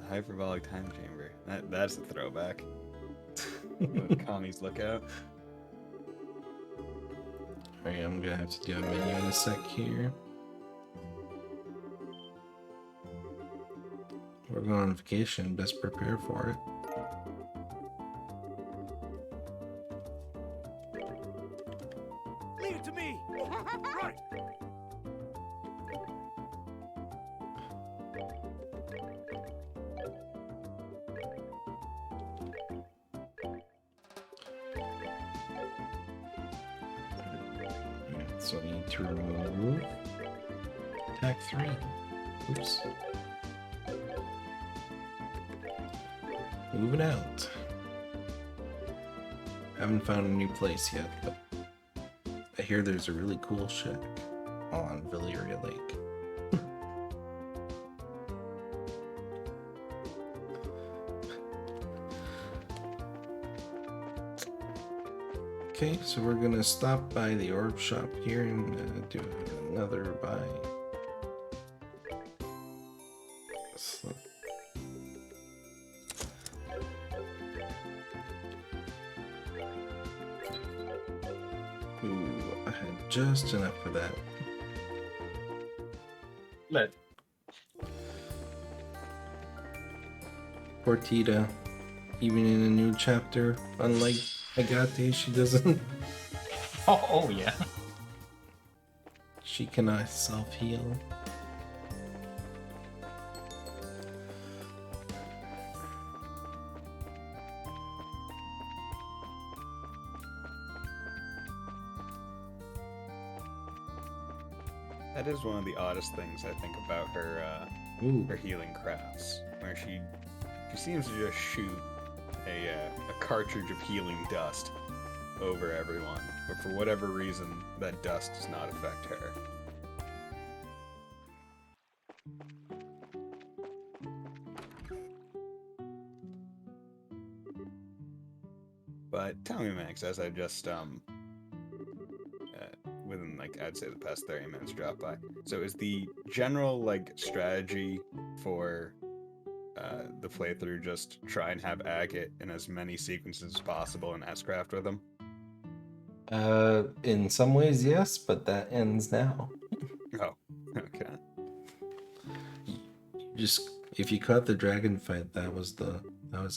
Hyperbolic time chamber. That's a throwback. Connie's Lookout. Alright, I'm gonna have to do a menu in a sec here. We're going on vacation, best prepare for it. Leave it to me! Right! So I need to remove attack 3. Oops. Moving out. Haven't found a new place yet, but I hear there's a really cool shack on Valeria Lake. Okay, so we're gonna stop by the orb shop here and do another buy. So. Ooh, I had just enough for that. Let. Poor Tita, even in a new chapter, unlike Agate, she doesn't. Oh yeah. She cannot self-heal. That is one of the oddest things I think about her Ooh. her healing crafts, where she seems to just shoot a cartridge of healing dust over everyone, but for whatever reason, that dust does not affect her. But tell me, Max, as I just within like I'd say the past 30 minutes drop by. So is the general like strategy for the playthrough just try and have Agate in as many sequences as possible and S-craft with him? In some ways, yes, but that ends now. Oh, okay. Just if you caught the dragon fight, that was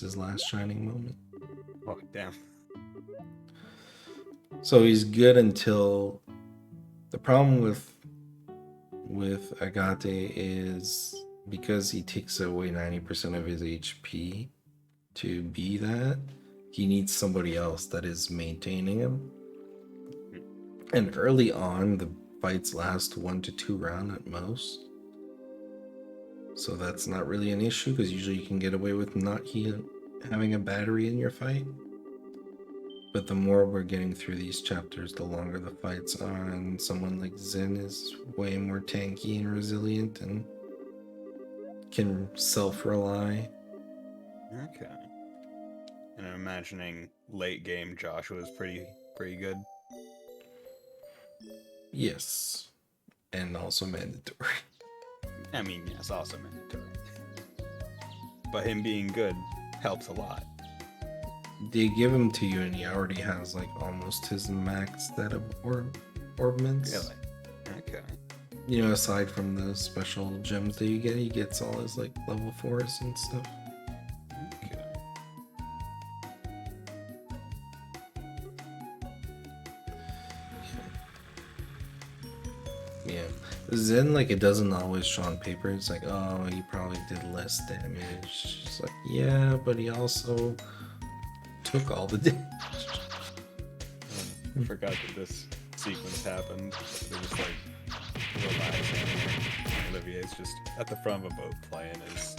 his last shining moment. Oh, damn. So he's good until the problem with Agate is because he takes away 90% of his HP to be that, he needs somebody else that is maintaining him. And early on, the fights last 1 to 2 rounds at most. So that's not really an issue because usually you can get away with not having a battery in your fight. But the more we're getting through these chapters, the longer the fights are, and someone like Zen is way more tanky and resilient and can self-rely. Okay. And I'm imagining late game Joshua is pretty good. Yes. And also mandatory. I mean, yes, also mandatory. But him being good helps a lot. They give him to you and he already has like almost his max set of orbments. Really? Okay. You know, aside from the special gems that you get, he gets all his like level 4s and stuff. Okay. Yeah. Zen, like, it doesn't always show on paper. It's like, oh, he probably did less damage. It's like, yeah, but he also took all the damage. I forgot that this sequence happened. They're just like relaxing. Olivier's just at the front of a boat playing his.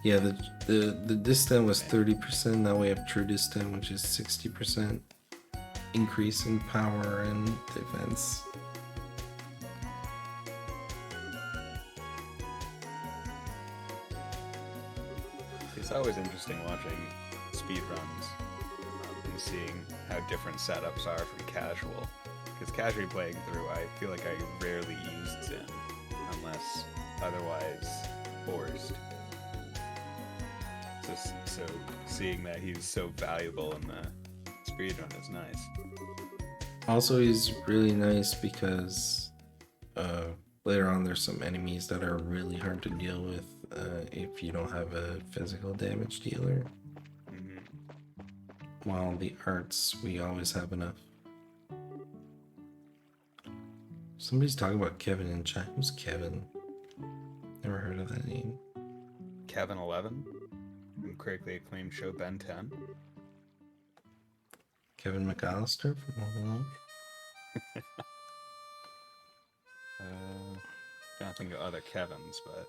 Yeah, the distant was 30%. Now we have true distant, which is 60% increase in power and defense. It's always interesting watching speedruns and seeing how different setups are from casual. Because casually playing through, I feel like I rarely used Zen unless otherwise forced. so seeing that he's so valuable in the speedrun is nice. Also, he's really nice because later on there's some enemies that are really hard to deal with if you don't have a physical damage dealer. Hmm. While the arts, we always have enough. Somebody's talking about Kevin in chat. Who's Kevin? Never heard of that name. Kevin 11 from critically acclaimed show Ben 10. Kevin McAllister from Home Alone. Can't think of other Kevins, but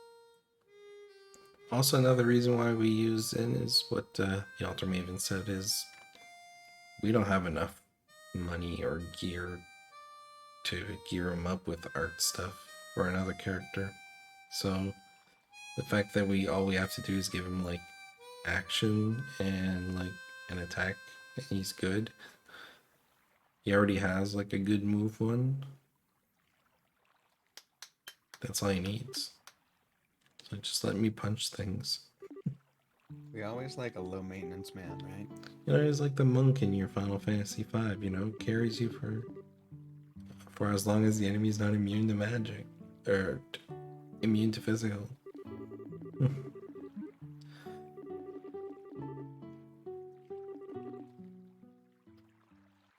Also, another reason why we use Zen is what the Alter Maven said is we don't have enough money or gear to gear him up with art stuff for another character. So the fact that all we have to do is give him like action and like an attack and he's good. He already has like a good move one. That's all he needs. So just let me punch things. we always like a low maintenance man, right? You know, he's like the monk in your Final Fantasy V, you know, carries you for as long as the enemy's not immune to magic. Or immune to physical.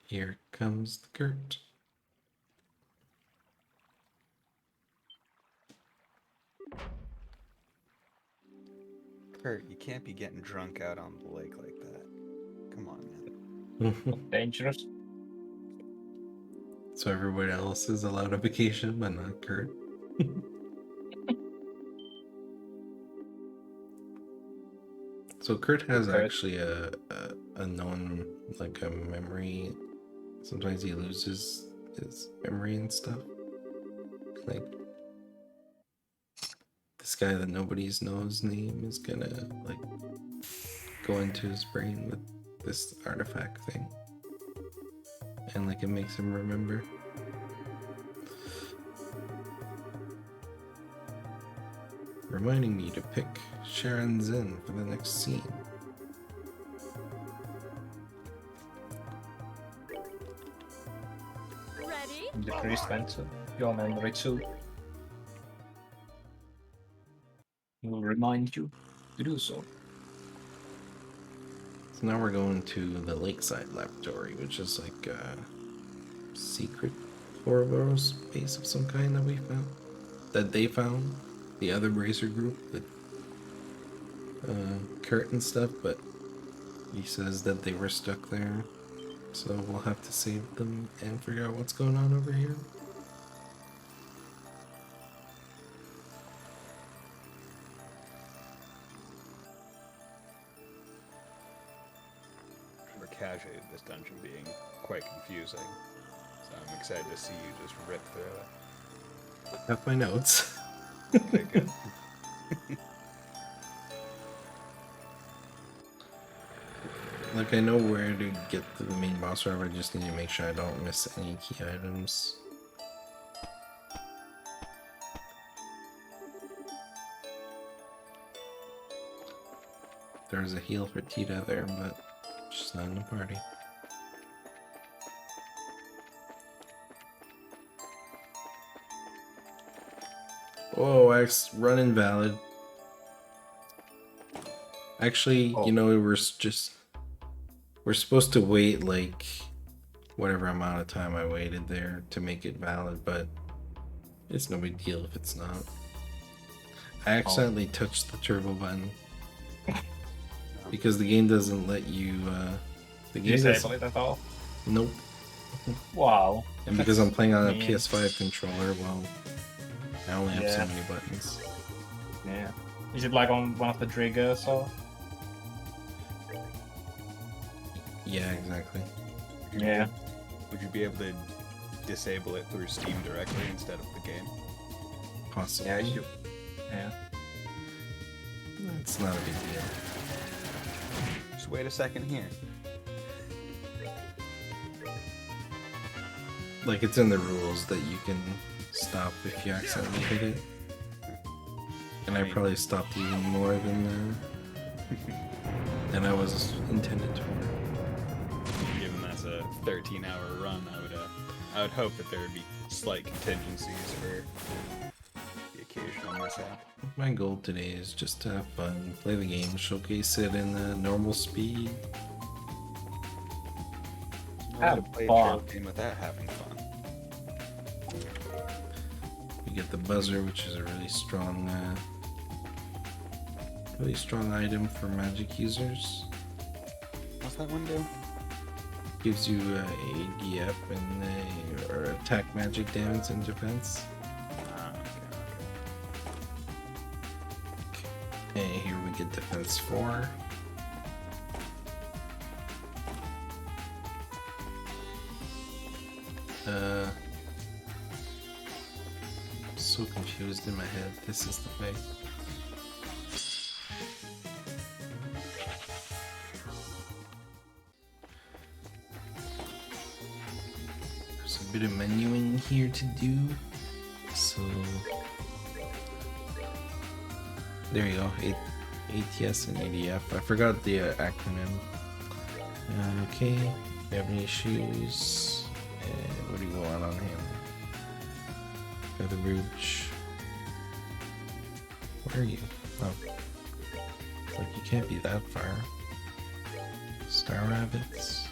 Here comes the Kurt. Kurt, you can't be getting drunk out on the lake like that. Come on, man. Dangerous. So everybody else is allowed a vacation, but not Kurt. So Kurt has actually a known, like, a memory. Sometimes he loses his memory and stuff. Like, this guy that nobody's knows name is gonna, like, go into his brain with this artifact thing. And, like, it makes him remember. Reminding me to pick Sharon Zen for the next scene. Ready? The priest went to your memory too. He will remind you to do so. So now we're going to the Lakeside Laboratory, which is like a secret Ouroboros base of some kind that we found. That they found. The other Bracer group with Kurt and stuff, but he says that they were stuck there. So we'll have to save them and figure out what's going on over here. We're casually this dungeon being quite confusing. So I'm excited to see you just rip through it. I have my notes. Okay, good. Like, I know where to get to the main boss room, I just need to make sure I don't miss any key items. There's a heal for Tita there, but she's not in the party. Oh, X, run invalid. Actually, you know, we're supposed to wait like whatever amount of time I waited there to make it valid, but it's no big deal if it's not. I accidentally touched the turbo button because the game doesn't let you. The game Disable it at all? Nope. Wow. And because I'm playing on a Man. PS5 controller, well, I only have so Yeah. many buttons. Yeah. Is it like on one of the triggers or? Yeah, exactly. Yeah. Would you be able to disable it through Steam directly instead of the game? Possibly. Yeah, you. Yeah. It's not a big deal. Just wait a second here. Like, it's in the rules that you can stop if you accidentally hit it. And I probably stopped even more than than I was intended for. Given that's a 13-hour run, I would hope that there would be slight contingencies for the occasional mishap. My goal today is just to have fun, play the game, showcase it in the normal speed. How to Have play a fun. trail game without having fun. You get the buzzer, which is a really strong item for magic users. What's that one do? Gives you ADF and or attack magic damage and defense. Ah, okay. And here we get defense 4. I'm so confused in my head. This is the way. There's a bit of menuing here to do. So there you go. ATS and ADF. I forgot the acronym. Okay. Do you have any issues? And what do you want on him? Feather Brooch. Where are you? Oh. It's like you can't be that far. Star Rabbits.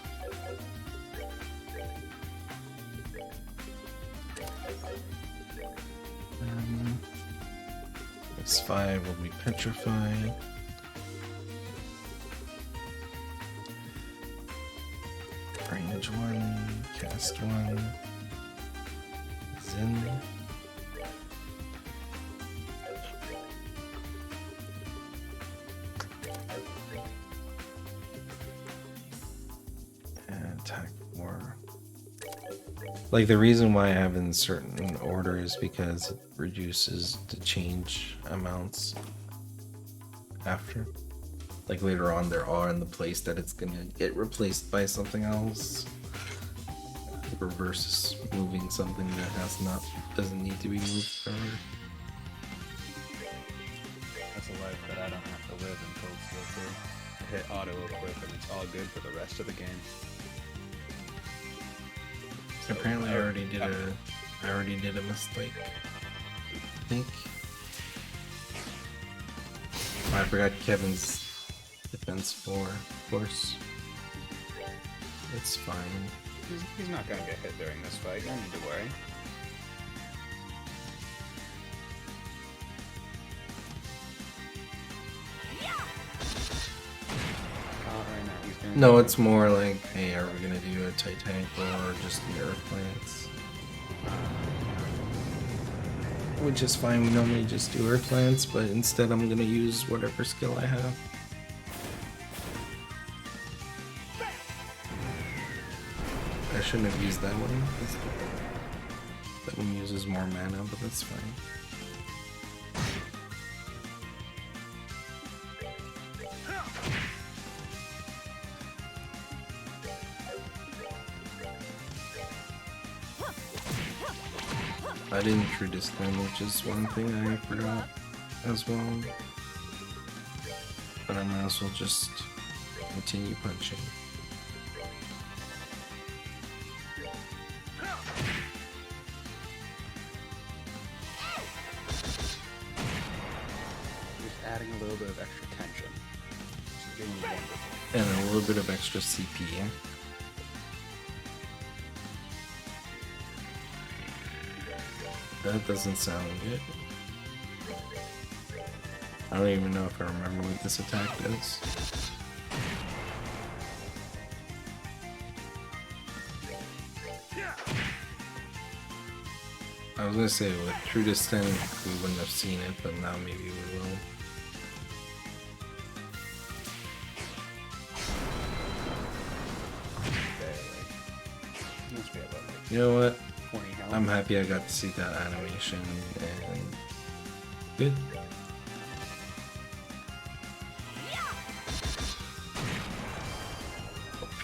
X5 will be Petrify. Range 1, cast 1. Zen. And attack 4. Like, the reason why I have in certain order is because it reduces the change amounts after. Like, later on there are in the place that it's gonna get replaced by something else. Reverses moving something that doesn't need to be moved forever. That's a life that I don't have to live until it's through. I hit auto equip and it's all good for the rest of the game. So Apparently I already did a mistake. I think. I forgot Kevin's defense 4, of course. It's fine. He's not gonna get hit during this fight, don't need to worry. Right now, he's gonna No, it's more like, hey, are we gonna do a Titanic or just the Earth planets? Which is fine, we normally just do Earth planets, but instead I'm gonna use whatever skill I have. I shouldn't have used that one. That one uses more mana, but that's fine. I didn't true disclaim, which is one thing I forgot as well. But I might as well just continue punching. Just adding a little bit of extra tension. Just getting wonderful. And a little bit of extra CP. That doesn't sound good. I don't even know if I remember what this attack does. I was gonna say with True Descent we wouldn't have seen it, but now maybe we will. Must be about like You know what? 20 health. I'm happy I got to see that animation and good.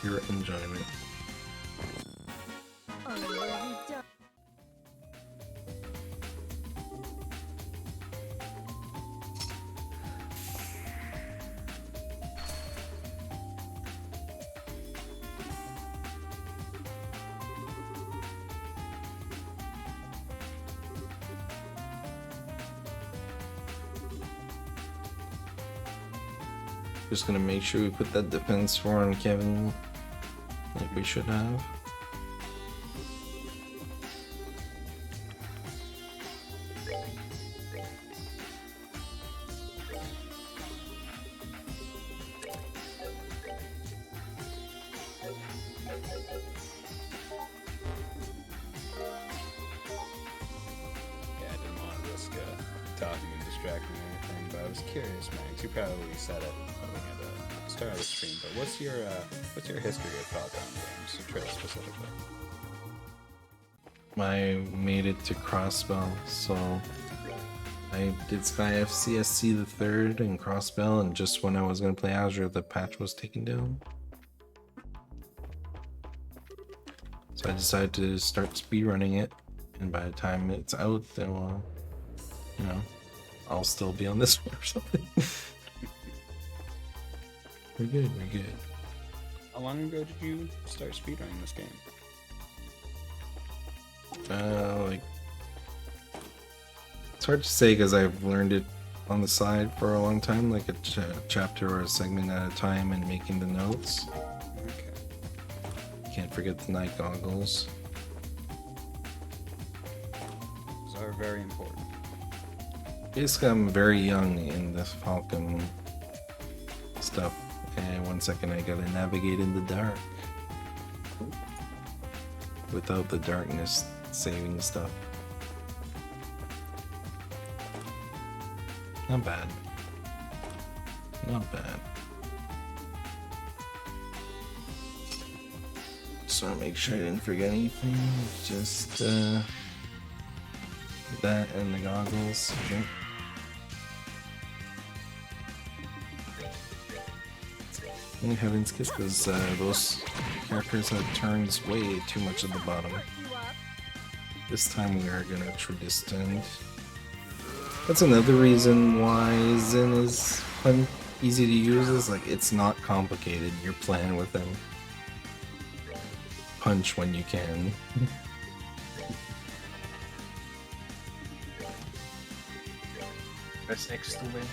Pure enjoyment. Just gonna make sure we put that defense 4 on Kevin like we should have. Yeah, I didn't want to risk talking and distracting or anything, but I was curious, Max. You probably said it looking at the start of the stream, but what's your history of Falcom games, Trail specifically? I made it to Crossbell, so I did Sky FCSC the third and Crossbell, and just when I was gonna play Azure, the patch was taken down. So I decided to start speedrunning it, and by the time it's out, then well, you know, I'll still be on this one or something. We're good, we're good. How long ago did you start speedrunning this game? Like, it's hard to say because I've learned it on the side for a long time, like a chapter or a segment at a time, and making the notes. Okay. Can't forget the night goggles. Those are very important. Basically, I'm very young in this Falcom stuff, and 1 second I gotta navigate in the dark without the darkness saving stuff. Not bad. Not bad. Just want to make sure I didn't forget anything. Just that and the goggles. Okay. Only heaven's kiss because those characters have turns way too much at the bottom. This time we are gonna Tridistant. That's another reason why Zen is fun, easy to use. Is like it's not complicated. You're playing with them. Punch when you can. Press X to win.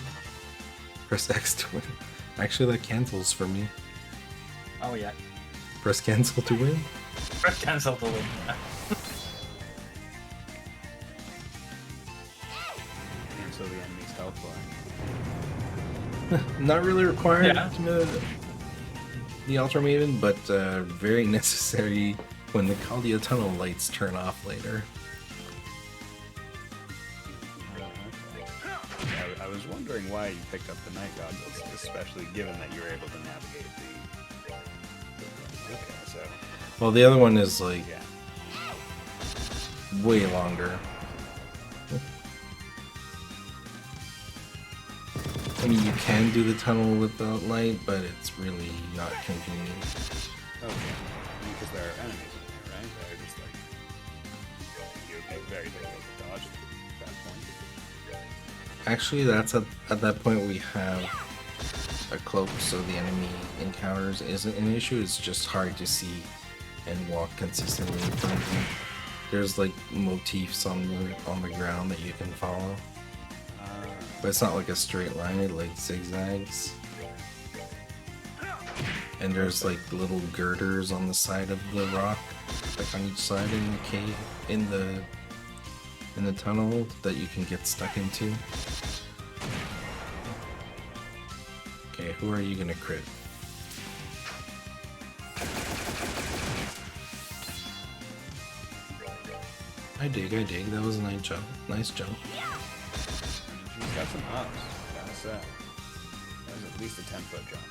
Press X to win. Actually, that cancels for me. Oh yeah. Press cancel to win. Press cancel to win. Cancel the enemy's health line. Not really required. Yeah. The Ultra Maven, but very necessary when the Caldia Tunnel lights turn off later. I was wondering why you picked up the night goggles, especially given that you were able to navigate the okay, so Well, the other one is like yeah. way longer. I mean, you can do the tunnel without light, but it's really not convenient. Okay. Because there are enemies in there, right? They're just like you would make very difficult to dodge at that point. Actually, that's at that point we have a cloak, so the enemy encounters isn't an issue. It's just hard to see and walk consistently in front of you. There's like motifs on the ground that you can follow, but it's not like a straight line. It like zigzags, and there's like little girders on the side of the rock, like on each side in the cave, in the tunnel that you can get stuck into. Okay, who are you gonna crit? I dig. That was a nice jump. Nice jump. She's got some ups, gotta say. That was at least a 10-foot jump.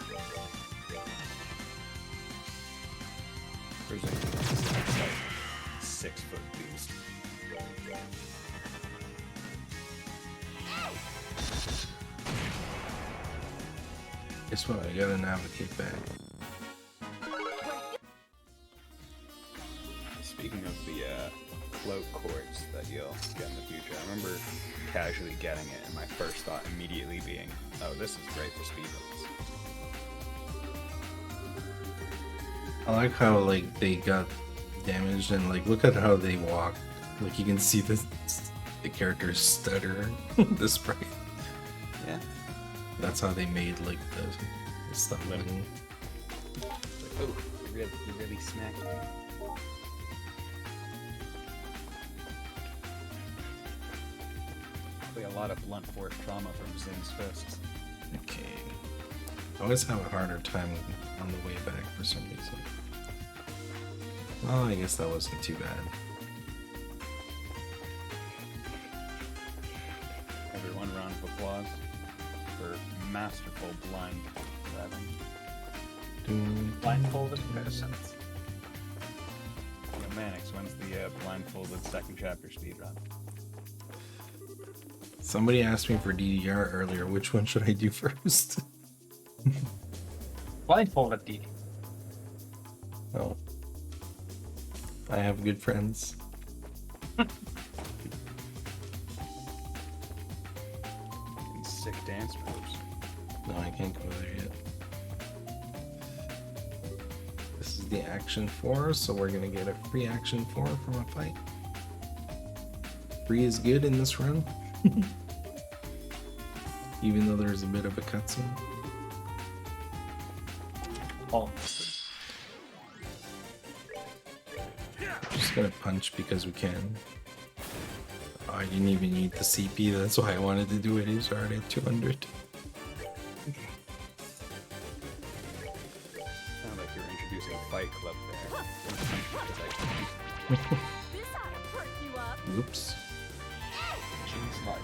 There's like 6-foot beast. Guess what? I gotta navigate back. Speaking of the cloak quartz that you'll get in the future, I remember casually getting it and my first thought immediately being, oh, this is great for speedruns. I like how like they got damaged and like look at how they walk. Like you can see the characters stutter. The sprite. Yeah. That's how they made like Stop Let it- moving. Oh, you really smacked me. Like a lot of blunt force trauma from Zing's fists. Okay. I always have a harder time on the way back for some reason. Well, I guess that wasn't too bad. Everyone, round of applause for masterful blind grabbing. Blindfolded persons. Yeah, Mannix, when's the blindfolded second chapter speedrun? Somebody asked me for DDR earlier. Which one should I do first? Blindfolded DD. Oh. I have good friends. And sick dance moves. No, I can't go there yet. This is the action 4, so we're gonna get a free action 4 from a fight. Free is good in this run. Even though there's a bit of a cutscene. Oh, Just gonna punch because we can. Oh, I didn't even need the CP, that's why I wanted to do it. He's already at 200. Sound like you're introducing Fight Club there. This ought to perk you up. Oops. jeez, like.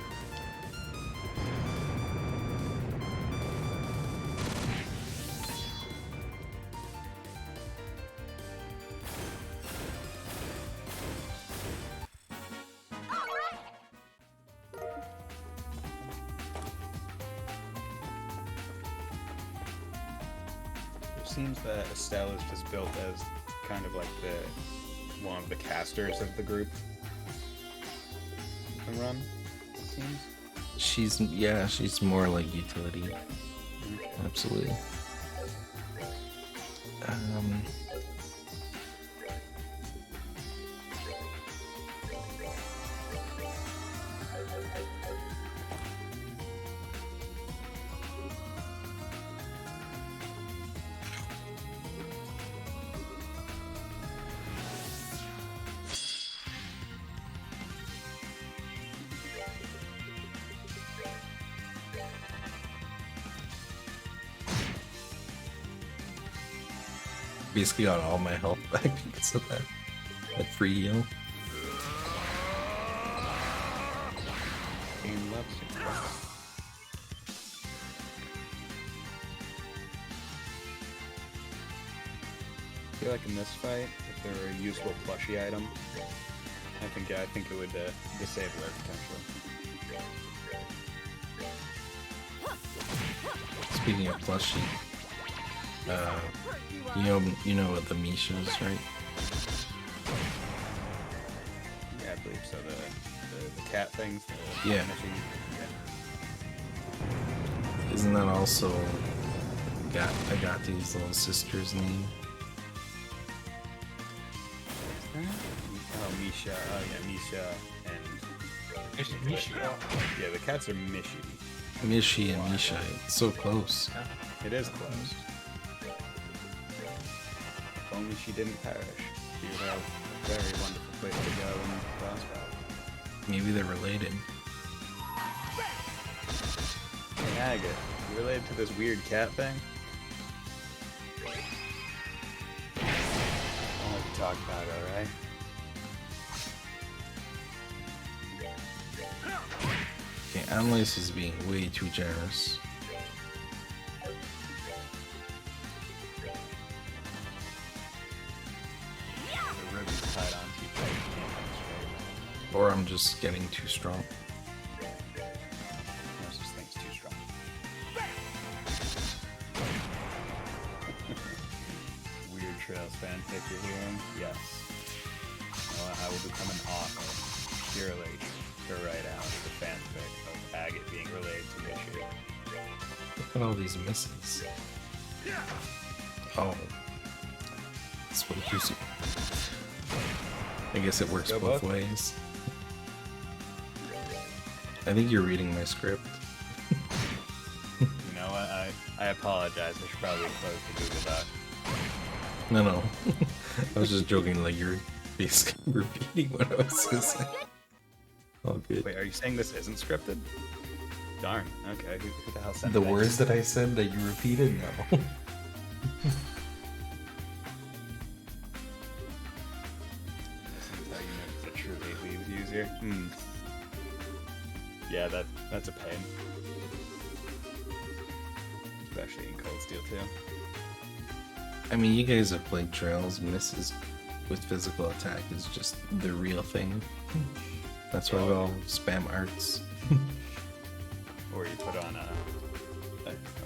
It seems that Estelle is just built as kind of like one of the casters of the group. The run, it seems. She's more like utility. Okay. Absolutely. Basically got all my health back because of that free heal. Game loves it. I feel like in this fight, if there were a useful plushie item, I think it would disable our potential. Speaking of plushie, you know what the Misha is, right? Yeah, I believe so. The cat things. Yeah. Missing, Isn't that also Agate's little sister's name? Oh, Misha. Oh, yeah, Misha and It's Mishi. yeah, the cats are Mishi. Mishi and Misha. It's so close. It is close. If only she didn't perish, she would have a very wonderful place to go in boss battle. Maybe they're related. Hey, Agate, you related to this weird cat thing? I'll let you talk about it, alright? Okay, Analyze is being way too generous. The ribbon's tied on too tight, you can't come straight. Or I'm just getting too strong. No such thing's too strong. Weird Trails fanfic you're hearing? Yes. Well, I will become an author, purely to write out the fanfic of Agate being related to Mishi. Look at all these misses. Oh. That's what it gives you. I guess it works Go both both. ways. I think you're reading my script. You know what? I apologize. I should probably close the Google Doc. No. I was just joking, like you're basically repeating what I was gonna say. All good. Wait, are you saying this isn't scripted? Darn. Okay. Who the hell sent The that? words that I said that you repeated? No. This is how you know it's a truly leaves user. Yeah, that's a pain. Especially in Cold Steel 2. I mean, you guys have played Trails. Misses with physical attack is just the real thing. That's why we all spam arts. Or you put on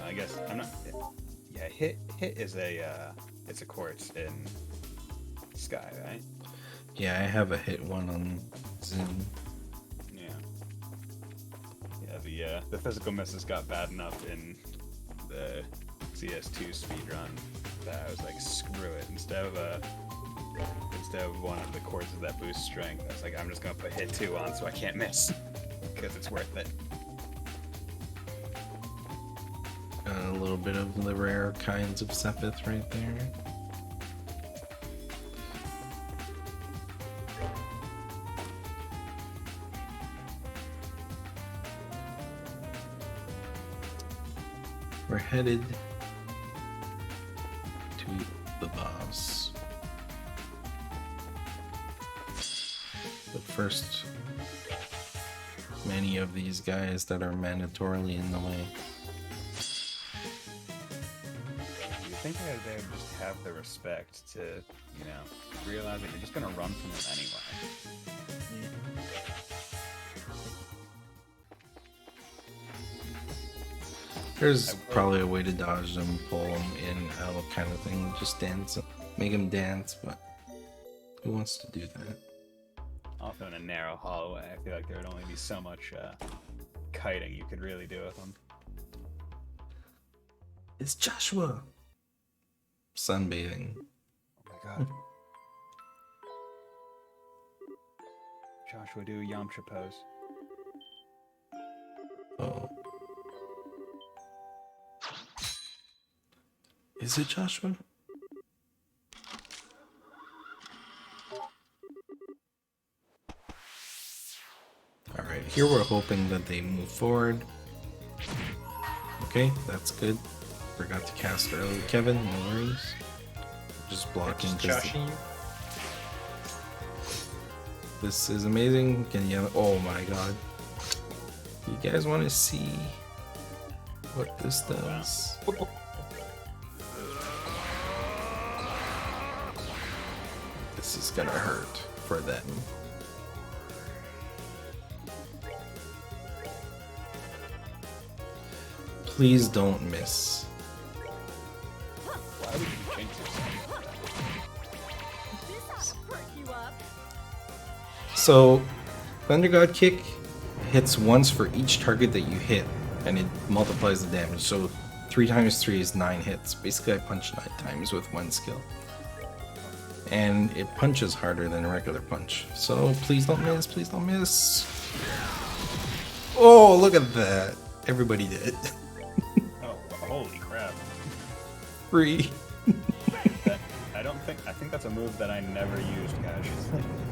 I guess I'm not. Yeah, hit is it's a quartz in Sky, right? Yeah, I have a hit one on Zoom. Yeah, the physical misses got bad enough in the CS2 speedrun that I was like, screw it. Instead of one of the courses that boosts strength, I was like, I'm just gonna put hit 2 on so I can't miss because it's worth it. A little bit of the rare kinds of Sepith right there. We're headed to the boss. But first, many of these guys that are mandatorily in the way. You think they would just have the respect to, realize that you're just gonna run from them anyway. There's probably a way to dodge them, pull them in, out kind of thing. Just dance, make them dance, but who wants to do that? Also in a narrow hallway, I feel like there would only be so much kiting you could really do with them. It's Joshua! Sunbathing. Oh my god. Joshua, do a Yamcha pose. Oh. Is it Joshua? Alright, here we're hoping that they move forward. Okay, that's good. Forgot to cast early. Kevin, no worries. Just blocking. This is amazing. Can you? Oh my god. You guys want to see what this does? This is gonna hurt for them. Please don't miss. Why would you change yourself? This ought to perk you up. So, Thunder God Kick hits once for each target that you hit, and it multiplies the damage. So 3 times 3 is 9 hits. Basically, I punch 9 times with one skill. And it punches harder than a regular punch. So please don't miss, please don't miss. Oh, look at that. Everybody did. Oh, holy crap. Free. I think that's a move that I never used, guys.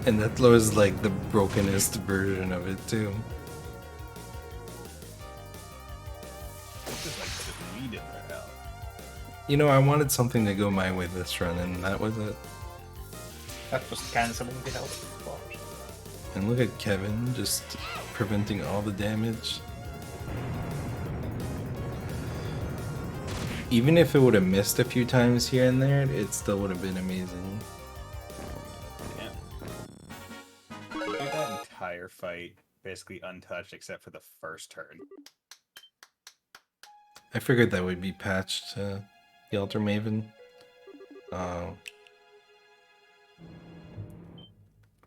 And that was like the brokenest version of it too. It's just like depleted their health. You know, I wanted something to go my way this run, and that was it. That was canceling the health. And look at Kevin just preventing all the damage. Even if it would have missed a few times here and there, it still would have been amazing. Yeah. Did that entire fight basically untouched except for the first turn. I figured that would be patched to the Altar Maven.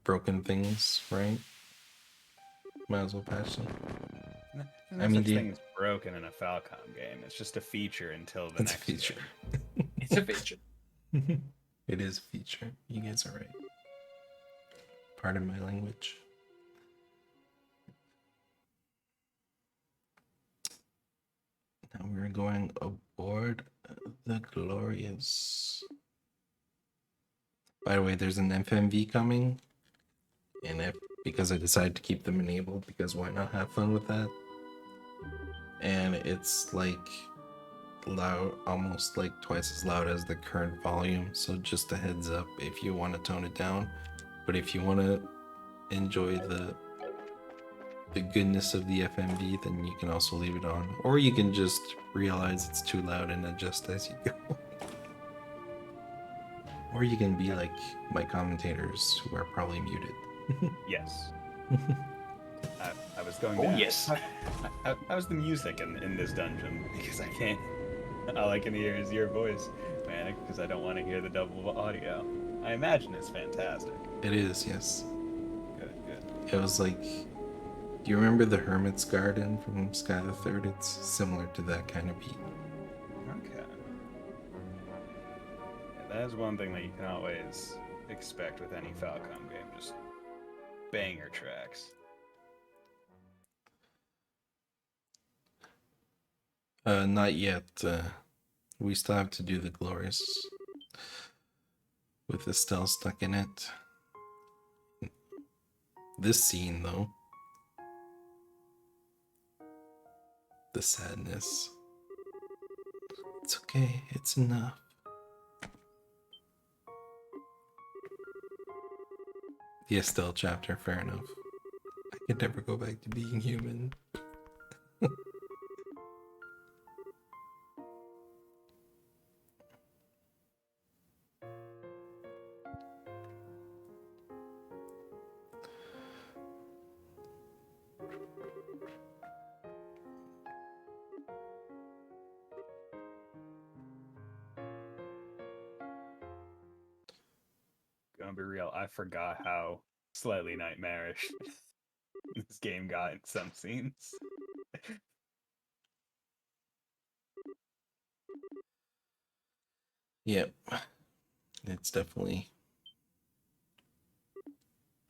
Broken things, right? Might as well patch them. I mean, thing's broken in a Falcom game. It's just a feature until the It's a next feature. game. It's a feature. It is a feature. You guys are right. Pardon my language. Now we're going aboard the Glorious. By the way, there's an FMV coming, and because I decided to keep them enabled, because why not have fun with that? And it's like loud, almost like twice as loud as the current volume. So just a heads up if you want to tone it down. But if you want to enjoy the goodness of the FMV, then you can also leave it on, or you can just realize it's too loud and adjust as you go. Or you can be like my commentators who are probably muted. Yes. I was going Oh, to ask, yes. how's the music in this dungeon? Because I can't. All I can hear is your voice, Mannix, because I don't want to hear the double audio. I imagine it's fantastic. It is, yes. Good, good. It was like, do you remember the Hermit's Garden from Sky the Third? It's similar to that kind of beat. Okay. Yeah, that is one thing that you can always expect with any Falcom game, just banger tracks. Not yet. We still have to do the Glorious with Estelle stuck in it. This scene, though, the sadness. It's okay. It's enough. The Estelle chapter, fair enough. I could never go back to being human. Gonna be real, I forgot how slightly nightmarish this game got in some scenes. Yep. It's definitely.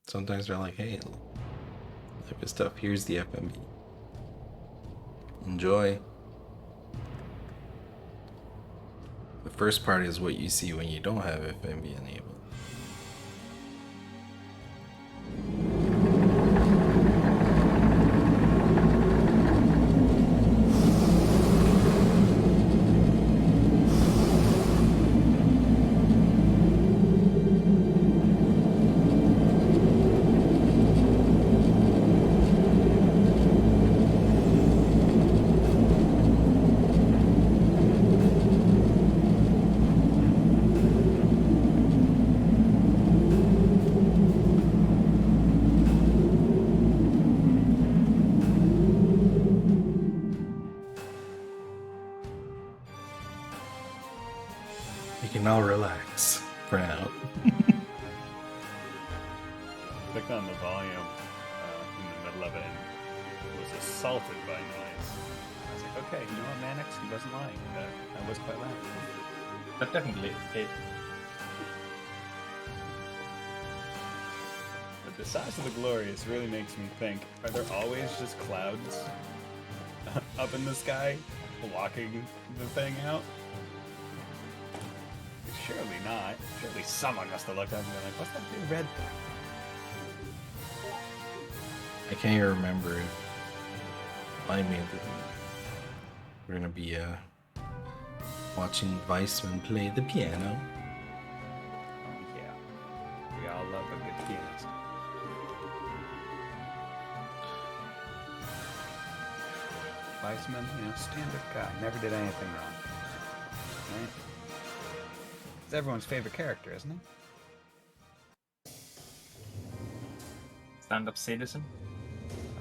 Sometimes they're like, hey, type of stuff. Here's the FMV. Enjoy. The first part is what you see when you don't have FMV enabled. You can now relax for now. Clicked on the volume in the middle of it and was assaulted by noise. I was like, okay, you know what, Mannix? He wasn't lying. That was quite loud. But definitely, But the size of the Glorious really makes me think, are there always just clouds up in the sky blocking the thing out? Surely not. Surely someone must have looked up and been like, what's that big red thing? I can't even remember if I made it. We're gonna be watching Weissman play the piano. Oh, yeah. We all love a good pianist. Weissman, stand-up guy. Never did anything wrong. Right? He's everyone's favorite character, isn't he? stand-up citizen.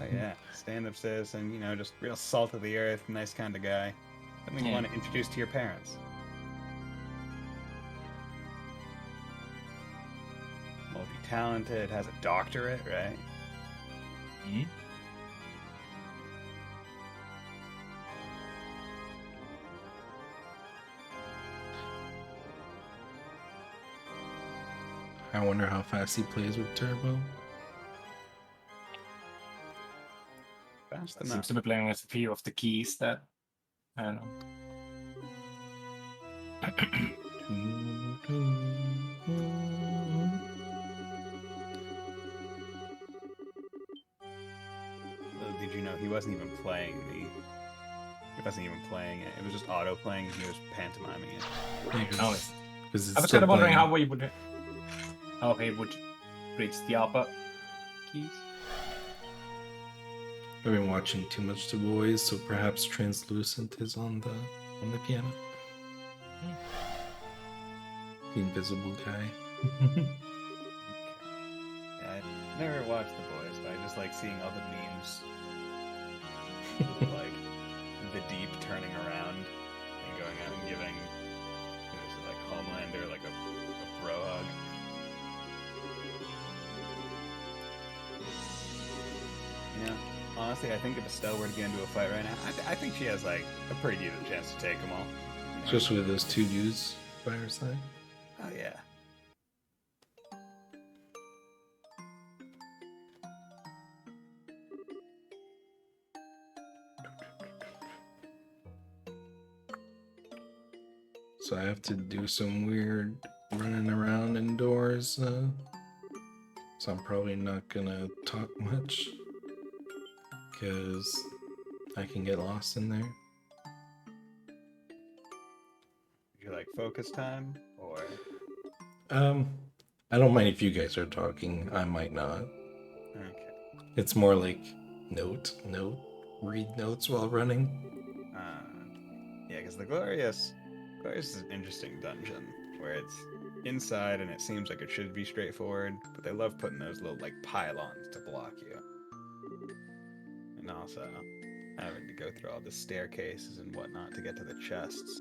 Oh yeah, stand-up citizen, just real salt of the earth, nice kind of guy. Something you Yeah. want to introduce to your parents. Multi-talented, has a doctorate, right? Hmm? I wonder how fast he plays with Turbo. Fast Seems enough. to be playing with a few of the keys that I don't know. Did you know he wasn't even playing the? He wasn't even playing it. It was just auto playing. He was pantomiming it. Oh, Because it's I was still kind of wondering playing. how he would reach the upper keys. I've been watching too much The Boys, so perhaps Translucent is on the piano. The invisible guy. Yeah, I never watched The Boys, but I just like seeing all the memes. Like the Deep turning around and going out and giving, like Homelander like a bro hug. You know, honestly, I think if Estelle were to get into a fight right now, I think she has like a pretty decent chance to take them all. Especially with those two dudes by her side. Oh yeah. So I have to do some weird running around indoors. So I'm probably not gonna talk much because I can get lost in there. Would you like focus time or? I don't mind if you guys are talking. I might not. Okay. It's more like note, read notes while running. Yeah, because the Glorious is an interesting dungeon where it's inside and it seems like it should be straightforward, but they love putting those little like pylons to block you, and also having to go through all the staircases and whatnot to get to the chests.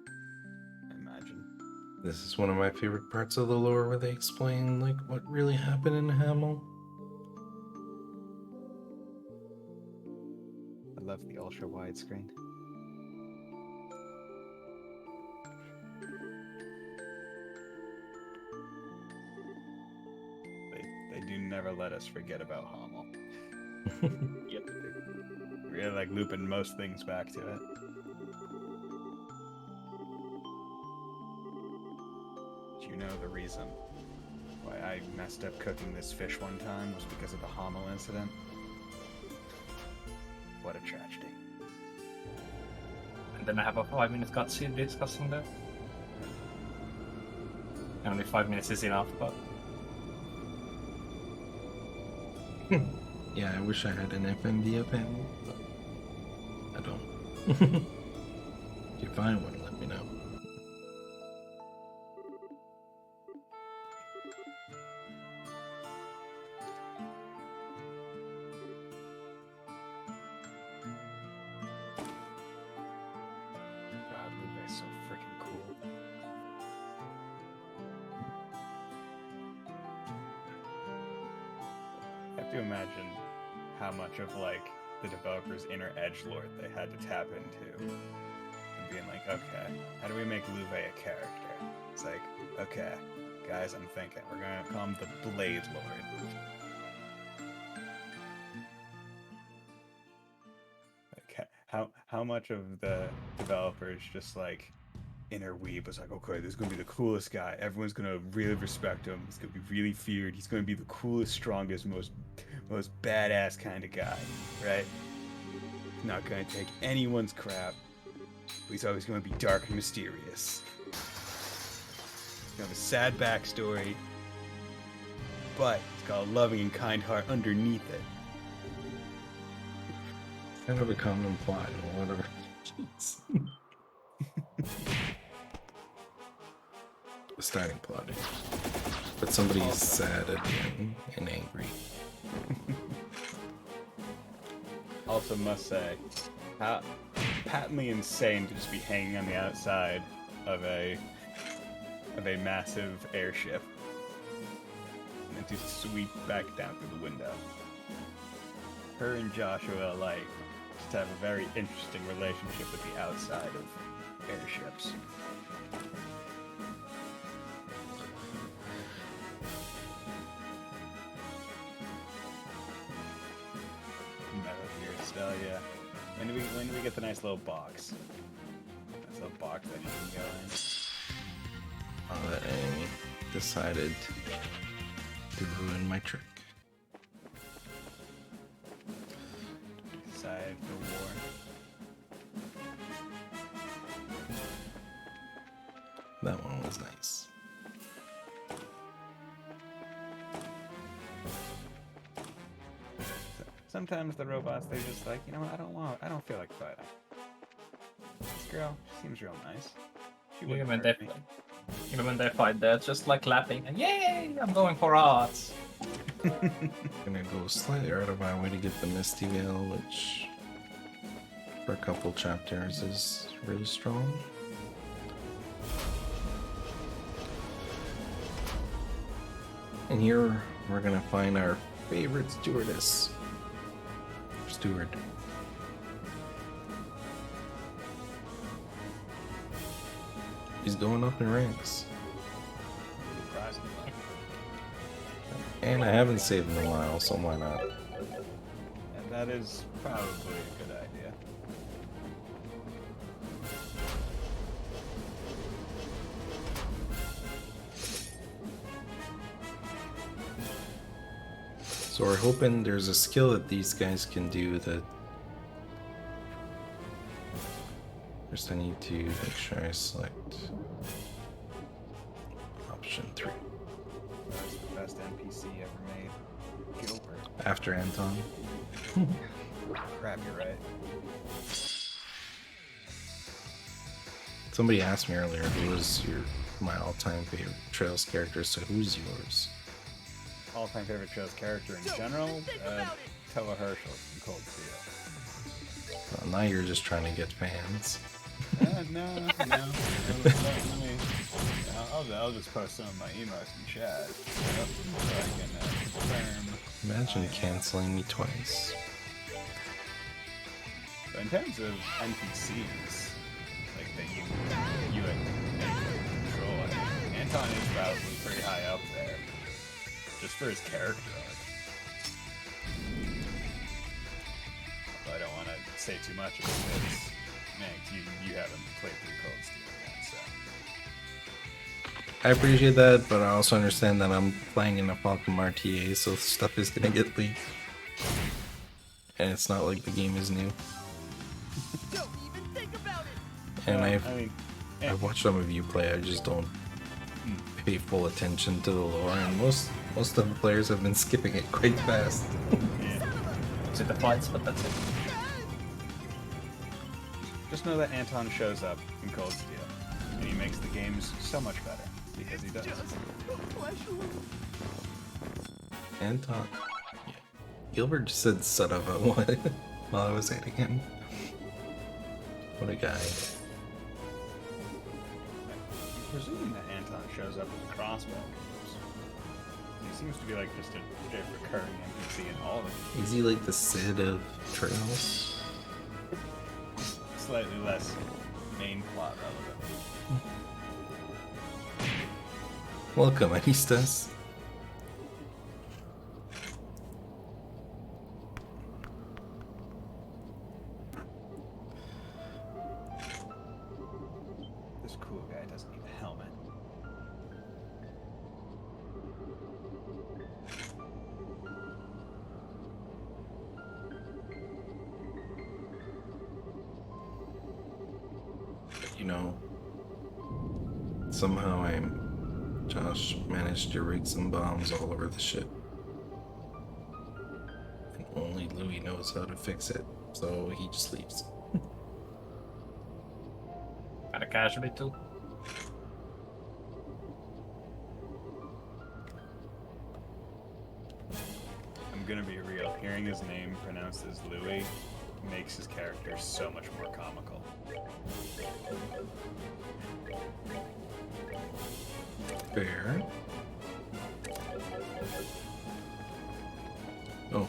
I imagine. This is one of my favorite parts of the lore where they explain like what really happened in Hamel. I love the ultra widescreen. They do never let us forget about Hamel. Yep. Really like looping most things back to it. Do you know the reason why I messed up cooking this fish one time was because of the Hamel incident? What a tragedy. And then I have a 5-minute cutscene discussing that. Only 5 minutes is enough, but Yeah, I wish I had an FMV of Hamel, but I don't. If you find one, let me know. God, Lupe's so freaking cool. I have to imagine how much of like the developers' inner edgelord they had to tap into, and being like, okay, how do we make Lupe a character? It's like, okay, guys, I'm thinking we're gonna call him the Blade Lord. Like, how much of the developers just like inner weeb was like, okay, this is gonna be the coolest guy. Everyone's gonna really respect him. He's gonna be really feared. He's gonna be the coolest, strongest, most badass kind of guy, right? He's not gonna take anyone's crap, but he's always gonna be dark and mysterious. He's gonna have a sad backstory, but he's got a loving and kind heart underneath it. Kind of a common plot in a lot of RPGs. The starting plot is. But somebody's sad at the end and angry. Also must say, how patently insane to just be hanging on the outside of a massive airship and then to sweep back down through the window. Her and Joshua alike just have a very interesting relationship with the outside of airships. Metal Gear style, yeah. When do we get the nice little box? block that you can go in. Oh, that enemy decided to ruin my trick. Side for war. That one was nice. Sometimes the robots, they're just like, you know what, I don't feel like fighting. This girl, she seems real nice. She Even wouldn't when hurt me. even when they fight, they're just like clapping and yay! I'm going for odds. Gonna go slightly out of my way to get the Misty Veil, which for a couple chapters is really strong. And here we're gonna find our favorite stewardess. Steward. He's going up in ranks. Surprisingly. And I haven't saved in a while, so why not? And that is probably a good idea. So we're hoping there's a skill that these guys can do that. First I need to make sure I select option 3. That's the best NPC ever made. Gilbert. After Anton. Crap, you're right. Somebody asked me earlier who was my all-time favorite Trails character, so who's yours? All-time favorite show's character in general, Tella Herschel from Cold Steel. Well, now you're just trying to get fans. No. I'll just post some of my emails in chat. Yep, so I can confirm. Imagine canceling me twice. But in terms of NPCs, like that you control, I mean, Anton is probably pretty high up there, just for his character arc. But I don't want to say too much because, man, you haven't played through Cold Steel yet, so. I appreciate that, but I also understand that I'm playing in a Falcom RTA, so stuff is gonna get leaked. And it's not like the game is new. Don't even think about it. And I mean, I've watched some of you play, I just don't pay full attention to the lore, and most of the players have been skipping it quite fast. yeah. To the fights, but that's it. Just know that Anton shows up in Cold Steel, and he makes the games so much better because he does. Anton. Yeah. Gilbert just said son of a what while I was hitting him. What a guy. I'm presuming that Anton shows up in the crossbow games. He seems to be like just a straight recurring NPC in all of them. Is he like the Sid of Trails? Slightly less main plot relevant. Welcome, Anistas. This cool guy doesn't need a helmet. You know, somehow Josh managed to rig some bombs all over the ship. And only Louis knows how to fix it, so he just leaves. Got a casualty too. I'm gonna be real. Hearing his name pronounced as Louis makes his character so much more comical. Fair. Oh.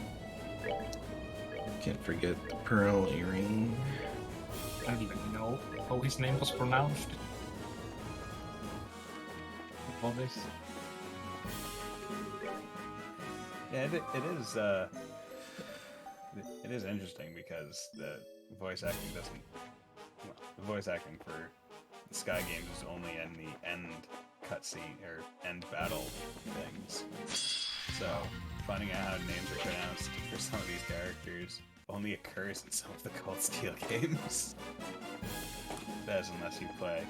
Can't forget the pearl earring. I don't even know how his name was pronounced. All this. Yeah, it is interesting because the voice acting doesn't. Well, the voice acting for the Sky Games is only in the end cutscene or end battle things. So finding out how names are pronounced for some of these characters only occurs in some of the Cold Steel games. That is unless you play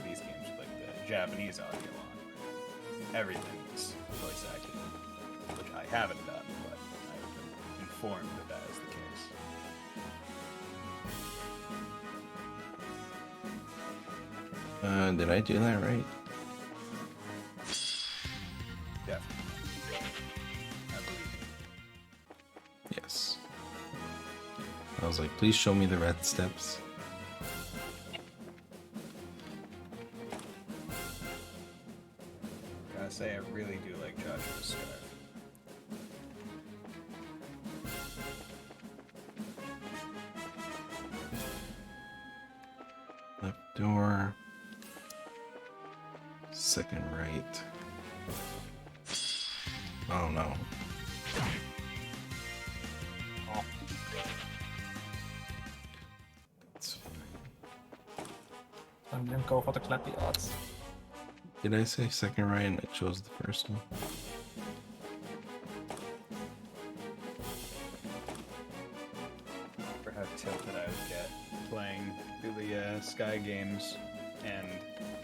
these games with like the Japanese audio on. Everything is voice acted, which I haven't done, but I've been informed that that is the case. Did I do that right? Definitely. I believe you. Yes. I was like, please show me the red steps. Gotta say, I really do like Joshua's scarf. Left door. Second right. Oh no. Oh, That's fine. I'm gonna go for the clappy odds. Did I say second right and I chose the first one? For how tilted I would get playing through the Sky Games and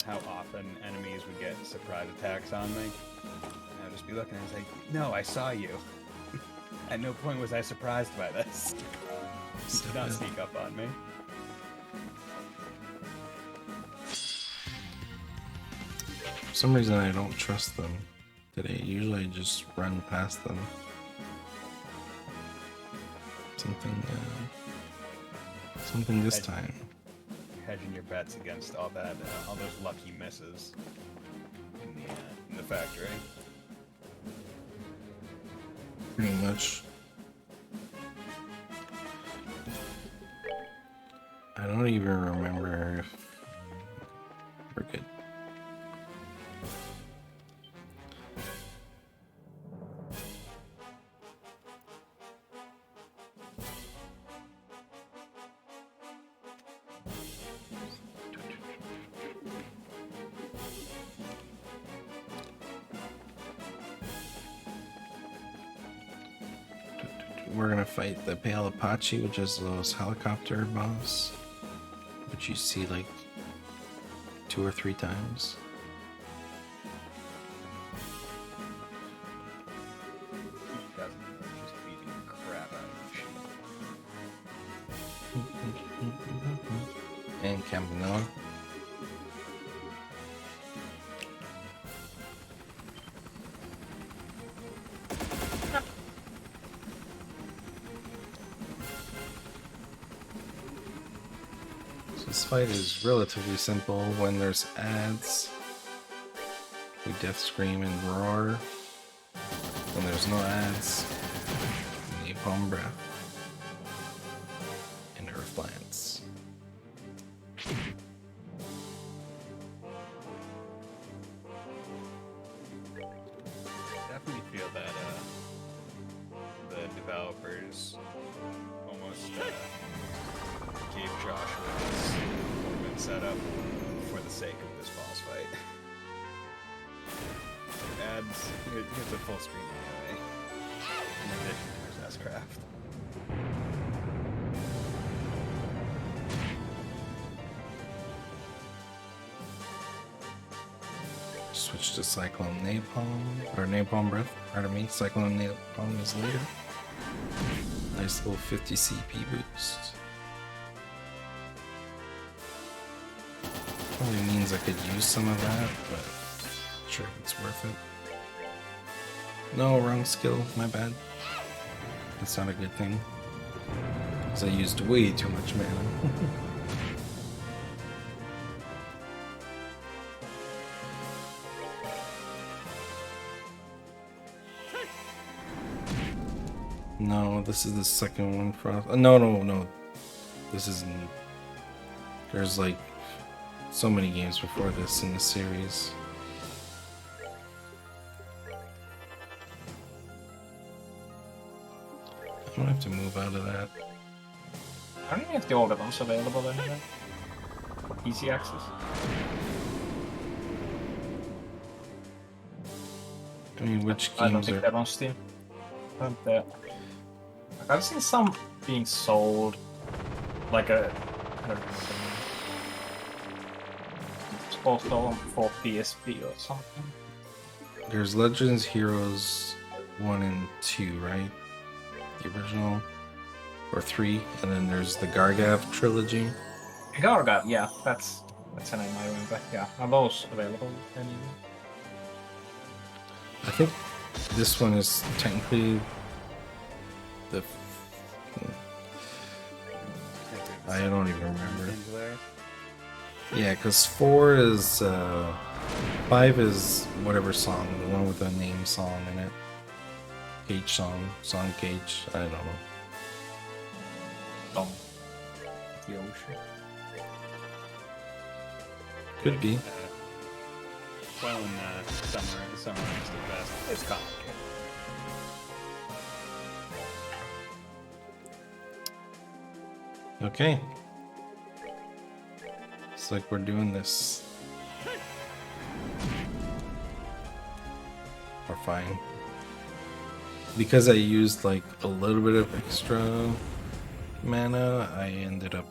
how often enemies would get surprise attacks on me. And I'd just be looking and say, no, I saw you. At no point was I surprised by this. You did not sneak up on me. For some reason I don't trust them today. Usually I just run past them. Something this time. Hedging your bets against all that, all those lucky misses in the factory. Pretty much. I don't even remember if we're good. We're gonna fight the Pale Apache, which is those helicopter boss, which you see like 2 or 3 times. Doesn't just beating the crap out of the And Campanella. This fight is relatively simple when there's ads. We death scream and roar. When there's no ads, napalm breath and earth lance. definitely feel that the developers almost gave Joshua this movement setup for the sake of this boss fight. It adds, here's a full screen anyway, in addition to his S-Craft. Switch to Cyclone Napalm, or Napalm Breath, pardon me. Cyclone Napalm is later. Nice little 50 CP boost. Probably means I could use some of that, but sure, it's worth it. No, wrong skill, my bad. That's not a good thing. Because I used way too much mana. No, this is the second one for no. This isn't. There's like so many games before this in the series. I'm gonna have to move out of that. I don't even have the older ones available anyway. easy access. I mean, which I don't games think are? they're on Steam. Aren't they? Like, I've seen some being sold, like I don't remember the name. It's also for PSP or something. There's Legends Heroes 1 and 2, right? The original, or 3, and then there's the Gargav trilogy. Garga, yeah, that's a name I remember. Yeah, are those available anyway? I think this one is technically the. I don't even remember. Yeah, because 4 is 5 is whatever song, the one with the name song in it. Cage song Cage. I don't know. Oh, the ocean. Could be. Well, in summarized the best. It's complicated. Okay. It's like we're doing this. We're fine. Because I used like a little bit of extra mana, I ended up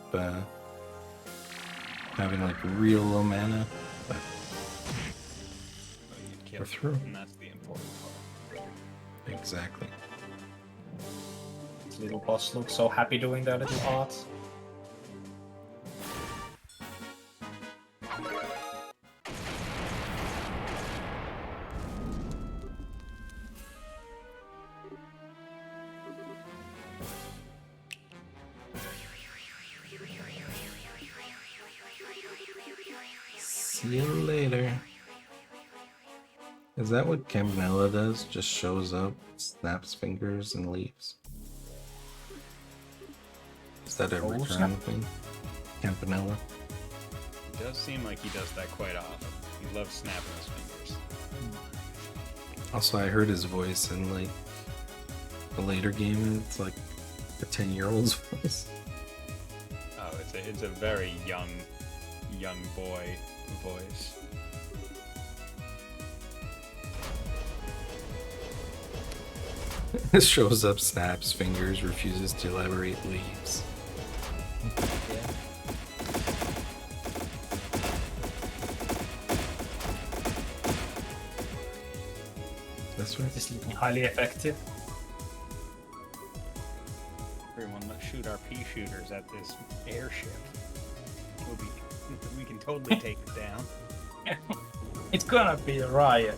having like real low mana. But we're through. And that's the important part. Exactly. This little boss looks so happy doing their little arts. See you later. Is that what Campanella does? Just shows up, snaps fingers, and leaves? Is that a Oh, recurring snap. thing? Campanella? It does seem like he does that quite often. He loves snapping his fingers. Also, I heard his voice in like a later game, and it's like a 10-year-old's voice. Oh, it's a very young boy voice. Shows up, snaps fingers, refuses to elaborate, leaves. That's right. It's looking highly effective. Everyone, let's shoot our pea shooters at this airship. We can totally take it down. It's gonna be a riot.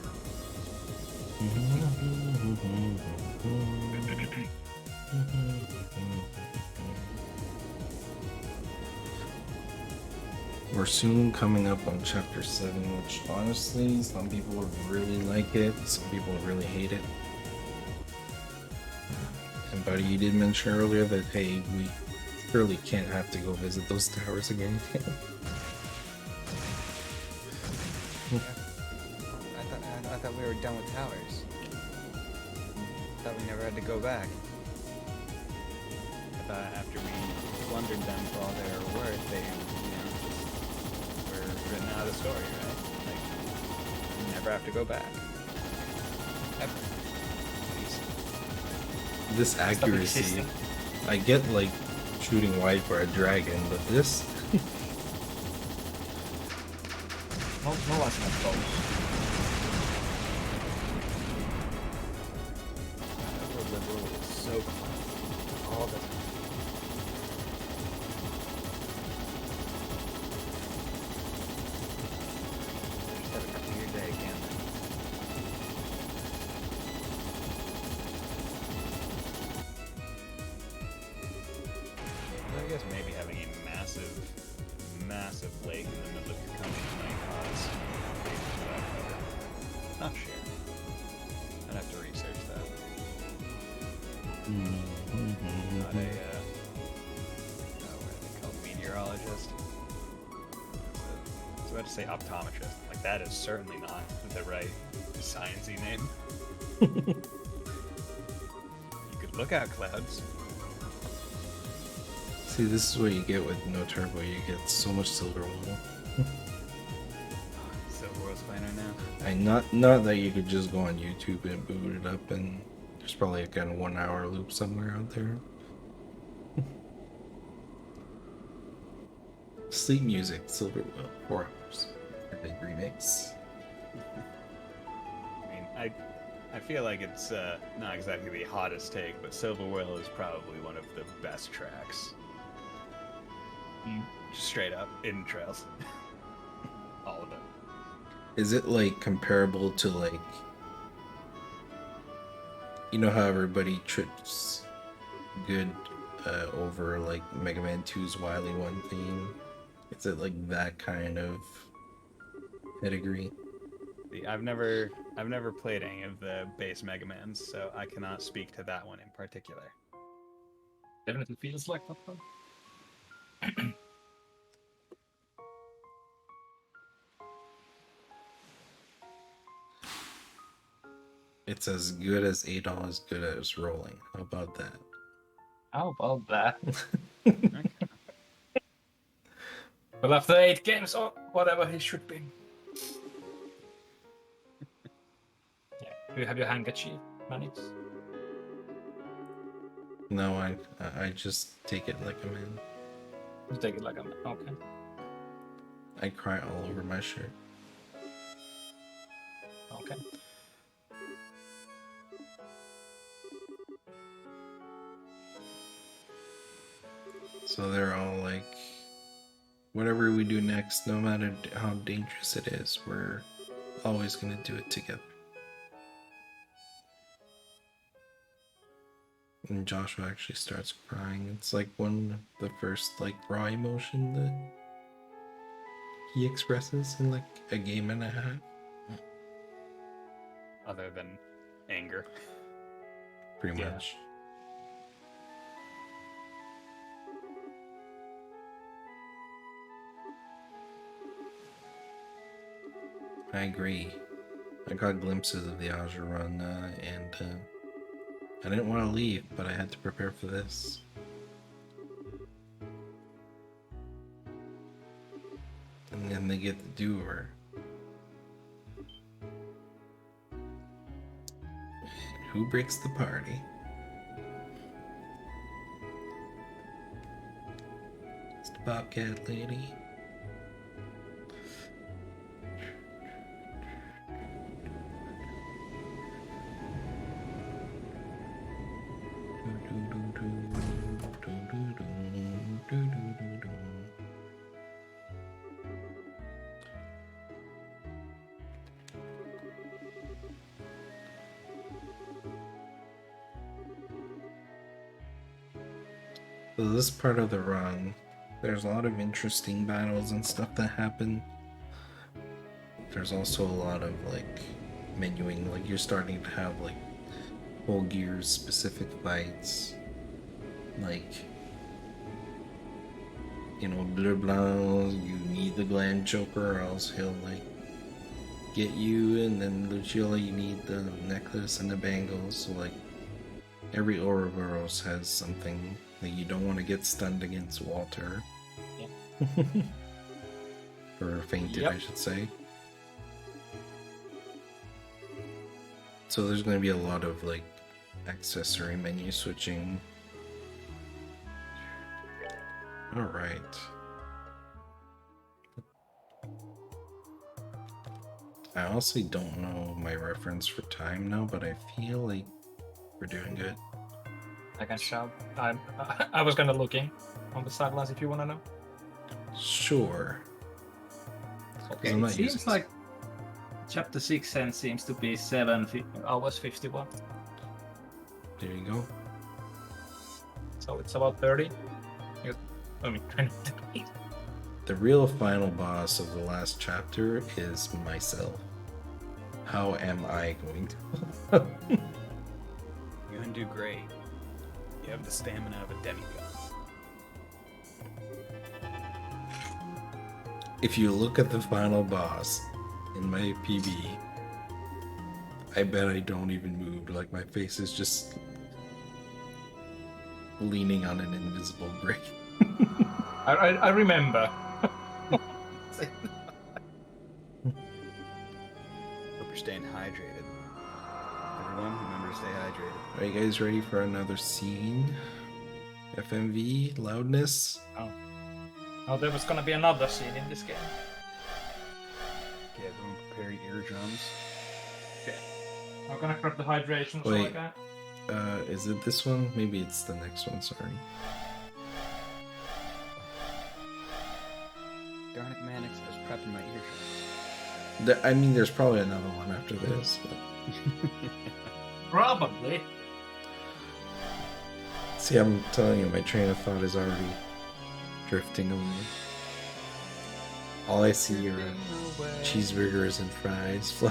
We're soon coming up on chapter 7, which honestly, some people really like it, some people really hate it. And Buddy, you did mention earlier that, hey, we surely can't have to go visit those towers again. I thought we were done with towers. I thought we never had to go back. I thought after we plundered them for all they were worth, they, were written out of the story, right? Like, we never have to go back. Ever. This accuracy, I get like shooting wide for a dragon, but this No one's not close. Liberal is so fun. All the time. Just have a clear day again. Well, I guess maybe having a massive lake in the middle of your country might cause not sure. I'd have to research that. Not a, what are they called? Meteorologist? I was about to say optometrist. Like, that is certainly not the right sciencey name. You could look out clouds. See, this is what you get with no turbo. You get so much silver wool. Silver World's playing right now. I not that you could just go on YouTube and boot it up, and there's probably a kind of 1 hour loop somewhere out there. Sleep music, silver will, 4 hours. Big remix. I mean, I feel like it's not exactly the hottest take, but Silver Will is probably one of the best tracks. Just straight up in Trails. All of it. Is it like comparable to like, you know how everybody trips good over like Mega Man 2's Wily 1 theme? Is it like that kind of pedigree? I've never played any of the base Mega Mans, so I cannot speak to that one in particular. Definitely feels like that one. It's as good as $8 as good as rolling. How about that? How about that? Well, after 8 games or whatever he should be. Yeah. Do you have your handkerchief, Mannix? No, I just take it like a man. You take it like a man. Okay. I cry all over my shirt. Okay. So they're all like, whatever we do next, no matter how dangerous it is, we're always gonna do it together. And Joshua actually starts crying. It's like one of the first like raw emotion that he expresses in like a game and a half. Other than anger. Pretty Yeah. much. I agree. I got glimpses of the Azure run, and I didn't want to leave, but I had to prepare for this. And then they get the do-over. Who breaks the party? It's the Bobcat lady. So this part of the run, there's a lot of interesting battles and stuff that happen. There's also a lot of like menuing, like you're starting to have like whole gears specific fights, like, you know, Bleu Blanc, you need the Gland Choker or else he'll like get you, and then Luciola, you need the necklace and the bangles. So like every Ouroboros has something. Like you don't want to get stunned against Walter. Yeah. Or fainted, Yep. I should say. So there's going to be a lot of like accessory menu switching. Alright. I honestly don't know my reference for time now, but I feel like we're doing good. I can shout. I was kind of looking on the sidelines if you want to know. Sure. Okay. I'm It not seems using- like chapter 6 and seems to be 7 Hours 51. There you go. So it's about 30. I mean, 20. The real final boss of the last chapter is myself. How am I going to? You're gonna do great. You have the stamina of a demigod. If you look at the final boss in my PB, I bet I don't even move. Like my face is just leaning on an invisible brick. I remember. Hope you're staying hydrated. Everyone, remember to stay hydrated. Are you guys ready for another scene? FMV, loudness. Oh, there was gonna be another scene in this game. Okay, everyone prepare your eardrums. Okay. I'm gonna grab the hydration so I Wait. can. Is it this one? Maybe it's the next one, sorry. Darn it, Mannix, I was prepping my eardrums. I mean, there's probably another one after this, but... Probably. See, I'm telling you, my train of thought is already drifting away. All I see are cheeseburgers and fries.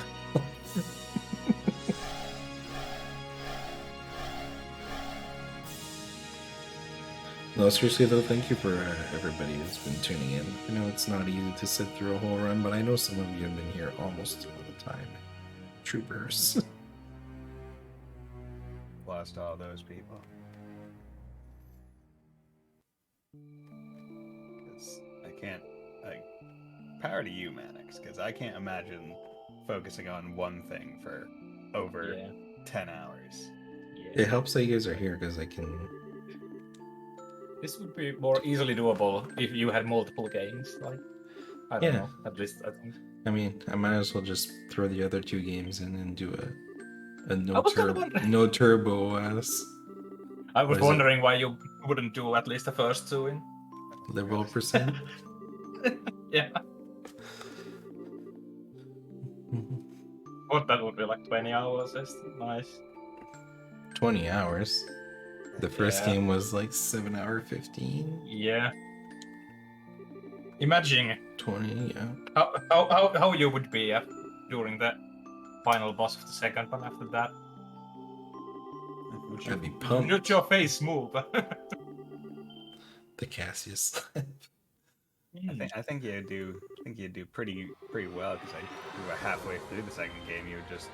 No, seriously though, thank you for everybody who's been tuning in. I know it's not easy to sit through a whole run, but I know some of you have been here almost all the time. Troopers. Lost all those people. Because I can't, like, power to you, Mannix, because I can't imagine focusing on one thing for over 10 hours. It helps that you guys are here because I can... This would be more easily doable if you had multiple games. Like, I don't know. At least I think. I mean, I might as well just throw the other 2 games in and do a I was kinda no turbo ass I was What is it? wondering why you wouldn't do at least the first 2 in. liberal percent. Yeah. What that would be like 20 hours. That's nice. 20 hours. The first Yeah. game was like 7 hour 15. Yeah. Imagine 20, yeah. how you would be during the final boss of the second one after that. Would I'd be Would pumped. your face move? The Cassius. I think you'd do pretty well because halfway through the second game you would just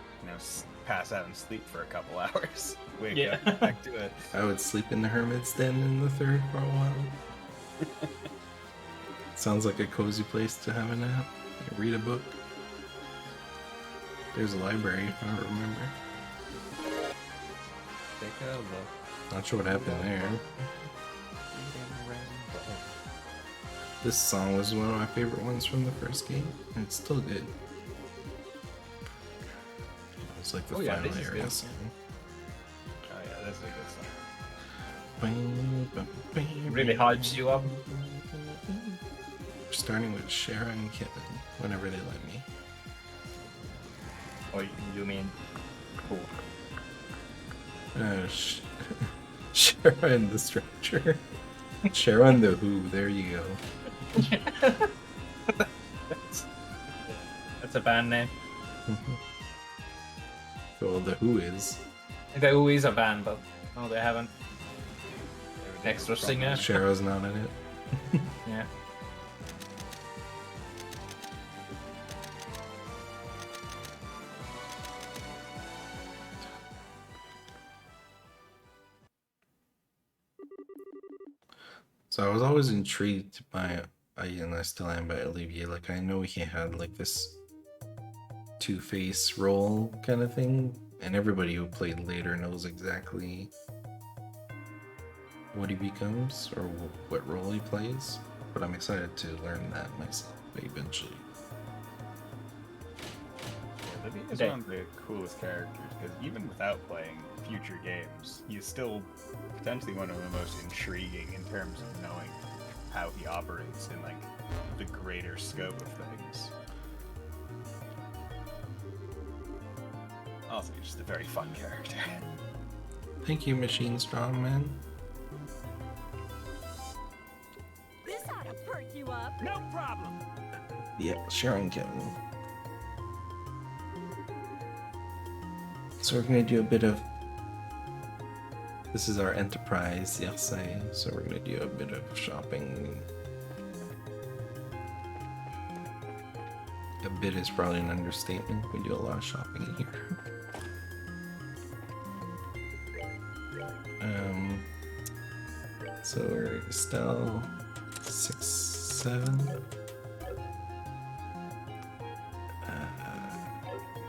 pass out and sleep for a couple hours. Wake up, get back to it. I would sleep in the hermit's den in the third for a while. Sounds like a cozy place to have a nap. Read a book. There's a library, if I remember. Take a look. Not sure what happened there. This song was one of my favorite ones from the first game, and it's still good. It's like the Oh, yeah, final this is area good. song. Oh yeah, that's a good song. Really hypes you up. We're starting with Shara and Kevin, whenever they let me. Oh, you mean cool? Shara and the Structure. Shara and the Who, there you go. That's a band name. Well, the Who is. The Who is a band, but no, they haven't. Extra singer. Shara's not in it. Yeah. So I was always intrigued by, and I still am, by Olivier. Like, I know he had like this two-face role kind of thing, and everybody who played later knows exactly what he becomes or what role he plays. But I'm excited to learn that myself eventually. Yeah, he's one of the coolest characters because even without playing future games, he's still potentially one of the most intriguing in terms of knowing how he operates in like the greater scope of things. Also, he's just a very fun character. Thank you, Machine Strongman. This ought to perk you up. No problem. Yeah, Sharon Kevin. So we're gonna do a bit of. This is our enterprise, yes, so we're gonna do a bit of shopping. A bit is probably an understatement. We do a lot of shopping in here. So we're still 6, 7.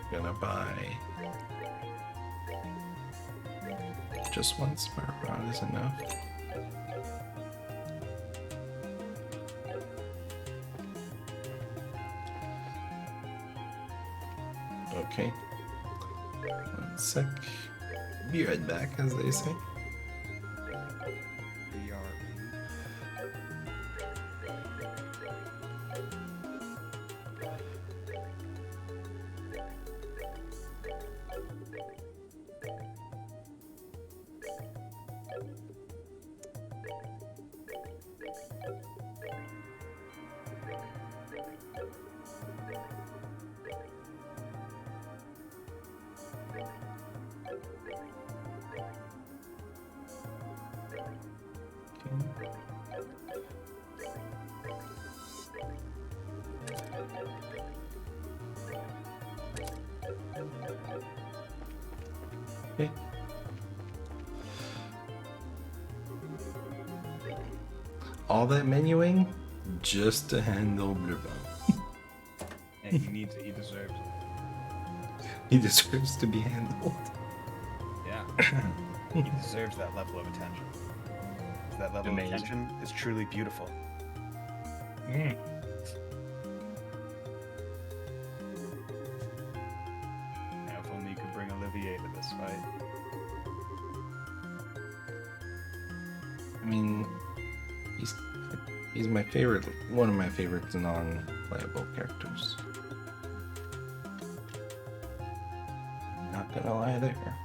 Gonna buy just one smart rod is enough. Okay. 1 sec. Be right back, as they say. Okay. All that menuing just to handle Bluebell. And he deserves it. He deserves to be handled. Yeah. He deserves that level of attention. That level Amazing. of attention is truly beautiful. Mm. Now, if only you could bring Olivier to this fight. I mean, he's my favorite, one of my favorite non-playable characters. Not gonna lie there.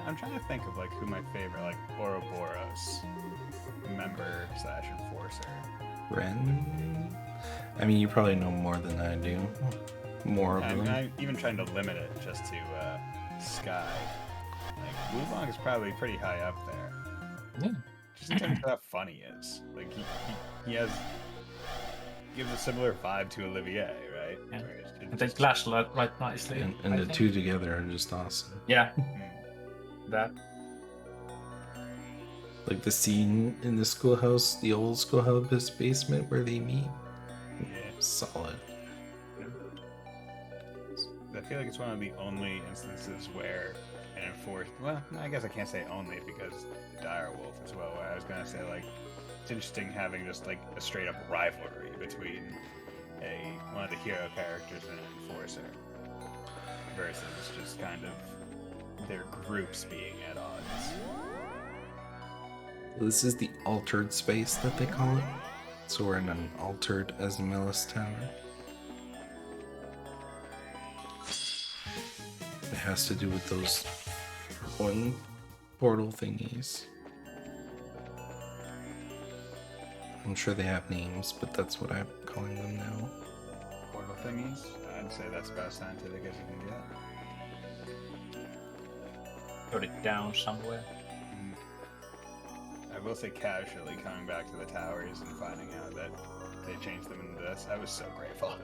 I'm trying to think of like who my favorite like Ouroboros member / enforcer. Ren? I mean, you probably know more than I do. More of them. I'm even trying to limit it just to Sky. Like Wulong is probably pretty high up there. Yeah. Just in terms of how funny he is. Like he gives a similar vibe to Olivier, right? Yeah. Where it's And they clash right nicely. And I the think. two together are just awesome. Yeah, Hmm. that. Like the scene in the schoolhouse, the old schoolhouse basement where they meet. Yeah. Solid. I feel like it's one of the only instances where an enforcer. Well, I guess I can't say only because the dire wolf as well. Where I was gonna say like it's interesting having just like a straight up rivalry between one of the hero characters and an enforcer versus just kind of their groups being at odds. This is the altered space that they call it. So we're in an altered Asmelis tower. It has to do with those one portal thingies. I'm sure they have names, but that's what I'm calling them now. Portal thingies. I'd say that's about as scientific as you can get. Put it down somewhere. I will say casually coming back to the towers and finding out that they changed them into this, I was so grateful.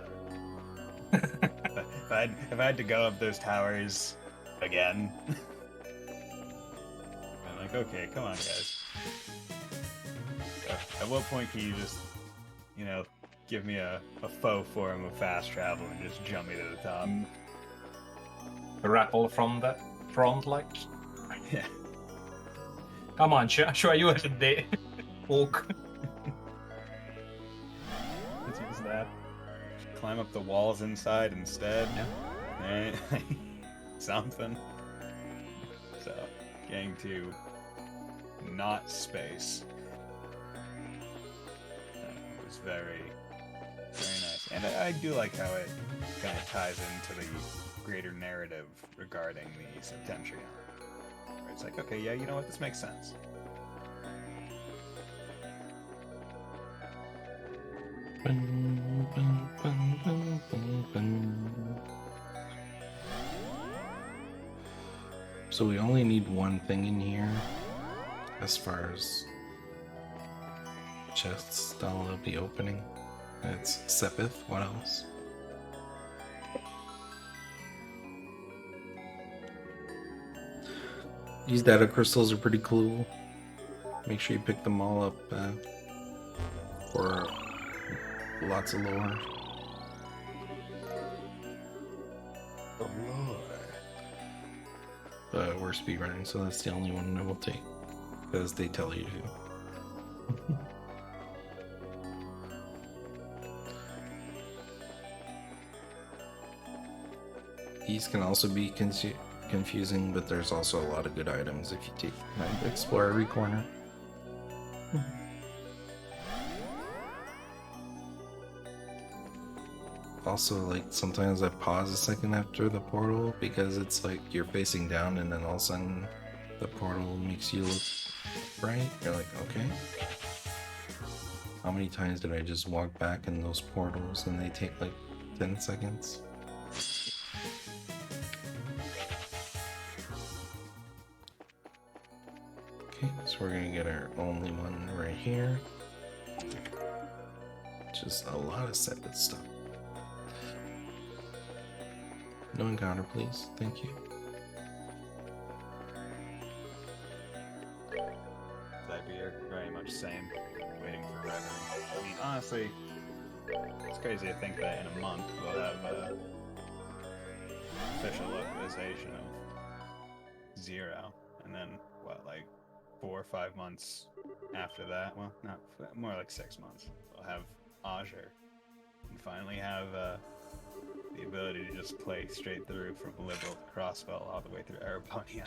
if I had to go up those towers again, I'm like, okay, come on, guys. At what point can you just, give me a faux form of fast travel and just jump me to the top? Grapple from the front, like. Yeah. Come on, show you at the walk. Let's use that. Climb up the walls inside instead. Yeah. Right? Something. So, getting to not space. It was very, very nice. And I do like how it kind of ties into the greater narrative regarding the Septentrion. Where it's like, okay, yeah, you know what, this makes sense. So we only need one thing in here as far as chests that will be opening. It's Sepith. What else? These data crystals are pretty cool. Make sure you pick them all up for lots of lore. But we're speedrunning, so that's the only one I will take. Because they tell you to. These can also be confusing, but there's also a lot of good items if you take time to explore every corner. Also, like, sometimes I pause a second after the portal because it's like you're facing down and then all of a sudden the portal makes you look bright. You're like, okay. How many times did I just walk back in those portals and they take like 10 seconds? Okay, so we're gonna get our only one right here. Just a lot of set stuff. No encounter, please. Thank you. That'd be very much same. Waiting for revenue. I mean, honestly, it's crazy to think that in a month we'll have official localization of 0, and then what, like 4 or 5 months after that? Well, not more like 6 months. We'll have Azure, and finally have the ability to just play straight through from Liberal to Crossfell all the way through Arabonia.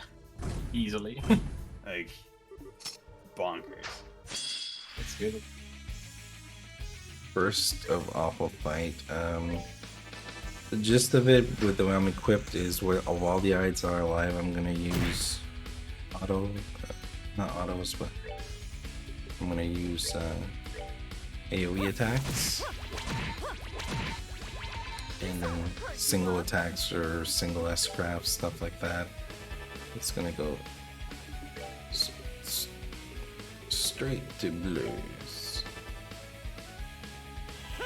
Easily. Like, bonkers. It's good. First of Awful Fight. The gist of it with the way I'm equipped is while the eyes are alive, I'm gonna use not autos, but I'm gonna use AoE attacks. And then single attacks or single S-craft, stuff like that. It's gonna go straight to blues. I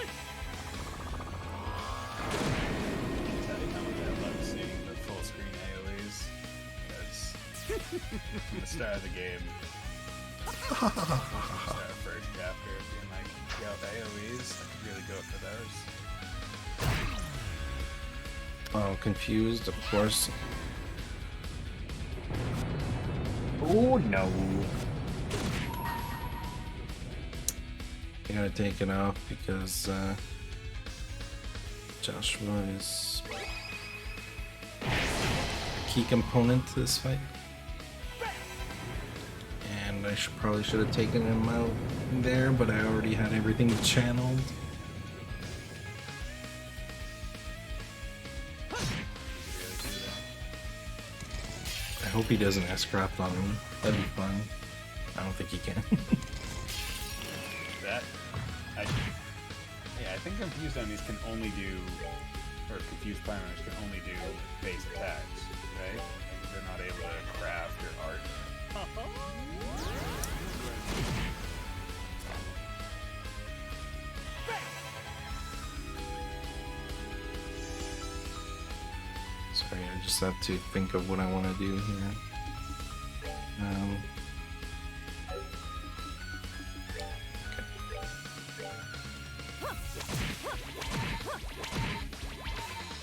can tell you how much I love seeing the full screen AoEs. Because from the start of the game, start of first chapter, being like, yo, AoEs, I could really go for those. Oh, confused, of course. Oh no. I gotta take it off because Joshua is a key component to this fight. And I probably should have taken him out there, but I already had everything channeled. I hope he doesn't S-craft on me. That'd be fun. I don't think he can. I think confused enemies can only do, or confused primaries can only do base attacks, right? Like, they're not able to craft or art. Sorry, I just have to think of what I want to do here.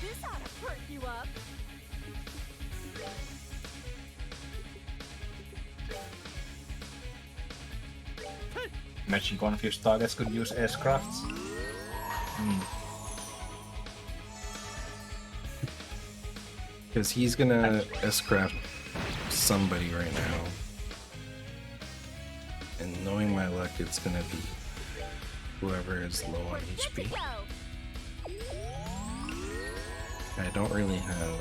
This ought to perk you up. Imagine one of your targets could use S-crafts. Because he's gonna S-craft somebody right now. And knowing my luck, it's gonna be whoever is low on HP. I don't really have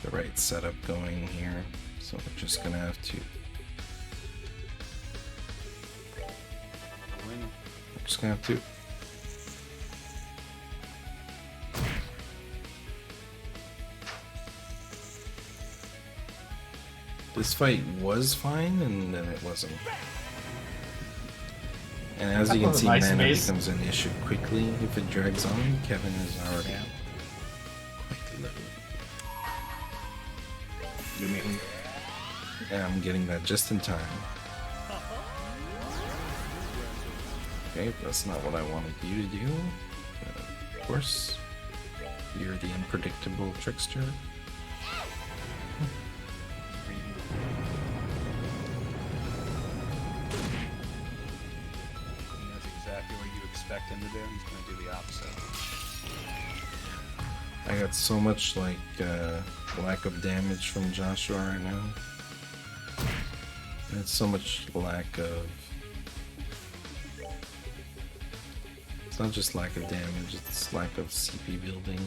the right setup going here, so we're just gonna have to. We're just gonna have to. This fight was fine, and then it wasn't. And as you can see, Nice mana base. becomes an issue quickly if it drags on. Kevin is already quite low. You mean Yeah, I'm getting that just in time. Okay, that's not what I wanted you to do. Of course, you're the unpredictable trickster. He knows exactly what you expect him to do. He's going to do the opposite. I got so much like lack of damage from Joshua right now. And it's so much lack of. It's not just lack of damage, it's lack of CP building.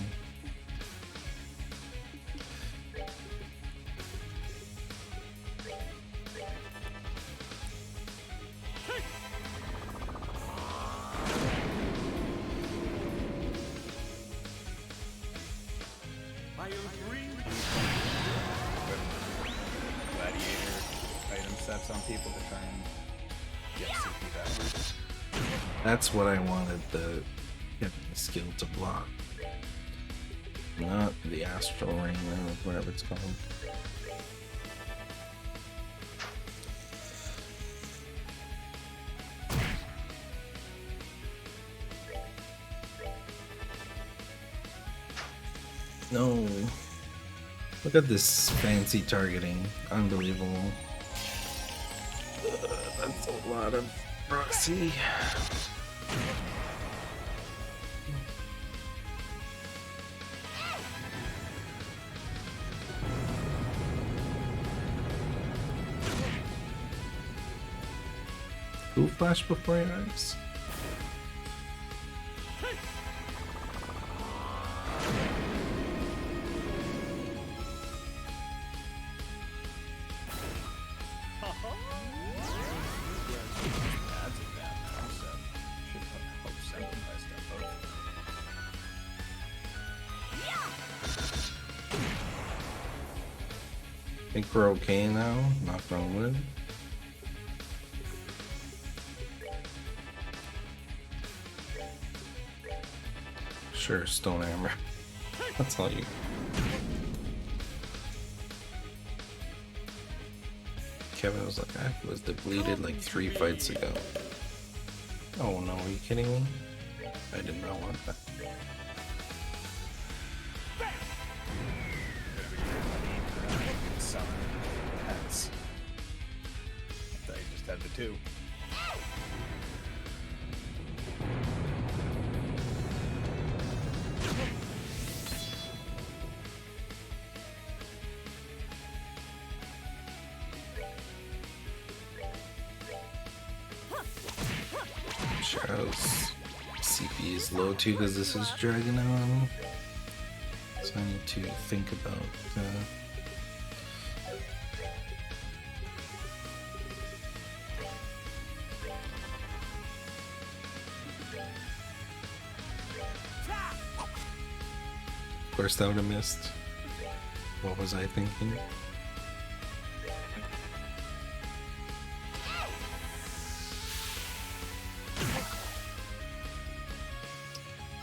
I agree. Gladiator item sets on people to try and get CP that way. That's what I wanted, the skill to block. Not the astral ring or whatever it's called. No. Look at this fancy targeting. Unbelievable. That's a lot of proxy. Who flashed before your eyes? Think we're okay now, knock on wood. Sure, stone hammer. That's all you. Kevin was like, I was depleted like 3 fights ago. Oh no, are you kidding me? I did not want that. Summon pets. I thought you just had the two. Shadow's CP is low too because this is Dragon on. So I need to think about Of course that would have missed. What was I thinking?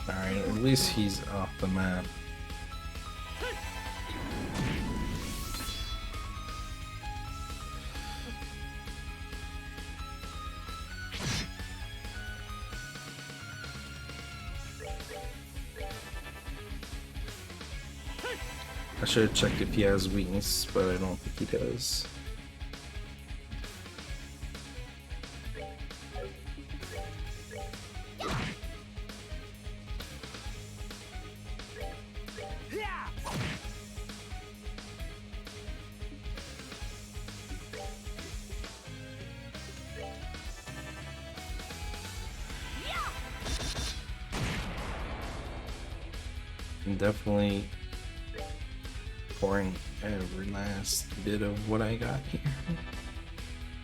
Alright, at least he's off the map. I should have checked if he has weakness, but I don't think he does. I'm definitely pouring every last bit of what I got here.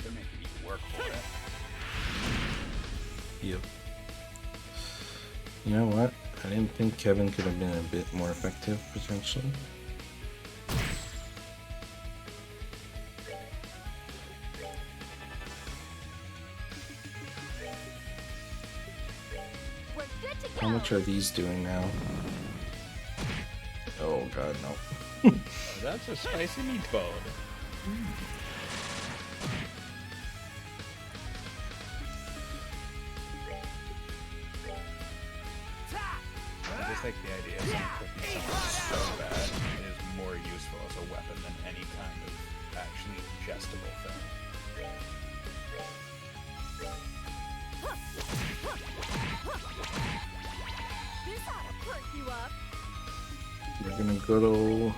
They're making you work for it. Yep. You know what? I didn't think Kevin could have been a bit more effective, potentially. We're good to go. How much are these doing now? Oh god, no. Oh, that's a spicy meatball. just like the idea of someone cooking something so bad is more useful as a weapon than any kind of actually ingestible thing. This ought to perk you up. We're gonna go to...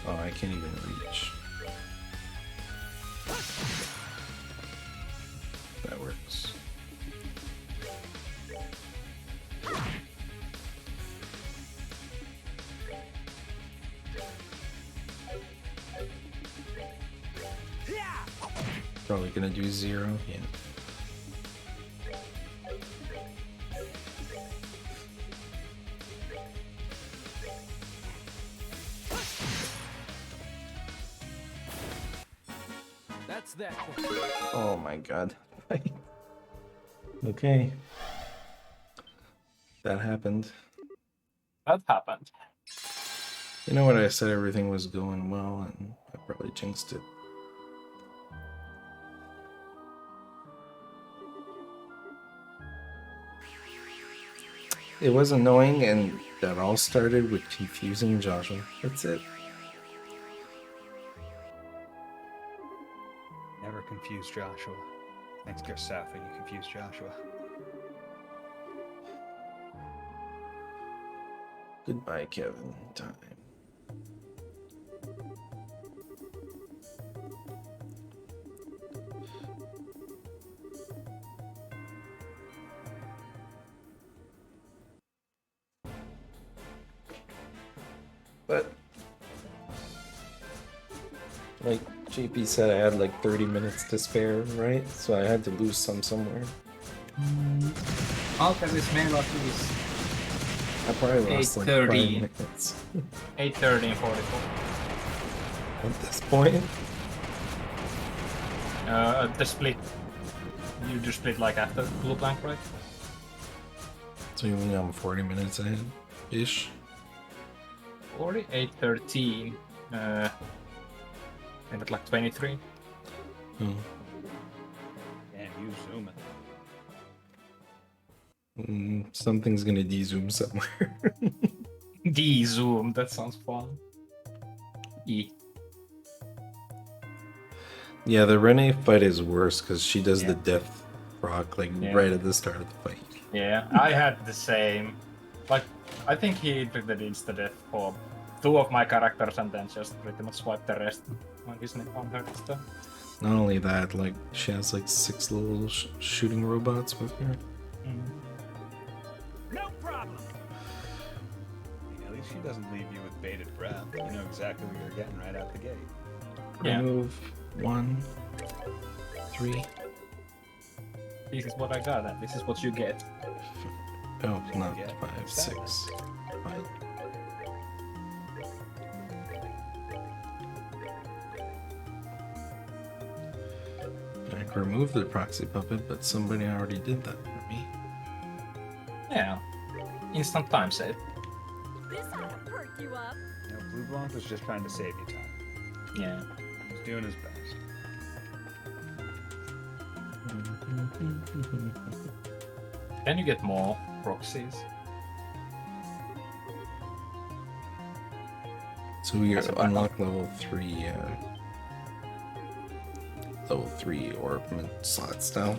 Oh, I can't even reach. That works. Probably gonna do 0, yeah. That's that. Oh my god. Okay. That happened. That happened. You know what, I said everything was going well, and I probably jinxed it. It was annoying, and that all started with confusing Joshua. That's it. Never confuse Joshua. Thanks, Gersafa, you confused Joshua. Goodbye, Kevin. Time. But like JP said, I had like 30 minutes to spare, right? So I had to lose some somewhere. I'll have this mail at least. I probably lost like 5 8:30. minutes 8:30 and 44. at this point. The split. You do split like after blue blank, right? So you mean I'm 40 minutes ahead ish? 8:13. And at like 23. Hmm. Damn, you zooming. Something's gonna de-zoom somewhere. D-zoom, that sounds fun. E. Yeah, the Renee fight is worse because she does the Yeah. death rock like Yeah. right at the start of the fight. Yeah, I had the same. Like, I think he did the insta-death for 2 of my characters and then just pretty much wiped the rest on her stuff. Not only that, like she has like 6 little shooting robots with her. No problem. At least she doesn't leave you with bated breath. You know exactly what you're getting right out the gate. Yeah. Remove 1, 3. This is what I got, and this is what you get. Oh, not Yeah, 5, exactly. 6. 5. I could remove the proxy puppet, but somebody already did that for me. Yeah. Instant time save. This ought to perk you up. You know, Blue Blanc was just trying to save you time. Yeah. He's doing his best. Then you get more proxies. So we That's a backup. unlock level 3 ornament slots now.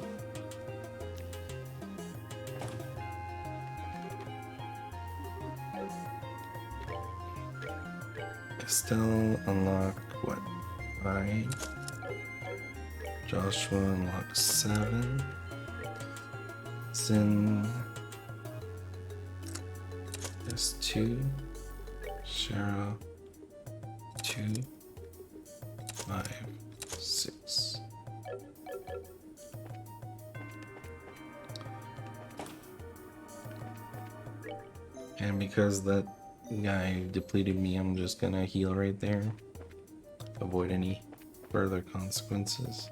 Estelle unlock what? 9. Joshua unlock 7. Zin is 2. Shara 2, 5, 6. And because that guy depleted me, I'm just gonna heal right there. Avoid any further consequences.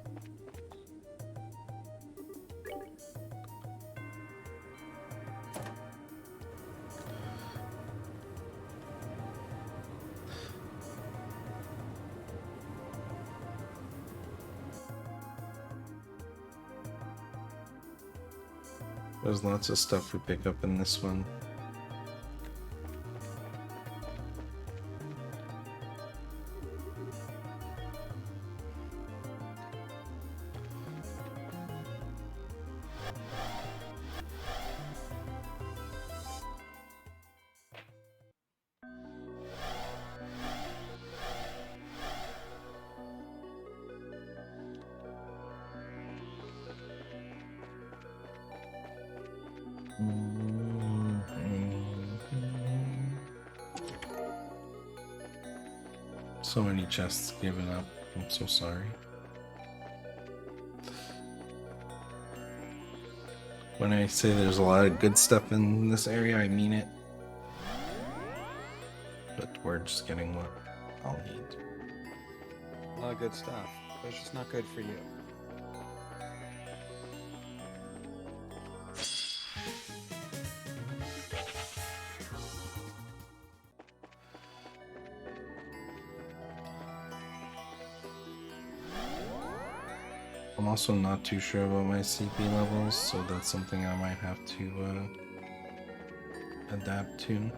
There's lots of stuff we pick up in this one. So many chests given up. I'm so sorry. When I say there's a lot of good stuff in this area, I mean it. But we're just getting what I'll need. A lot of good stuff, but it's just not good for you. I'm also not too sure about my CP levels, so that's something I might have to adapt to.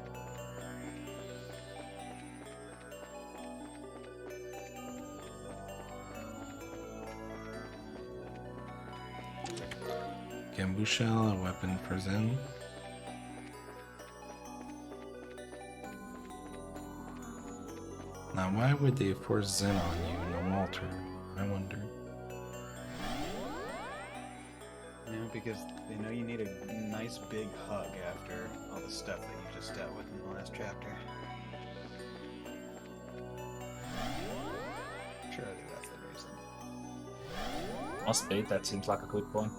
Bamboo shell, a weapon for Zen. Now, why would they force Zen on you, no Walter? I wonder. You know, because they know you need a nice big hug after all the stuff that you just dealt with in the last chapter. Surely that's the reason. Must be, that seems like a good point.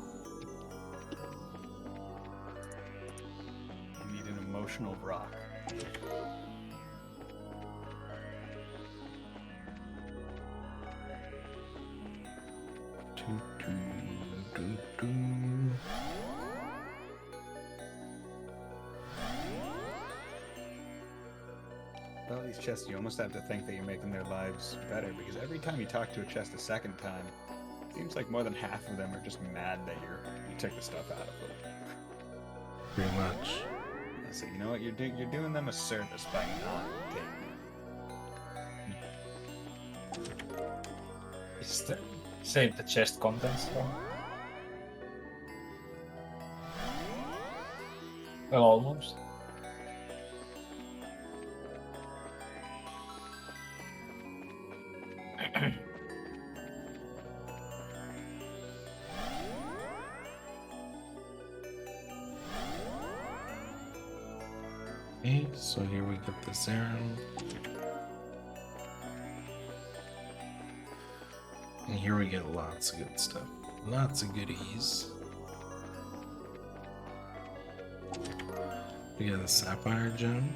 You need an emotional rock. Well, these chests, you almost have to think that you're making their lives better, because every time you talk to a chest a second time, it seems like more than half of them are just mad that you took the stuff out of them. Pretty much. So you know what, you're doing them a service by not taking them. Just save the chest contents from. Well, almost. Okay, so here we get the serum. And here we get lots of good stuff. Lots of goodies. We got a sapphire gem,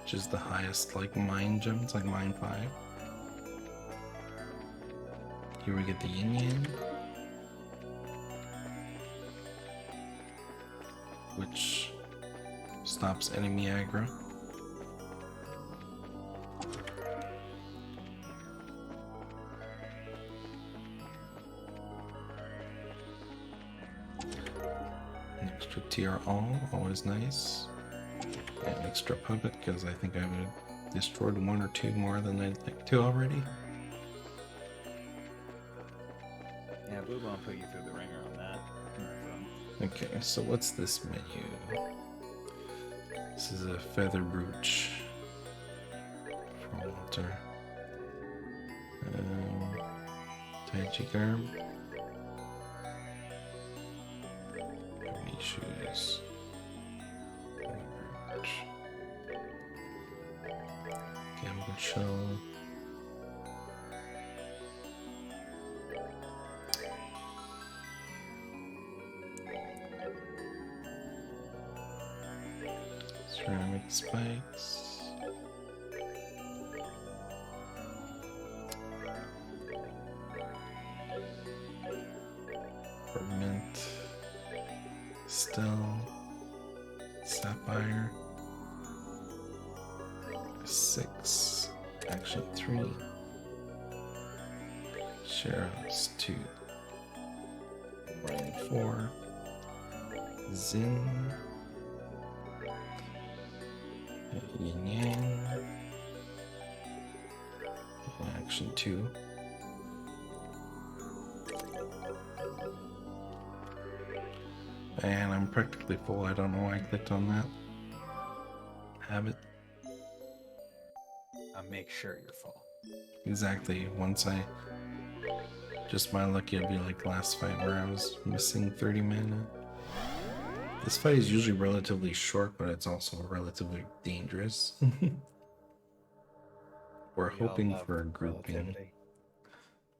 which is the highest like mine gem. It's like mine 5. Here we get the yin yang, which stops enemy aggro. An extra tier all, always nice. And an extra puppet, because I think I've destroyed 1 or 2 more than I'd like to already. Yeah, Blue won't put you through the ringer on that. Okay, so what's this menu? This is a feather brooch from Walter. Tai Chi garb. Heavy shoes. Brooch. Gambit shell. Ceramic spikes. Mint. Still. Sapphire. 6. Actually 3. Sheriff's 2. Ryan 4. Zin. Yin Yang. Action 2. And I'm practically full. I don't know why I clicked on that. Habit. Make sure you're full. Exactly. Once I... Just my lucky, it'll be like last fight where I was missing 30 mana. This fight is usually relatively short, but it's also relatively dangerous. We're We all hoping love for a grouping. relativity.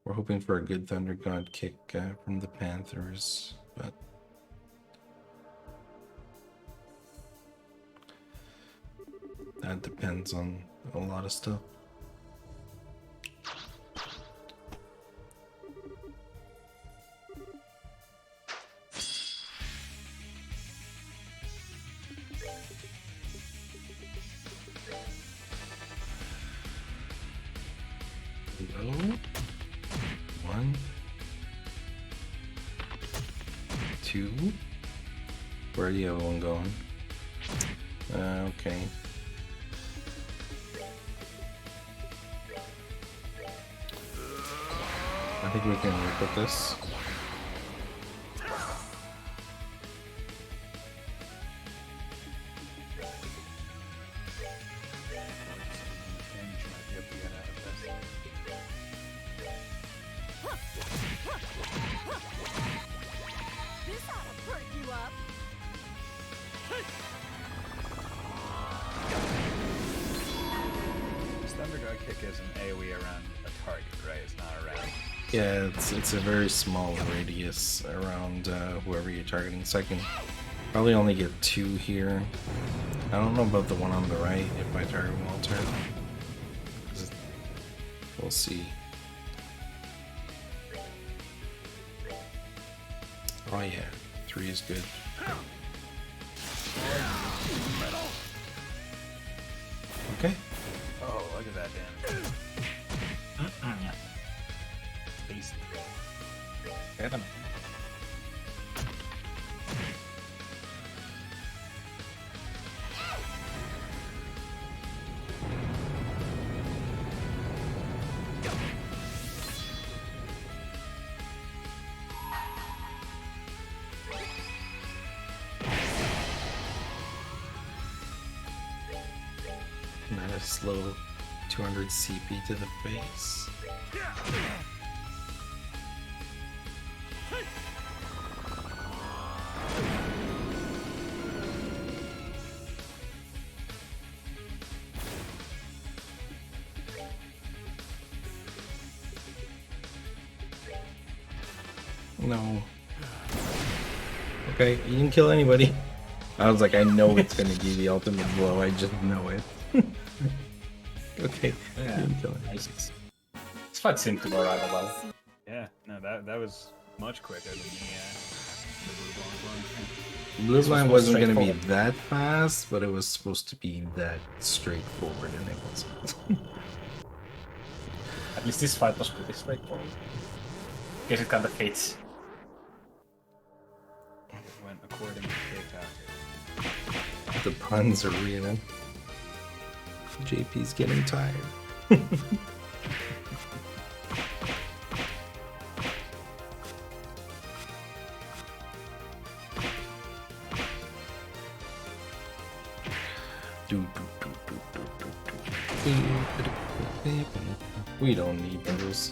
We're hoping for a good Thunder God kick from the Panthers, but that depends on a lot of stuff. Hello? 1, 2. Where the other one going? Okay. I think we can work with this. Damage might be able to get out of this. This ought to perk you up. This Thunder God kick is an AoE around a target, right? It's not around. Yeah, it's a very small radius around whoever you're targeting. So I can probably only get 2 here. I don't know about the one on the right if I target Walter. We'll see. Oh yeah, 3 is good. Okay. Oh, look at that damage. Tasty. Get him. Nice little 200 CP to the face. No. Okay, you didn't kill anybody. I was like, I know it's gonna be the ultimate blow, I just know it. Okay, Yeah. you didn't kill anybody. Nice. This fight seemed to go rather well. Yeah, no, that was much quicker than the blue Blue line was wasn't gonna be straightforward. that fast, but it was supposed to be that straightforward, and it wasn't. At least this fight was pretty straightforward. Guess it kind of fits. It went according to K-Town. The puns are real. JP's getting tired. We don't need those.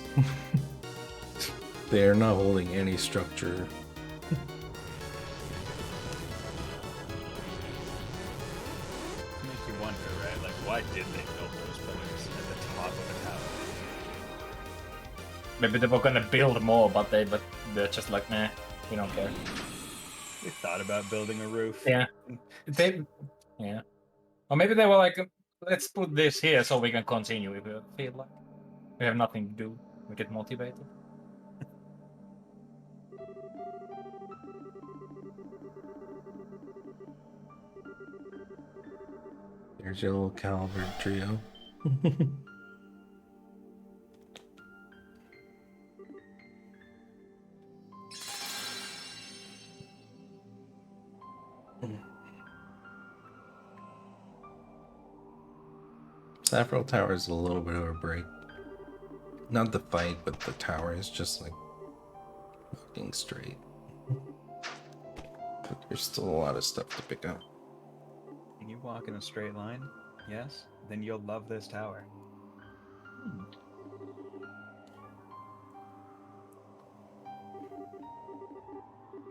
They're not holding any structure. Make you wonder, right? Like, why did they build those pillars at the top of the tower? Maybe they were gonna build more, but they're just like, nah, we don't care. They thought about building a roof. Yeah. Yeah. Or maybe they were like, let's put this here so we can continue if we feel like we have nothing to do. We get motivated. There's your little caliber trio. Saffron Tower is a little bit of a break. Not the fight, but the tower is just like fucking straight. But there's still a lot of stuff to pick up. Can you walk in a straight line? Yes? Then you'll love this tower.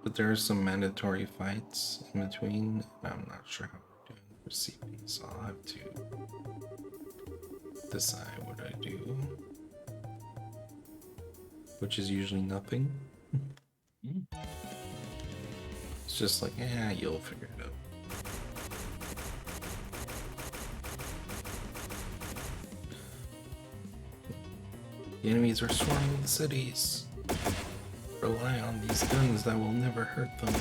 But there are some mandatory fights in between. I'm not sure how we're doing for CP, so I'll have to decide what I do, which is usually nothing. It's just like, yeah, you'll figure it out. The enemies are swarming the cities. Rely on these guns that will never hurt them.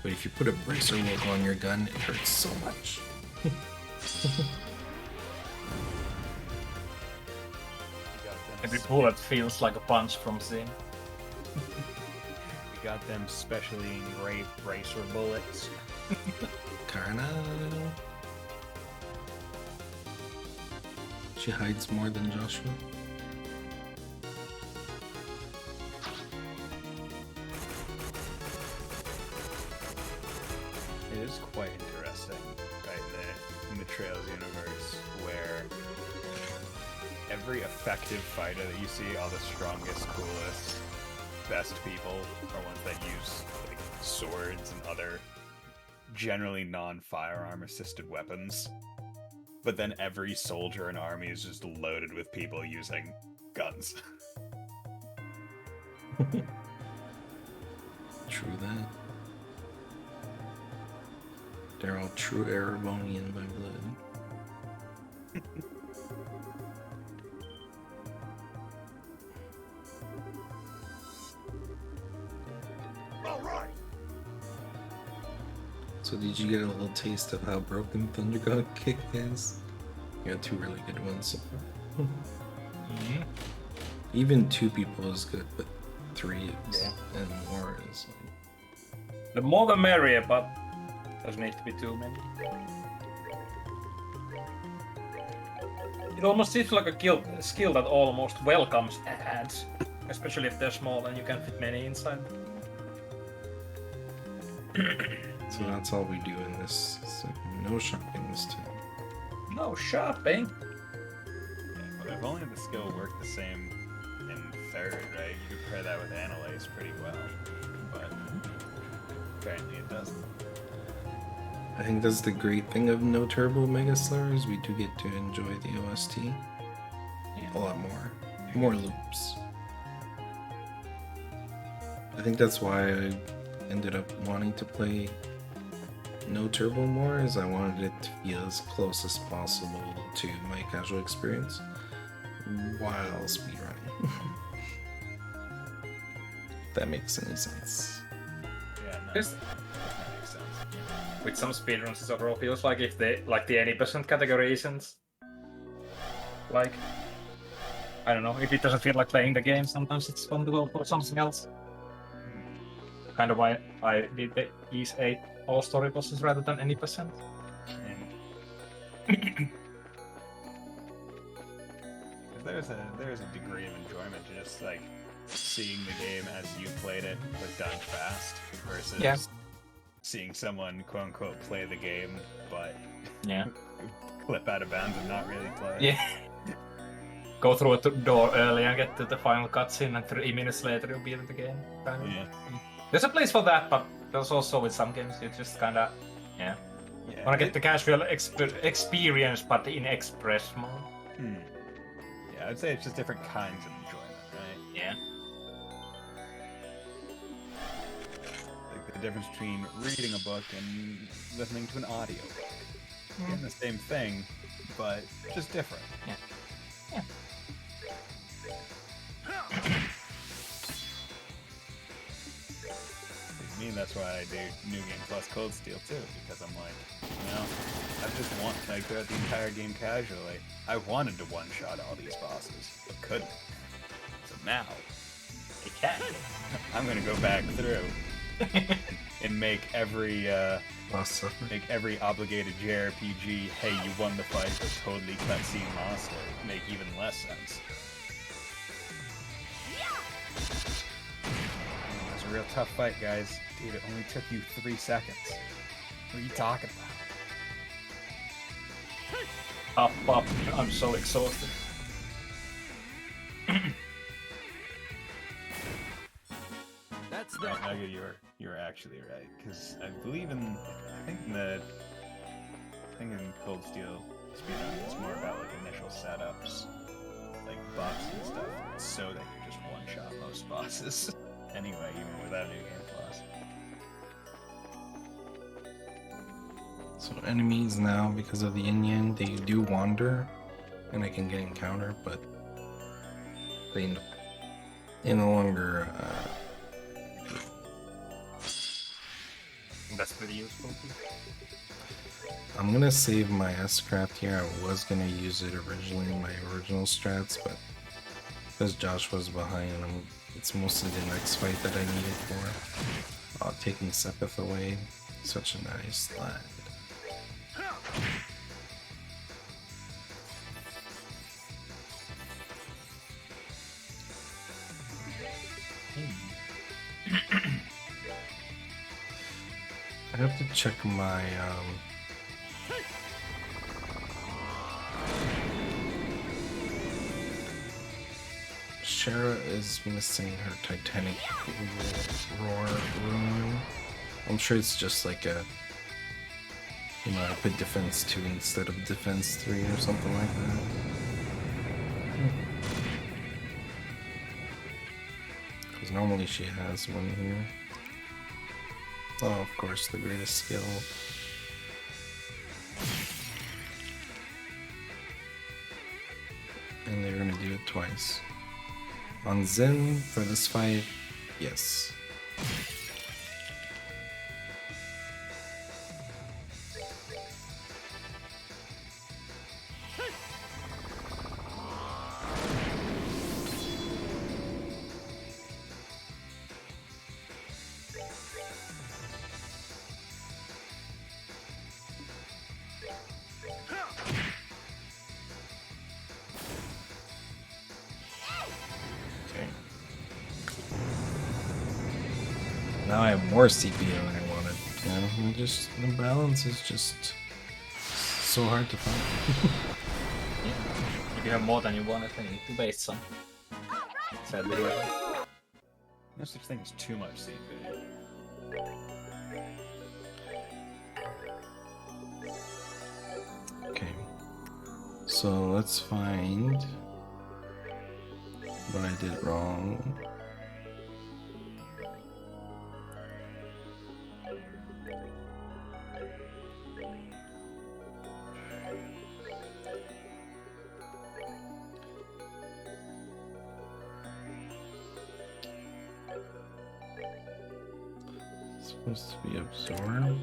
But if you put a bracer logo on your gun, it hurts so much. Every bullet feels like a punch from Zin. We got them specially engraved bracer bullets. Karna. She hides more than Joshua. It is quite interesting, right, in the Trails universe, where every effective fighter that you see, all the strongest, coolest, best people, are ones that use like swords and other generally non-firearm assisted weapons. But then every soldier and army is just loaded with people using guns. True that. They're all true Erebonian by blood. So did you get a little taste of how broken Thunder God Kick is? You got two really good ones so far. Even 2 people is good, but 3 is, and more is like... The more the merrier, but doesn't need to be too many. It almost seems like a skill that almost welcomes ads, especially if they're small and you can fit many inside. So that's all we do in this. So no shopping this time. No shopping. Yeah, but if only the skill worked the same in 3rd, right? You could pair that with Analyze pretty well. But apparently it doesn't. I think that's the great thing of No Turbo Mega Slayer is we do get to enjoy the OST a lot more. More loops. I think that's why I ended up wanting to play No Turbo more, is I wanted it to be as close as possible to my casual experience while speedrunning. If that makes any sense. Yeah, no, Yes. that makes sense. With some speedruns, it overall feels like if they like the any percent category isn't like, I don't know, if it doesn't feel like playing the game, sometimes it's fun to go for something else. Kind of why I did the Ease 8 all story bosses rather than any percent. There's a degree of enjoyment to just like seeing the game as you played it, but done fast, versus seeing someone quote unquote play the game, but clip out of bounds and not really play. Yeah. Go through a door early and get to the final cutscene, and 3 minutes later you'll be in the game. Kind of. Yeah. There's a place for that, but there's also with some games you just kind of wanna get the casual experience, but in express mode. Yeah, I'd say it's just different kinds of enjoyment, right? Yeah. Like the difference between reading a book and listening to an audio book. Getting the same thing, but just different. Yeah. Me, that's why I do New Game Plus Cold Steel too, because I'm like, I just want to play throughout the entire game casually. I wanted to one-shot all these bosses, but couldn't. So now, You can. I'm gonna go back through and make every Lost Suffer. make every obligated JRPG, hey, you won the fight, but totally cutscene lost it, make even less sense. It was a real tough fight, guys. Dude, it only took you 3 seconds. What are you talking about? Up. I'm so exhausted. That's No, that? Mega, you're actually right, because I believe I think in Cold Steel speedrunning it's more about like initial setups, like buffs and stuff, so that you just one-shot most bosses. Anyway, even without new game plus. So enemies now, because of the yin yang, they do wander, and I can get encountered, but they no longer. That's pretty useful. I'm gonna save my S-Craft here. I was gonna use it originally in my original strats, but because Josh was behind, it's mostly the next fight that I need it for. Taking Sepith away, such a nice lad. I have to check my Shara is missing her Titanic Roar rune. I'm sure it's just like a, I put defense 2 instead of defense 3 or something like that. Because normally she has one here. Oh, of course, the greatest skill. And they're gonna do it twice. On Zen for this fight, yes. Now I have more CPU than I wanted. The balance is just so hard to find. If you have more than you wanted, then you need to waste some. Sadly, No such thing as too much CPU. Okay, so let's find what I did wrong. Supposed to be absorbed.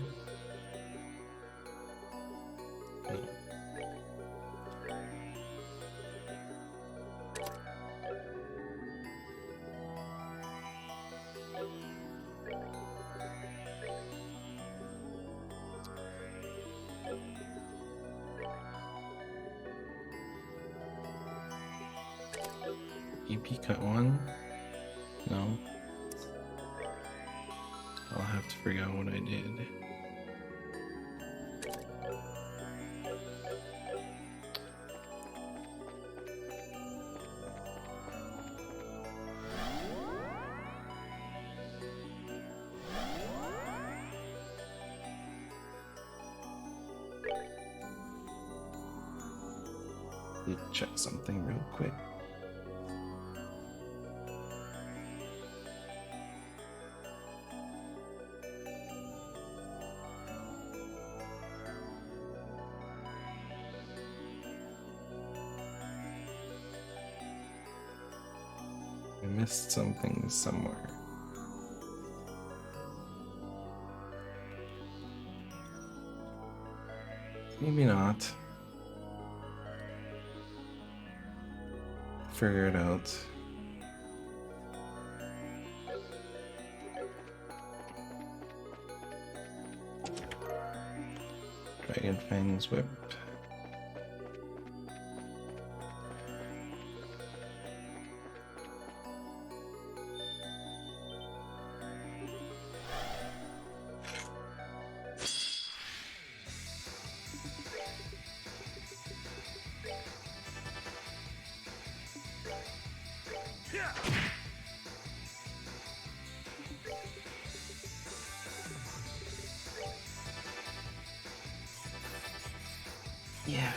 No. EP cut 1? No. I'll have to figure out what I did. Let's check something real quick. I missed something somewhere. Maybe not. Figure it out. Dragon Fang's Whip.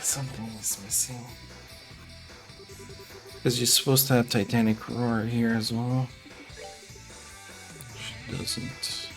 Something is missing. Because you're supposed to have Titanic Roar here as well. She doesn't.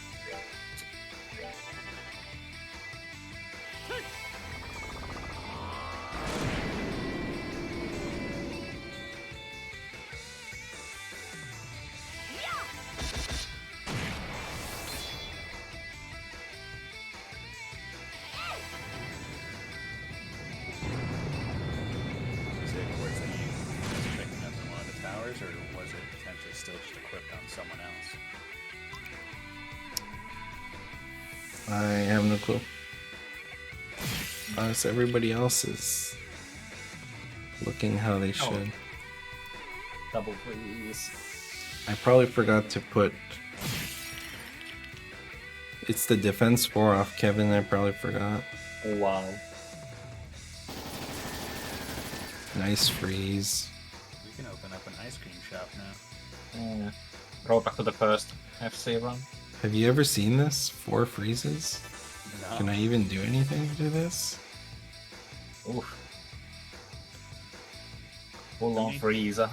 Is it towards the was it picking up in one of the towers, or was it potentially still just equipped on someone else? I have no clue. So everybody else is looking how they should. Double please. I probably forgot to put. It's the defense 4 off Kevin. I probably forgot. Oh, wow. Nice freeze. We can open up an ice cream shop now. Yeah. Roll back to the first FC run. Have you ever seen this? 4 freezes? No. Can I even do anything to this? Oof. Full on Okay. freezer.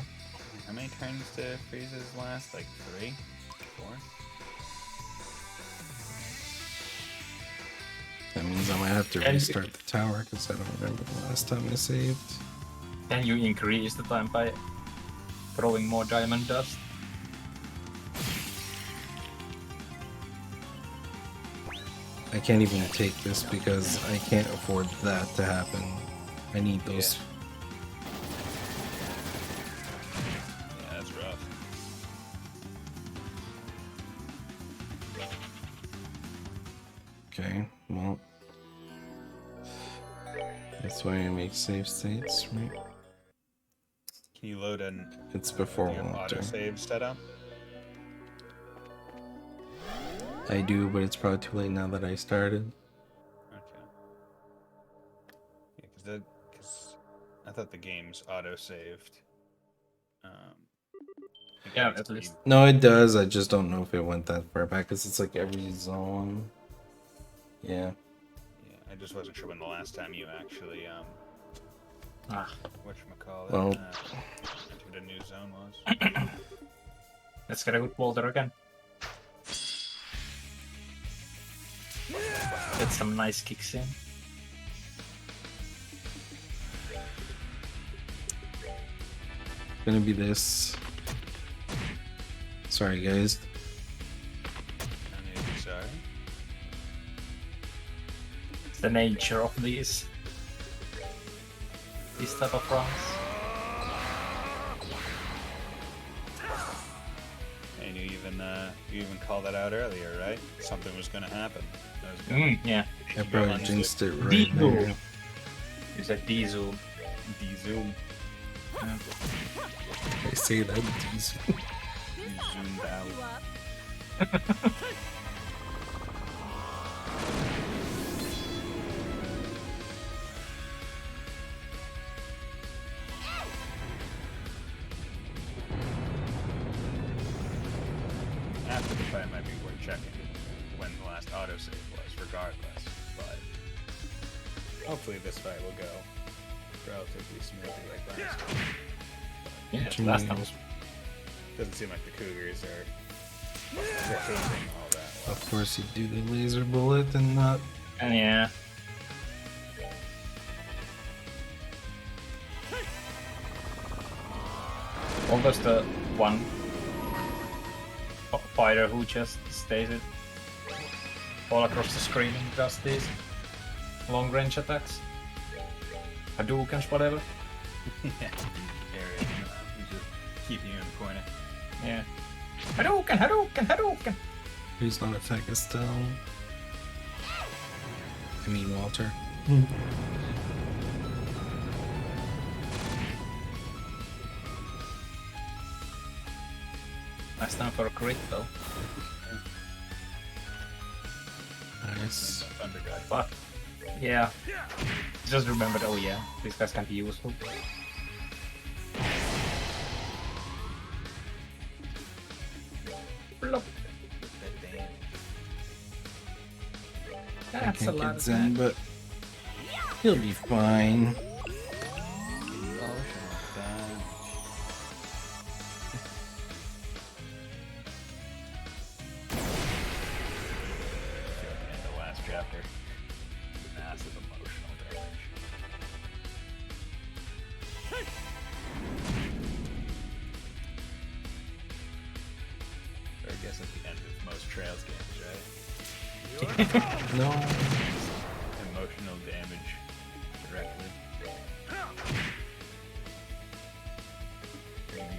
How many turns do freezes last? Like 3? 4? That means I might have to And- restart the tower because I don't remember the last time I saved. Can you increase the time by throwing more diamond dust? I can't even take this because I can't afford that to happen. I need those. Yeah, that's rough. Okay, well. That's why I make save states, right? Can you load an It's before your Walter. autosave setup? I do, but it's probably too late now that I started. Okay. Yeah, because I thought the game's auto-saved. Yeah, it's at least. No, it does. I just don't know if it went that far back because it's like every zone. Yeah. Yeah, I just wasn't sure when the last time you actually whatchamacallit, Well- entered a new zone was. Let's get a good Walter again. Get some nice kicks in. Gonna be this. Sorry, guys. I need to be sorry. It's the nature of these type of runs. And you even called that out earlier, right? Something was gonna happen. That was gonna Yeah. I probably jinxed it right Diesel. there. You said diesel. de-zoom. I say that. Diesel. Zoomed out. You up? After the fight might be worth checking when the last autosave was, regardless. But hopefully this fight will go relatively smoothly like last time. Yeah, What you last mean? time was Doesn't seem like the Cougars are behaving all that well. Of course, you do the laser bullet and not. yeah. Almost the one fighter who just stays it all across the screen and does these long range attacks. Hadoukens, whatever. Yeah. Area, you just keep you in the corner. Yeah. Hadouken, Hadouken, Hadouken! Please not attack Estelle. I mean, Walter. Nice time for a crit though. Nice. Thunder guy. But yeah. Just remembered, oh yeah, these guys can be useful. Plop. I That's a can't lot get of Zen, that. but He'll be fine. Emotional damage. The last chapter. Massive emotional damage. Or I guess at the end of most Trails games, right? No. Emotional damage directly.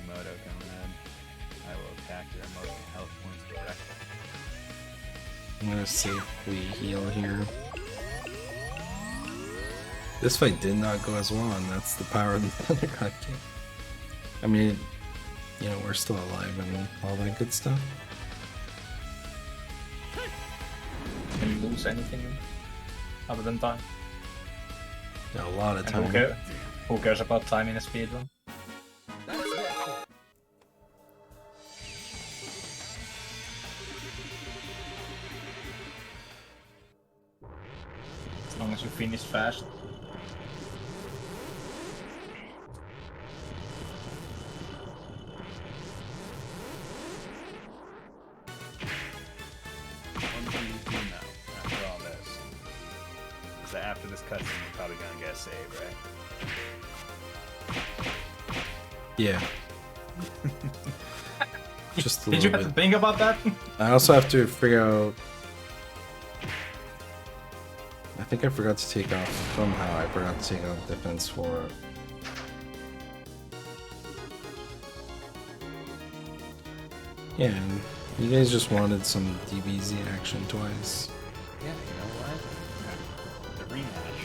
Moto coming in. I will attack your emotional health points directly. I'm gonna safely heal here. This fight did not go as well, and that's the power of the Thunder God King. I mean, you know, we're still alive and all that good stuff. Can you lose anything other than time? Yeah, a lot of And time. who cares about time in a speedrun? That's that. As long as you finish fast. One thing you do know after all this is that after this cutscene, you're probably gonna get a save, right? Yeah. Just a Did you little have to bit. think about that? I also have to figure out. I think I forgot to take off somehow. I forgot to take off defense for. Yeah, and you guys just wanted some DBZ action twice. Yeah, you know what? The rematch.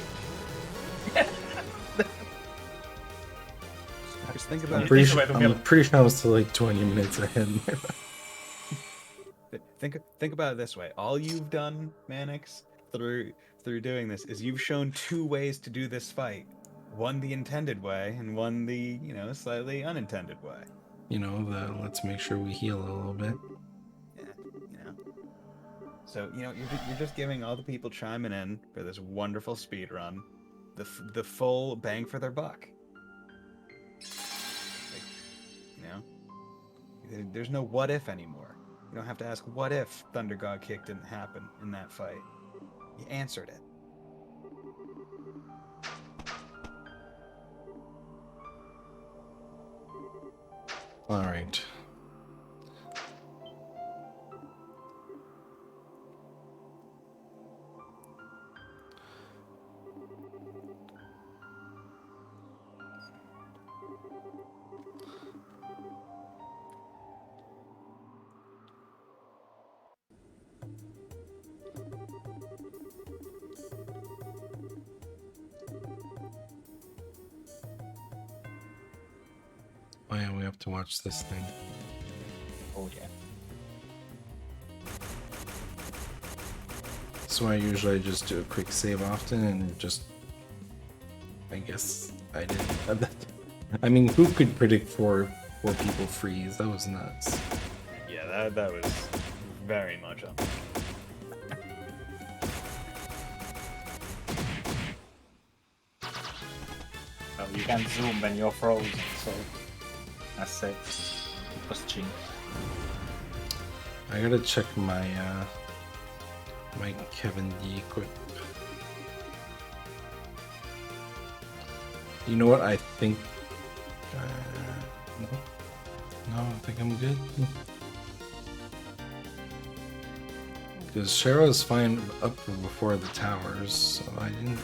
Just think about I'm it. pretty, think about it, I'm pretty sure I was still like 20 minutes ahead. Think about it this way. All you've done, Mannix, through doing this is you've shown two ways to do this fight. One the intended way, and one the, you know, slightly unintended way. You know, let's make sure we heal a little bit. Yeah, you know. So, you know, you're just giving all the people chiming in for this wonderful speed run the full bang for their buck. Like, you know, there's no what if anymore. You don't have to ask what if Thunder God Kick didn't happen in that fight. You answered it. All right. Oh yeah, we have to watch this thing. Oh yeah. So I usually just do a quick save often and just. I guess I didn't. I mean, who could predict four people freeze? That was nuts. Yeah, that was very much up. Oh, you can't zoom when you're frozen, so that's said. It was cheap. I gotta check my my Kevin D equip. You know what? I think. No, I think I'm good. Because Cheryl's fine up before the towers, so I didn't.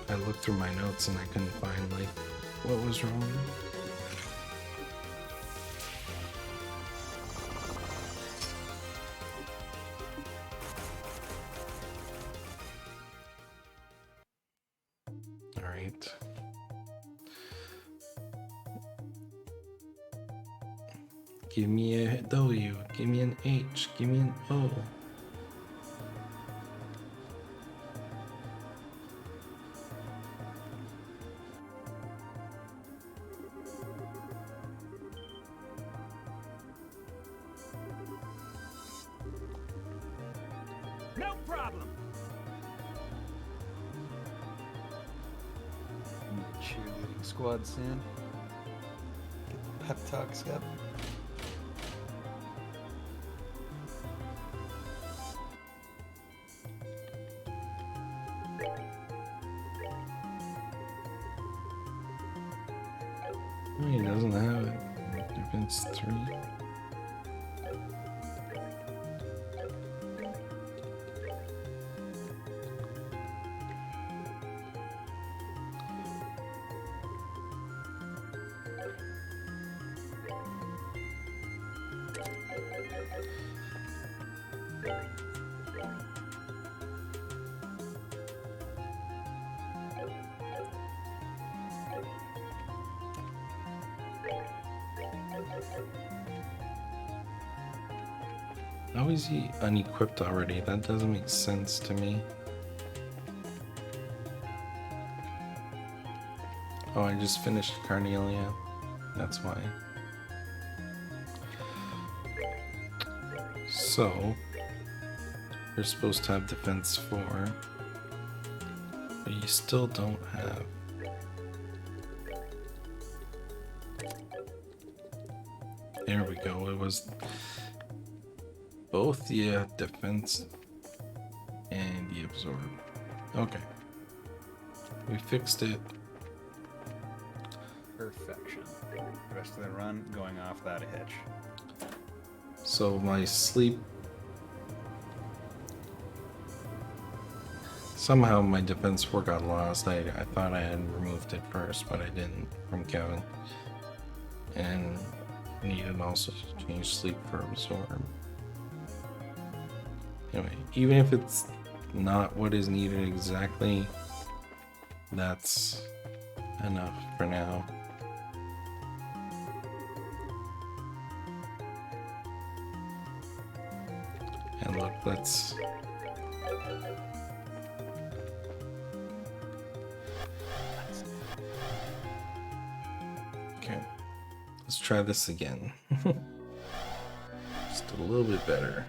I looked through my notes and I couldn't find like what was wrong. All right. Give me a W, give me an H, give me an O. No problem. Cheerleading squad soon. Get the pep talks up. Oh, he doesn't have it. Defense 3. How is he unequipped already? That doesn't make sense to me. Oh, I just finished Carnelia. That's why. So, you're supposed to have defense 4, but you still don't have. There we go. It was both the defense and the absorb. Okay. We fixed it. Perfection. The rest of the run going off without a hitch. So my sleep. Somehow my defense 4 got lost. I thought I had removed it first, but I didn't from Kevin. And needed also to change sleep for absorb. Anyway, even if it's not what is needed exactly, that's enough for now. And look, let's okay. Let's try this again. Just a little bit better.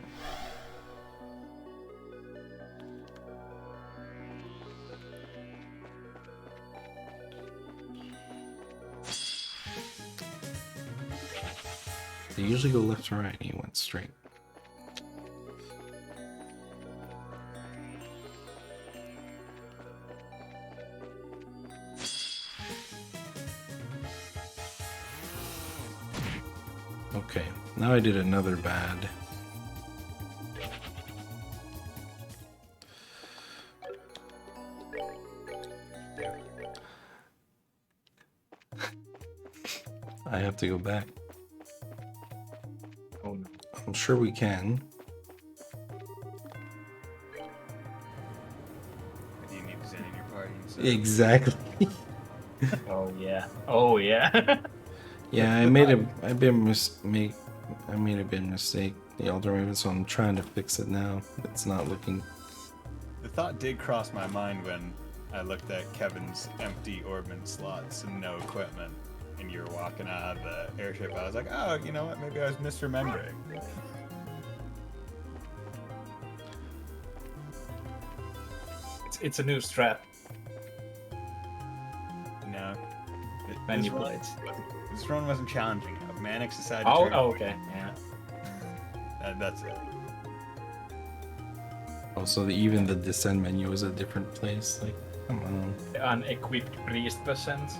They usually go left to right, and he went straight. Okay, now I did another bad. I have to go back. Oh no. I'm sure we can. Do you need to send in your party? So Exactly. Oh yeah. Oh yeah. Yeah, I made a bit mistake. The Elder Raven, so I'm trying to fix it now. It's not looking. the thought did cross my mind when I looked at Kevin's empty orbment slots and no equipment, and you were walking out of the airship. I was like, oh, you know what? Maybe I was misremembering. It's a new strat. No. Manipulate. This run wasn't challenging enough. Mannix decided Oh, to. oh, okay. Yeah. That's it. Also, even the descend menu is a different place. Like, come on. The unequipped priest percent.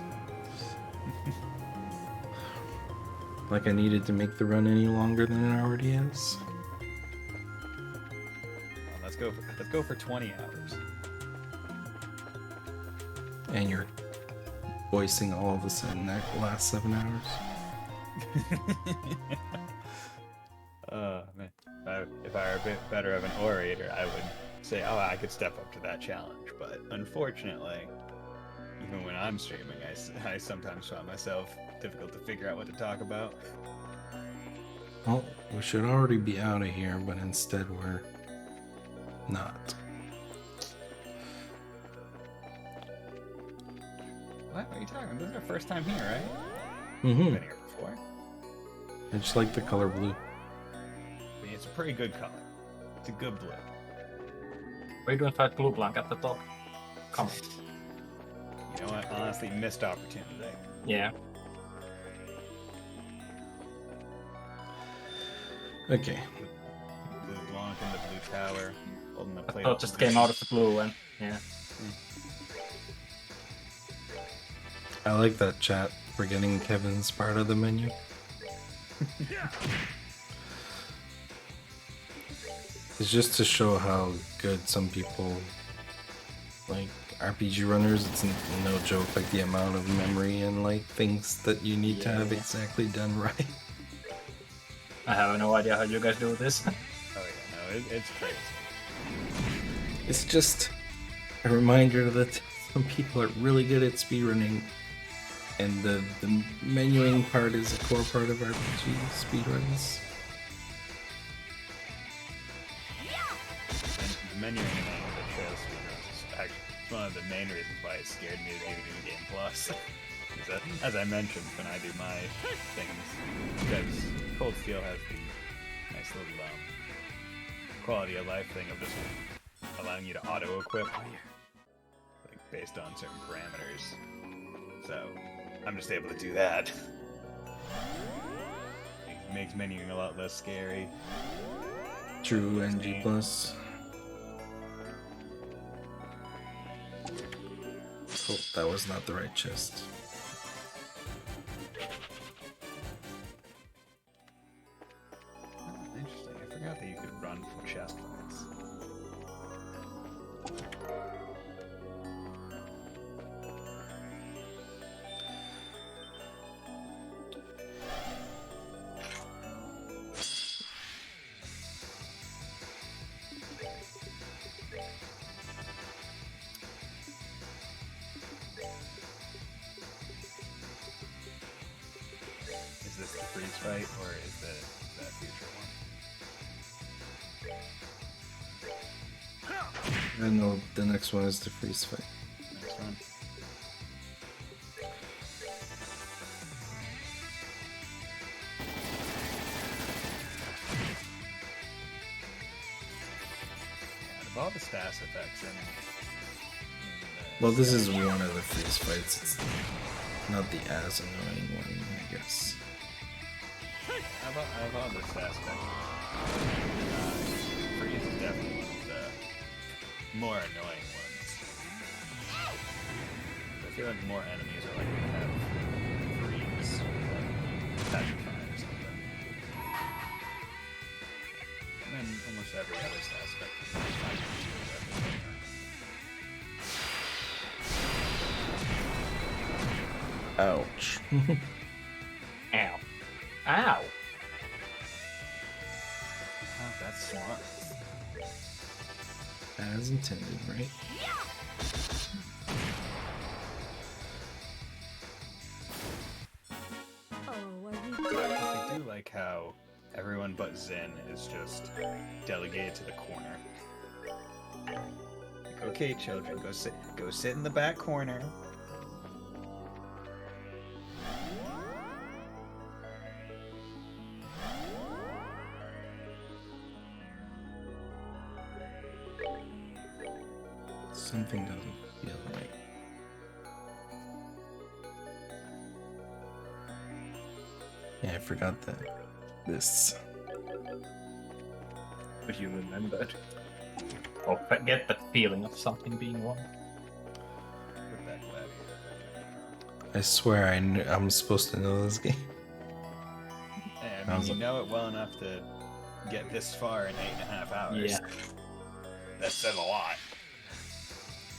Like I needed to make the run any longer than it already is. Well, let's go for 20 hours. And you're voicing all of us in that last 7 hours. Man. If I were a bit better of an orator, I would say, oh, I could step up to that challenge. But unfortunately, even when I'm streaming, I sometimes find myself difficult to figure out what to talk about. Well, we should already be out of here, but instead we're not. What are you talking about? This is our first time here, right? Mm-hmm. Been here before. I just like the color blue. I mean, it's a pretty good color. It's a good blue. We don't fight Blue Blanc at the top. Come on. You know what? Honestly, missed opportunity. Yeah. Okay. Blue Blanc in the blue tower, holding the plate. Thought just came out of the blue and yeah. I like that chat. Forgetting Kevin's part of the menu. It's just to show how good some people, like RPG runners, it's no joke, like the amount of memory and like things that you need to have exactly done right. I have no idea how you guys do this. Oh yeah, no, it's crazy. It's just a reminder that some people are really good at speedrunning, and the menuing part is a core part of RPG speedruns. And the menuing in the trail speedruns is actually one of the main reasons why it scared me to do New Game Plus. Is that, as I mentioned when I do my things, because Cold Steel has the nice little quality of life thing of just allowing you to auto equip, like based on certain parameters. So I'm just able to do that. It makes menuing a lot less scary. True NG plus. Oh, that was not the right chest. Interesting. I forgot that you could run from chest points. Is this the freeze fight, or is that future one? I know the next one is the freeze fight. Next one. Out of all the stats effects in Well, this is one of the freeze fights. It's not the as annoying one, I guess. out of all the stats effects, freeze is definitely one of the more annoying ones. I feel like more enemies are likely to have freeze, like petrify or something. And then almost every other stat effect is like Ouch. Ow. Ow! oh, that's smart. As intended, right? Oh, are we done? I do like how everyone but Zen is just delegated to the corner. Like, okay, children, go sit in the back corner. Something doesn't feel right. Yeah, I forgot that. This. But you remembered. Or get that feeling of something being wrong. Put that gladiator. I swear I'm supposed to know this game. Hey, I mean, you know it well enough to get this far in 8.5 hours. Yeah. That says a lot.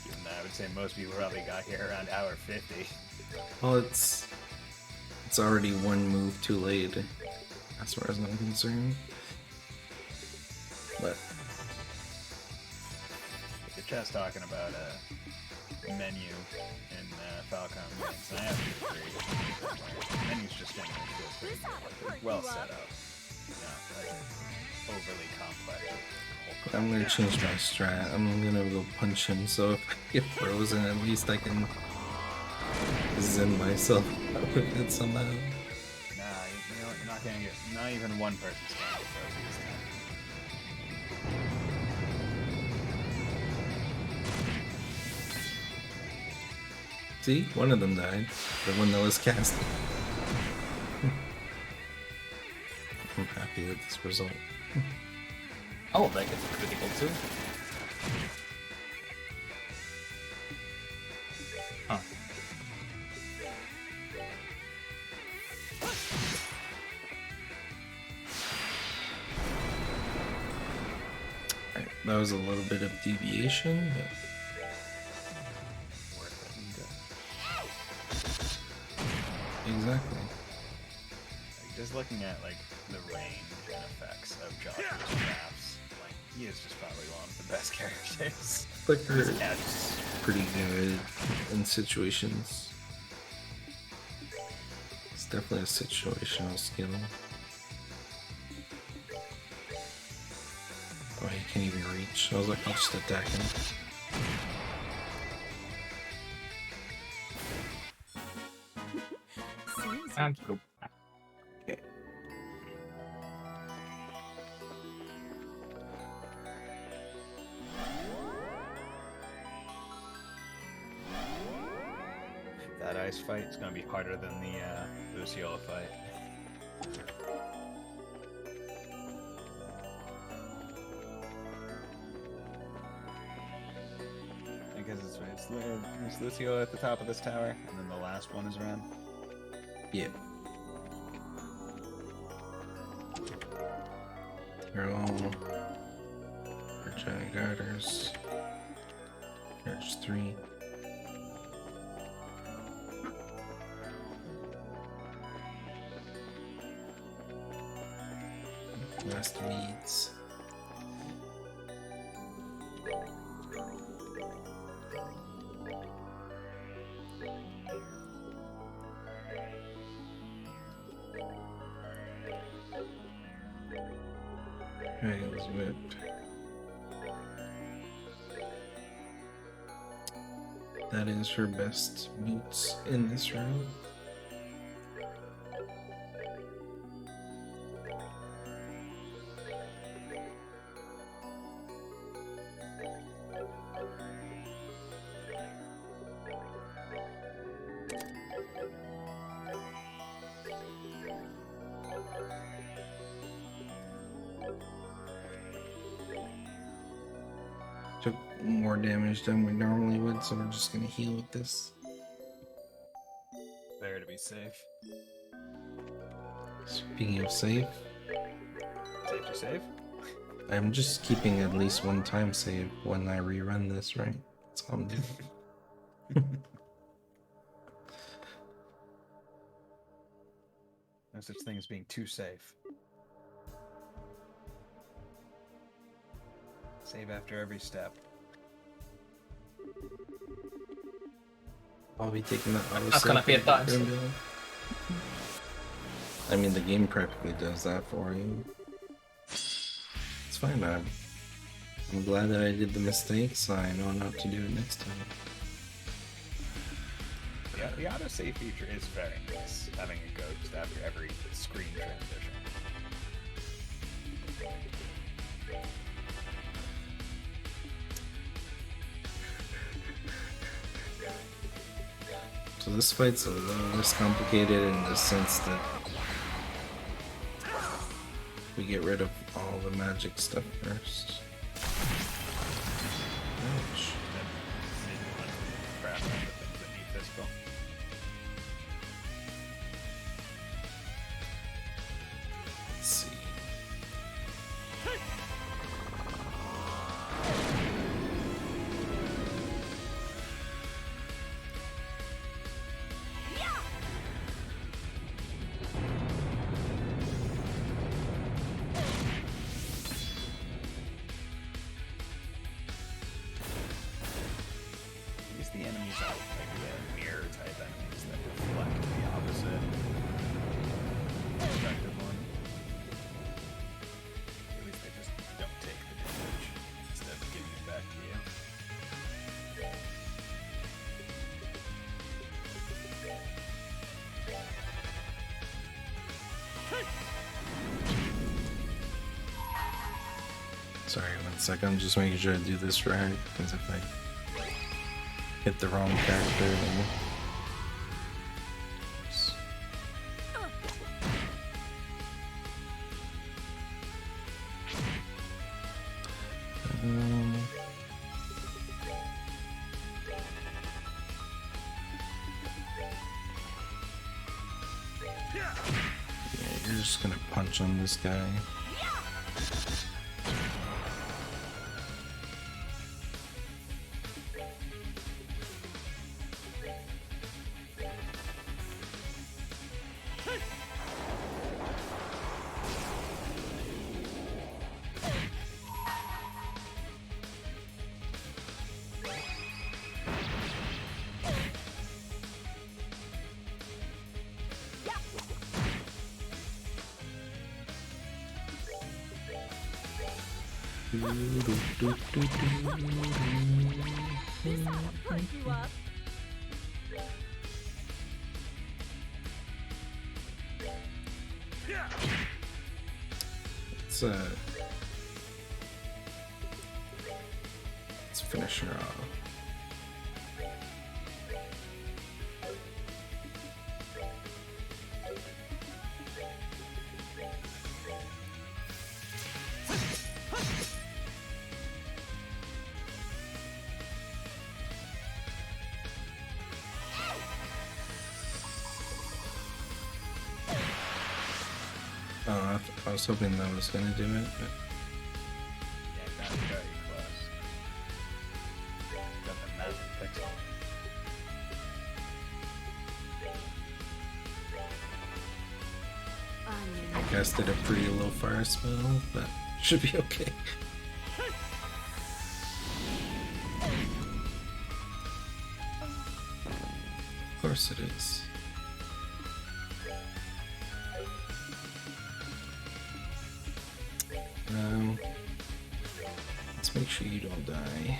Given that I would say most people probably got here around hour 50. Well, it's already one move too late, as far as I'm concerned. But The chat's talking about a menu in Falcom games, and I have to agree. The menu's just generally feel pretty good. Like, they're well set up. Not like overly complex. I'm gonna change my strat. I'm gonna go punch him, so if I get frozen, at least I can zen myself out of it somehow. Nah, you know what? You're not gonna get. Not even one person's gonna get frozen this time. See, one of them died. The one that was casting. I'm happy with this result. Oh, that gets a critical too. Huh. Alright, that was a little bit of deviation, but exactly. Just looking at like the range and effects of Josh's drafts, like he is just probably one of the best characters. Flicker Yeah, just pretty good in situations. It's definitely a situational skill. Oh, he can't even reach. I was like, I'll just attack him. Seems And go. Okay. that ice fight is gonna be harder than the Luciola fight. Because it's Luciola at the top of this tower, and then the last one is around. Yeah. They're all giant garters. There's 3. Last weeds. Dragon's Whip. That is her best boots in this round. Took more damage than we normally would, so we're just gonna heal with this. Better to be safe. Speaking of save, Safe to save. I'm just keeping at least one time save when I rerun this, right? That's all I'm doing. No such thing as being too safe. Save after every step. I'll be taking that auto That's gonna save be a for time. Grimbill. I mean, the game practically does that for you. It's fine, man. I'm glad that I did the mistakes. I know not to do it next time. Yeah, the autosave feature is very nice, having it go just after every screen transition. So this fight's a little less complicated in the sense that we get rid of all the magic stuff first. Ouch. Crap out of the things that need physical. Let's see. Use the enemies out like the mirror type enemies that reflect the opposite effective one. At least they just don't take the damage instead of giving it back to you. Sorry, 1 second. I'm just making sure I do this right, because if I hit the wrong character, then Yeah, you're just gonna punch on this guy. This ought to perk you up. Let's finish her off. Oh, I was hoping that was gonna do it, but Yeah, got very close. Got the magic pixel. I casted a pretty low fire spell, but should be okay. Of course it is. Let's make sure you don't die.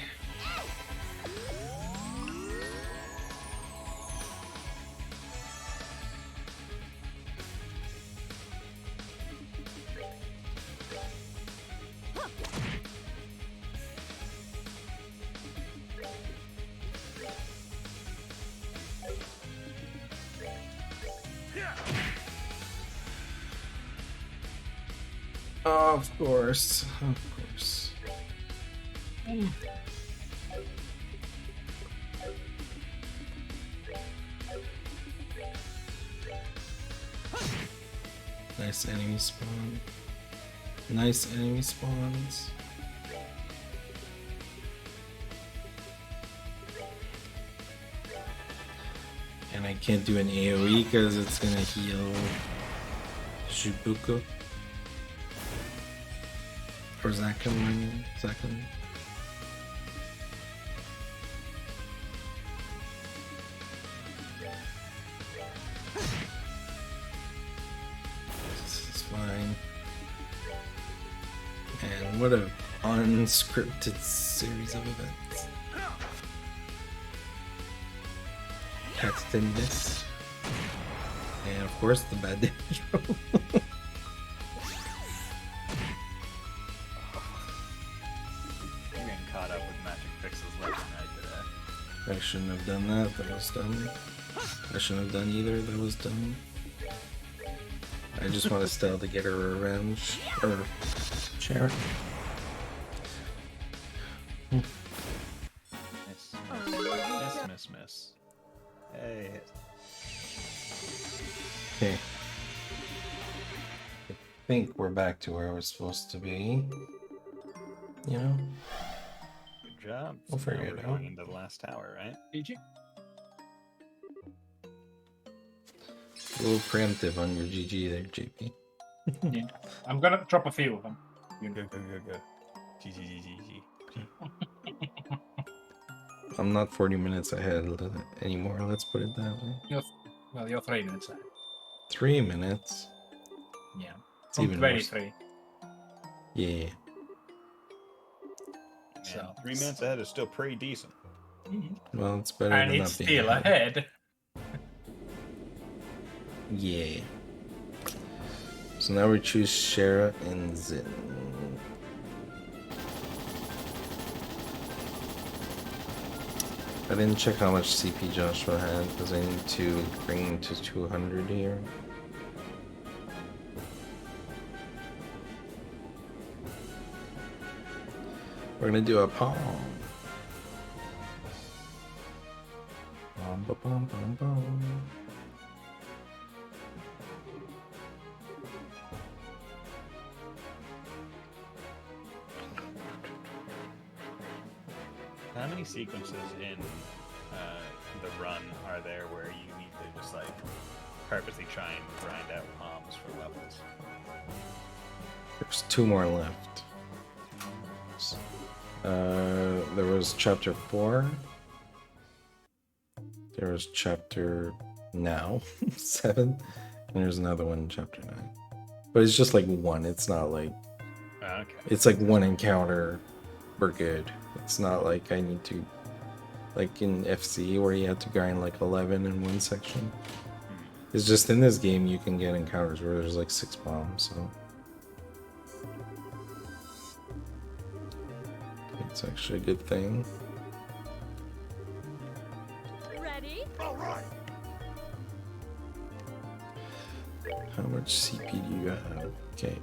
Of course, of course. Nice enemy spawn. Nice enemy spawns. And I can't do an AoE because it's gonna heal Shibuko. Or Zakum, I mean, Zakum. This is fine. And what a unscripted series of events. Textedness. And of course the bad damage roll. Caught up with magic pixels left and right today. I shouldn't have done that, that was dumb. I shouldn't have done either, that was dumb. I just want Estelle to get her revenge. Or Sharon. Miss, miss. Hey, hit. Okay. I think we're back to where we're supposed to be. You know? Good job. We'll figure Now it we're out. going into the last tower, right? GG. A little preemptive on your GG there, JP. Yeah. I'm gonna drop a few of them. Good. GG. I'm not 40 minutes ahead anymore, let's put it that way. You're 3 minutes ahead. 3 minutes? Yeah. It's From even more. 23. Yeah. So, Man, 3 minutes ahead is still pretty decent. Well, it's better and than it's not being still ahead. Yeah. So now we choose Shara and Zin. I didn't check how much CP Joshua had because I need to bring him to 200 here. We're gonna do a palm. Bum, ba, bum, bum, bum. How many sequences in the run are there where you need to just like purposely try and grind out bombs for levels? There's 2 more left. There was chapter 4. There was chapter now 7, and there's another one in chapter 9. But it's just like one. It's not like Okay. it's like one encounter. We're good. It's not like I need to, like in FC where you have to grind like 11 in one section. It's just in this game you can get encounters where there's like 6 bombs, so it's actually a good thing. Ready? How much CP do you have? Okay.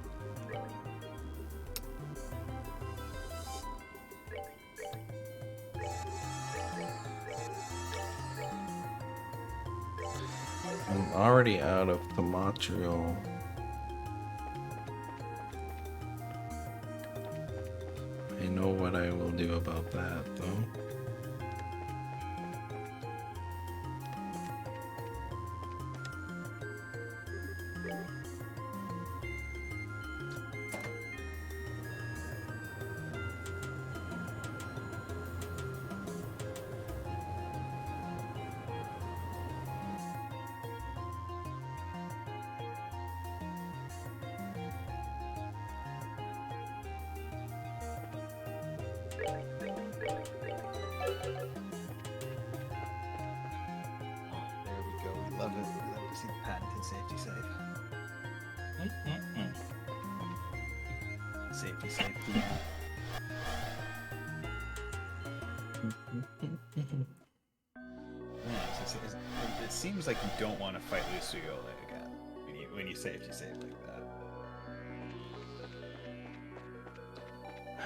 I'm already out of the material. I know what I will do about that, though. There we go. We love it. We love to see the patented safety save. Safety save. Yeah. Yeah, it seems like you don't want to fight Luciole again when you safety save like that.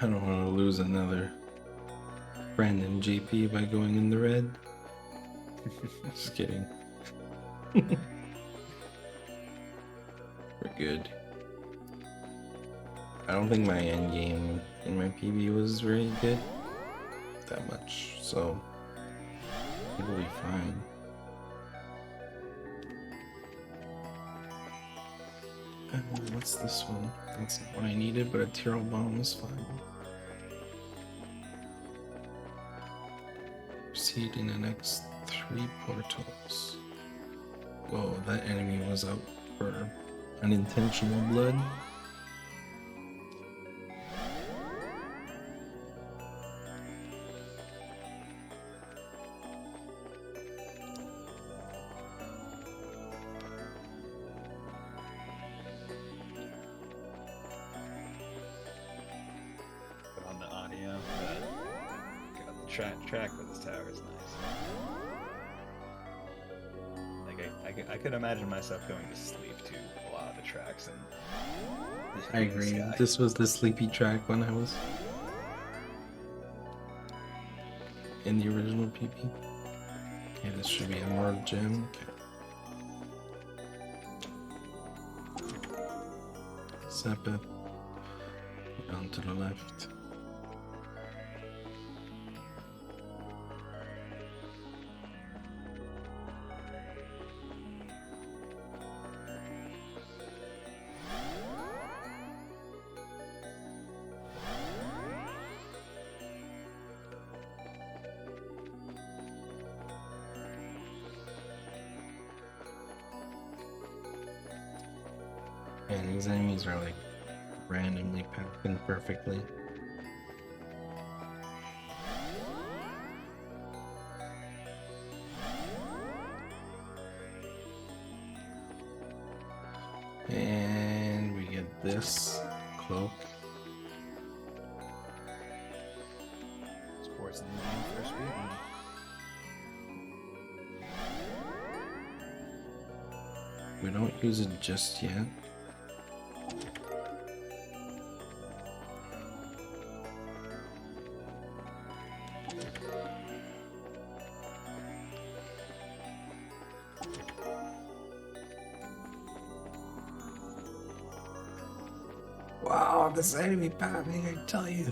I don't want to lose another random GP by going in the red. Just kidding. We're good. I don't think my end game in my PB was very good. That much, so it'll be fine. What's this one? That's not what I needed, but a Tyrrell bomb is fine. Proceed in the next 3 portals. Whoa, that enemy was up for unintentional blood. But on the audio, God, the track with this tower is nice. Like I could imagine myself going to sleep to a lot of the tracks and. I agree. This was the sleepy track when I was in the original PP. Okay, this should be a more gem. Okay. Sepith. Down to the left. And these enemies are like randomly packed in perfectly. And we get this cloak. Sports in the game for speed. We don't use it just yet. Wow, this enemy pathing, I tell you.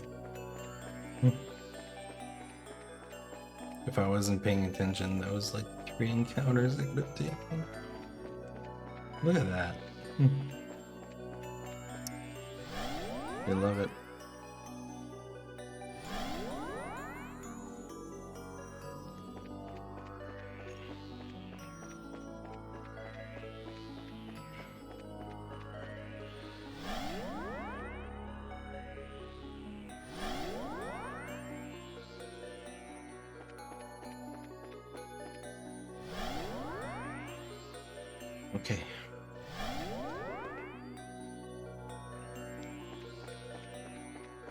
If I wasn't paying attention, that was like 3 encounters I could have taken. Look at that. They love it. Okay.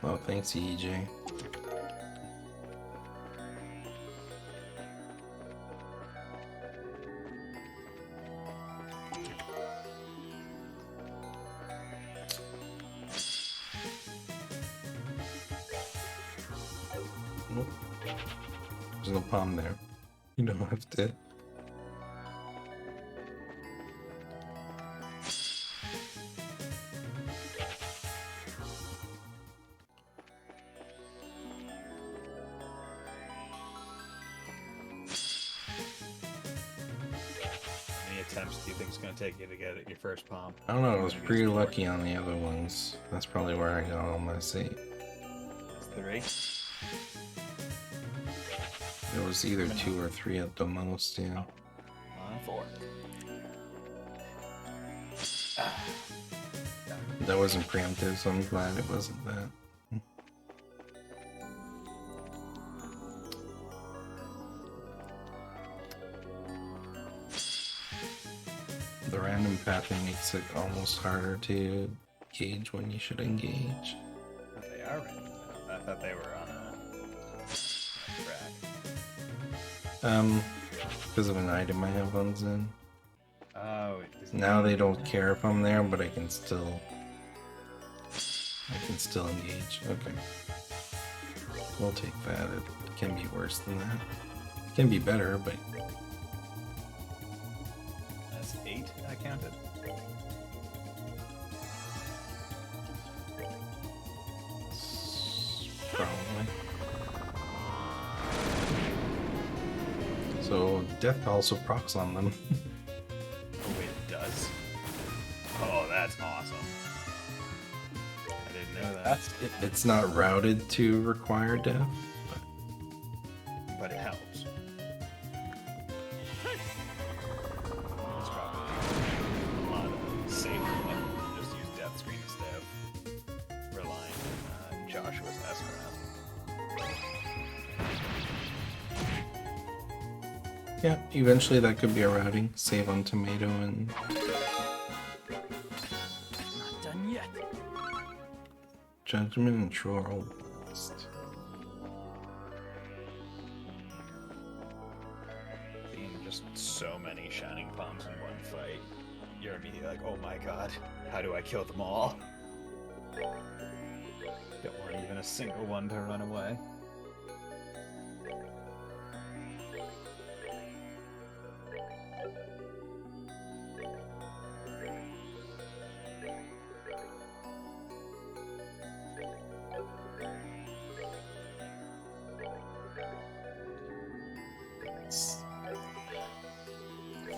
Well, thanks, EJ. Nope. There's no palm there. You don't have to. How many attempts do you think it's going to take you to get it, your first palm? I don't know, I was pretty lucky on the other ones. That's probably where I got all my save. It's 3. There was either 2 or 3 at the most, yeah. On 4. That wasn't preemptive, so I'm glad it wasn't that. The random pattern makes it almost harder to gauge when you should engage. They are random. I thought they were on a track. Because of an item I have on Zen. Oh, Now they don't care if I'm there, but I can still engage. Okay. We'll take that. It can be worse than that. It can be better, but that's 8 I counted. probably. So death also procs on them. Oh wait, it does? Oh, that's awesome. I didn't know that. It's not routed to require death. But it helps. It's probably a lot of safer than just use death screen instead of relying on Joshua's Esmeralda. Yeah, eventually that could be a routing. Save on tomato and Not done yet. judgment and troll. List. Seeing just so many shining palms in one fight, you're immediately like, oh my god, how do I kill them all? Don't want even a single one to run away.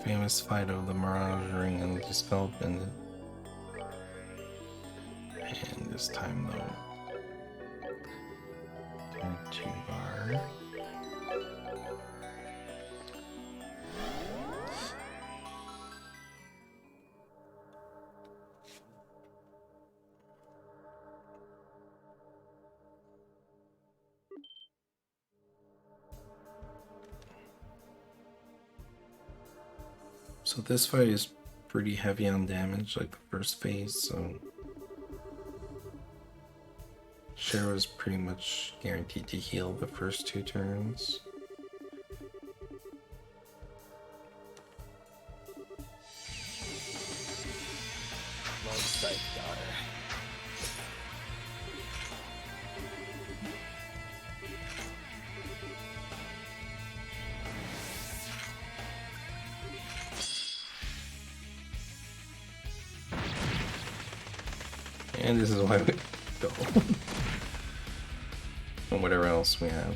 Famous fight of the Mirage Ring and the Dispel Pendant. And this time though, turn 2 bar. So this fight is pretty heavy on damage, like the first phase, so Cher was pretty much guaranteed to heal the first 2 turns. Love sight daughter. And this is why we go. And whatever else we have.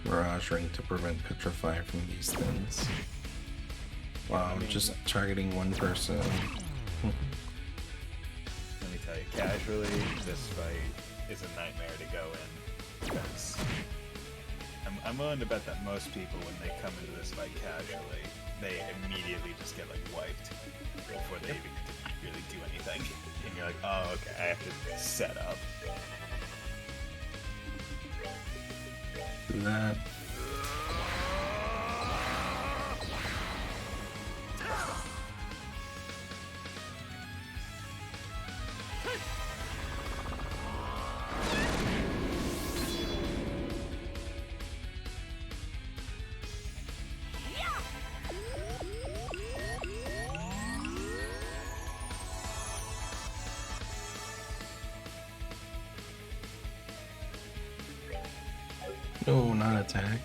Mirage Ring to prevent Petrify from these things. Wow, just targeting one person. Let me tell you, casually, this fight is a nightmare to go in, because I'm willing to bet that most people, when they come into this fight casually, they immediately just get like wiped before they even really do anything. And you're like, oh, okay, I have to set up. Do that. No, not attack.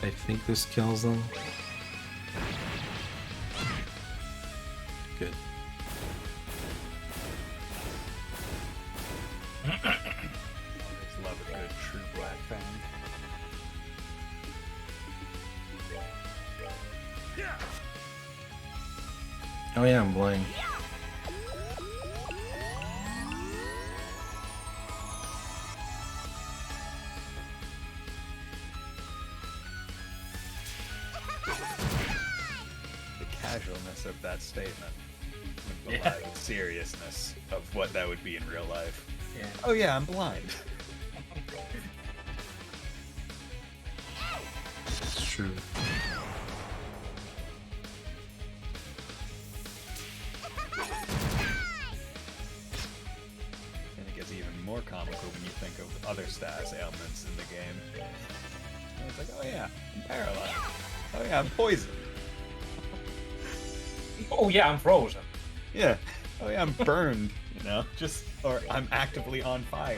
I think this kills them. Good. Always love a good true Black Fang. Oh yeah, I'm blind. The casualness of that statement would belie the seriousness of what that would be in real life. Yeah. Oh yeah, I'm blind. It's true. And it gets even more comical when you think of other stats ailments in the game. And it's like, oh yeah, I'm paralyzed. Oh yeah, I'm poisoned. Oh yeah, I'm frozen. Yeah. Oh yeah, I'm burned. You know, just or I'm actively on fire.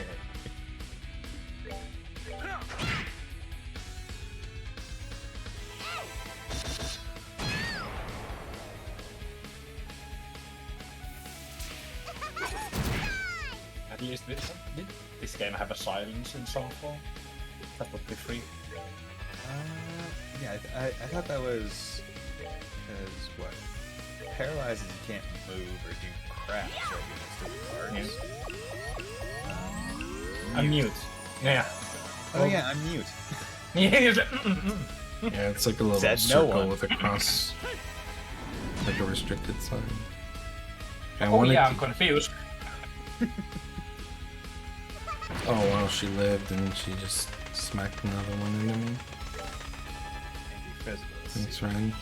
At least this game have a silence in some form. That would be free. Yeah, I thought that was because what? Paralyzes, you can't move or do crap, so you can still parts. I'm mute. Yeah. Oh yeah, I'm mute. Yeah. Yeah, it's like a little Said no circle one. with a cross, like a restricted sign. I Oh wanted yeah, to- I'm confused. Oh wow, she lived and she just smacked another one into me. Thanks, Ryan.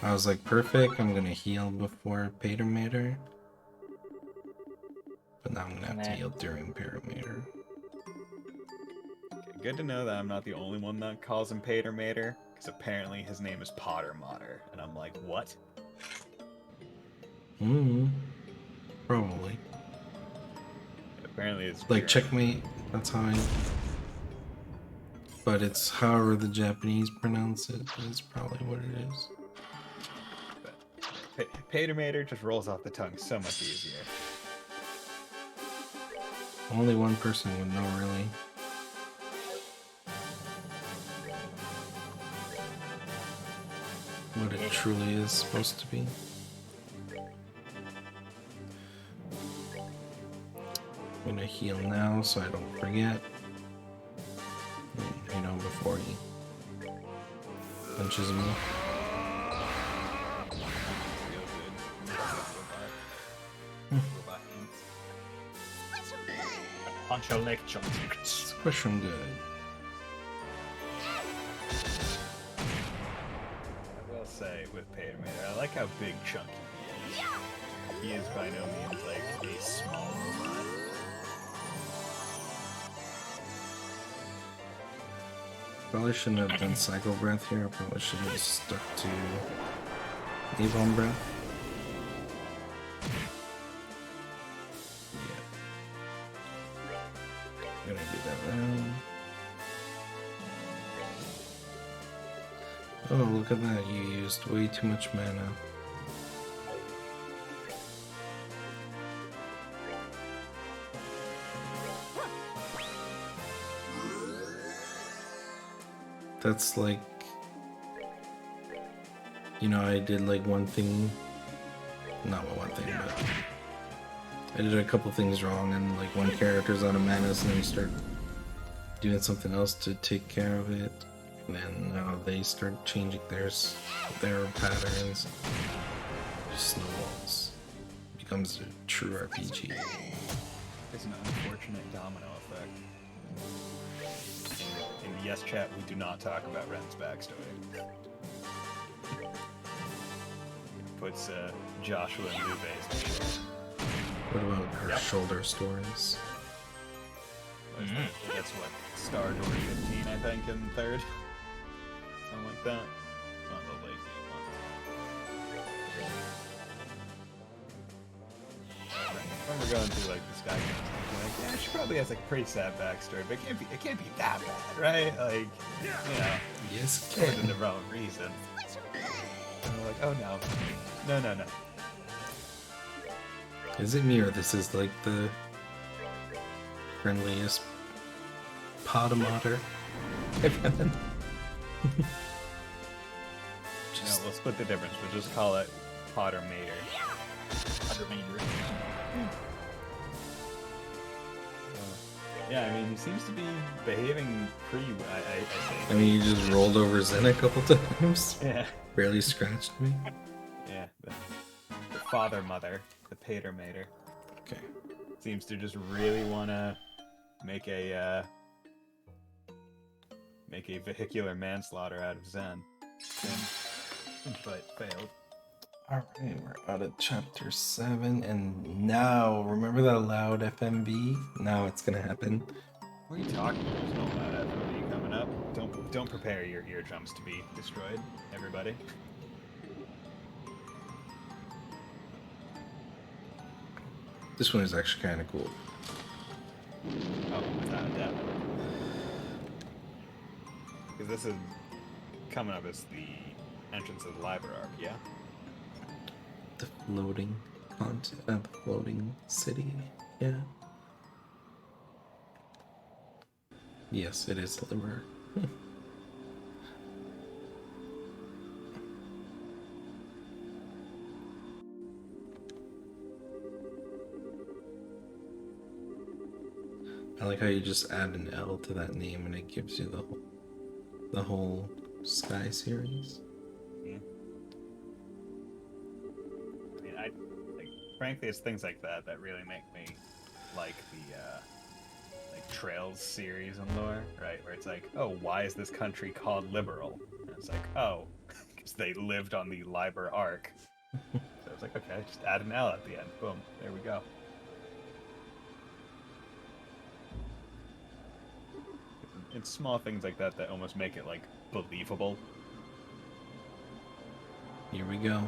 I was like, perfect, I'm gonna heal before Paytomater. But now I'm gonna have to Nah. heal during Parameter. Good to know that I'm not the only one that calls him Pater Mater, because apparently his name is Potter Mater, and I'm like, what? Probably. Apparently it's Like, German. checkmate, that's how I... But it's however the Japanese pronounce it, is probably what it is. Pater Mater just rolls off the tongue so much easier. Only one person would know, really. What it truly is supposed to be. I'm gonna heal now so I don't forget. You know, before he punches me. Punch your leg, jump. Squish him good. I will say, with Pater Mater, I like how big chunky he is. He is by no means like a small robot. Probably shouldn't have done Cycle Breath here. I probably should have stuck to Avon Breath. I'm gonna do that now. Oh, look at that. You used way too much mana. That's like, you know, I did like one thing, not one thing, but I did a couple things wrong, and like one character's out of mana, so then you start doing something else to take care of it, and then now they start changing their patterns. Just snowballs. Becomes a true RPG. It's an unfortunate domino effect. In the Yes Chat, we do not talk about Ren's backstory. Puts Joshua and Lube's. What about her shoulder stories? That's what, Star Door 15, I think, in third? Something like that. It's not the late game one. I remember going through like the Sky Games and like, yeah, she probably has like a pretty sad backstory, but it can't be that bad, right? Like, you know, Yes, for the wrong reason. And we're like, oh no. No. Is it me, or this is like the friendliest potamotter I've had? No, we'll split the difference. We'll just call it Potter Mater. Potter Mater. Yeah, I mean, he seems to be behaving pretty well, I think. I mean, you just rolled over Zen a couple times. Yeah. Barely scratched me. Yeah, the father mother, the Pater Mater, Okay. seems to just really want to make a vehicular manslaughter out of Zen, but failed. Alright, we're out of chapter 7, and now, remember that loud FMV? Now it's gonna happen. What are you talking about? There's no loud FMV coming up. Don't prepare your eardrums to be destroyed, everybody. This one is actually kind of cool. Oh, without a doubt. Because this is coming up as the entrance of the library arc, yeah? The floating the floating city, yeah. Yes, it is Liver. I like how you just add an L to that name and it gives you the whole Sky series. Yeah. I mean, frankly, it's things like that that really make me like the like Trails series and lore, right? Where it's like, oh, why is this country called liberal? And it's like, oh, because they lived on the Liber Arc. So it's like, okay, just add an L at the end. Boom, there we go. It's small things like that that almost make it like believable. Here we go.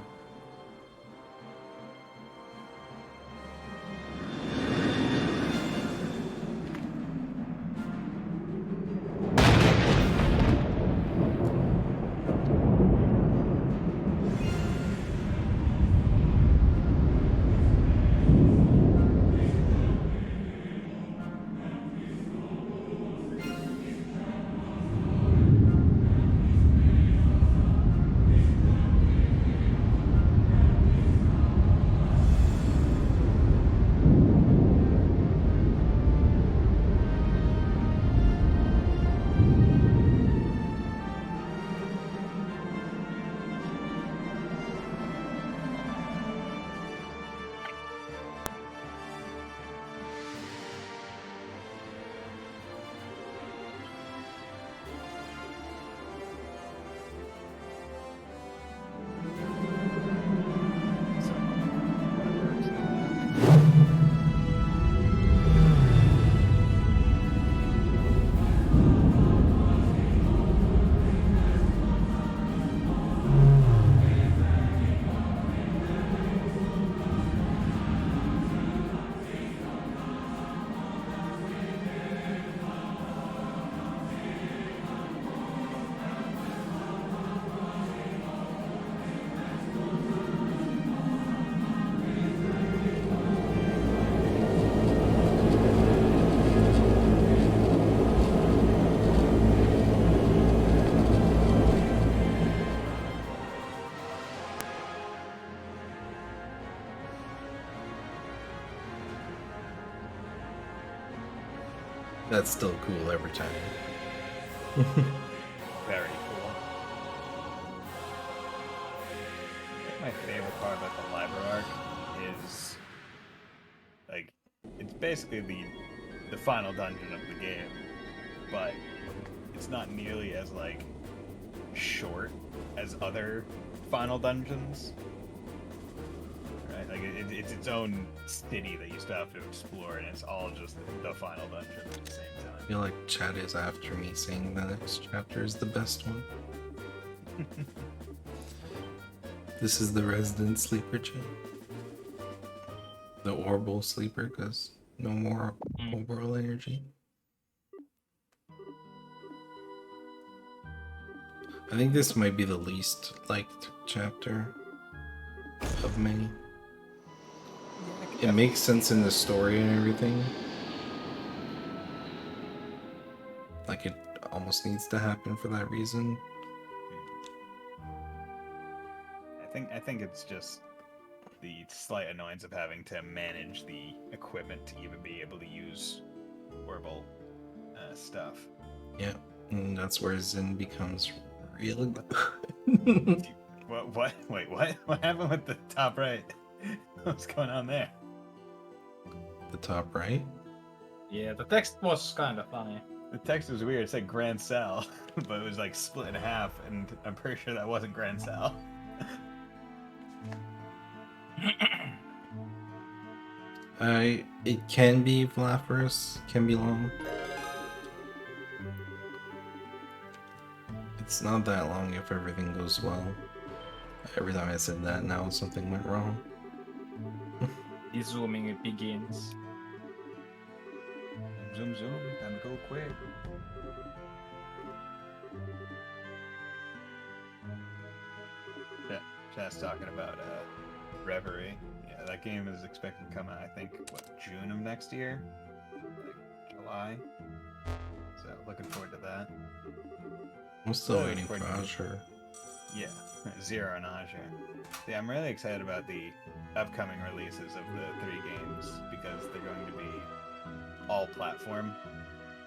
that's still cool every time. Very cool. I think my favorite part about the library arc is like it's basically the final dungeon of the game, but it's not nearly as like short as other final dungeons. Right? Like it's its own city that you still have to explore, and it's all just the final dungeon at the same I time. feel like Chad is after me saying the next chapter is the best one. This is the resident sleeper, Chad. The orbital sleeper, because no more orbital energy. I think this might be the least liked chapter of many. It makes sense in the story and everything. Like it almost needs to happen for that reason. I think it's just the slight annoyance of having to manage the equipment to even be able to use orbital stuff. Yeah, and that's where Zin becomes real good. What? Wait, what? What happened with the top right? What's going on there? The top right? Yeah, the text was kind of funny. The text was weird. It said Grand Sal, but it was like split in half, and I'm pretty sure that wasn't Grand Sal. It can be Vlaferus, can be long. It's not that long if everything goes well. Every time I said that, now something went wrong. The zooming it begins. Zoom, zoom. Time to go quick. Yeah, Chad's talking about Reverie. Yeah, that game is expected to come out, I think, what, June of next year? Like July? So, looking forward to that. I'm still Really waiting for important. Azure. Yeah, Zero and Azure. Yeah, I'm really excited about the upcoming releases of the 3 games because they're going to be all platform,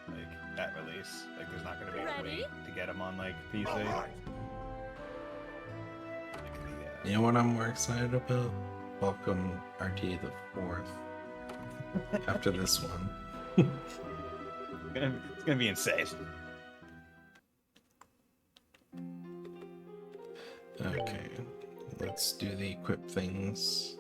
like at release. Like, there's not going to be a Ready? wait to get them on like PC. Like, You know what I'm more excited about? Falcom RTA the 4th. After this one. it's gonna be insane. Okay, let's do the equip things.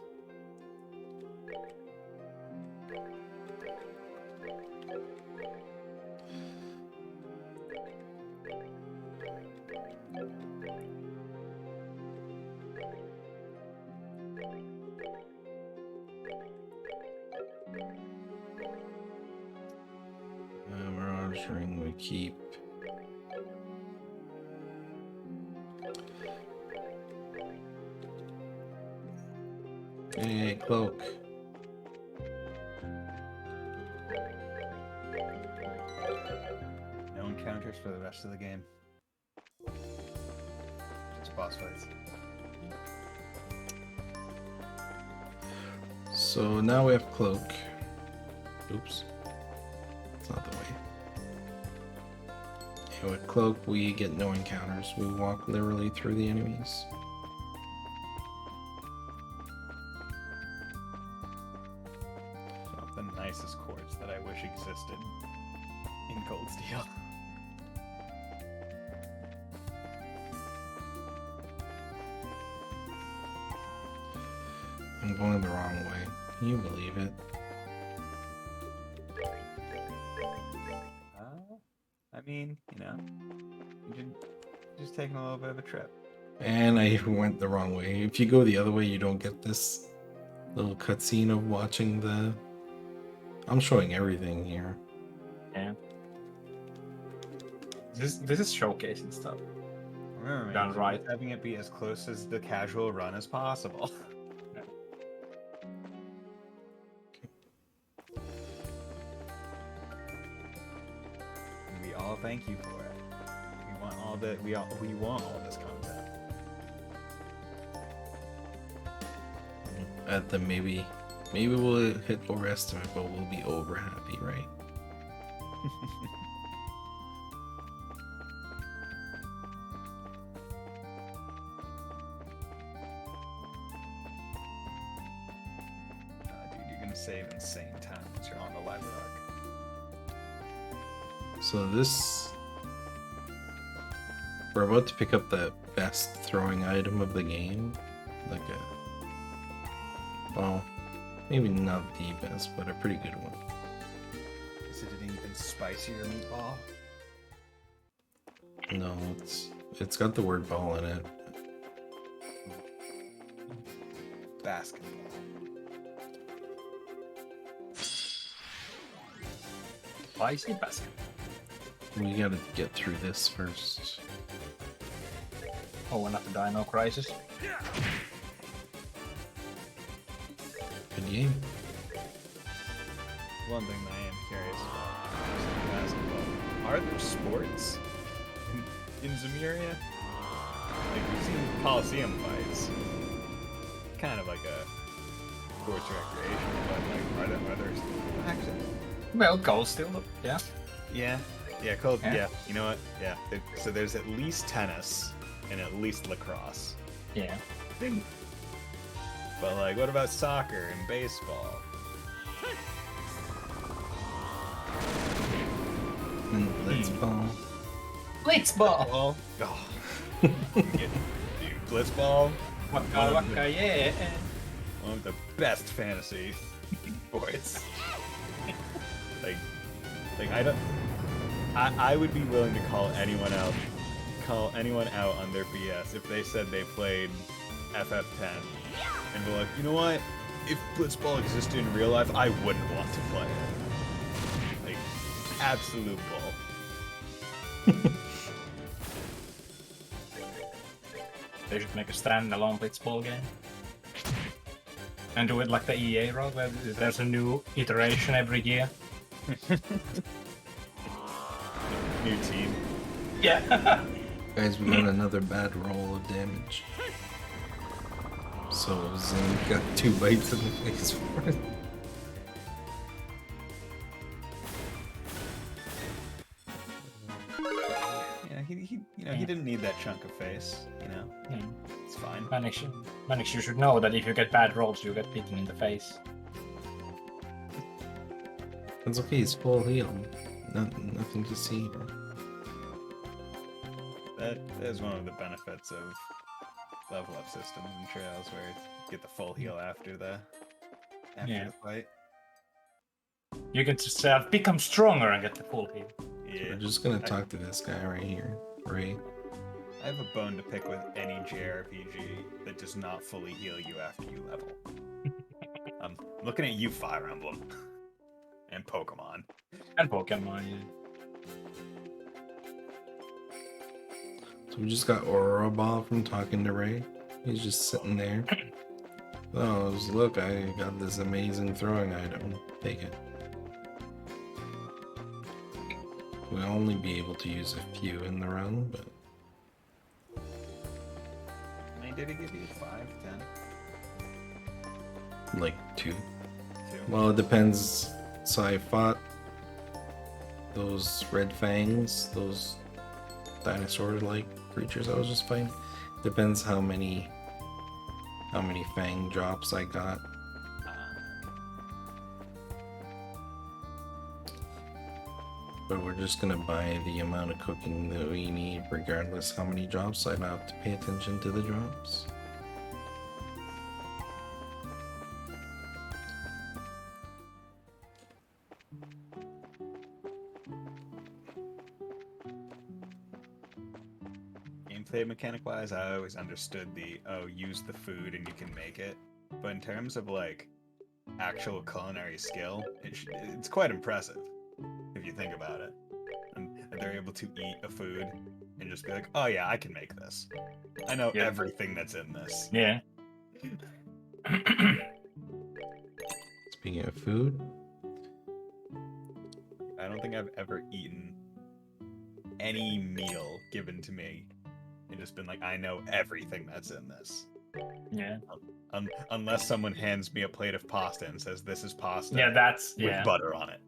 Mirageing we keep. Hey, cloak. No encounters for the rest of the game. Just boss fights. So now we have cloak. Oops. It's not the way. Yeah, with cloak we get no encounters. We walk literally through the enemies. One of the nicest chords that I wish existed in Cold Steel. I'm going the wrong way. Can you believe it? I mean, you know, you're just taking a little bit of a trip. And I went the wrong way. If you go the other way, you don't get this little cutscene of watching the... I'm showing everything here. Yeah. This is showcasing stuff. Remember, Done man, right. having it be as close as the casual run as possible. And we all thank you for it. We want all the we want all this content. At the maybe we'll hit overestimate, but we'll be over happy, right? Dude, you're gonna save insane time once you're on the live rock. So this, we're about to pick up the best throwing item of the game, like a, well, maybe not the best, but a pretty good one. Is it an even spicier meatball? No, it's got the word ball in it. Basketball. Spicy basket. We gotta get through this first. Oh, and not the Dino Crisis. Good game. One thing that I am curious about is basketball. Are there sports in Zemuria? Like, we've seen Coliseum fights. Kind of like a sports recreation, but like, are there actually? Well, goal still, yeah. Yeah, Yeah. You know what? Yeah. So there's at least tennis and at least lacrosse. Yeah. But like, what about soccer and baseball? And blitzball. Blitzball! Oh, dude, blitzball. Waka, yeah. One of the best fantasy sports. like I would be willing to call anyone out on their BS if they said they played FF10 and be like, you know what? If blitzball existed in real life, I wouldn't want to play it. Like, absolute bull. They should make a standalone Blitzball game. And do it like the EA route, where there's a new iteration every year. New team. Yeah. Guys, we got another bad roll of damage. So Zing got 2 bites in the face for it. Yeah, he didn't need that chunk of face, you know? It's fine. Mannix, you should know that if you get bad rolls, you get bitten in the face. It's okay, he's full heal. Nothing to see here. That is one of the benefits of level up systems and trails where you get the full heal after the fight. You can just become stronger and get the full heal. Yeah. We're just gonna talk to this guy right here, Ray. I have a bone to pick with any JRPG that does not fully heal you after you level. I'm looking at you, Fire Emblem. And Pokemon. And Pokemon, yeah. So we just got Aurora Ball from talking to Ray. He's just sitting there. Oh, look, I got this amazing throwing item. Take it. We'll only be able to use a few in the round, but... How many did he give you? 5, 10? like 2. 2? Well, it depends. So I fought those red fangs, those dinosaur-like creatures I was just fighting. Depends how many fang drops I got. But we're just gonna buy the amount of cooking that we need, regardless how many drops. I don't have to pay attention to the drops. Gameplay mechanic wise, I always understood use the food and you can make it. But in terms of like actual culinary skill, it's quite impressive if you think about it. And they're able to eat a food and just be like, oh yeah, I can make this. I know everything that's in this. Yeah. Speaking of food, I don't think I've ever eaten any meal given to me and just been like, I know everything that's in this. Yeah. Unless someone hands me a plate of pasta and says, this is pasta Yeah, that's with butter on it.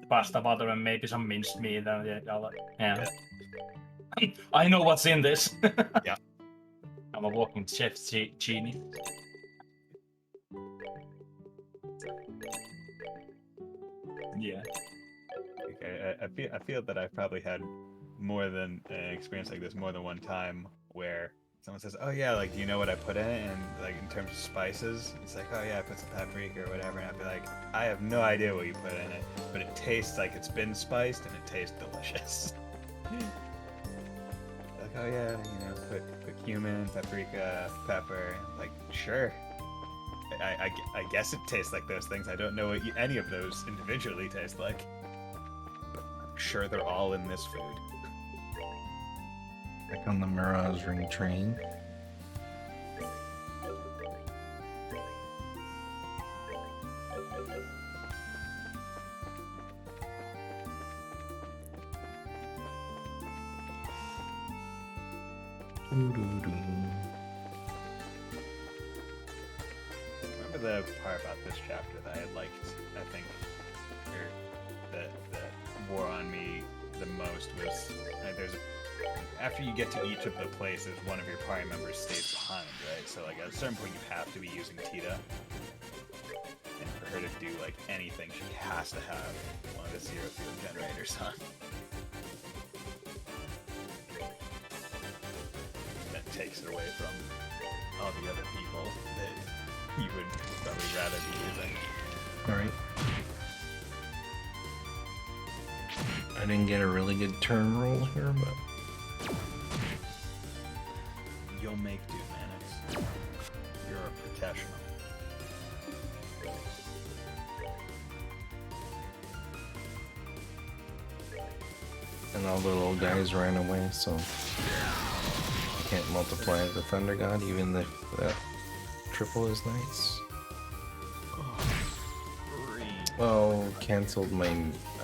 pasta butter and maybe some minced meat. And yeah. I know what's in this. Yeah. I'm a walking chef's genie. Yeah. Okay, I feel that I've probably had more than an experience like this more than one time where someone says, "Oh yeah, like do you know what I put in it?" And like in terms of spices, it's like, "Oh yeah, I put some paprika or whatever," and I'd be like, "I have no idea what you put in it, but it tastes like it's been spiced and it tastes delicious." Like, "Oh yeah, you know, put cumin, paprika, pepper." Like, sure. I guess it tastes like those things. I don't know what any of those individually taste like. But I'm sure they're all in this food. Back on the Mirage Ring train. Doo-doo-doo. Remember the part about this chapter that I liked, I think, or that wore on me the most was after you get to each of the places, one of your party members stays behind, right? So like at a certain point you have to be using Tita. And for her to do like anything, she has to have one of the zero field generators on. That takes it away from all the other people that you would probably rather be using. Alright. I didn't get a really good turn roll here, but You'll make do, Mannix. You're a professional. and all the little guys ran away, so I can't multiply the Thunder God, even if that triple is nice. Oh, cancelled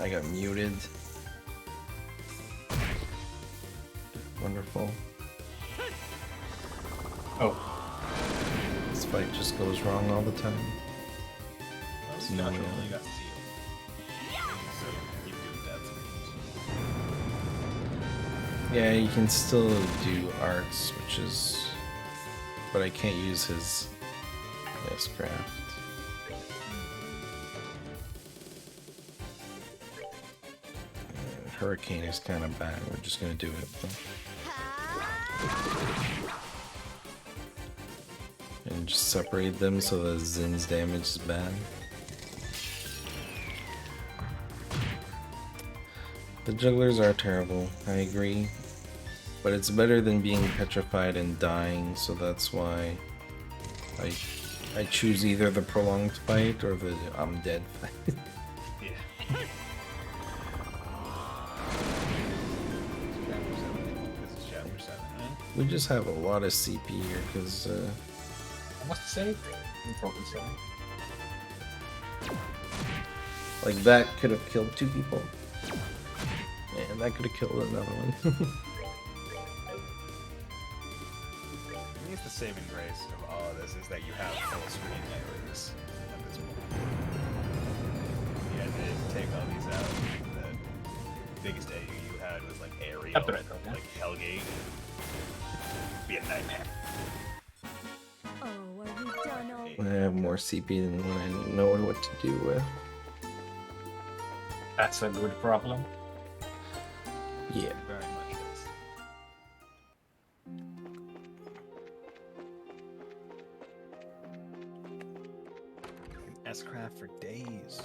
I got muted. Wonderful. Oh. This fight just goes wrong all the time. No, You yeah. got Seal. So keep doing death screens. Yeah, you can still do arts, which is... But I can't use his craft. Hurricane is kind of bad. We're just gonna do it though. And just separate them so that Zin's damage is bad. The jugglers are terrible, I agree. But it's better than being petrified and dying, so that's why I choose either the prolonged fight or the I'm dead fight. Yeah. This is chapter 7, right? We just have a lot of CP here, because What's the save? Probably so. like that could have killed 2 people. And that could have killed another one. I think it's the saving grace of all of this is that you have full screen melees at this point. You had to take all these out. The biggest AU you had was like Ariel, Chapter 8, yeah. like Hellgate. Be a nightmare. Oh, are you done all? I have more CP than what I know what to do with. That's a good problem. Yeah. Very much is. S-Craft for days.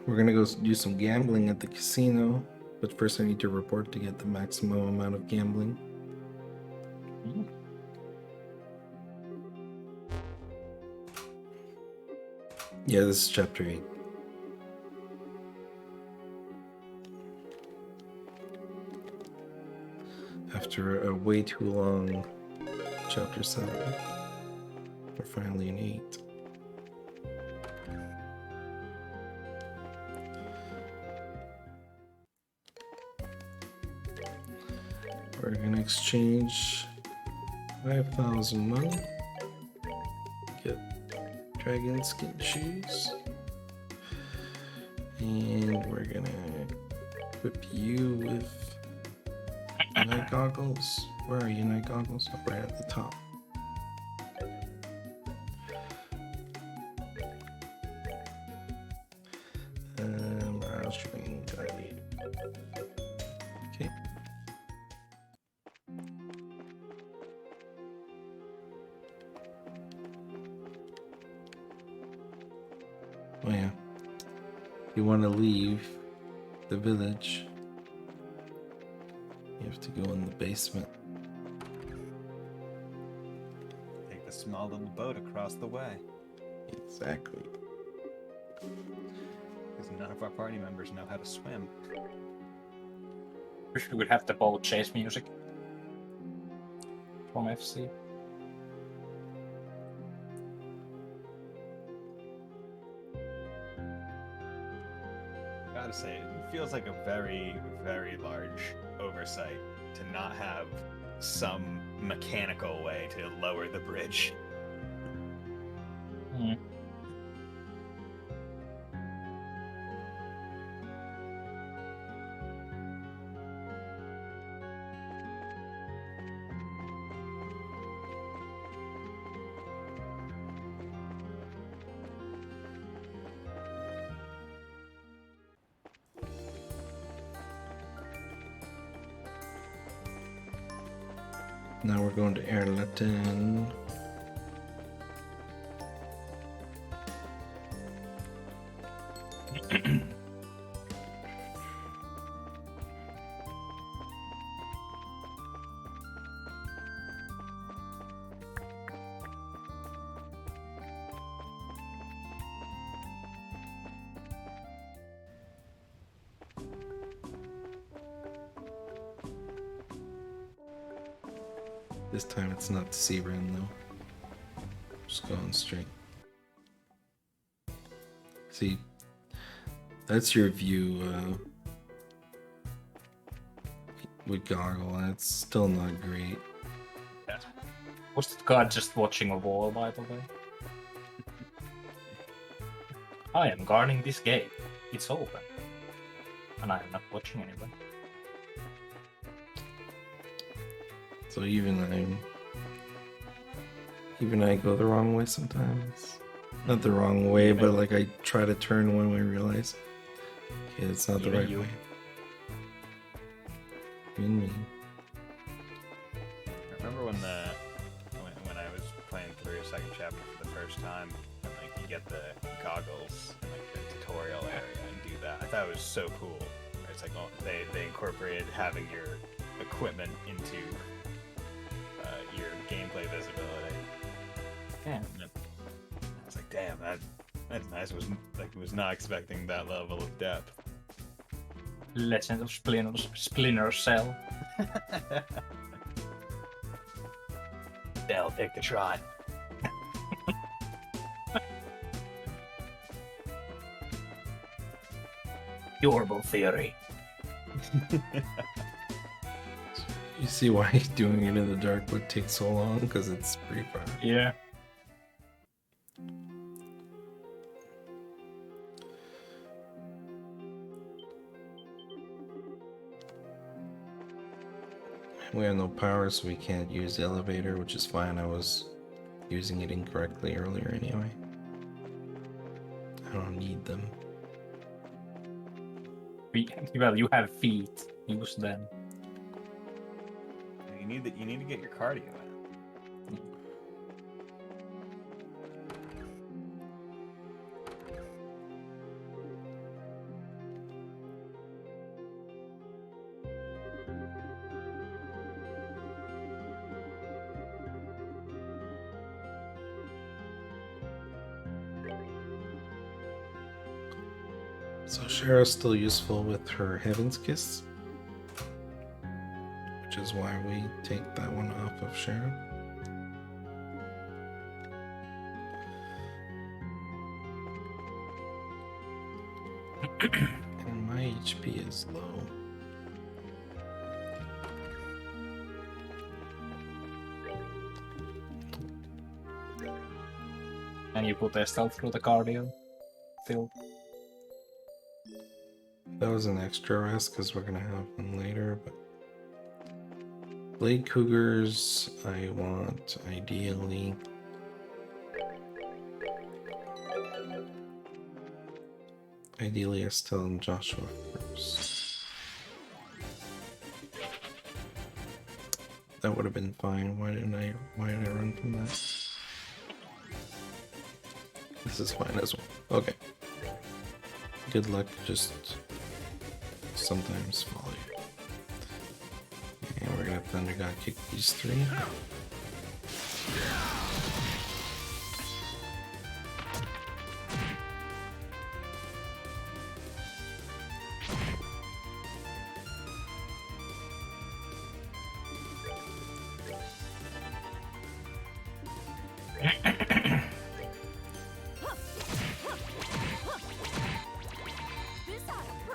We're gonna go do some gambling at the casino, but first I need to report to get the maximum amount of gambling. Yeah, this is chapter 8. After a way too long chapter 7, we're finally in 8. We're gonna exchange 5,000 money, get dragon skin shoes, And we're gonna equip you with night goggles. Where are you, night goggles? Oh, right at the top. Browse training guide. Okay. Oh yeah. You want to leave the village, you have to go in the basement. Take the small little boat across the way. Exactly. Because none of our party members know how to swim. Wish we would have the boat chase music from FC. Gotta say, it feels like a very, very large oversight to not have some mechanical way to lower the bridge. Now we're going to Erletten. This time it's not the sea rim though. Just going straight. See, that's your view with goggle. That's still not great. Was that guard just watching a wall, by the way? I am guarding this gate. It's open. And I am not watching anyone. So even I go the wrong way sometimes. Not the wrong way, but like I try to turn one way and realize, okay, it's not the Even right you. way. Even me. I remember when I was playing through a second chapter for the first time, and like you get the goggles in like the tutorial area and do that. I thought it was so cool. It's like, well, they incorporated having your equipment into your gameplay visibility. Yeah. And I was like, damn, that's nice. Was not expecting that level of depth. Legend of Splinter Cell. They'll take the shot. Durable theory. You see why doing it in the dark would take so long? Because it's pretty far. Yeah. We have no power, so we can't use the elevator, which is fine. I was using it incorrectly earlier anyway. I don't need them. Well, you have feet. Use them. You need to get your cardio in. So Shara's still useful with her Heaven's Kiss, which is why we take that one off of Shara. And my HP is low. And you put Estelle through the cardio. Still. That was an extra rest because we're gonna have one later, but Blade Cougars I want ideally. Ideally Estelle and Joshua first. That would have been fine. Why did I run from that? This is fine as well. Okay. Good luck, just sometimes follow you. And we're gonna Thunder God kick these three.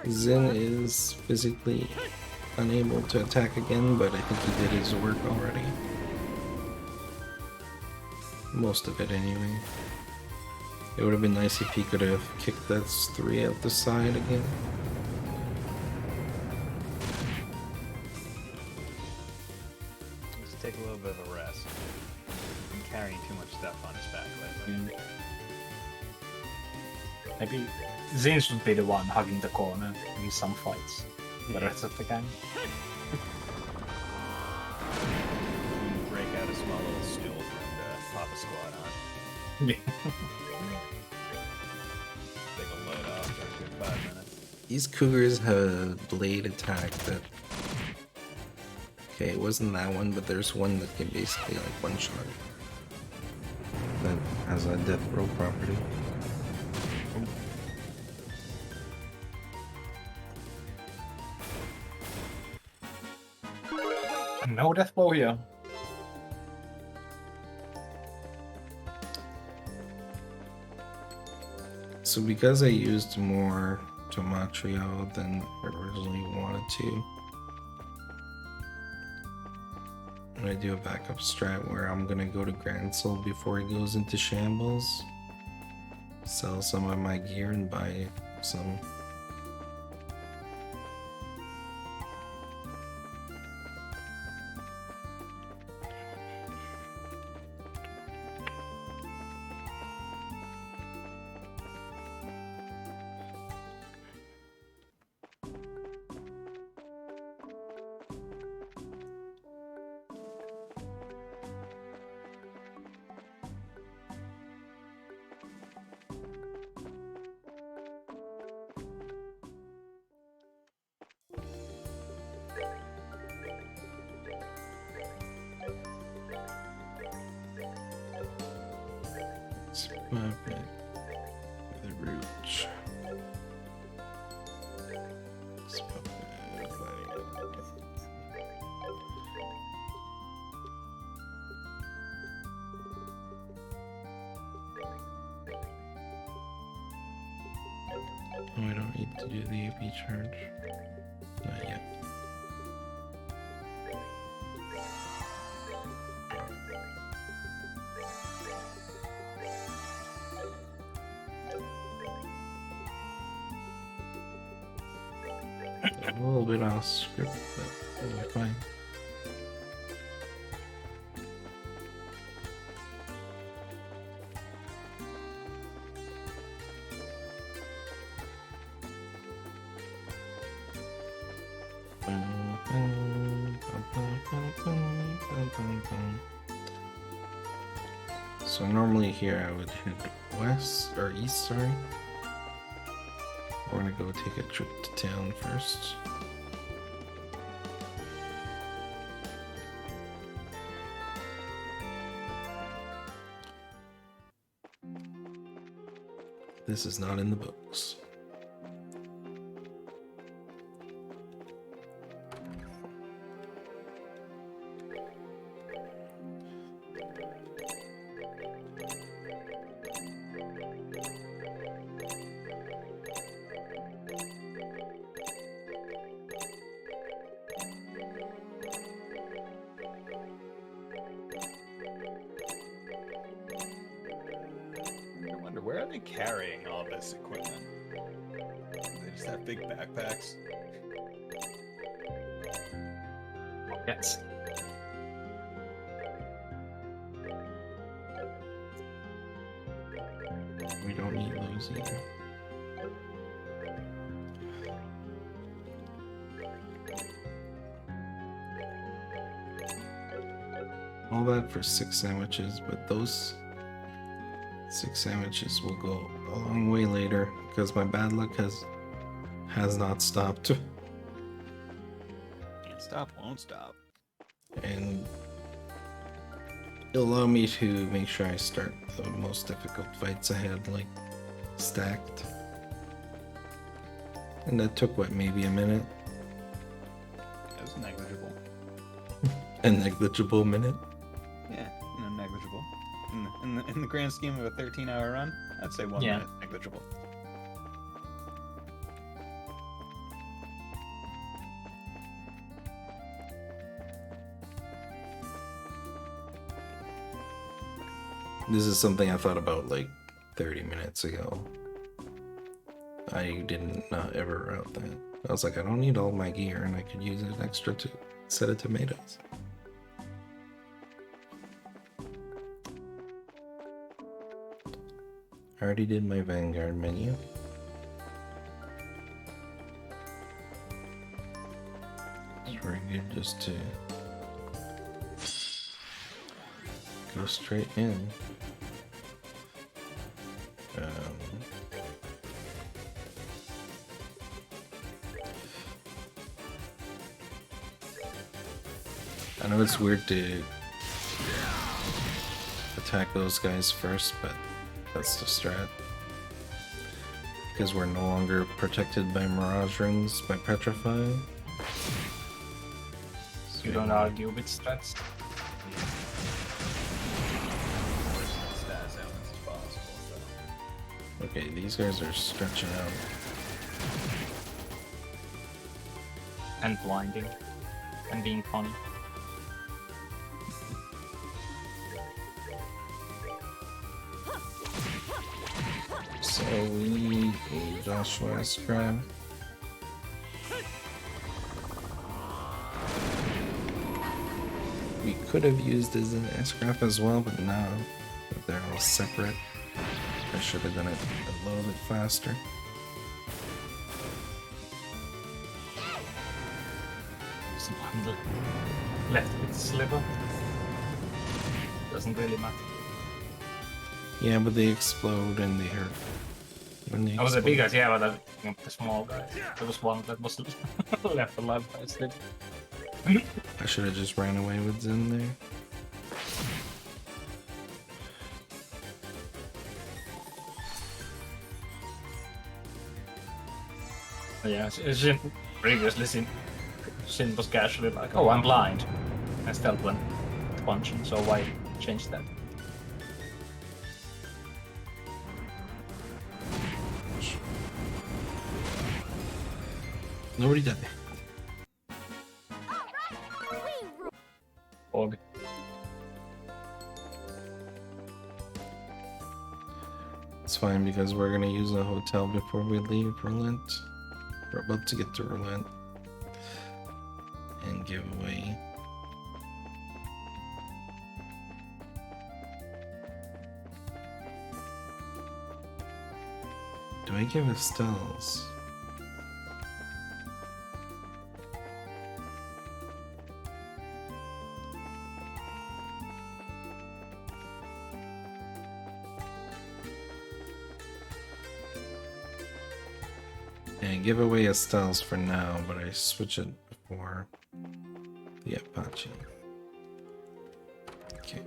Zin is physically unable to attack again, but I think he did his work already. Most of it anyway. It would have been nice if he could have kicked that 3 out the side again. Let's take a little bit of a rest. Been carrying too much stuff on his back lately. Maybe Zin should be the one hugging the corner in some fights. The rest of the gang. Break out a small little stool and pop a squat on. Yeah. Take a load off for a good 5 minutes. These Cougars have a blade attack that... Okay, it wasn't that one, but there's one that can basically like one-shot. That has a death row property. No death blow here. So because I used more Gematria than I originally wanted to, I'm gonna do a backup strat where I'm gonna go to Grand Soul before he goes into shambles, sell some of my gear and buy some. The root. Oh, I don't need to do the AP charge. Not yet. A little bit off script, but it'll be fine. So normally here I would head west or east, sorry. We're gonna go take a trip to town first. This is not in the books. I wonder, where are they carrying all this equipment? They Just have big backpacks. Yes. We don't need those either. All that for 6 sandwiches, but those 6 sandwiches will go a long way later because my bad luck has not stopped. Can't stop, won't stop. And it'll allow me to make sure I start the most difficult fights ahead, like stacked. And that took what, maybe a minute? It was negligible. A negligible minute? Yeah, negligible. In the grand scheme of a 13-hour run, I'd say 1 Yeah. minute negligible. This is something I thought about like 30 minutes ago. I did not ever route that. I was like, I don't need all my gear and I could use an extra set of tomatoes. I already did my Vanguard menu. It's very good just to go straight in. I know it's weird to attack those guys first, but that's the strat. Because we're no longer protected by Mirage Rings by Petrify. So You don't argue with strats. Stats elements as possible, so. Okay, these guys are stretching out. And blinding. And being funny. So we need a Joshua Scrap. We could have used as an S-Graph as well, but now that they're all separate, I should have done it a little bit faster. On the left with sliver. Doesn't really matter. Yeah, but they explode and they hurt. When they I was the explode. big guys, yeah, but the small guys. There was one that was left alive by a sliver. I should have just ran away with Zen there. Yeah, Shin previously Shin was casually like, oh, I'm blind. I still went punching, so why change that? Nobody died. Og. It's fine because we're gonna use a hotel before we leave Relent. We're about to get to Relent and give away. Do I give Estelle's? And give away Estelle's for now, but I switch it before the Apache. Okay.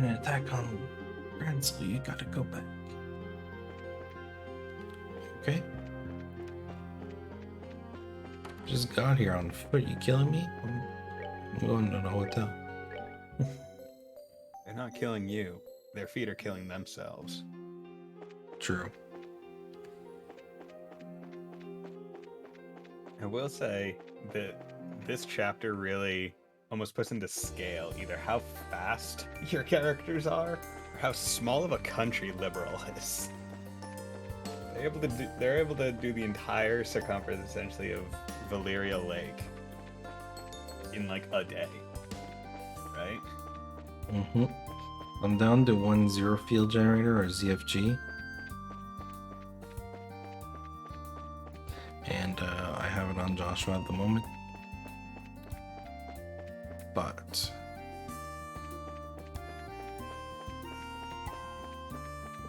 an attack on Grancel, you gotta go back. Okay. Just got here on foot. You killing me? I'm going to the hotel. They're not killing you. Their feet are killing themselves. True. I will say that this chapter really almost puts into scale either how fast your characters are or how small of a country Liberal is. They're able to do the entire circumference essentially of Valyria Lake in like a day, right? Mm-hmm. I'm down to 1-0 field generator or ZFG. And I have it on Joshua at the moment. But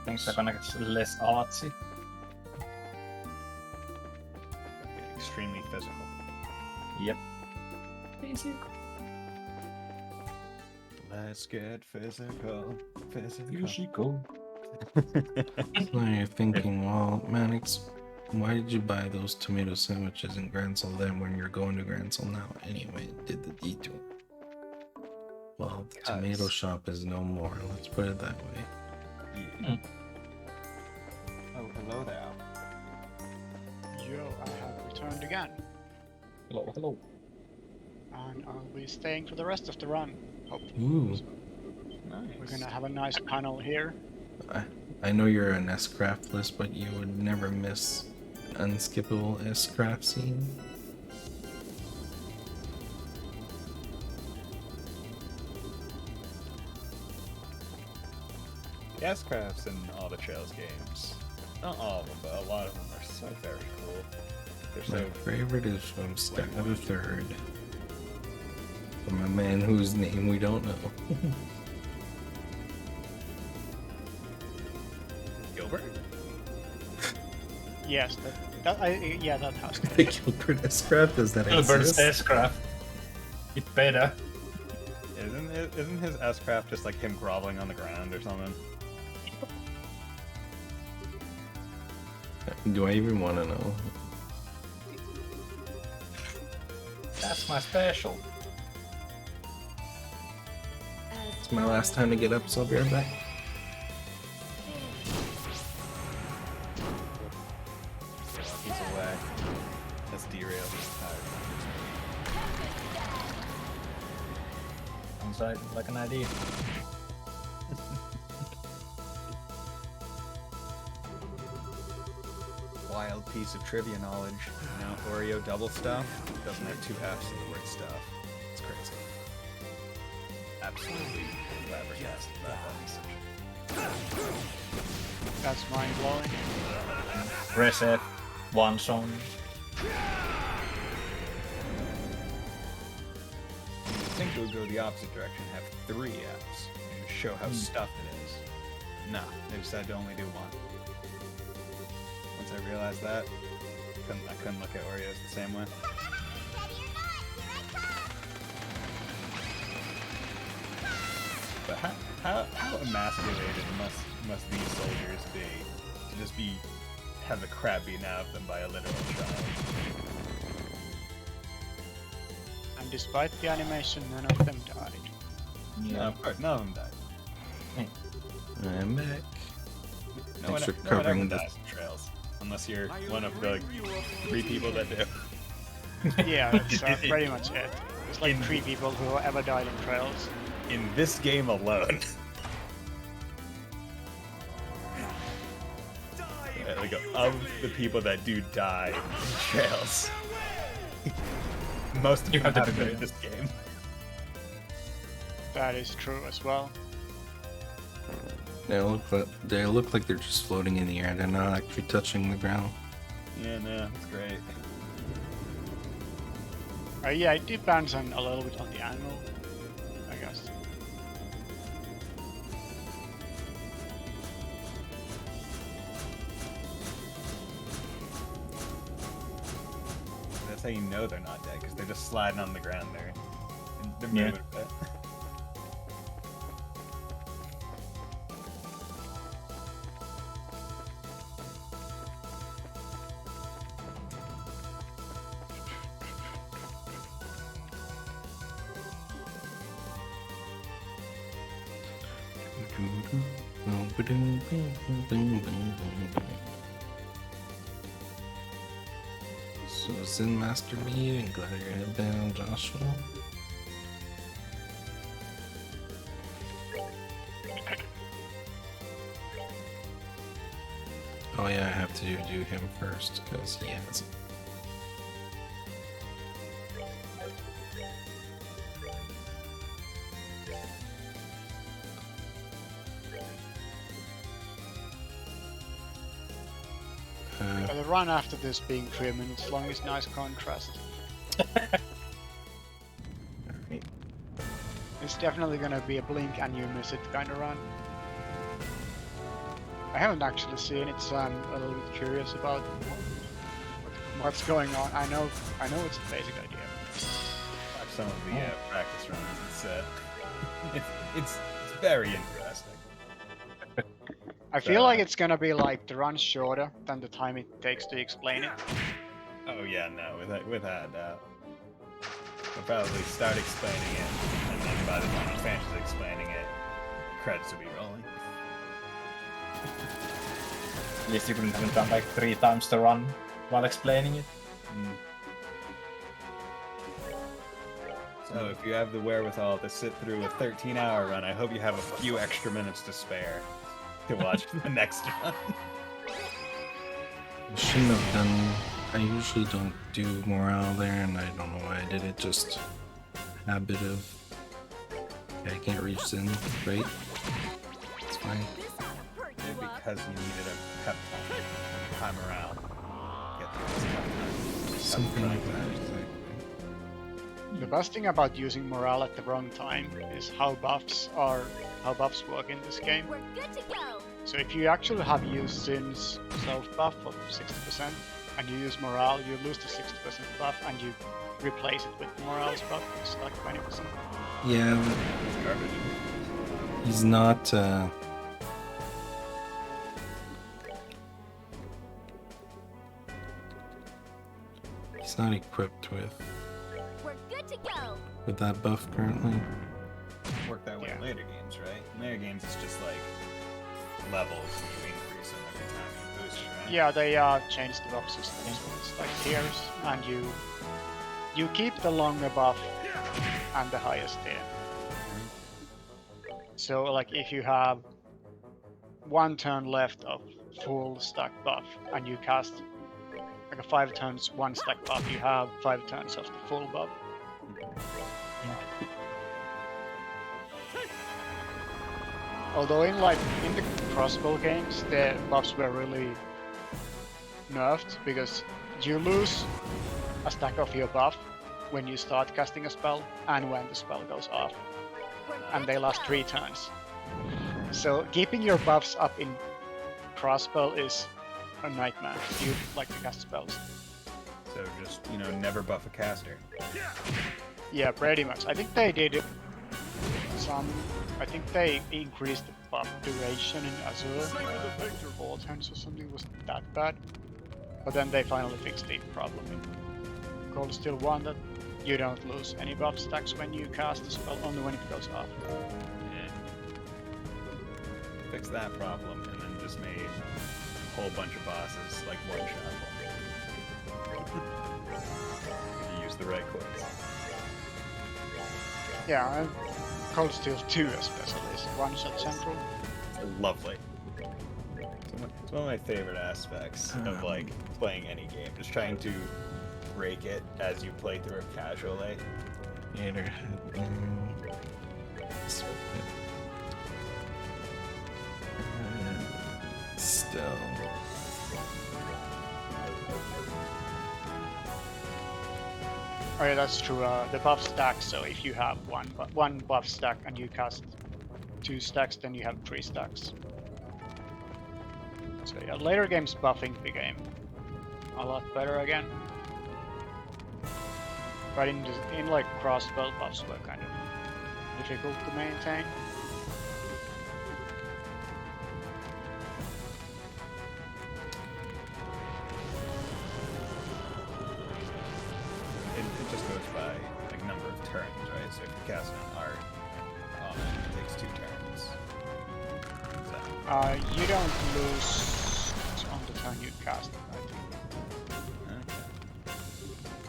Things are gonna get less artsy. Extremely physical. Yep. Let's get physical. Physical. now you're thinking, well, Mannix, why did you buy those tomato sandwiches in Grancel then when you're going to Grancel now? Anyway, did the detour. Well, the tomato shop is no more. Let's put it that way. Yeah. Oh, hello there. Yo, I have returned again, Hello, hello. and I'll be staying for the rest of the run. Hope Ooh, we're gonna have a nice panel here. I know you're an S-craft list, but you would never miss unskippable S-craft scene. The S-crafts in all the Trails games, not all of them, but a lot of them are so very cool. They're My so favorite is from Stat the Third. From a man whose name we don't know. Gilbert? Yes, that has to The be. Gilbert S-craft, does that Gilbert's exist? S-craft. It better. Isn't his S-craft just like him groveling on the ground or something? Do I even want to know? That's my special. It's my last time to get up, so I'll be right back. He's away. That's derailed his Sounds like an idea. Wild piece of trivia knowledge. You know, Oreo double stuff doesn't have two F's in the word stuff. It's crazy. Absolutely flabbergasted by that research. That's mind blowing. Reset. One song. I think it would go the opposite direction, have three F's, and show how stuffed it is. Nah, they decided to only do one. Once I realized that, I couldn't look at Oreos the same way. But how emasculated must these soldiers be to just have the crap beaten out of them by a literal child? And despite the animation, none of them died. No, of course, none of them died. I'm back. No one, Thanks for no one covering ever this. dies in Trails, unless you're one of the 3 people that do. Yeah, that's pretty much it. There's like 3 people who ever died in Trails. In this game alone. Like, of the people that do die in Trails, most of them haven't been in this game. That is true as well. They look like they're just floating in the air. They're not actually touching the ground. Yeah, no, it's great. Yeah, it depends on a little bit on the angle, I guess. That's how you know they're not dead, because they're just sliding on the ground there. They're Yeah. moving a bit. So Zen Master me and glad your head down, Joshua. Oh yeah, I have to do him first because he has. The run after this being 3 minutes long is nice contrast. Alright. It's definitely gonna be a blink and you miss it kind of run. I haven't actually seen it, so I'm a little bit curious about what's going on. I know it's a basic idea. Watch some of the practice runs. It's very interesting. I feel like it's gonna be like the run shorter than the time it takes to explain it. Oh yeah, no, without doubt. We'll probably start explaining it, and then by the time he finishes explaining it, credits will be rolling. At least you couldn't have done like 3 times the run while explaining it. So if you have the wherewithal to sit through a 13-hour run, I hope you have a few extra minutes to spare to watch the next run. I shouldn't have done. I usually don't do morale there, and I don't know why I did it. Just habit of. Okay, I can't reach Zen, right? It's fine. Because you needed a pep time around. Get the Something like that. Exactly. The best thing about using morale at the wrong time is how buffs work in this game. We're good to go. So if you actually have used Zin's self buff of 60% and you use morale, you lose the 60% buff and you replace it with morale's buff, it's like 20%. Yeah, It's garbage. he's not. He's not equipped with We're good to go. that buff currently. Work that way in Yeah. later games, right? In later games, it's just like levels, and you increase them every time you boost it, right? Yeah, they changed the buff system, so it's like tiers, and you keep the longer buff and the highest tier. So like if you have 1 turn left of full stack buff and you cast like a 5 turns 1 stack buff, you have 5 turns of the full buff. Although in the crossbow games the buffs were really nerfed because you lose a stack of your buff when you start casting a spell and when the spell goes off, and they last 3 turns. So keeping your buffs up in crossbow is a nightmare if you like to cast spells. So just, never buff a caster. Yeah, pretty much. I think they did I think they increased the buff duration in Azure. 4 turns or something wasn't that bad. But then they finally fixed the problem in Cold Steel 1 that you don't lose any buff stacks when you cast the spell, only when it goes off. Fix that problem, and then just made a whole bunch of bosses like one shot. You use the right quotes. Yeah, and Cold Steel 2 especially is one shot central. Lovely. It's one of my favorite aspects of like playing any game, just trying to break it as you play through it casually. Gator head down. Still. Oh yeah, that's true. The buff stack, so if you have one buff stack and you cast 2 stacks, then you have 3 stacks. So yeah, later games buffing became a lot better again. But in like crossbow, buffs were kind of difficult to maintain. It just goes by like number of turns, right? So if you cast an art, it takes 2 turns. You don't lose on the turn you cast it, I think. Okay.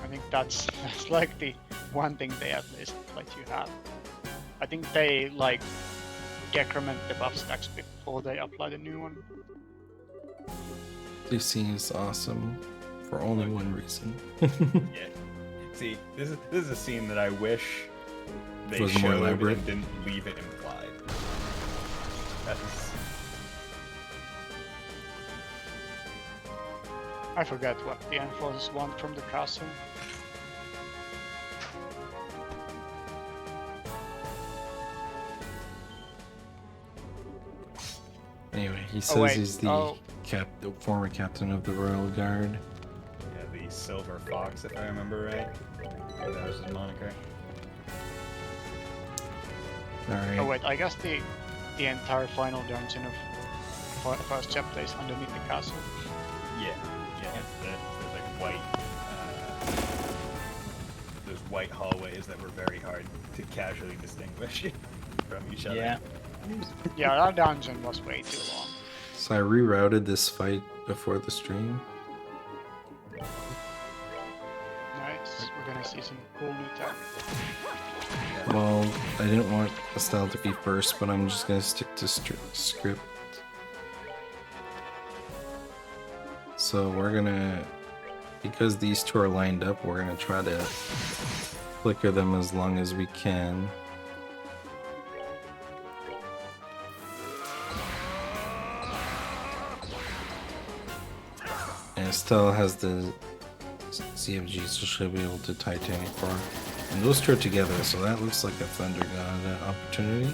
I think that's like the one thing they at least let you have. I think they like decrement the buff stacks before they apply the new one. This scene is awesome for only one reason. Yeah. See, this is a scene that I wish they Was more showed elaborate. and didn't leave it implied. That's I forgot what the enforcers want from the castle. Anyway, he says wait, he's the the former captain of the Royal Guard. yeah, the Silver Fox, if I remember right. That was his moniker. Alright. Oh wait, I guess the entire final dungeon of first chapter is underneath the castle. Yeah, there's like white, those white hallways that were very hard to casually distinguish from each other. Yeah. Yeah, that dungeon was way too long. So I rerouted this fight before the stream. Nice. We're gonna see some cool new tech. Well, I didn't want Estelle to be first, but I'm just gonna stick to script. So we're gonna, because these two are lined up, we're gonna try to flicker them as long as we can. And Estelle has the CFG, so she'll be able to Titanic Roar. And those two are together, so that looks like a Thunder God opportunity.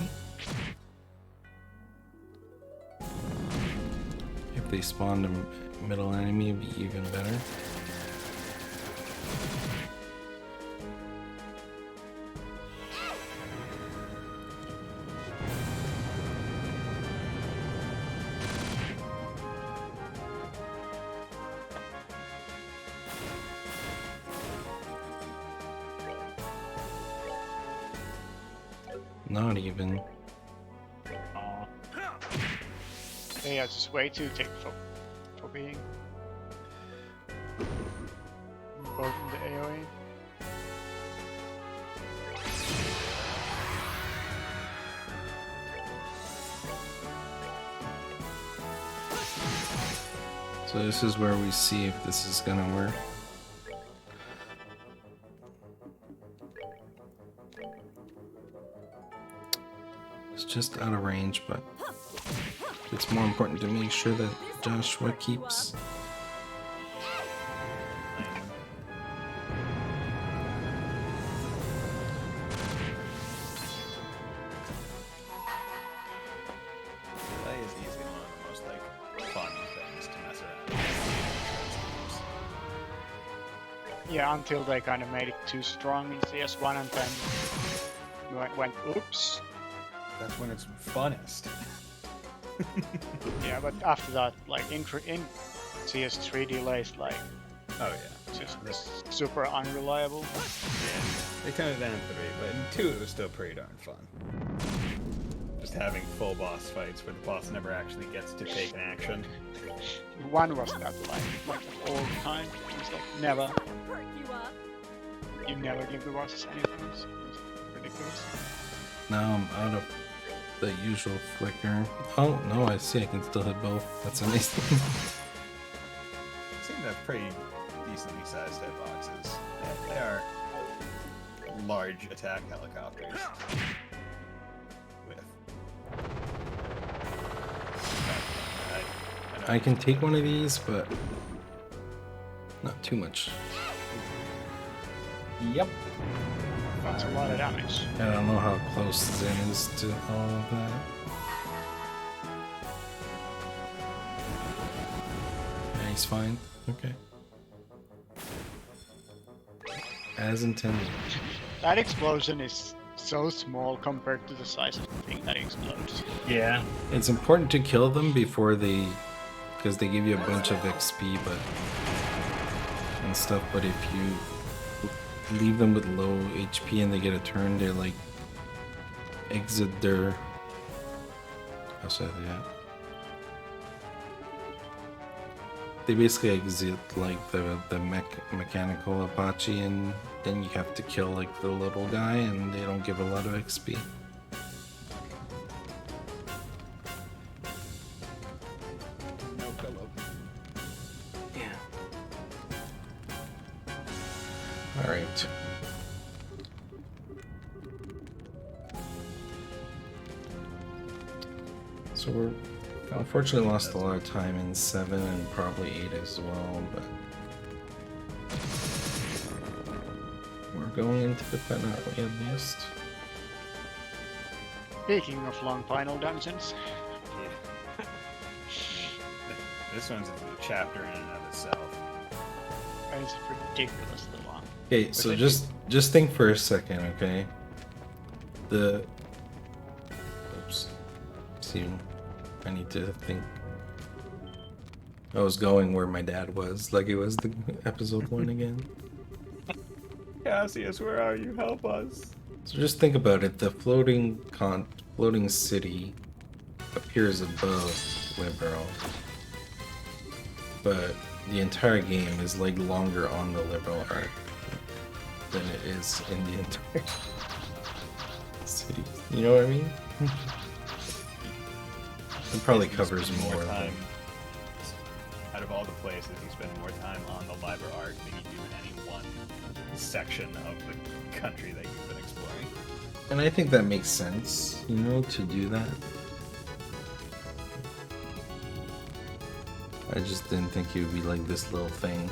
If they spawned a middle enemy, it'd be even better. Not even. Aw. Yeah, just way too thick for being both in the AoE. So this is where we see if this is gonna work. It's just out of range, but it's more important to make sure that Joshua keeps. Play is easily one of the most like fun things to mess around with. Yeah, until they kind of made it too strong in CS1 and then went oops. That's when it's funnest. Yeah, but after that, like in CS3 delays, like Oh yeah. just super unreliable. Yeah. They toned it down in 3, but in 2 it was still pretty darn fun. Just having full boss fights where the boss never actually gets to take an action. One was that like all the time. It was like never. Perk you up. You never give the bosses anything. It's ridiculous. Now I'm out of the usual flicker. Oh no, I see I can still hit both. That's amazing. Seem to have pretty decently sized hitboxes. They are large attack helicopters. With. I can take one of these, but not too much. Yep. That's a lot of damage. I don't know how close Zen is to all of that. Yeah, he's fine. Okay. As intended. That explosion is so small compared to the size of the thing that explodes. Yeah. It's important to kill them before they, because they give you a bunch of XP, but and stuff. But if you leave them with low HP and they get a turn, they like exit their, how should I say that? they basically exit like the mechanical Apache, and then you have to kill like the little guy, and they don't give a lot of XP. No pillow. Yeah. All right. So we're unfortunately lost a lot of time in 7 and probably 8 as well, but we're going into the finale at least. Speaking of long final dungeons, Yeah. This one's a chapter in and of itself. it's ridiculously long. Okay, so I just think for a second, okay? Oops. See, I need to think. I was going where my dad was, like it was the episode 1 again. Cassius, where are you? Help us. So just think about it. The floating city appears above Liberal, but the entire game is like longer on the Liberal arc than it is in the entire city. You know what I mean? It probably He covers spends more. time. Out of all the places, you spend more time on the Liber arc than you do in any one section of the country that you've been exploring. And I think that makes sense, you know, to do that. I just didn't think it would be like this little thing.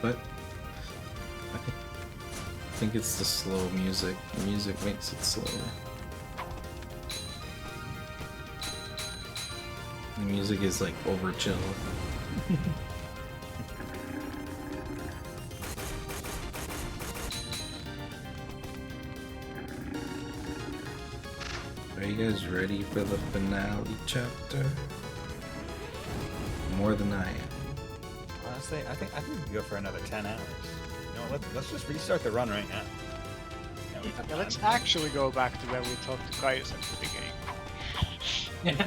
But I think it's the slow music. The music makes it slower. The music is like over chill. Are you guys ready for the finale chapter? More than I am. Honestly, I think we can go for another 10 hours. You know, let's just restart the run right now. You know, we have Yeah, let's time. actually go back to where we talked to Kaius at the beginning. You know,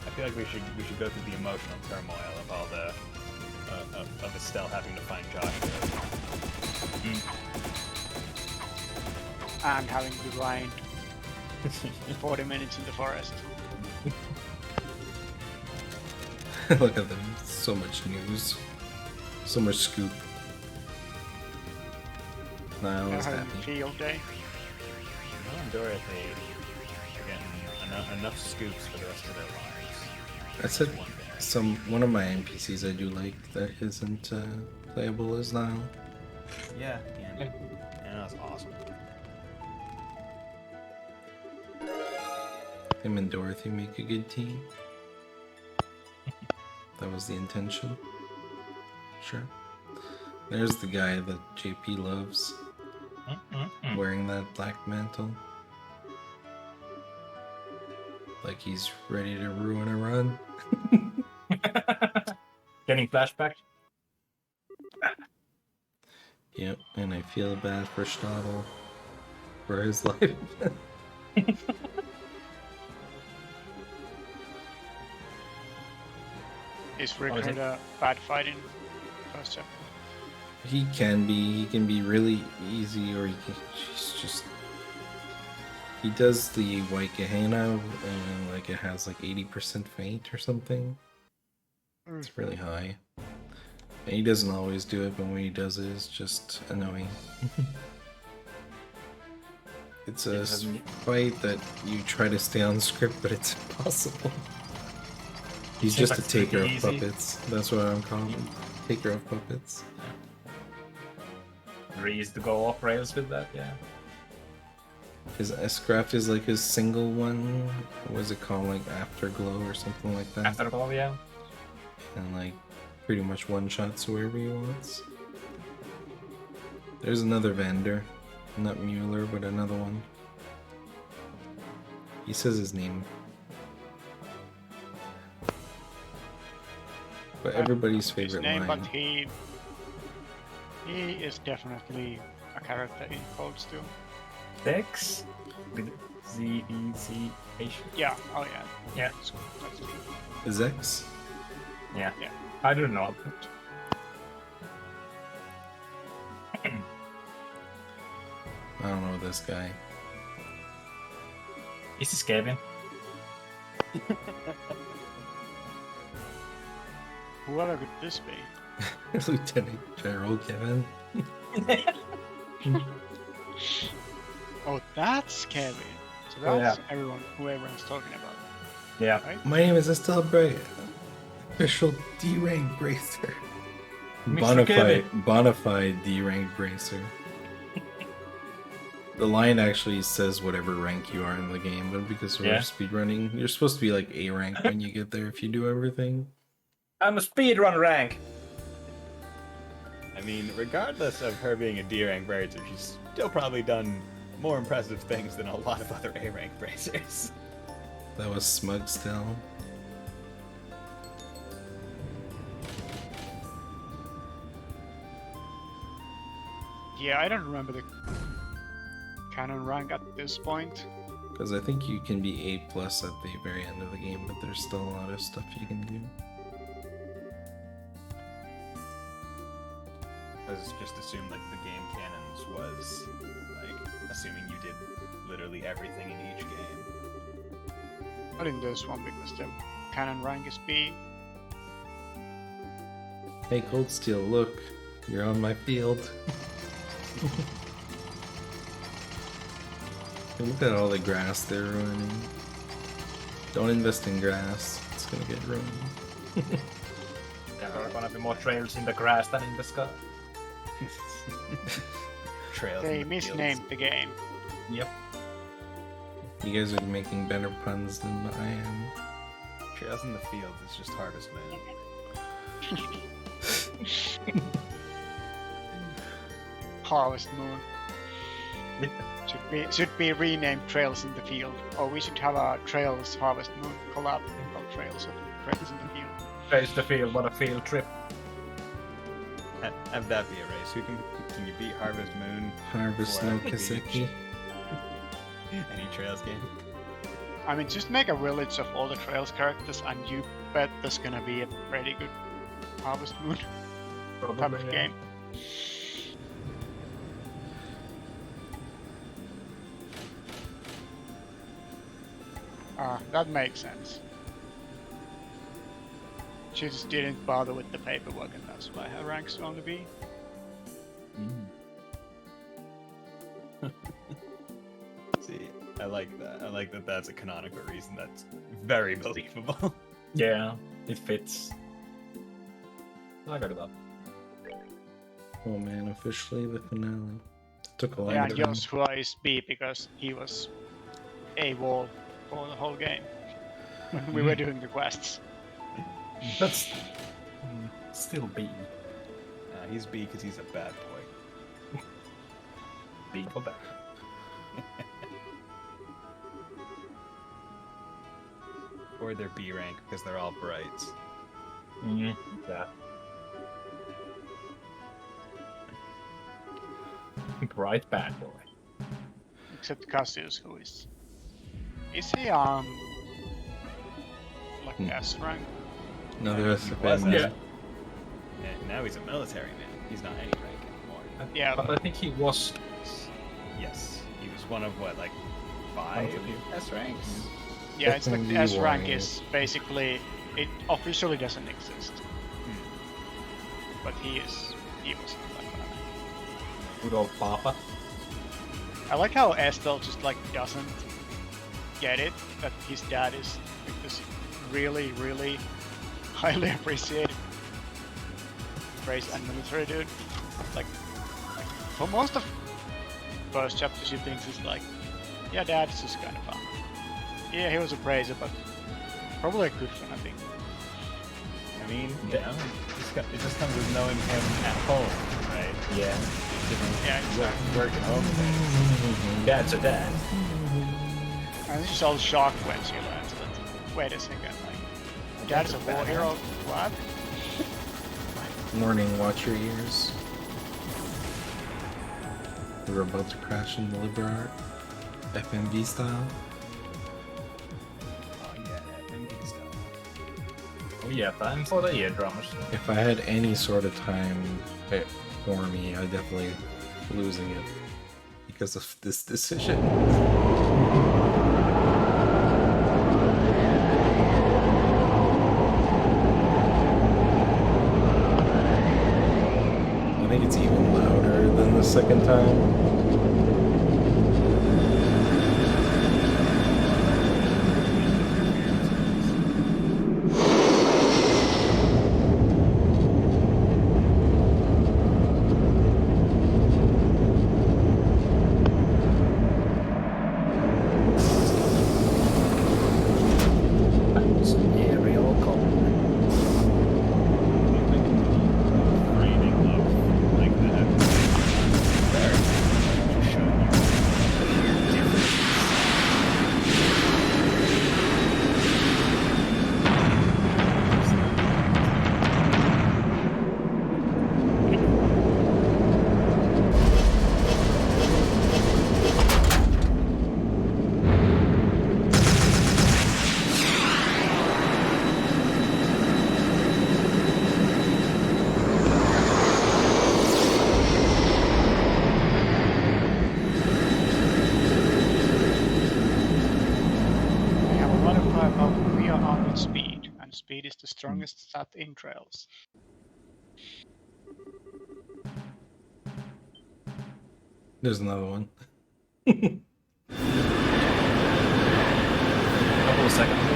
I feel like we should go through the emotional turmoil of all the of Estelle having to find Joshua. And having to grind 40 minutes in the forest. Look at them. So much news. So much scoop. Niall They're is having happy. a field day. Noel and Dorothy are getting enough scoops for the rest of their lives. That's it. One day. One of my NPCs I do like that isn't playable is Niall. Yeah, Andy. Yeah, that's awesome. Him and Dorothy make a good team. That was the intention. Sure. There's the guy that JP loves, wearing that black mantle. Like he's ready to ruin a run. Getting flashback. Yep, and I feel bad for Stadl for his life. Is is Richard it? a bad fight in first chapter? He can be really easy, or he's just he does the White Gehenna and like it has like 80% faint or something. It's really high. And he doesn't always do it, but when he does it, it's just annoying. It's a fight that you try to stay on script, but it's impossible. He's Seems just like a taker pretty of easy. puppets. That's what I'm calling him. Taker of puppets. Reese to go off rails with that, yeah. His S-Craft is like his single one. What was it called? Like Afterglow or something like that. Afterglow, yeah. And like pretty much one-shots whoever he wants. There's another vendor. Not Mueller, but another one. He says his name. But everybody's His favorite name, line. but he is definitely a character in Cold Steel. Dex with Z-E-C-H. Yeah. Oh yeah. Yeah. That's me. Is X? Yeah. Yeah. I don't know. I don't know this guy. Is this Kevin? Whoever could this be? Lieutenant General Kevin. Oh, that's Kevin. So Oh, that's yeah. who everyone's talking about. Yeah. Right? My name is Estelle Bray, official D-rank bracer. Mr. Kevin. Bonafide D-rank bracer. The line actually says whatever rank you are in the game, but because we're Yeah. speedrunning, you're supposed to be like A rank when you get there if you do everything. I'm a speedrun rank. I mean, regardless of her being a D rank bracer, she's still probably done more impressive things than a lot of other A rank bracers. That was smug still. Yeah, I don't remember the canon rank at this point. Because I think you can be A plus at the very end of the game, but there's still a lot of stuff you can do. I was just assumed like the game canons was like assuming you did literally everything in each game. Not in this one because the canon rank is B. Hey Cold Steel, look, you're on my field. Hey, look at all the grass they're ruining. Don't invest in grass, it's gonna get ruined. There are gonna be more trails in the grass than in the sky. Trails. They in the fields. misnamed the game. Yep. You guys are making better puns than I am. Trails in the fields is just Harvest Moon. Harvest Moon. Should be renamed Trails in the Field. Or we should have a Trails Harvest Moon collab called Trails in the Field. Face the field, what a field trip. Have that be a race. Who can you beat Harvest Moon? Harvest Or no Beach? Kaseki. Any Trails game? I mean, just make a village of all the Trails characters and you bet there's gonna be a pretty good Harvest Moon type of game. That makes sense. She just didn't bother with the paperwork and that's why her rank's only B. See, I like that. I like that that's a canonical reason that's very believable. Yeah, it fits. I got it up. Oh man, officially the finale. Took a long Yeah, and time. Joshua is B because he was AWOL for the whole game when we were doing the quests. That's still B. He's B because he's a bad boy. B for bad. Or they're B rank because they're all brights. Yeah. Bright bad boy. Except Cassius, who is he like S rank? Another He SFA was man. Yeah. And now he's a military man. He's not any rank anymore. Yeah, But I think he was. Yes, he was one of what, like 5 S ranks? yeah, it's like the FNV S rank warrior. is basically it officially doesn't exist, but he was like that. Good old Papa. I like how Estelle just like doesn't get it that his dad is like this really, really highly appreciated race and military dude. Like for most of first chapter she thinks it's like, yeah, dad is just kind of fun. Yeah, he was a praiser, but probably a good one, I think. I mean, you know, it just comes with knowing him at home, right? Yeah. Yeah, exactly. Work at home things. Dad's a dad. And she's all shocked when she learns that. Wait a second, like, dad is a war hero? What? Warning, watch your ears. we're about to crash in the liver art, FMV style. Oh yeah, FMV stuff. Oh yeah, time for the eardrums. If I had any sort of time for me, I'd definitely losing it because of this decision. I think it's even louder than the second time. Aerial combat. Framing of like that. There. Just showing you the sheer difference. We have a lot of about we are out with speed, and speed is the strongest stat in trails. There's another one. Couple of seconds.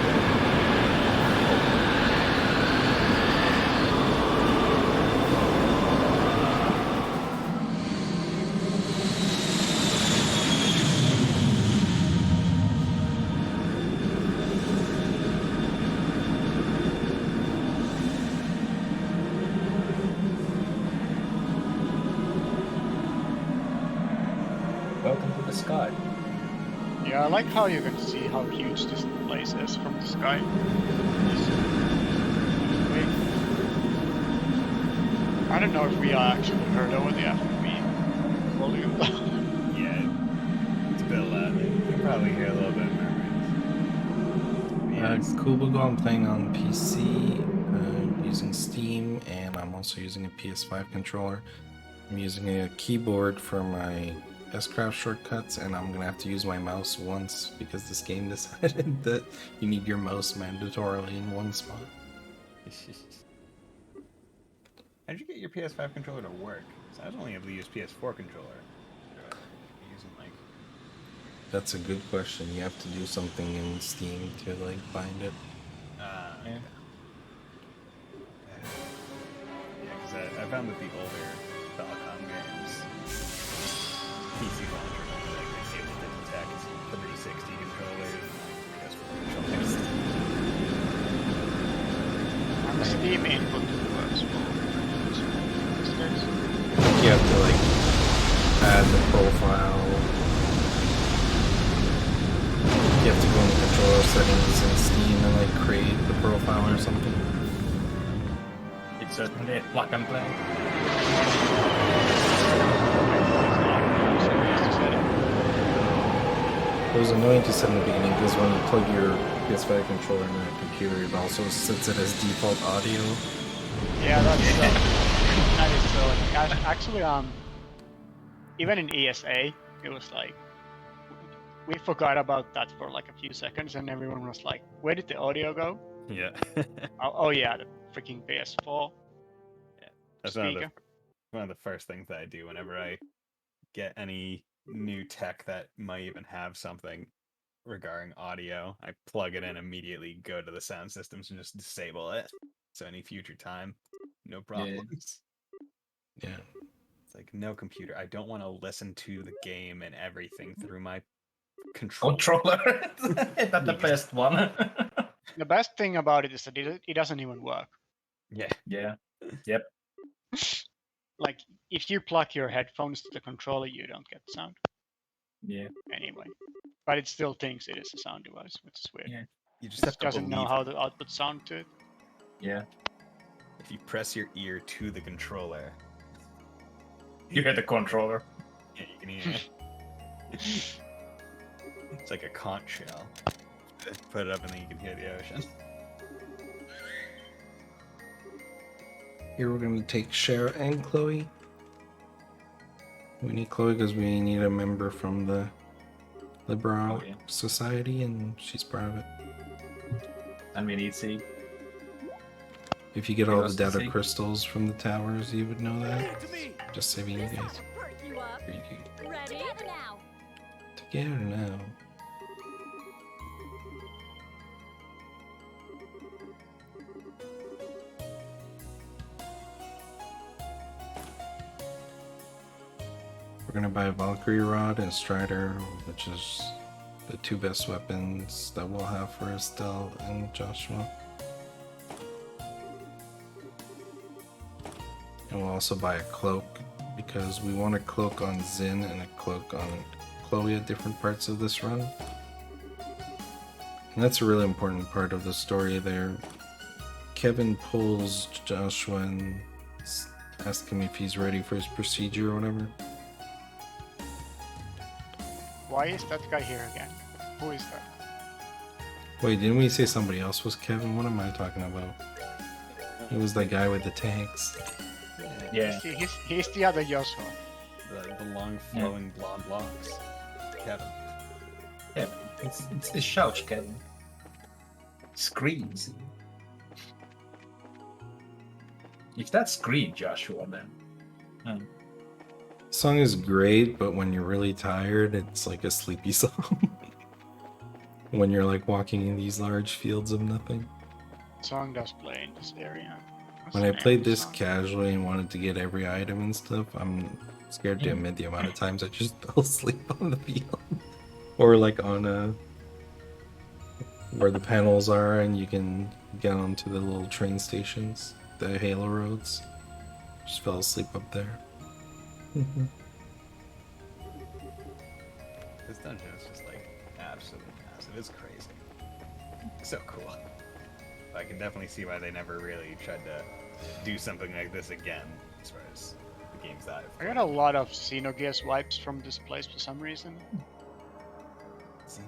Welcome to the sky. Yeah, I like how you can see how huge this place is from the sky. It's big. I don't know if we are actually heard over the FMV volume. Yeah, it's a bit loud. You can probably hear a little bit of memories. Kubugo, I'm playing on PC using Steam, and I'm also using a PS5 controller. I'm using a keyboard for my S-Craft shortcuts, and I'm gonna have to use my mouse once because this game decided that you need your mouse mandatorily in one spot. How'd you get your PS5 controller to work? 'Cause I was only able to use PS4 controller. Using like That's a good question. You have to do something in Steam to like find it. yeah, because I found that the older Falcom games PC launcher only like able to detect 360 controllers, PS4 controllers. And the Steam input works for these days. You have to like add the profile. You have to go in the controller settings in Steam and like create the profile or something. It's certainly a plug and play. It was annoying to set in the beginning because when you plug your PS5 controller in the computer, it also sets it as default audio. Yeah, that's that is so. Actually, even in ESA, it was like we forgot about that for like a few seconds, and everyone was like, "Where did the audio go?" Yeah. Oh yeah, the freaking PS4 That's speaker. one of the first things that I do whenever I get any new tech that might even have something regarding audio. I plug it in immediately, go to the sound systems, and just disable it. So any future time, no problems. Yeah. It's like no computer. I don't want to listen to the game and everything through my controller. Controller. Is that the Yes. best one? The best thing about it is that it doesn't even work. Yeah. Yeah. Yep. Like if you plug your headphones to the controller, you don't get sound Yeah. anyway. But it still thinks it is a sound device, which is weird. Yeah. You just It have to doesn't know believe how it. to output sound to it. Yeah. If you press your ear to the controller, You hit the controller. Yeah, you can eat it. It's like a conch shell. Put it up and then you can hear the ocean. Here we're gonna take Cher and Chloe. We need Chloe because we need a member from the Liberal Oh, yeah. Society, and she's part of it. And we need C. If you get all the Curiosity. data crystals from the towers, you would know that. To me. Just saving you This guys. ought to perk you up. Here you go. Ready? Together now. Together now. We're gonna buy a Valkyrie Rod and Strider, which is the two best weapons that we'll have for Estelle and Joshua. And we'll also buy a cloak because we want a cloak on Zin and a cloak on Chloe at different parts of this run. And that's a really important part of the story there. Kevin pulls Joshua and asks him if he's ready for his procedure or whatever. Why is that guy here again? Who is that? Wait, didn't we say somebody else was Kevin? What am I talking about? He was the guy with the tanks. Yeah. He's the other Joshua. The long flowing blonde locks. Kevin. Yeah, it's the shouts, Kevin. Screams. If that's scream, Joshua, then. Song is great, but when you're really tired, it's like a sleepy song. When you're like walking in these large fields of nothing. Song does play in this area. What's When the I name played of the this song? casually and wanted to get every item and stuff, I'm scared to admit the amount of times I just fell asleep on the field. Or like on where the panels are and you can get onto the little train stations, the Halo roads. Just fell asleep up there. This dungeon is just like absolutely massive. It's crazy. So cool. I can definitely see why they never really tried to do something like this again, as far as the games that I've I got a lot of Xenogears vibes from this place for some reason. seen.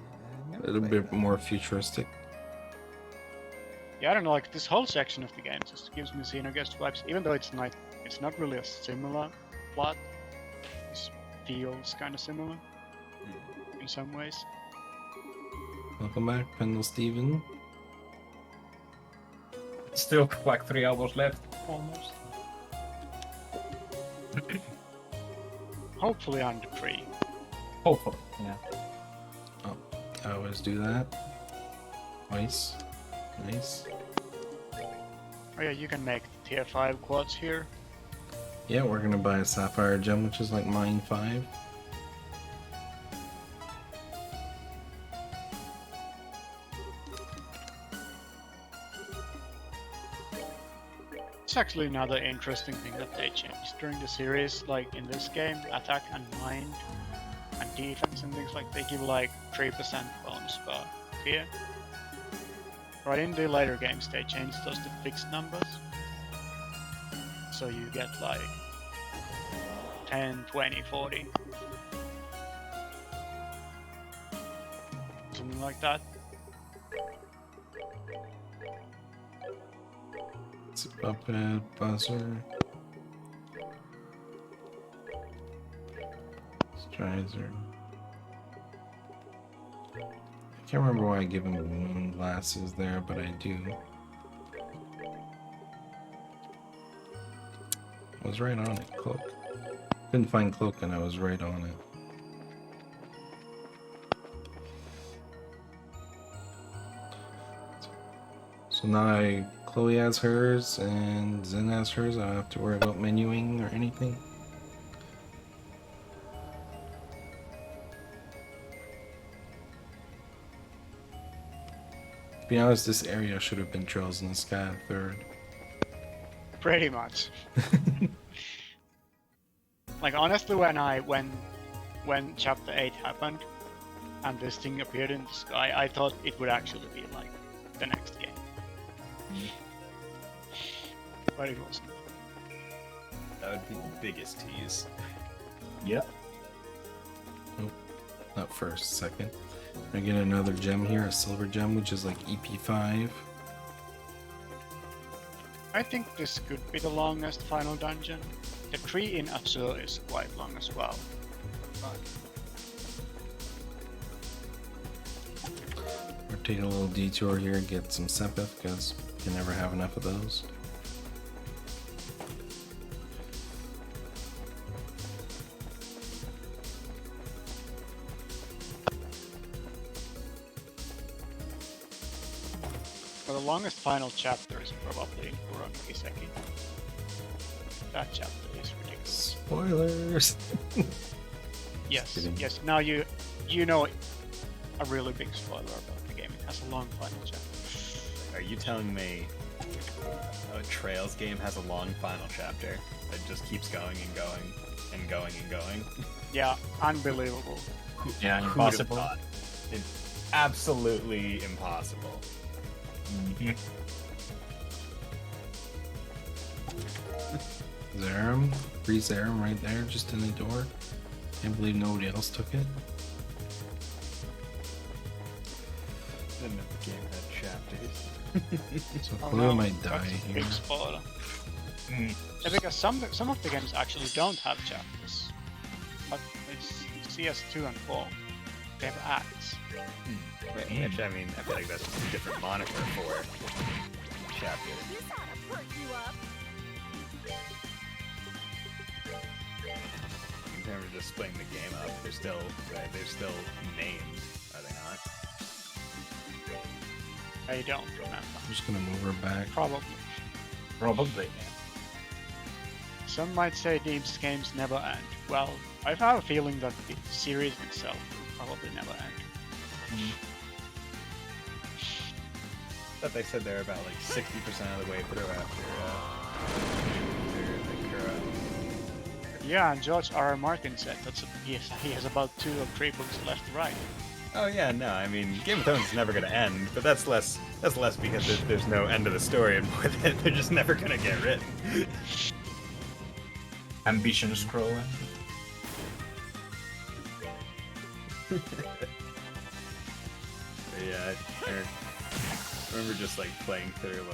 A little bit more futuristic. Yeah, I don't know, like this whole section of the game just gives me Xenogears vibes, even though it's not really a similar plot. It feels kind of similar in some ways. Welcome back, Pendle Steven. Still like 3 hours left, almost. Hopefully under 3. Hopefully, yeah. I always do that. Nice. Nice. Oh yeah, you can make tier 5 quads here. Yeah, we're gonna buy a Sapphire Gem, which is like mine 5. It's actually another interesting thing that they changed during the series, like in this game, attack and mind and defense and things like they give like 3% bonus per tier. Right in the later games they changed those to fixed numbers. So you get like 10, 20, 40. Something like that. It's a puppet, buzzer. Strider. I can't remember why I give him moon glasses there, but I do. I was right on it, cloak. Couldn't find cloak and I was right on it. So now Chloe has hers and Zen has hers. I don't have to worry about menuing or anything. To be honest, this area should have been Trails in the Sky 3rd. Pretty much. Like honestly, when chapter 8 happened and this thing appeared in the sky, I thought it would actually be like the next game. But it wasn't. That would be the biggest tease. Yep. Not first, second. I get another gem here, a silver gem, which is like EP5. I think this could be the longest final dungeon. The tree in Azure is quite long as well. But We're taking a little detour here, get some Sepith, because you can never have enough of those. but the longest final chapter is probably Mannix86. That chapter is ridiculous. Spoilers! Yes, kidding. yes. Now you know a really big spoiler about the game. It has a long final chapter. Are you telling me a Trails game has a long final chapter that just keeps going and going and going and going? Yeah, unbelievable. Yeah, Who would've impossible. thought? It's absolutely impossible. Zerum, free Zerum right there, just in the door. Can't believe nobody else took it. Didn't know the game had chapters. So Oh Blue no, might die that's a here. big spoiler. Yeah, because some of the games actually don't have chapters, but it's CS2 and 4. They have acts. Which, I mean, I feel like that's just a different moniker for chapter. This ought to perk you up. In terms of just splitting the game up, they're still named, are they not? I don't remember. I'm just gonna move her back. Probably. Probably. Some might say these games never end. Well, I have a feeling that the series itself will probably never end. But they said they're about like 60% of the way through after Yeah, and George R.R. Martin said he has about 2 or 3 books left to write. Oh yeah, no, I mean, Game of Thrones is never gonna end, but that's less because there's no end to the story and more that they're just never gonna get written. Ambition scrolling. But yeah, I remember just like playing through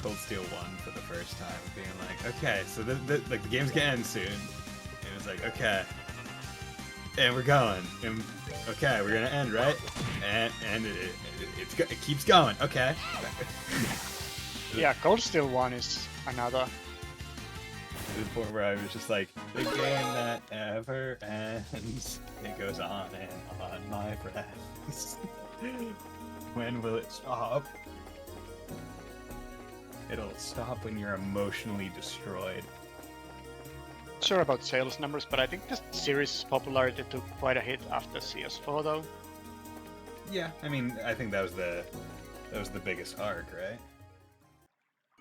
Cold Steel 1 for the first time, being like, okay, so like the game's gonna end soon. And it was like, okay, and we're going, and okay, we're gonna end, right? And it keeps going, okay. Yeah, Cold Steel 1 is another. To the point where I was just like, the game that never ends. It goes on and on, my friends. When will it stop? It'll stop when you're emotionally destroyed. Not sure about sales numbers, but I think the series' popularity took quite a hit after CS4 though. Yeah, I mean, I think that was the biggest arc, right?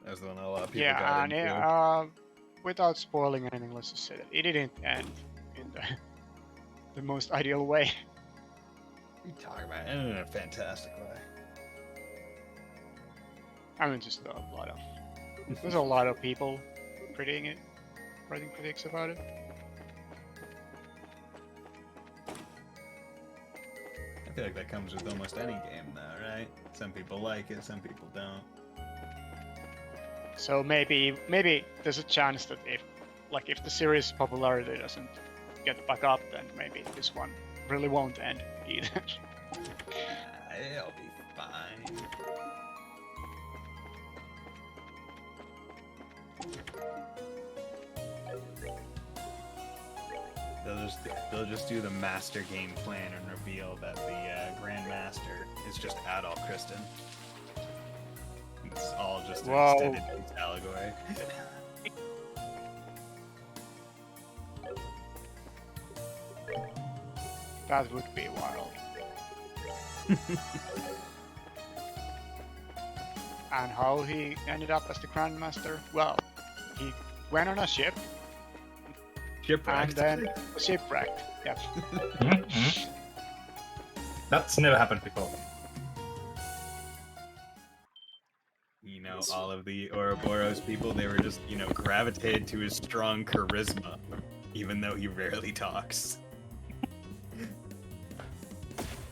That was the one that a lot of people Yeah, got and into. without spoiling anything, let's just say that it didn't end in the most ideal way. What are you talking about? And in a fantastic way. I mean, just there's a lot of people writing critics about it. I feel like that comes with almost any game though, right? Some people like it, some people don't. So maybe there's a chance that if the series' popularity doesn't get back up, then maybe this one really won't end either. It'll be fine. They'll just do the master game plan and reveal that the Grand Master is just Adolf Kristen. It's all just an Whoa. extended use allegory. That would be wild. And how he ended up as the Grandmaster? Well, he went on a ship and Shipwrecked. then shipwrecked. Yep. That's never happened before. You know, all of the Ouroboros people, they were just, gravitated to his strong charisma, even though he rarely talks.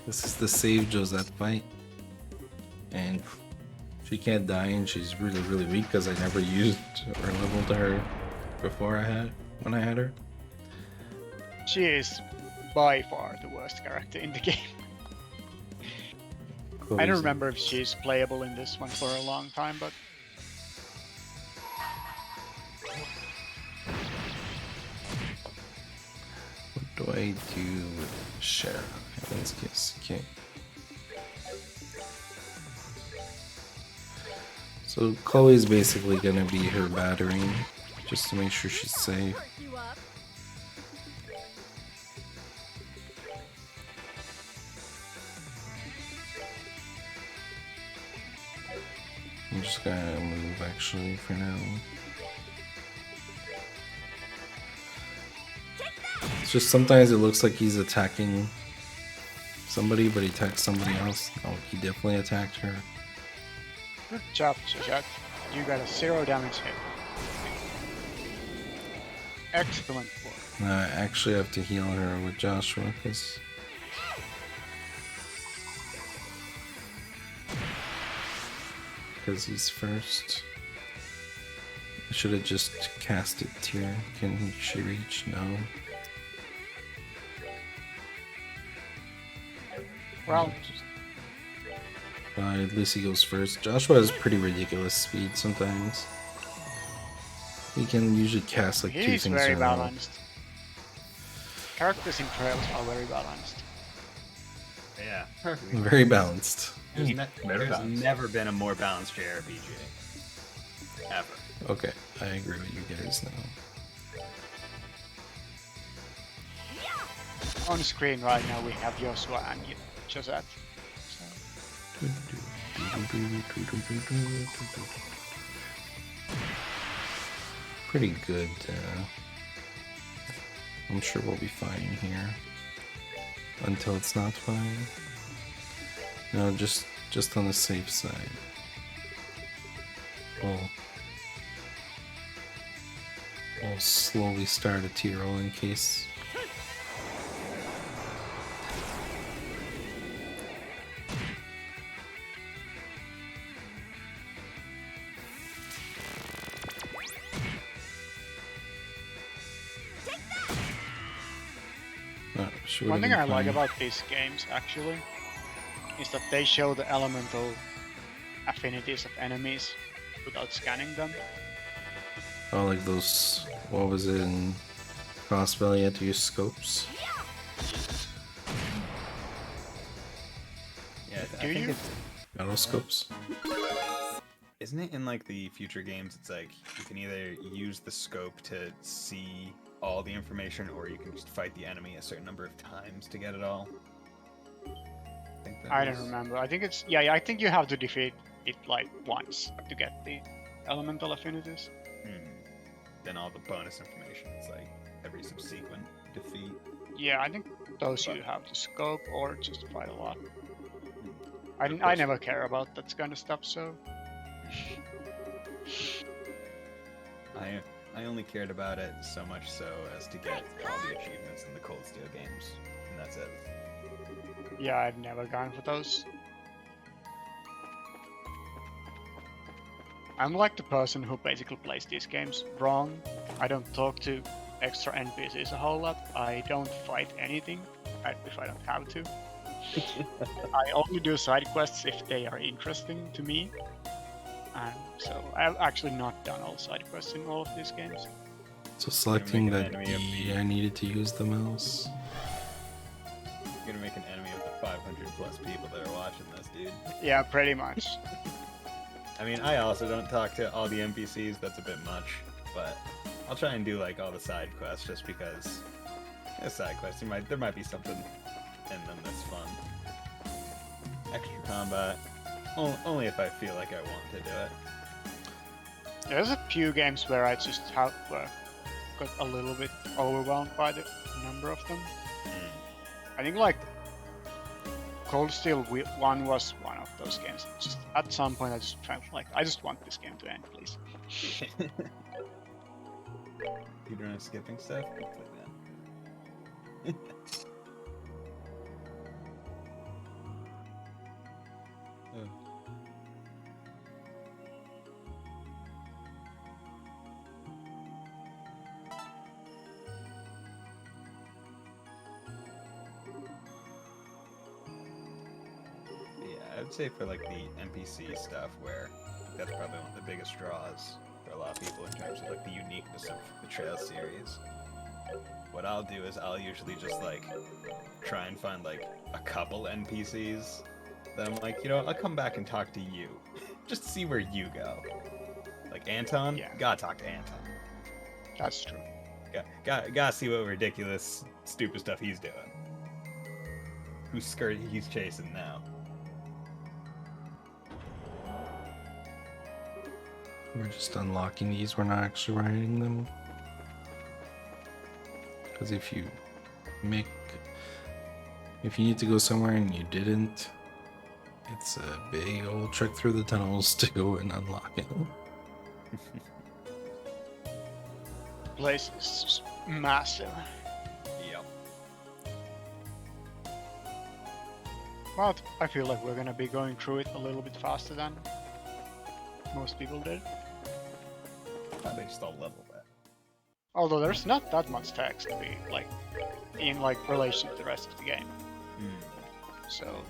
This is the save Josette fight. And she can't die and she's really, really weak because I never used or leveled her before when I had her. She is by far the worst character in the game. I don't Chloe's- remember if she's playable in this one for a long time, but What do I do with Shara? Let's guess. Okay. So Chloe's basically gonna be her battering, just to make sure she's safe. Perk you up. I'm just gonna move actually for now. It's just sometimes it looks like he's attacking somebody, but he attacks somebody else. Oh, he definitely attacked her. good job, Josette. You got a 0 damage hit. Excellent work. I actually have to heal her with Joshua because he's first. I should have just cast it here. Can she reach? No. Well, At least he goes first. Joshua has pretty ridiculous speed sometimes. He can usually cast like 2 he's things very in a row. balanced. Characters in Trails are very balanced. Yeah. Very balanced. There's, Very there's balanced. never been a more balanced JRPG. Ever. Okay, I agree with you guys now. On screen right now we have Joshua and Josette. So, Pretty good. I'm sure we'll be fine here. Until it's not fine. No, just on the safe side. We'll slowly start a T-roll in case. one thing I like about these games actually is that they show the elemental affinities of enemies without scanning them. Oh, like those. What was it in Crossbell? You had to use scopes. Yeah, I Do think you? it's, Battle scopes. isn't it in like the future games? It's like you can either use the scope to see all the information, or you can just fight the enemy a certain number of times to get it all. I don't remember. I think it's I think you have to defeat it like once to get the elemental affinities. Then all the bonus information is like every subsequent defeat. Yeah, I think those you have to scope or just fight a lot. Of I course. never care about that kind of stuff, so I only cared about it so much so as to get all the achievements in the Cold Steel games, and that's it. yeah, I've never gone for those. I'm like the person who basically plays these games wrong. I don't talk to extra NPCs a whole lot. I don't fight anything if I don't have to. I only do side quests if they are interesting to me. And so I've actually not done all side quests in all of these games. So selecting Gonna make that an enemy of D, the- I needed to use the mouse. You're gonna make an enemy of the 500 plus people that are watching this, dude. Yeah, pretty much. I mean, I also don't talk to all the NPCs, that's a bit much, but I'll try and do like all the side quests just because side quests, there might be something in them that's fun. Extra combat, only if I feel like I want to do it. There's a few games where I just have got a little bit overwhelmed by the number of them. I think like Cold Steel 1 was one of those games. Just at some point I just felt like I just want this game to end, please. You don't have skipping stuff? Go play that. say for like the NPC stuff, where that's probably one of the biggest draws for a lot of people in terms of like the uniqueness of the Trail series. What I'll do is I'll usually just like try and find like a couple NPCs that I'm like, you know, I'll come back and talk to you, just to see where you go. Like Anton, Yeah. gotta talk to Anton. That's true. Gotta see what ridiculous, stupid stuff he's doing. Whose skirt he's chasing now. We're just unlocking these, we're not actually riding them. Because if you need to go somewhere and you didn't, it's a big old trek through the tunnels to go and unlock it. Place is massive. Yep. But I feel like we're gonna be going through it a little bit faster than most people did. They just all level that. Although there's not that much text to be like in like relation to the rest of the game. So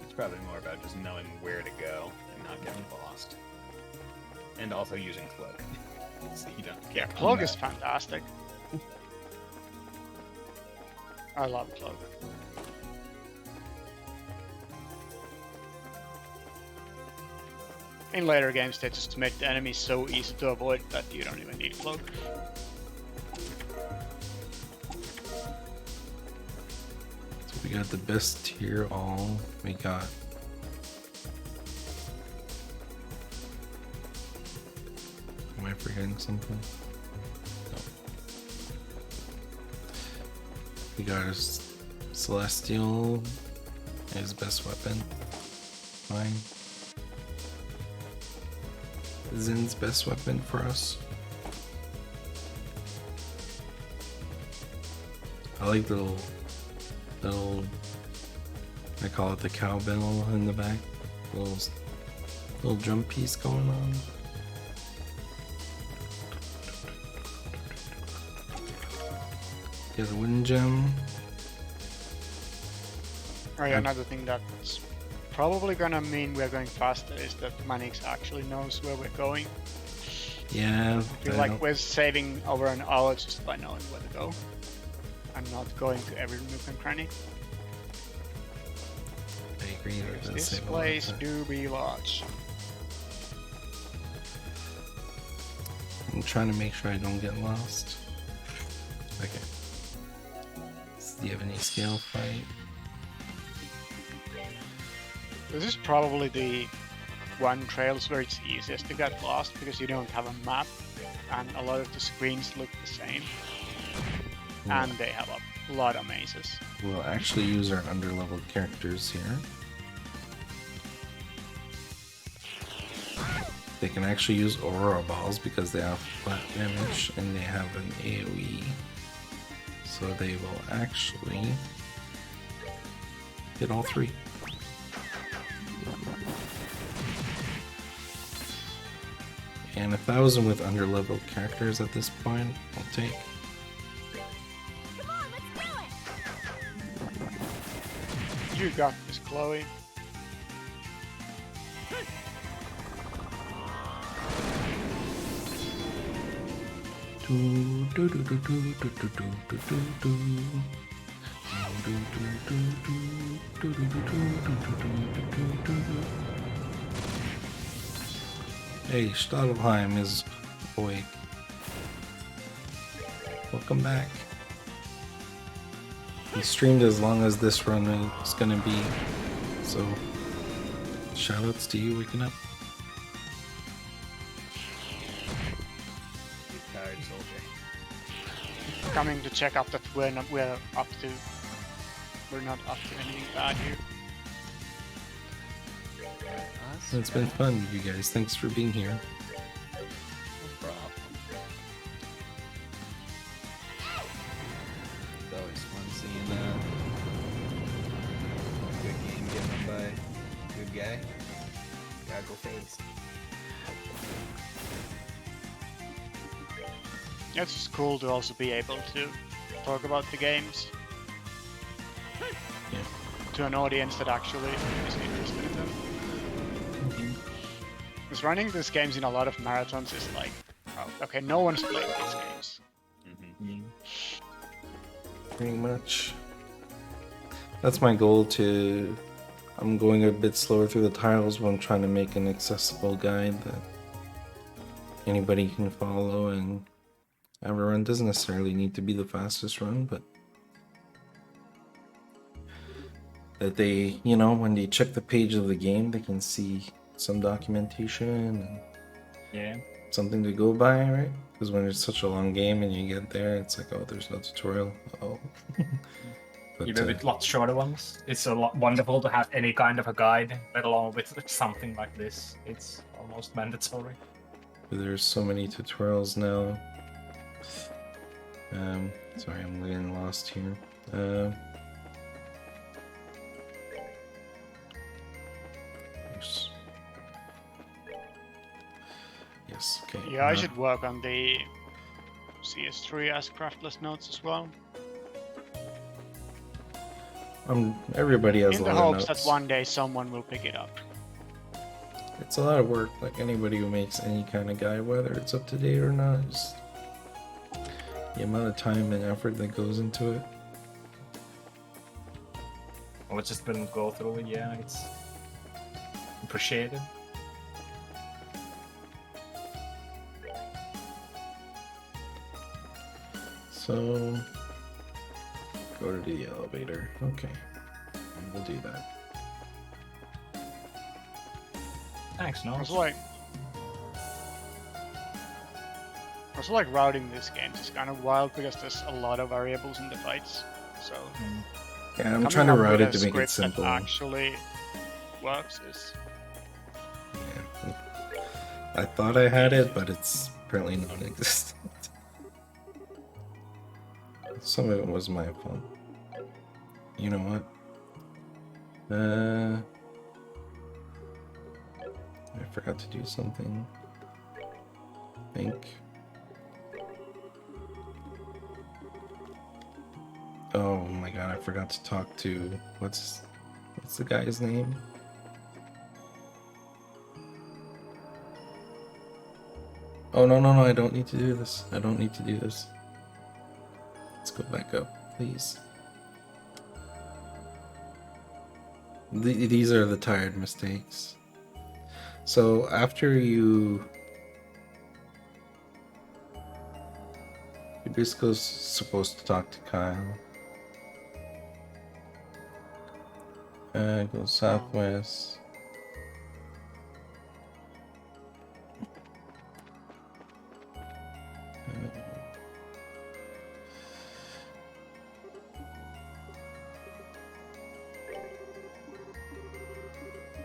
It's probably more about just knowing where to go and not getting lost. And also using cloak. So you don't yeah, get Cloak is fantastic. I love Cloak. In later games, they just make the enemies so easy to avoid that you don't even need Cloak. So we got the best tier all. We got am I forgetting something? No. We got his Celestial, his best weapon. Fine. Zin's best weapon for us. I like the little I call it the cowbell in the back. Little drum piece going on. Get a wind gem. Oh yeah, another thing that's probably gonna mean we're going faster is that Mannix actually knows where we're going. Yeah. I feel like we're saving over an hour just by knowing where to go. And not going to every nook and cranny. I agree. This place do be large. I'm trying to make sure I don't get lost. Okay. Do you have any scale fight? This is probably the one trails where it's easiest to get lost because you don't have a map and a lot of the screens look the same. And they have a lot of mazes. We'll actually use our underleveled characters here. They can actually use Aurora Balls because they have flat damage and they have an AoE. So they will actually hit all three. And 1,000 with underleveled characters at this point, I'll take. Come on, let's do it! You got this, Chloe. Hey, Stadelheim is awake. Welcome back. He streamed as long as this run is gonna be, so shoutouts to you waking up. You tired soldier. Coming to check up that we're not up to anything bad here. It's been fun, you guys. Thanks for being here. No problem. It's always fun seeing a good game given by a good guy. Gotta go face. It's just cool to also be able to talk about the games. Yeah. to an audience that actually is interested in them. Because running these games in a lot of marathons is like, okay, no one's playing these games. Pretty much. That's my goal to... I'm going a bit slower through the titles, but I'm trying to make an accessible guide that anybody can follow, and have a run. Doesn't necessarily need to be the fastest run, but that they, you know, when they check the page of the game, they can see some documentation and Yeah. something to go by, right? Because when it's such a long game and you get there, it's like, oh, there's no tutorial. Oh. But, Even with lots shorter ones, it's a lot wonderful to have any kind of a guide, let alone with something like this. It's almost mandatory. there's so many tutorials now. Sorry, I'm getting lost here. Yes, okay. Yeah, I should work on the CS3 as craftless notes as well. Everybody has In a the lot of hopes notes. that one day someone will pick it up. It's a lot of work, like anybody who makes any kind of guide, whether it's up to date or not. Just the amount of time and effort that goes into it. Or just been go through it, yeah, it's appreciated. So, go to the elevator. Okay, we'll do that. Thanks, no. I also like routing these games is kind of wild because there's a lot of variables in the fights. So Yeah, I'm coming trying to up route with it a to make it script simple. that actually works is Yeah. I thought I had it, but it's apparently non-existent. Some of it was my fault. You know what? I forgot to do something. I think. Oh my god, I forgot to talk to what's the guy's name? Oh no, I don't need to do this. I don't need to do this. Let's go back up, please. These are the tired mistakes. So after you're basically supposed to talk to Kyle. Go southwest.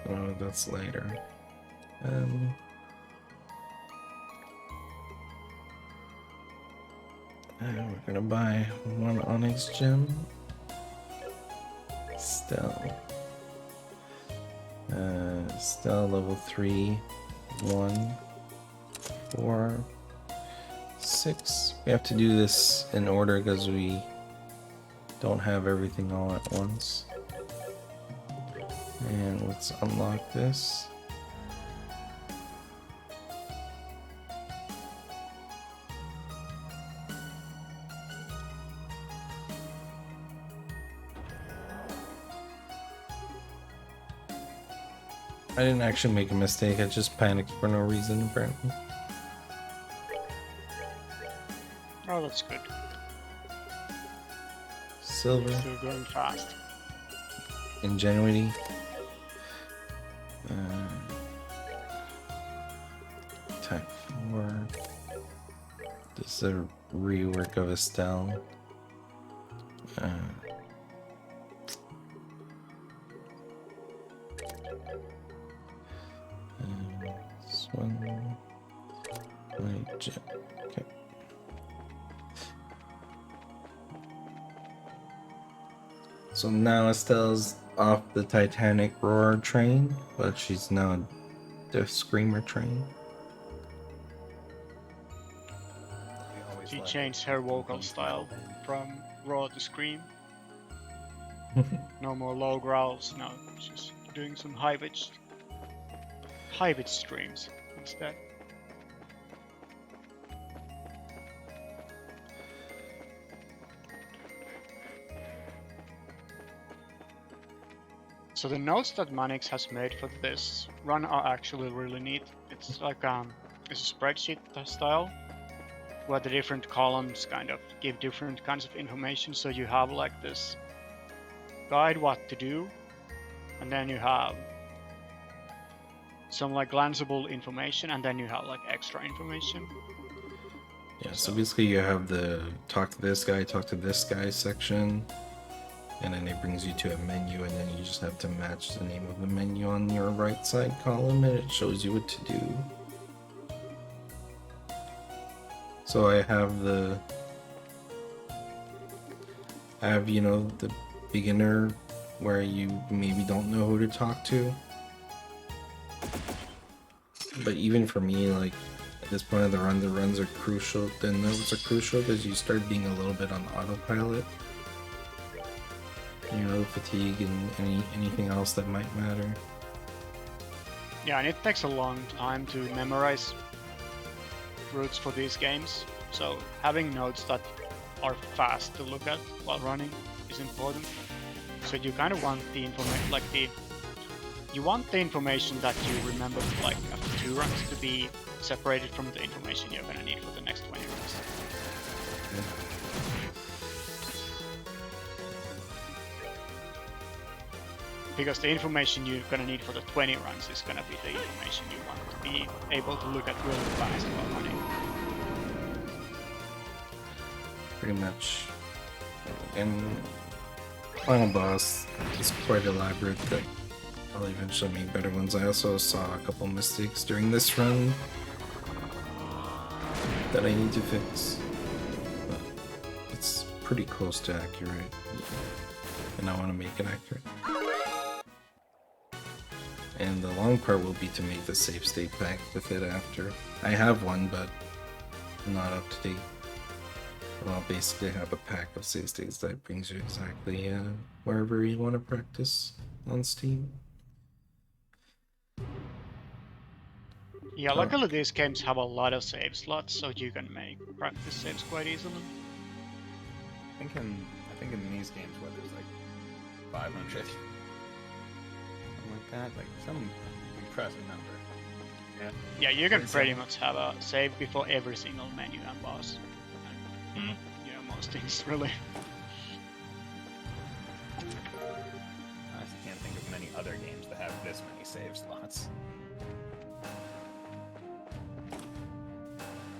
Oh, that's later. We're gonna buy one Onyx gem. Stell. Stell level 3, 1, 4, 6. We have to do this in order because we don't have everything all at once. And let's unlock this. I didn't actually make a mistake, I just panicked for no reason, apparently. oh, that's good. Silver, Still going fast. Ingenuity. Attack 4. This is a rework of Estelle. This one. Wait, okay. So now Estelle's off the Titanic Roar train, but she's now Death Screamer train. She changed her vocal style from raw to scream. No more low growls. No, just doing some high pitch streams instead. So the notes that Mannix has made for this run are actually really neat. It's like it's a spreadsheet style where the different columns kind of give different kinds of information. So you have like this guide what to do, and then you have some like glanceable information, and then you have like extra information. Yeah, so basically you have the talk to this guy section, and then it brings you to a menu, and then you just have to match the name of the menu on your right side column, and it shows you what to do. So I have you know, the beginner where you maybe don't know who to talk to. But even for me, like at this point of the runs are crucial. The notes are crucial because you start being a little bit on autopilot. You know, fatigue and anything else that might matter. Yeah, and it takes a long time to memorize routes for these games. So having notes that are fast to look at while running is important. So you kind of want the information, like you want the information that you remember like after 2 runs to be separated from the information you're gonna need for the next 20 runs. Because the information you're gonna need for the 20 runs is gonna be the information you want to be able to look at really fast while running. Pretty much. And final boss is quite elaborate that I'll eventually make better ones. I also saw a couple mistakes during this run that I need to fix. But it's pretty close to accurate. And I want to make it accurate. And the long part will be to make the save state pack with it after. I have one, but not up to date. But I'll basically have a pack of save states that brings you exactly wherever you want to practice on Steam. Yeah, luckily these games have a lot of save slots, so you can make practice saves quite easily. I think in these games, what there's like 500, something like that, like some impressive number. Yeah, you can pretty much have a save before every single menu and boss. You know, most things really. I can't think of many other games that have this many save slots.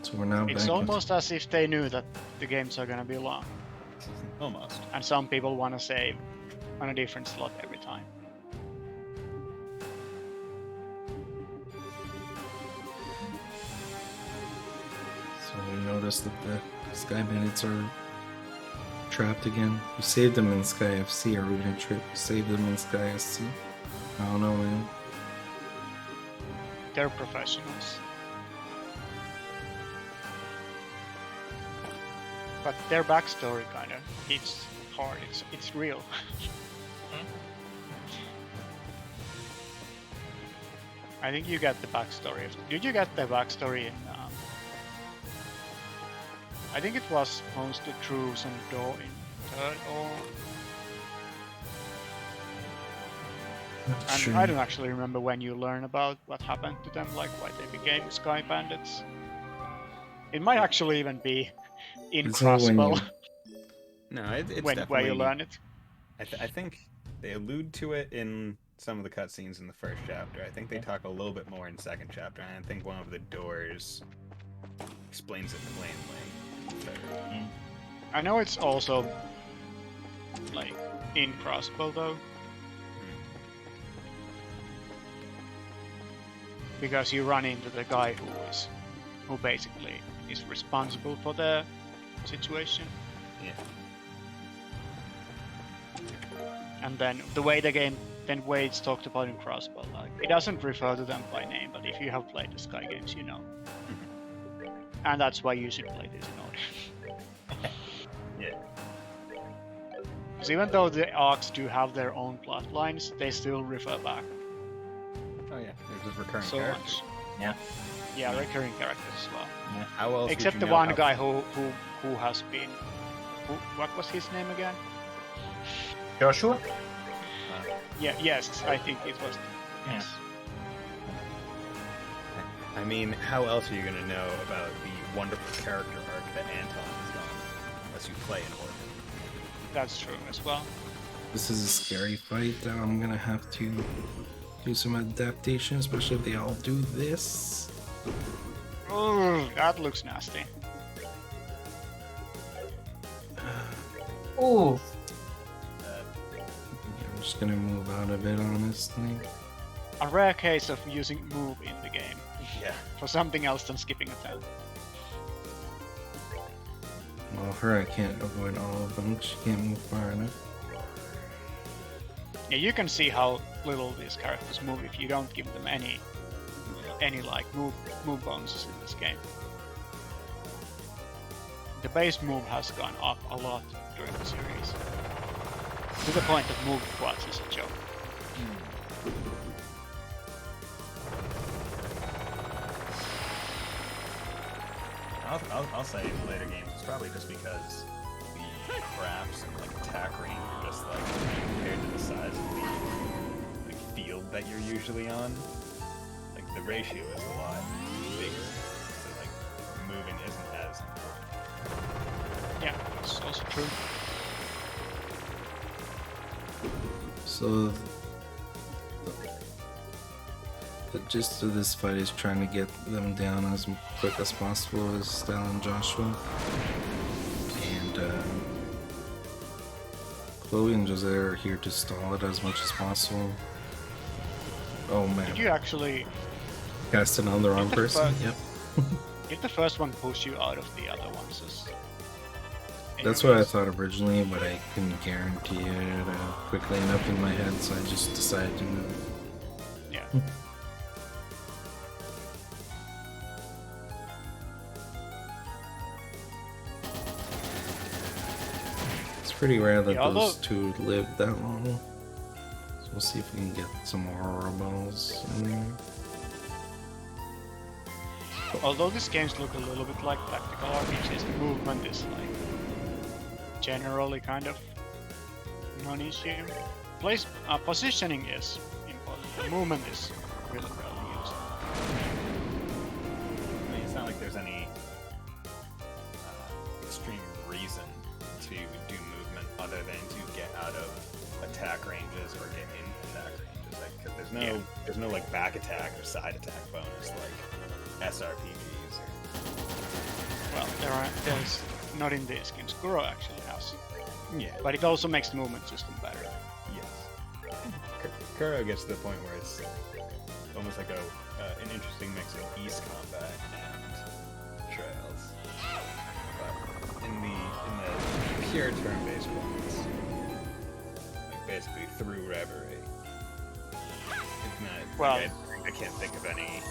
So we're now It's back almost as if they knew that the games are gonna be long, Almost. and some people want to save on a different slot every time. So we noticed that the Sky Bandits are trapped again. We saved them in Sky FC, or we gonna save them in Sky SC? I don't know, man. They're professionals. But their backstory kind of hits hard. It's real. I think you get the backstory. Did you get the backstory in? I think it was mostly through some door in third or. And I don't actually remember when you learn about what happened to them, like why they became Sky Bandits. It might actually even be in It's not when Crossbow No, it's where definitely. you learn it. I think they allude to it in some of the cutscenes in the first chapter. I think they talk a little bit more in the second chapter, and I think one of the doors explains it plainly. in the third. I know it's also like in Crossbow though. Because you run into the guy who basically is responsible for the situation. Yeah. And then the way it's talked about in Crossbow, like it doesn't refer to them by name, but if you have played the Sky games, you know. And that's why you should play this in order. Yeah. Because even though the arcs do have their own plot lines, they still refer back Oh yeah, they're just recurring so characters. much. Yeah, recurring characters as well. How else? Except would the you know one how- guy who has been. What was his name again? Joshua? Yeah, yes, I think it was. Yeah. Yes. I mean, how else are you gonna know about the wonderful character arc that Anton has gone unless you play an orc? That's true as well. This is a scary fight that I'm gonna have to do some adaptation, especially if they all do this. Ooh, that looks nasty. Ooh. I'm just gonna move out of it, honestly. A rare case of using move in the game Yeah. for something else than skipping a turn. Well, her I can't avoid all of them. She can't move far enough. Yeah, you can see how little these characters move if you don't give them any like move bonuses in this game. The base move has gone up a lot during the series. To the point that move quads is a joke. I'll say in later games it's probably just because the crafts and like attack range are just like compared to the size of the like field that you're usually on. Like the ratio is a lot bigger, so like moving isn't as important. Yeah, that's also true. So the gist of this fight is trying to get them down as quick as possible as Stella and Joshua. And Chloe and Jose are here to stall it as much as possible. Oh man, Did you actually casting on the wrong person? Yep. did the first one push you out of the other ones? That's what I thought originally, but I couldn't guarantee it quickly enough in my head, so I just decided to move. Yeah. It's pretty rare that Yeah, although- those two live that long. So we'll see if we can get some more aura balls in there. Although these games look a little bit like tactical RPGs, the movement is like generally kind of non-issue. Positioning is important. The movement is really well used. I mean, it's not like there's any extreme reason to do movement other than to get out of attack ranges or get in attack ranges. Like, 'cause there's no like back attack or side attack bonus like SRPGs. Well, there's not in these games. Kuro actually has, Yeah. but it also makes the movement system better. Yes. Kuro gets to the point where it's almost like an interesting mix of East combat and trails. But in the pure turn-based ones, like basically through Reverie, it's not. Well- like, I can't think of any.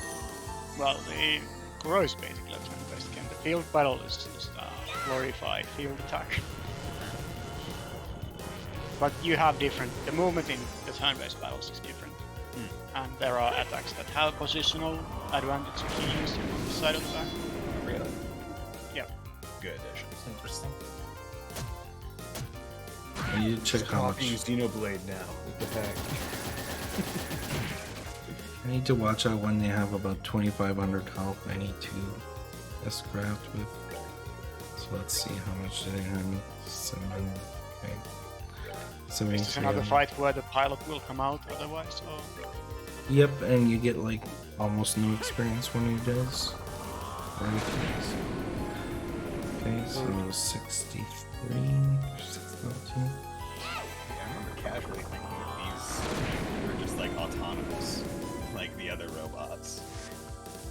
Well, the Kuro is basically a turn-based game. The field battle is just a glorified field attack. But you have the movement in the turn-based battles is different. And there are attacks that have positional advantage if you use them on the side of the back. Really? Yeah. Good additions. Interesting. I need to check how much. Copying Xenoblade now. What the heck? I need to watch out when they have about 2,500 health. I need to S-craft with. So let's see how much do they have. 7. Okay. Is this 73. another fight where the pilot will come out otherwise? Or... Yep, and you get like almost no experience when he does. Right. Okay, so 63, 6,000. Yeah, I remember casually thinking that these were just like autonomous, like the other robots.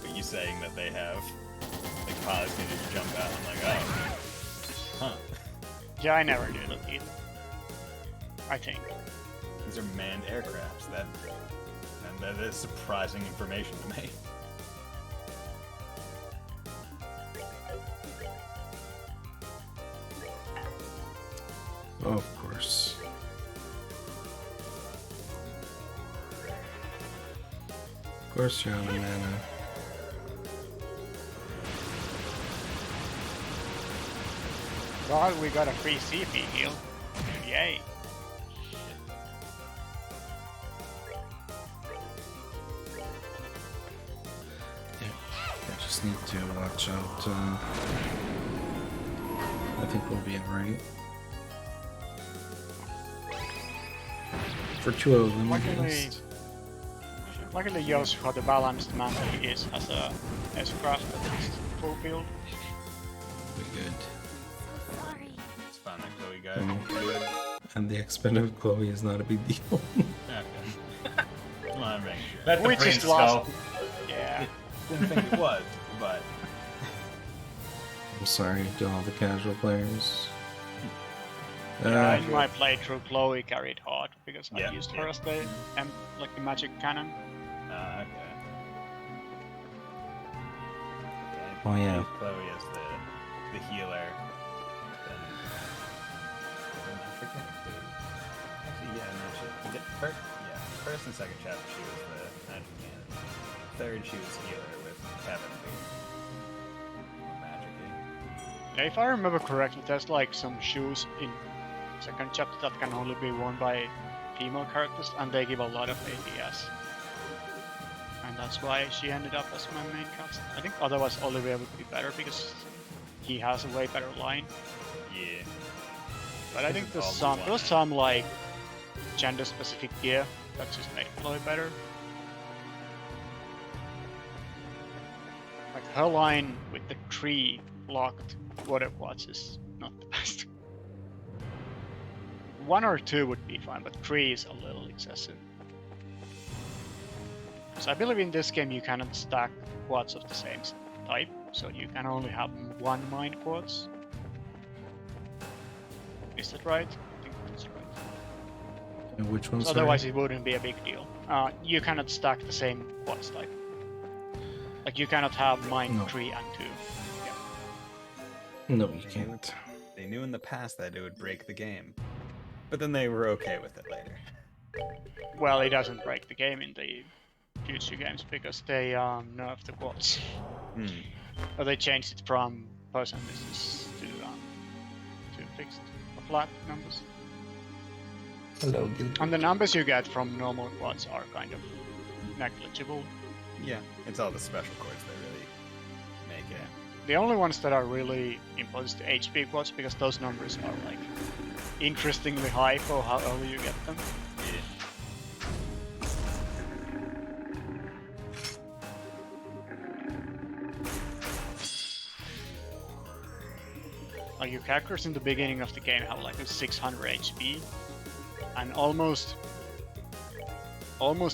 But you saying that they have like pilots can just jump out, I'm like, oh, huh. Yeah, I never did it either. I think. These are manned aircrafts. That is surprising information to me. Of course. Of course you're out of mana. God, we got a free CP heal. Yay. I just need to watch out. I think we'll be alright. For 2 of them, at least. Luckily, Yosu how the balanced mana he is as a S-craft that is full build. We're good. So sorry. It's fine, that Chloe guy. Good. And the expensive Chloe is not a big deal. Okay. Come on, make sure. Let the We prince just lost. go. Yeah. Didn't think it was, but I'm sorry to all the casual players. In my playthrough, Chloe carried hard because I Yeah, used yeah. her as the like the magic cannon. okay. Oh, yeah. Use Chloe as the healer. Then I forget who. Actually, yeah, no, she did first and second chapter she was the magic cannon. Third she was healer with Kevin being magic. Yeah, if I remember correctly, there's like some shoes in second chapter that can only be worn by female characters, and they give a lot of ADS. And that's why she ended up as my main cast. I think otherwise Olivia would be better because he has a way better line. Yeah. But I think All there's one. some like gender specific gear that just made Chloe better. Like her line with the tree locked water quads is not the best. 1 or 2 would be fine, but 3 is a little excessive. So I believe in this game you cannot stack quads of the same type, so you can only have 1 mind quads. Is that right? I think that's right. And which one's So otherwise it wouldn't be a big deal. You cannot stack the same quads type. Like you cannot have mind No. 3 and 2. No, you can't. They knew in the past that it would break the game, but then they were okay with it later. Well, it doesn't break the game in the future games because they nerfed the quads. Or they changed it from percentages to fixed or flat numbers. Hello, Gilbert. And the numbers you get from normal quads are kind of negligible. Yeah, it's all the special chords that really make it. The only ones that are really important is the HP quads because those numbers are like interestingly high for how early you get them. Like your characters in the beginning of the game have like a 600 HP, and almost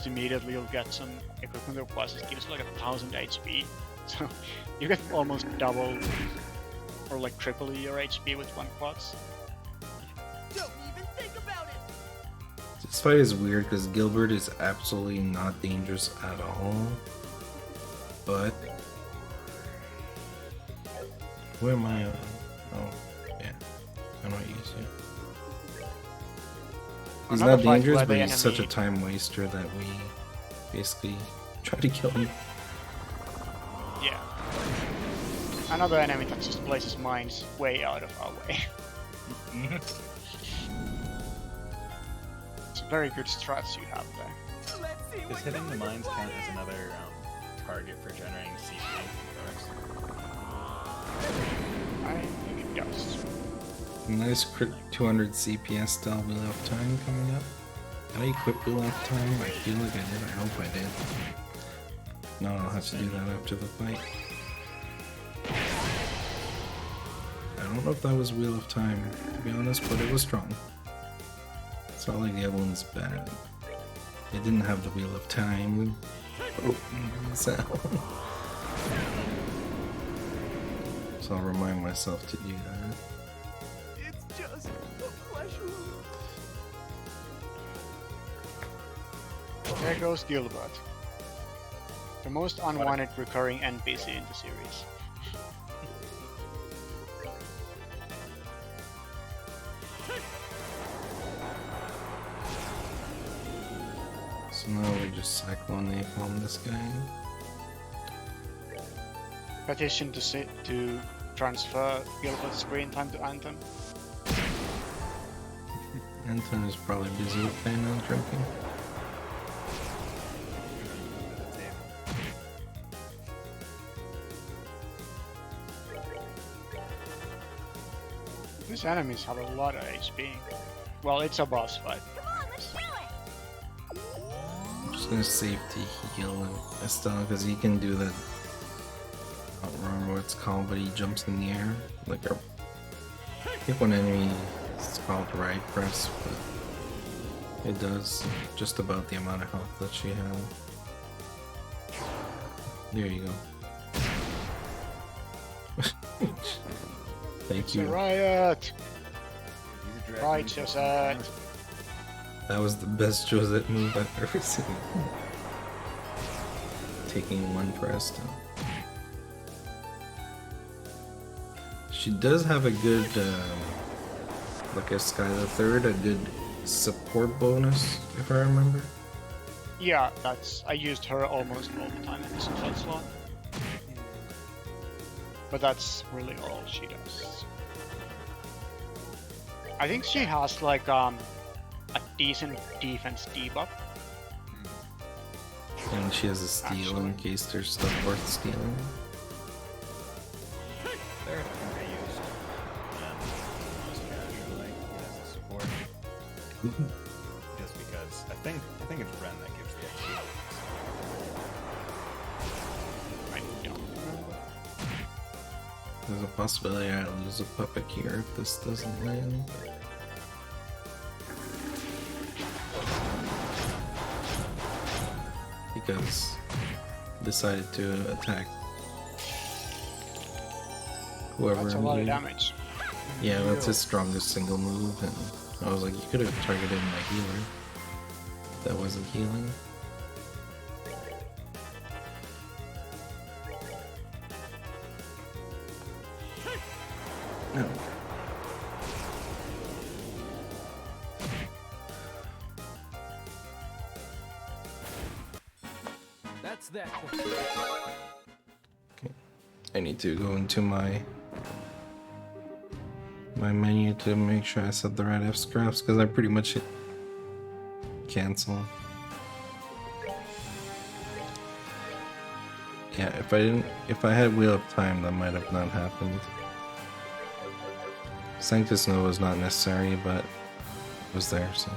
immediately you'll get some equipment or quads that gives like 1000 HP. So you get almost double or like triple your HP with 1 quads. Don't even think about it. This fight is weird because Gilbert is absolutely not dangerous at all. But where am I? Oh, yeah. I know I use you. He's Another not fight dangerous, where but the he's such a enemy- time waster that we basically try to kill him. Yeah. Another enemy that just places mines way out of our way. It's a very good strat you have there. Let's see Does what hitting the mines count as another target for generating CP? I think it does. Nice crit 200 CPS style Wheel of Time coming up. Did I equip Wheel of Time? I feel like I did. I hope I did. No, I'll have to do that after the fight. I don't know if that was Wheel of Time, to be honest, but it was strong. It's not like the other one's bad. It didn't have the Wheel of Time sound. So I'll remind myself to do that. It's just a pleasure. There goes Gilbert. The most unwanted recurring NPC in the series. So now we just Cyclone Napalm this guy. Petition to transfer Gilbert's screen time to Anton. Anton is probably busy with playing and drinking. These enemies have a lot of HP. Well, it's a boss fight. Come on, let's do it. I'm just gonna safety heal Estelle because he can do that. I don't remember what it's called, but he jumps in the air. Like a. I think one enemy is called right press, but it does just about the amount of health that she has. There you go. Thank It's a you. riot! He's a Right, dragon. Josette. That was the best Josette move I've ever seen. Taking one press down. She does have a good, like a Sky the Third, a good support bonus, if I remember. Yeah, I used her almost all the time in the support slot. But that's really all she does. I think she has like a decent defense debuff. And she has a steal in case there's stuff worth stealing. There, I think I used almost casually as a support. Just because I think it's Ren that gives the XP. I don't remember. There's a possibility I lose a puppet here if this doesn't land. Because I decided to attack whoever. That's a lot of needed. damage. Yeah, that's his strongest single move, and I was like, you could have targeted my healer. That wasn't healing. No. That's that. I need to go into my menu to make sure I set the right F scraps because I pretty much hit cancel. Yeah, if I had Wheel of Time, that might have not happened. Sanctus Nova was not necessary, but it was there, so.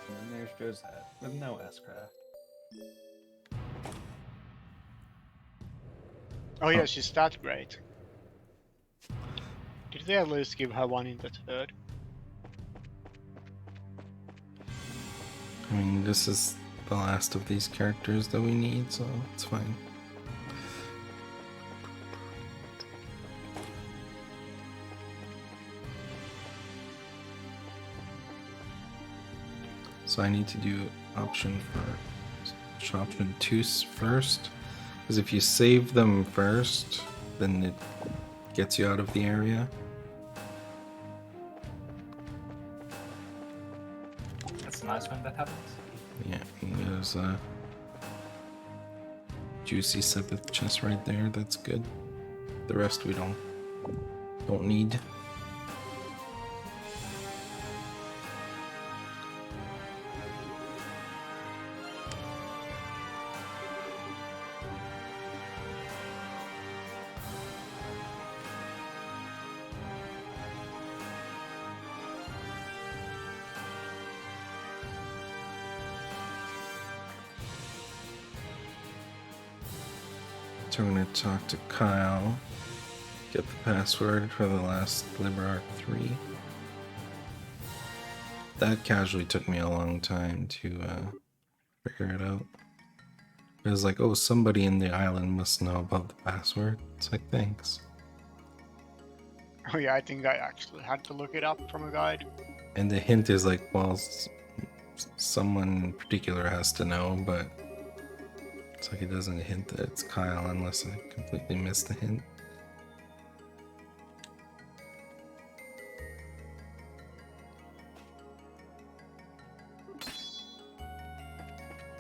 And there's Josette with no S-craft. Oh yeah, she's that great. Did they at least give her one in the third? I mean, this is the last of these characters that we need, so it's fine. So I need to do option 2 first, because if you save them first, then it gets you out of the area. That's nice when that happens. Yeah, and there's a juicy 7th chest right there. That's good. The rest we don't need. So I'm gonna talk to Kyle, get the password for the last LibreArc 3. That casually took me a long time to figure it out. It was like, oh, somebody in the island must know about the password. It's like, thanks. Oh yeah, I think I actually had to look it up from a guide. And the hint is like, well, someone in particular has to know, but it's like it doesn't hint that it's Kyle unless I completely missed the hint.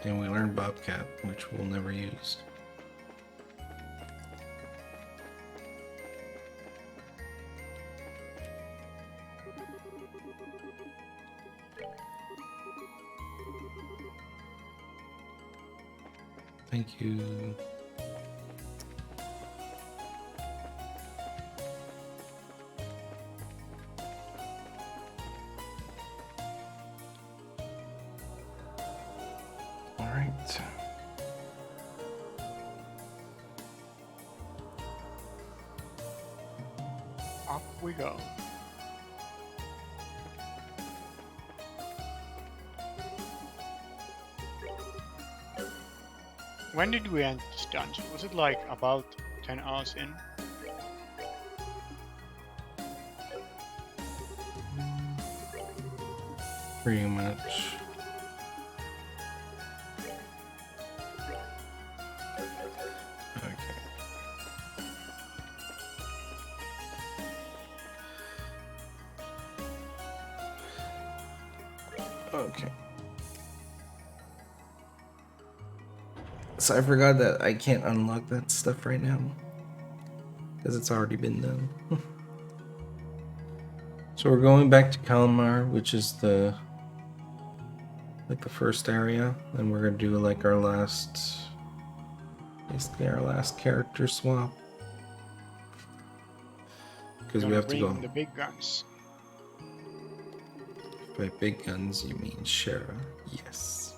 And we learned Bobcat, which we'll never use. Thank you. All right. Up we go. When did we end this dungeon? Was it like about 10 hours in? Pretty much. Okay. Okay. So I forgot that I can't unlock that stuff right now. Because it's already been done. So we're going back to Kalmar, which is the first area, and we're gonna do like our last, basically our last character swap. Because we Gonna have to go. bring the big guns. By big guns, you mean Shara? Yes.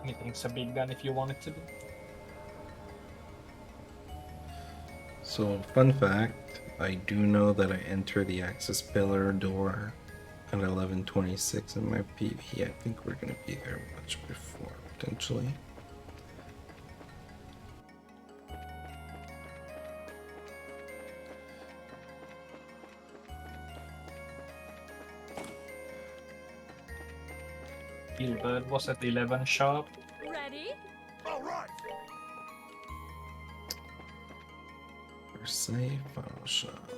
Anything's a big gun if you want it to be. So, fun fact, I do know that I enter the access pillar door at 11:26 in my PV. I think we're gonna be there much before, potentially. Gilbert was at 11 sharp. Ready? All right. First save, final shot.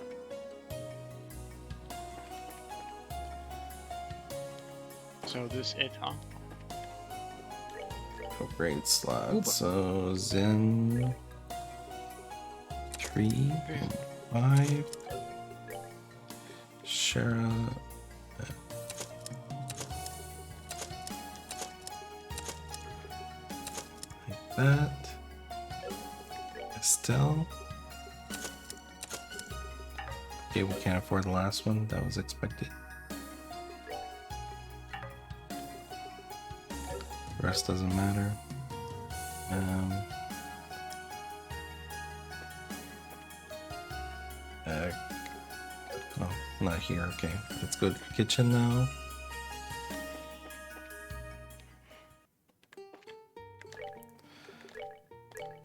So this it, huh? Upgrade slot. So Zen 3 and 5. Shara. Like that. Estelle. Okay, we can't afford the last one. That was expected. The rest doesn't matter. Oh, not here. Okay, let's go to the kitchen now.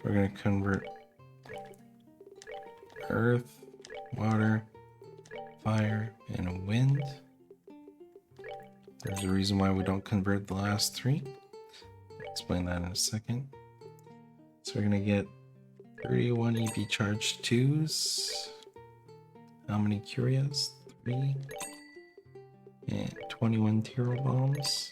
We're gonna convert earth, water, fire, and wind. There's a reason why we don't convert the last three. I'll explain that in a second. So we're gonna get 31 EP charge 2s. How many curios? 3. And 21 Tiro bombs.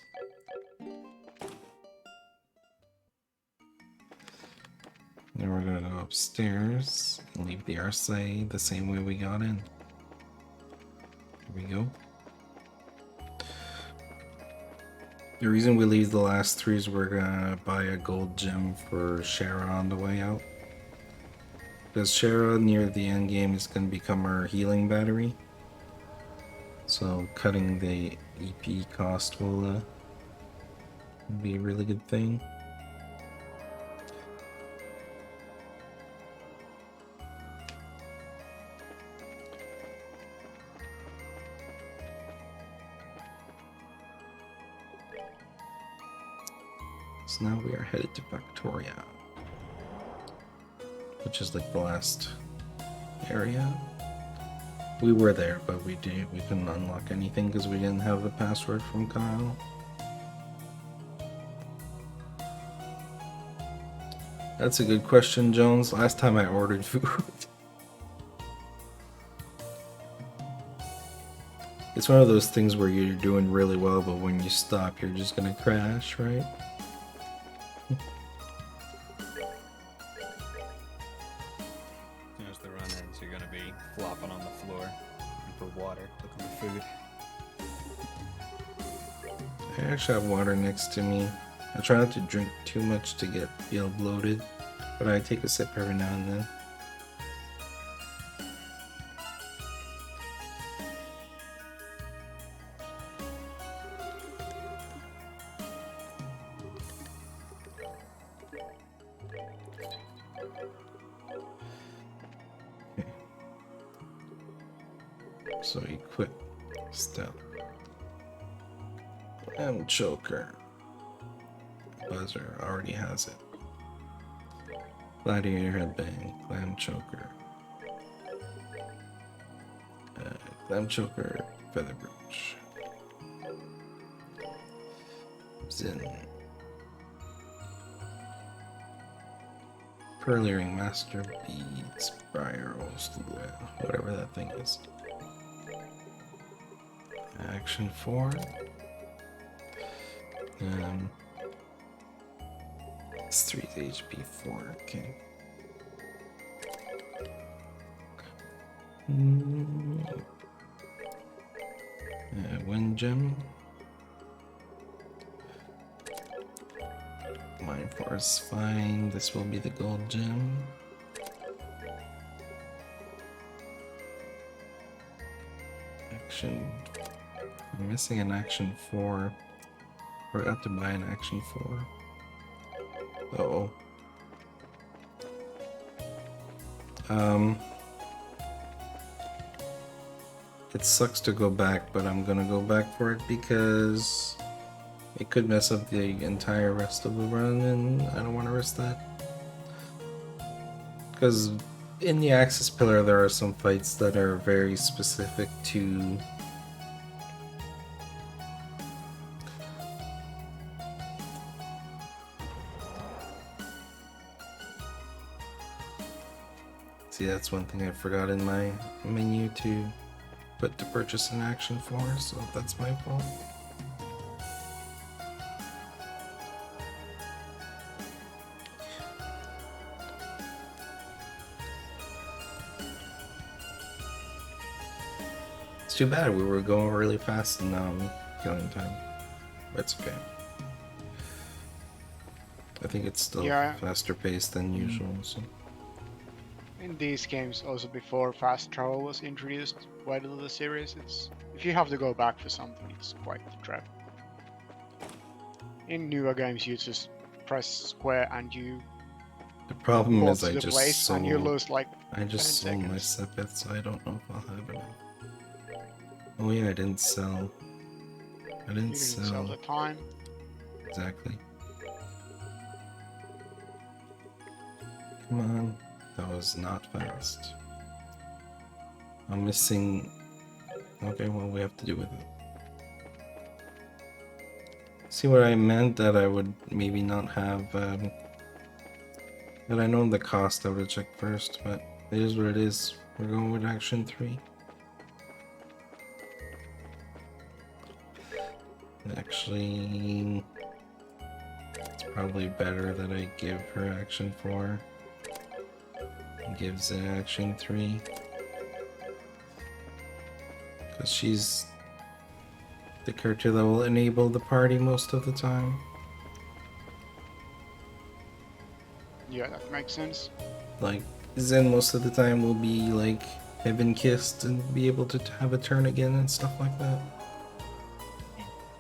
Then we're gonna go upstairs and leave the RSA the same way we got in. Here we go. The reason we leave the last three is we're gonna buy a gold gem for Shara on the way out. Because Shara near the end game is gonna become our healing battery. So cutting the EP cost will be a really good thing. So now we are headed to Victoria, which is like the last area. We were there, but we couldn't unlock anything because we didn't have the password from Kyle. That's a good question, Jones. Last time I ordered food, It's one of those things where you're doing really well, but when you stop, you're just gonna crash, right? As soon as the run ends, you're gonna be flopping on the floor looking for water, looking for food. I actually have water next to me. I try not to drink too much to feel bloated, but I take a sip every now and then. So equip step. And choker. Buzzer already has it. Gladiator headbang. Clam choker. Clam choker. Feather brooch. Zin. Pearly ring. Master beads. Spirals. Whatever that thing is. Action 4. It's 3 HP 4. Okay. Wind gem. Mind force fine. This will be the gold gem. Action. I'm missing an action 4. Forgot to buy an action 4. Uh-oh. It sucks to go back, but I'm gonna go back for it because it could mess up the entire rest of the run, and I don't want to risk that. Because in the Axis Pillar, there are some fights that are very specific to see, that's one thing I forgot in my menu to put to purchase an action for, so that's my fault. It's too bad, we were going really fast and now I'm killing time. But it's okay. I think it's still faster paced than usual, so. In these games, also before fast travel was introduced widely to the series, if you have to go back for something, it's quite the trap. In newer games, you just press square and you the problem walk is to I the just place sold, and you lose like I just 10 sold my seconds. sepith, so I don't know if I'll have it. Oh yeah, I didn't sell. I didn't You didn't sell the time. Exactly. Come on. That was not fast. I'm missing... Okay, well, we have to do with it. See what I meant? That I would maybe not have... that I know the cost, I would check first, but it is what it is. We're going with action 3. Actually... It's probably better that I give her action 4. Gives it action 3 because she's the character that will enable the party most of the time. Yeah, that makes sense. Like Zen most of the time will be like heaven kissed and be able to have a turn again and stuff like that.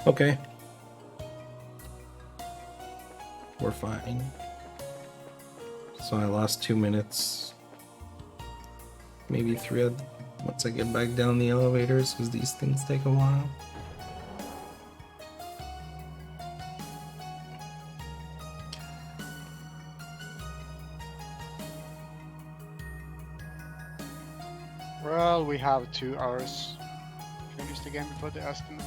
Okay, we're fine. So I lost 2 minutes. Maybe 3 once I get back down the elevators, because these things take a while. Well, we have 2 hours to finish the game before the estimate.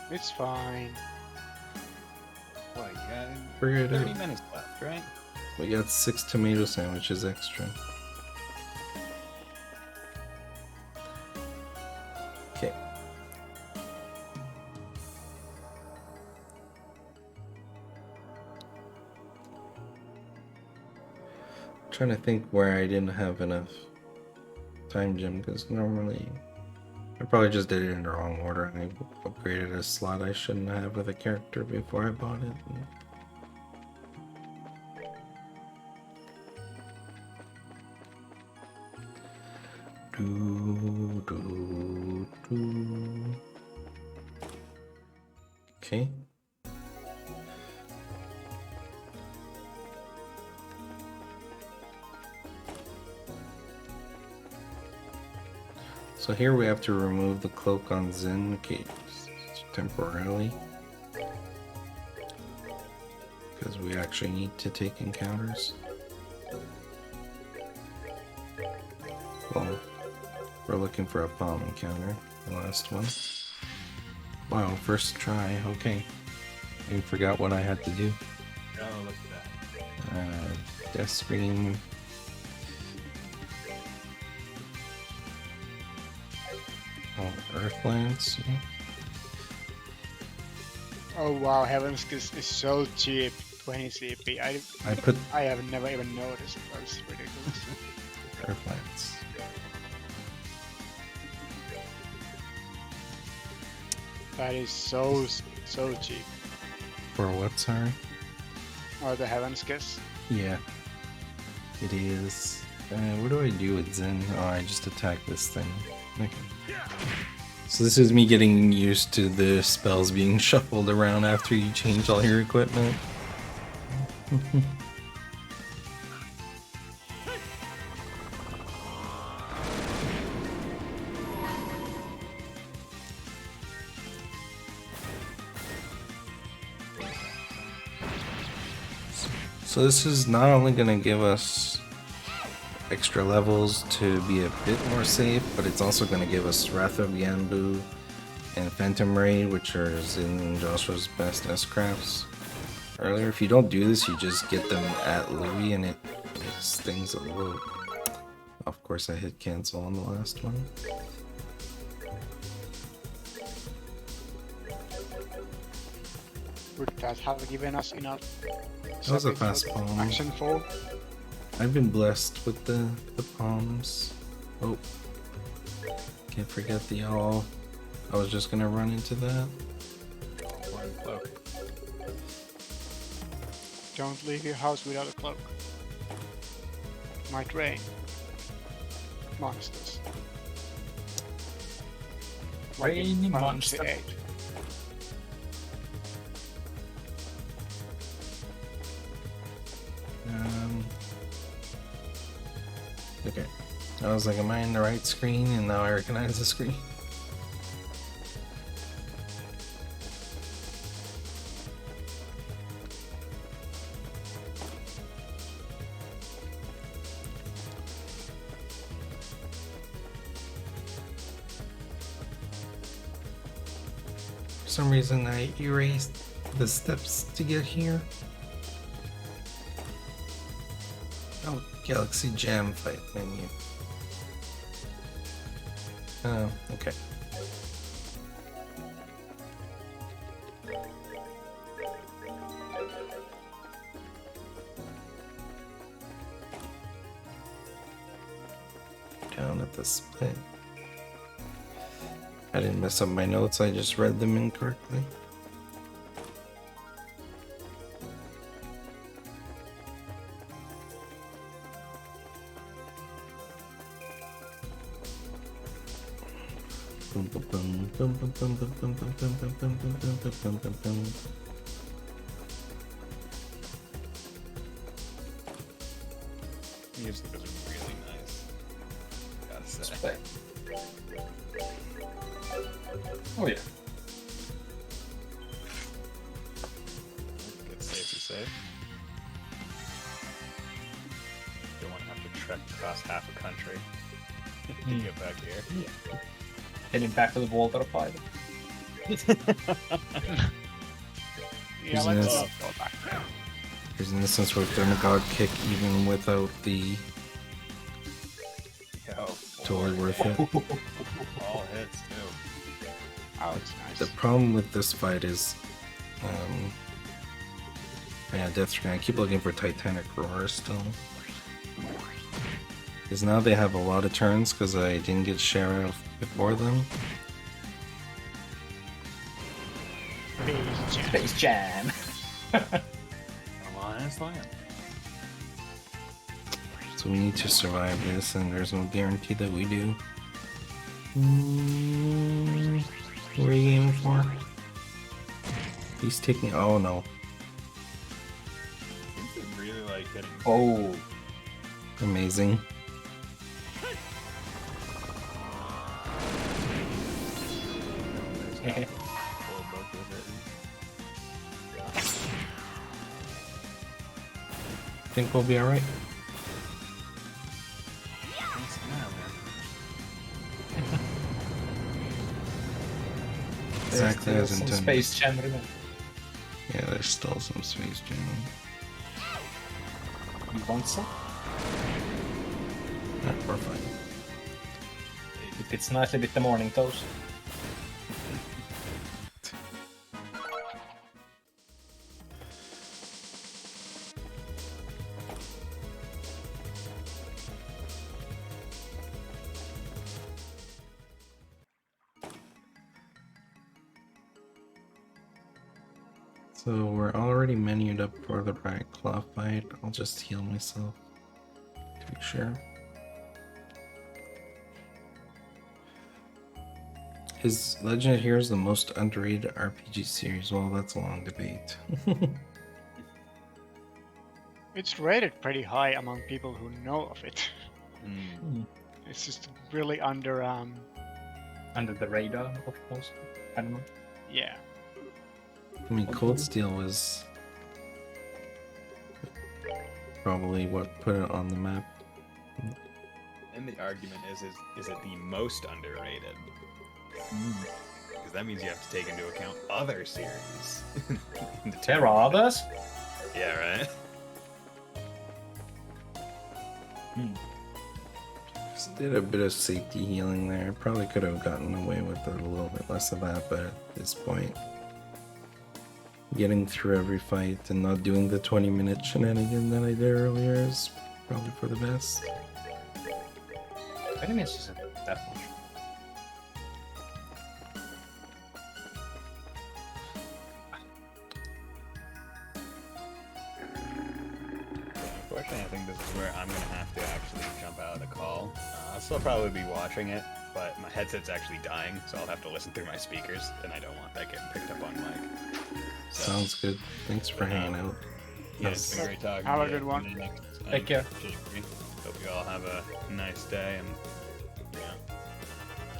It's fine. What, you got Figure it 30 out. minutes left, right? We got 6 tomato sandwiches extra. Okay. Trying to think where I didn't have enough time gem, because normally I probably just did it in the wrong order and I upgraded a slot I shouldn't have with a character before I bought it. Okay. So here we have to remove the cloak on Zen, okay, temporarily. Because we actually need to take encounters. Well, we're looking for a palm encounter, the last one. Wow, first try, okay. I forgot what I had to do. Oh, look at that. Death Scream. Oh, Earthlands. Yeah. Oh wow, Heaven's Kiss is so cheap. 20 CP. I have never even noticed. That's ridiculous. Earthlands. That is so cheap. For what, sorry? Or the Heaven's Kiss. Yeah. It is. What do I do with Zen? Oh, I just attack this thing. Okay. So this is me getting used to the spells being shuffled around after you change all your equipment. So this is not only going to give us extra levels to be a bit more safe, but it's also going to give us Wrath of Yanbu and Phantom Ray, which are in Joshua's best S-crafts earlier. If you don't do this, you just get them at Louis and it makes things a little... Of course I hit cancel on the last one. Would that have given us enough? That was a fast palm. Action for? I've been blessed with the palms. Oh. Can't forget the all. I was just gonna run into that. Cloak. Don't leave your house without a cloak. Might rain. Monsters. Rainy monster. 8. Okay. I was like, am I in the right screen? And now I recognize the screen. For some reason I erased the steps to get here. Oh, Galaxy Jam fight menu. Oh, okay. Down at the split. I didn't mess up my notes, I just read them incorrectly. Music was really nice. Gotta say. Oh yeah. Good safe to save. Don't want to have to trek across half a country to get back here. Heading back to the Walter fight. Yeah, Isn't let's it- not go back there. There's an instance where Demigod kick even without the Yo, totally worth it. all hits too. Oh, it's nice. The problem with this fight is, yeah, Death Ring. I keep looking for Titanic Roar still. Because now they have a lot of turns because I didn't get Sheriff before them. Space Jam. Come on, it's fine. So we need to survive this, and there's no guarantee that we do. What are you aiming for? He's taking. Oh no. Seems to really like hitting. Oh. Amazing. Think we'll be alright. Exactly as Some intended. Space Jam remember. Yeah, there's still some Space Jam. You want some? Yeah, we're fine. It fits nicely with the morning toast. So we're already menued up for the Riot Claw fight. I'll just heal myself to be sure. Is Legend of Heroes the most underrated RPG series? Well, that's a long debate. It's rated pretty high among people who know of it. Mm. It's just really under Under the radar, of course. I don't know. yeah. I mean, Cold Steel was probably what put it on the map. And the argument is it the most underrated? Because that means you have to take into account other series. There are others? Yeah, right? Just did a bit of safety healing there. Probably could have gotten away with a little bit less of that, but at this point, getting through every fight and not doing the 20-minute shenanigan that I did earlier is probably for the best. Enemies isn't that much. Unfortunately, I think this is where I'm going to have to actually jump out of the call. I'll still probably be watching it, but my headset's actually dying, so I'll have to listen through my speakers, and I don't want that getting picked up on mic. So, Sounds good. Thanks for hanging out. yeah, it's been great talking Have to a you. good one. Until next time. Take care. Hope you all have a nice day, and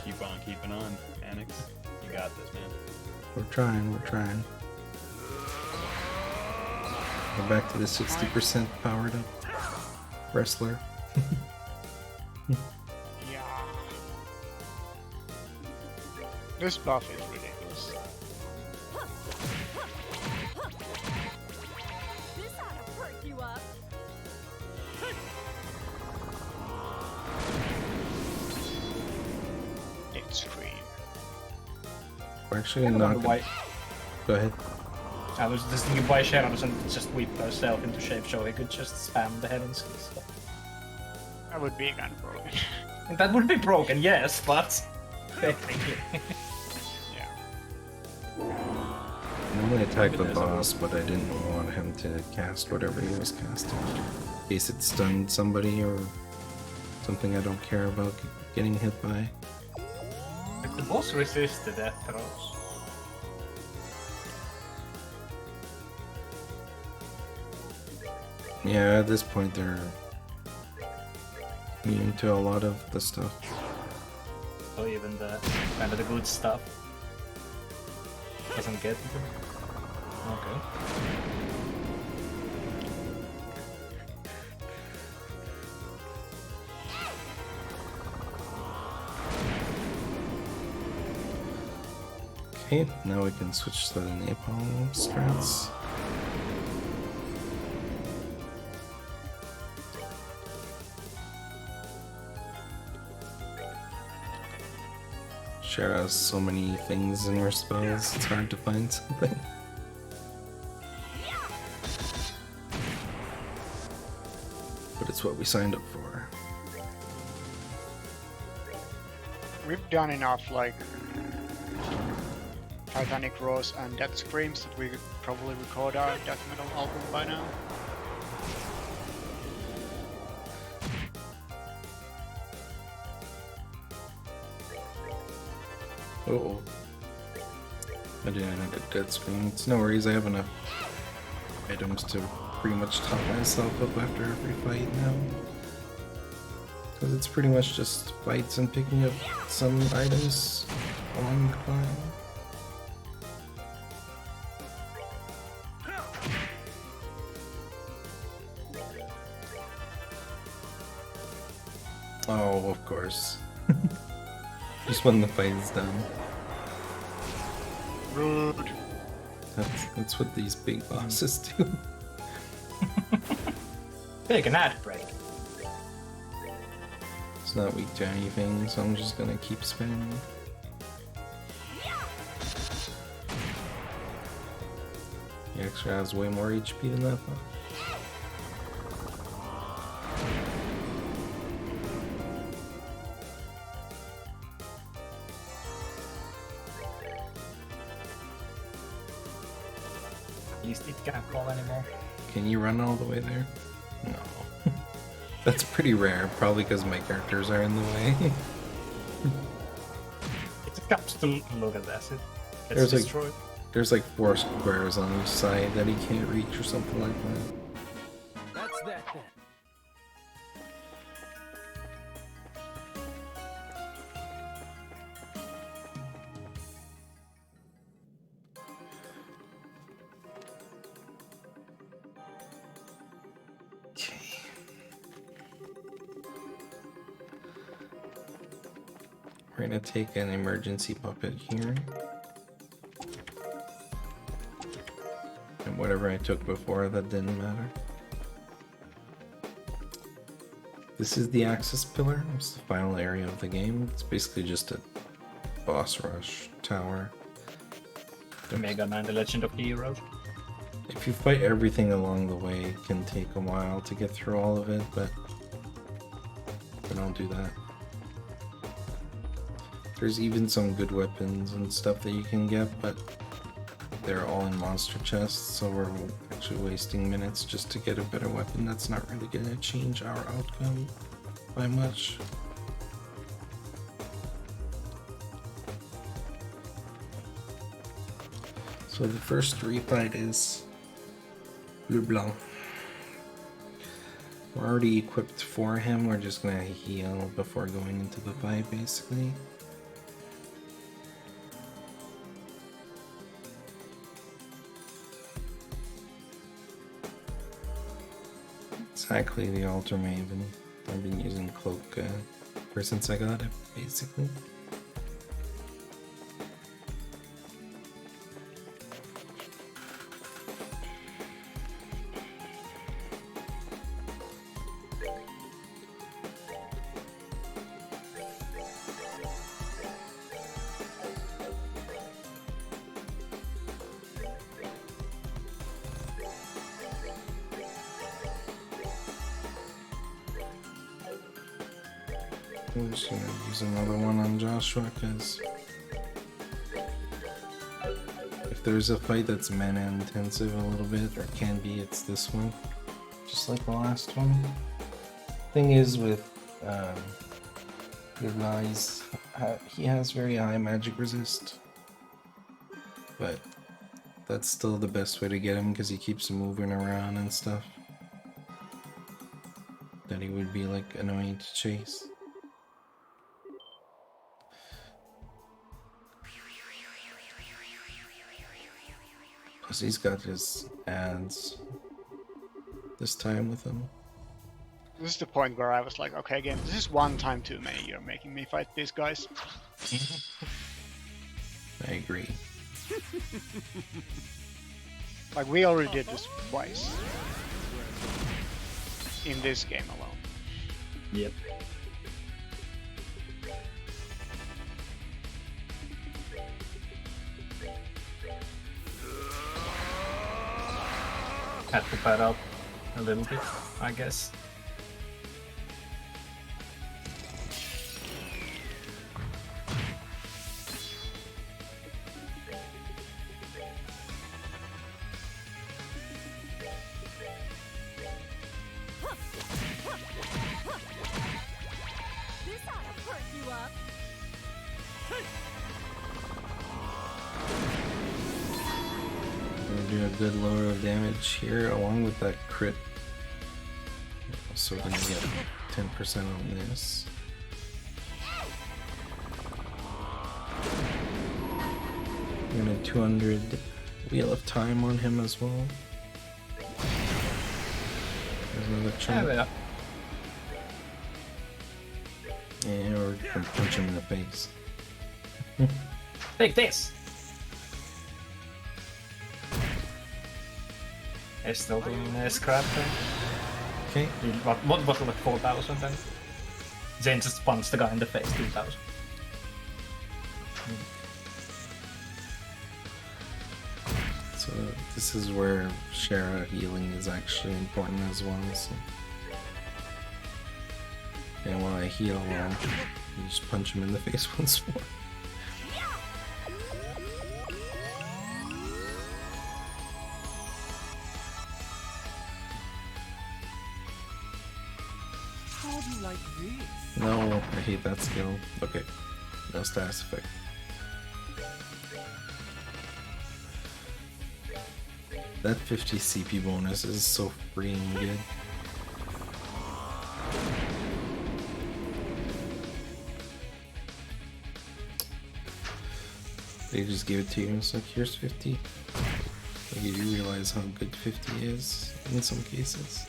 keep on keeping on, Mannix. You got this, man. We're trying. We're back to the 60% powered up wrestler. Yeah. This buff is ridiculous. This ought to perk you up. Extreme. We're actually I don't not know gonna... why. Go ahead. I was just thinking why Sharon doesn't just whip herself into shape so he could just spam the heavens and stuff. That would be kind of broken. And that would be broken, yes, but technically. Yeah. I normally attack the boss, but I didn't want him to cast whatever he was casting. In case it stunned somebody or something I don't care about getting hit by. Like the boss resists the death throws. Yeah, at this point they're immune to a lot of the stuff. So even the kind of the good stuff doesn't get them. Okay. Okay, now we can switch to the napalm strats. Share has so many things in her spells, it's hard to find something. But it's what we signed up for. We've done enough, like, Titanic Roars and Death Screams that we could probably record our death metal album by now. Oh. I didn't know that dead screen. It's no worries, I have enough items to pretty much top myself up after every fight now. Because it's pretty much just fights and picking up some items along the climb. Oh, of course. Just when the fight is done. Rude. That's what these big bosses do. Take an ad break. It's not weak to anything, so I'm just gonna keep spinning. He actually has way more HP than that one. At least it can't call anymore. Can you run all the way there? No. That's pretty rare, probably because my characters are in the way. It comes to look at this. It gets There's like- destroyed. There's like 4 squares on each side that he can't reach or something like that. That's that then. Okay. We're gonna take an emergency puppet here. And whatever I took before, that didn't matter. This is the access pillar. It's the final area of the game. It's basically just a boss rush tower. Mega Man: The Legend of Heroes. If you fight everything along the way, it can take a while to get through all of it, but don't do that. There's even some good weapons and stuff that you can get, but they're all in monster chests, so we're actually wasting minutes just to get a better weapon. That's not really going to change our outcome by much. So the first refight is Le Blanc. We're already equipped for him, we're just going to heal before going into the fight basically. Exactly the Altar Maven. I've been using Cloak ever since I got it, basically. I'm just gonna use another one on Joshua, because if there's a fight that's mana intensive a little bit, or can be, it's this one. Just like the last one. Thing is with Goodnies, he has very high magic resist. But that's still the best way to get him, because he keeps moving around and stuff. That he would be like annoying to chase. Plus he's got his ads this time with him. This is the point where I was like, okay, again, this is one time too many. You're making me fight these guys. I agree. Like, we already did this twice. In this game alone. Yep. had to pad out a little bit, I guess. This ought to perk you up. We're gonna do a good lower of damage here along with that crit. So we're gonna get 10% on this. We're gonna 200 Wheel of Time on him as well. There's another chunk. Yeah. Yeah, or we can punch him in the face. Take this! He's still doing scrap there. Okay. What was it, like 4,000 then? Zane just punched the guy in the face, 2,000. So this is where Shara healing is actually important as well. So. And while I heal, you just punch him in the face once more. How do you like this? No, I hate that skill. Okay, no status effect. That 50 CP bonus is so freaking good. They just gave it to you. It's like, here's 50. Like, you realize how good 50 is in some cases.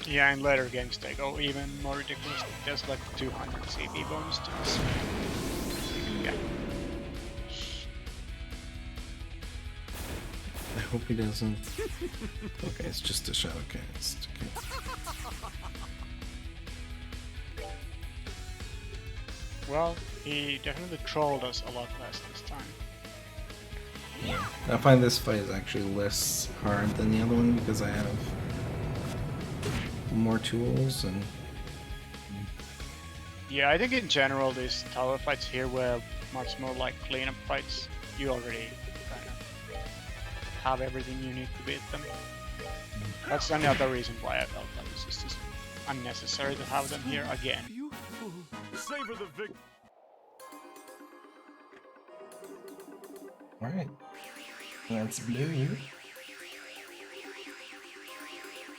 Yeah, in later games they go even more ridiculous. There's like 200 CP bonus to this. Yeah. I hope he doesn't. Okay, it's just a shadow cast. Okay. Well, he definitely trolled us a lot less this time. Yeah. I find this fight is actually less hard than the other one because I have more tools and Yeah, I think in general these tower fights here were much more like cleanup fights. You already kind of have everything you need to beat them. That's another reason why I felt that it's just unnecessary to have them here again. Beautiful. Savor the victory. alright. Let's blue you.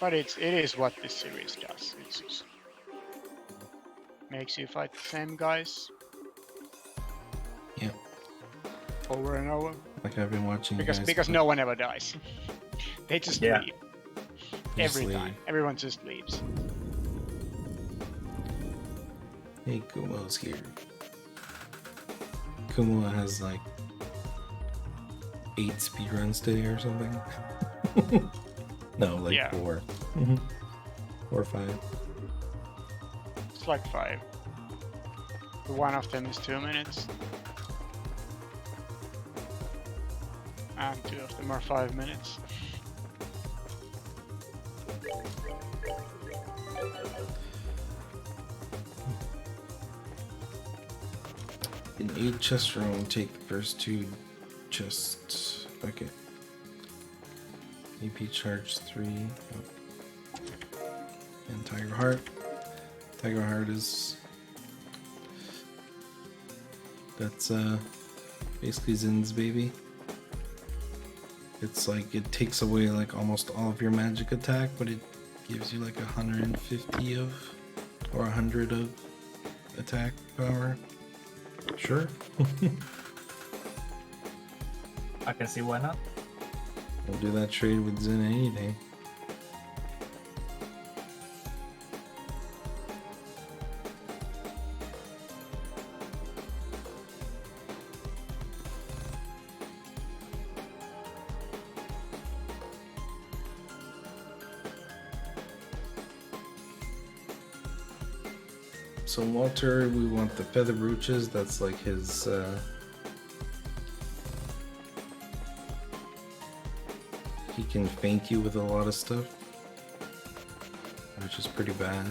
But it is what this series does. It's just makes you fight the same guys Yeah. over and over. Like I've been watching you guys Because play. no one ever dies. They just Yeah. leave. Just Every leave. time. Everyone just leaves. Hey, Kumo's here. Kumo has like 8 speedruns today or something. No, like Yeah. 4. 4 or 5. It's like 5. One of them is 2 minutes. And 2 of them are 5 minutes. In 8 chest room, take the first 2 chests. Okay. AP charge 3. Oh. And Tiger Heart. Tiger Heart is... That's basically Zin's baby. It's like it takes away like almost all of your magic attack, but it gives you like 150 of or 100 of attack power. Sure. I can see why not. I'll do that trade with Zin any day. So Walter, we want the feather brooches. That's like his he can feint you with a lot of stuff, which is pretty bad.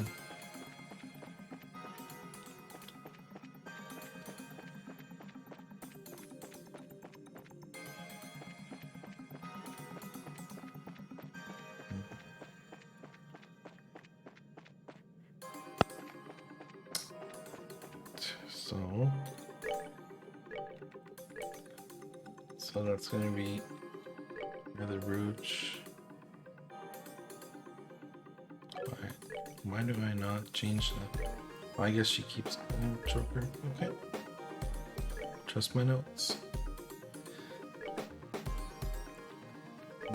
So that's gonna be another Rouge. Why do I not change that? Oh, I guess she keeps Joker. Okay. Trust my notes.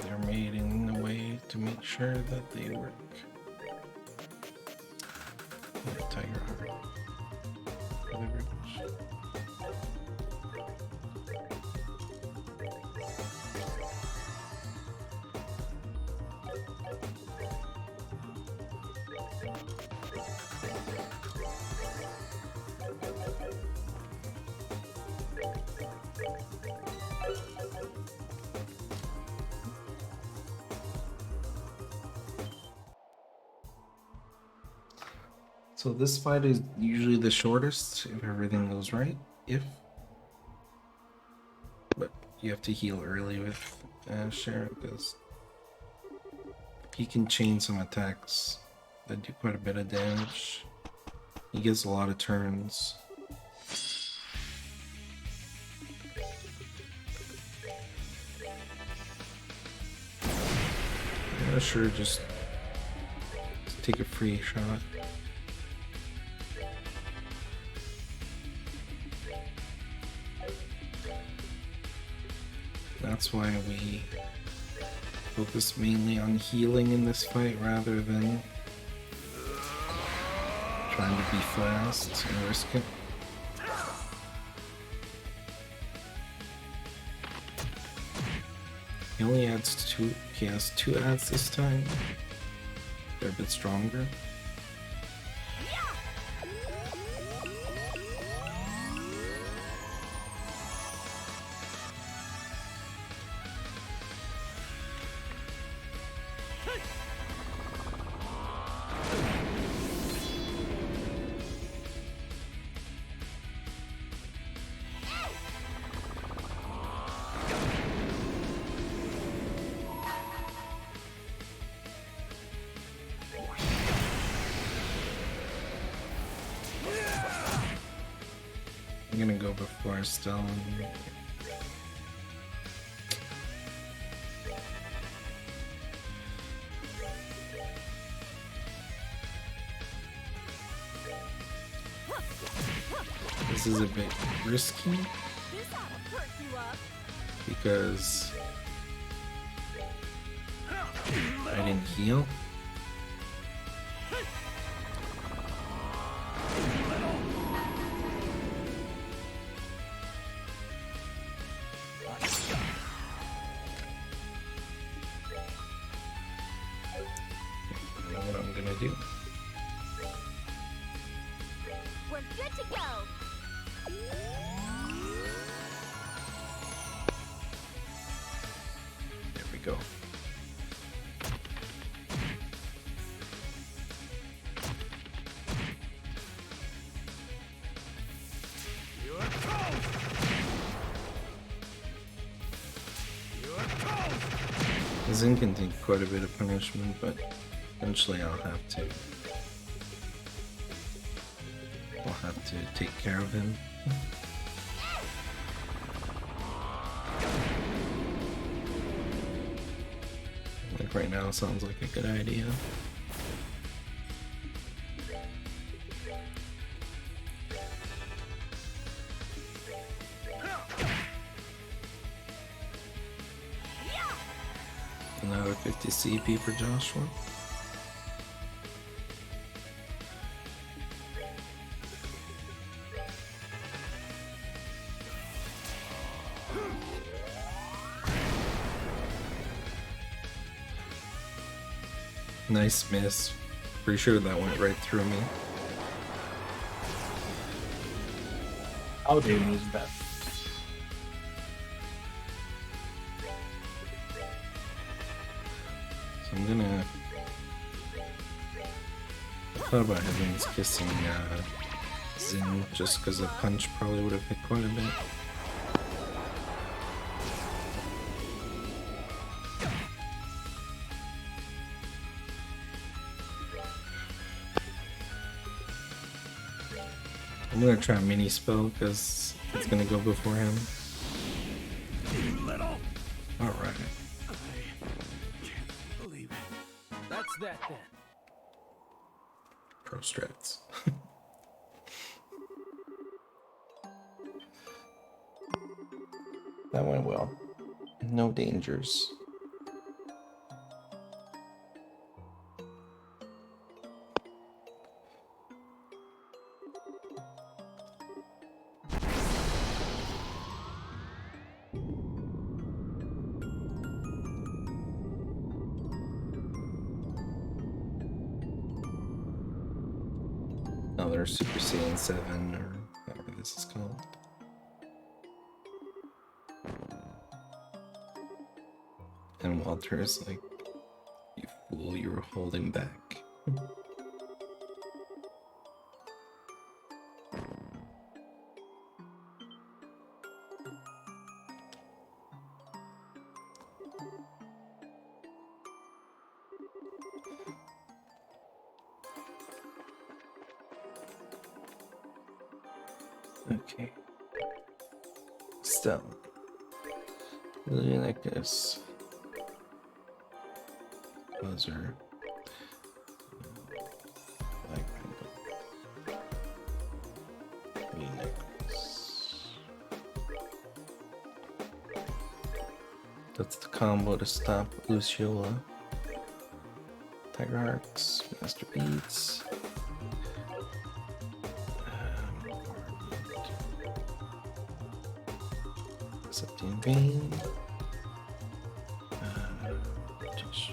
They're made in a way to make sure that they work. Yeah, Tiger Heart. Another Rouge. So this fight is usually the shortest if everything goes right. But you have to heal early with Sharon because he can chain some attacks that do quite a bit of damage. He gets a lot of turns. Yeah, sure, just take a free shot. That's why we focus mainly on healing in this fight rather than trying to be fast and risk it. He only adds two. He has 2 adds this time. They're a bit stronger. I'm gonna go before Stone. This is a bit risky This ought to perk you up. because I didn't heal. I know what I'm gonna do. We're good to go. There we go. Zin can take quite a bit of punishment, but eventually I'll have to take care of him. Like right now sounds like a good idea. Another 50 CP for Joshua. Nice miss. Pretty sure that went right through me. How do you miss that? I'm gonna. I thought about having kissing Zin just because a punch probably would have hit quite a bit. I'm gonna try a mini spell because it's gonna go before him. Alright. Believe it. That's that then. Pro strats. That went well. No dangers. Another Super Saiyan 7 or whatever this is called. And Walter is like, you fool, you were holding back. Okay. Still. Really like this. Buzzer. Black Panther. Really like this. That's the combo to stop Luciola. Tiger Arcs, Master Beats. Septian Vein. Just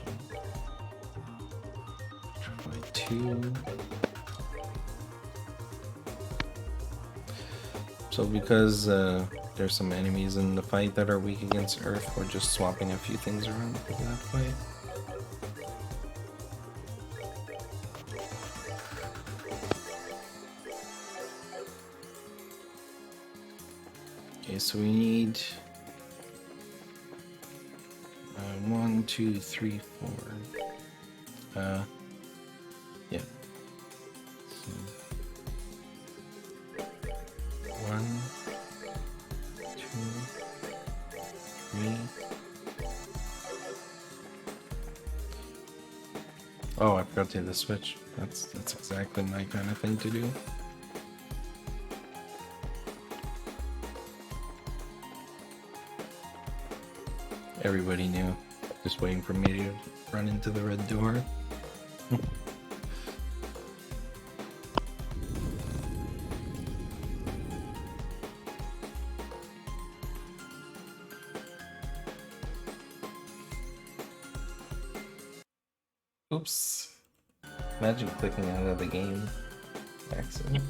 try 2. So because there's some enemies in the fight that are weak against Earth, we're just swapping a few things around for that fight. Okay, so we need 1, 2, 3, 4. Yeah. So 1, 2, 3. Oh, I forgot to hit the switch. That's exactly my kind of thing to do. Everybody knew. Just waiting for me to run into the red door. Oops. Imagine clicking out of the game. Accident.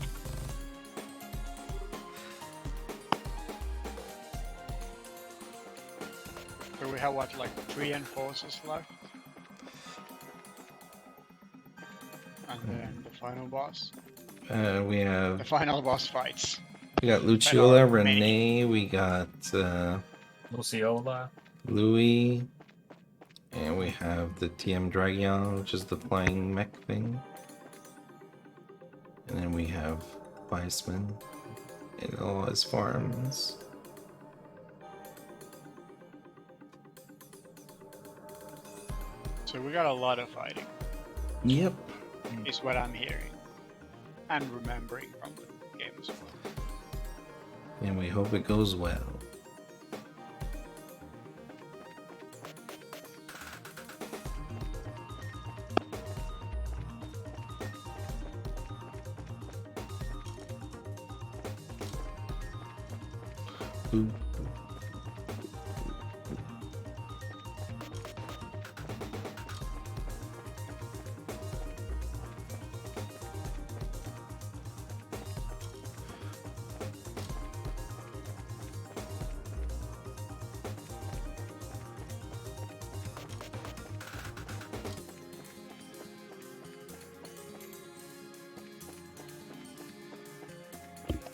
So we have what, like 3 enforcers left? And then the final boss. We The have final boss fights. we got Luciola, Final Renee, we got Luciola. Louis, and we have the TM Dragon, which is the flying mech thing. And then we have Weissman in all his forms. So we got a lot of fighting, Yep. is what I'm hearing. And remembering from the game as well. And we hope it goes well. Ooh.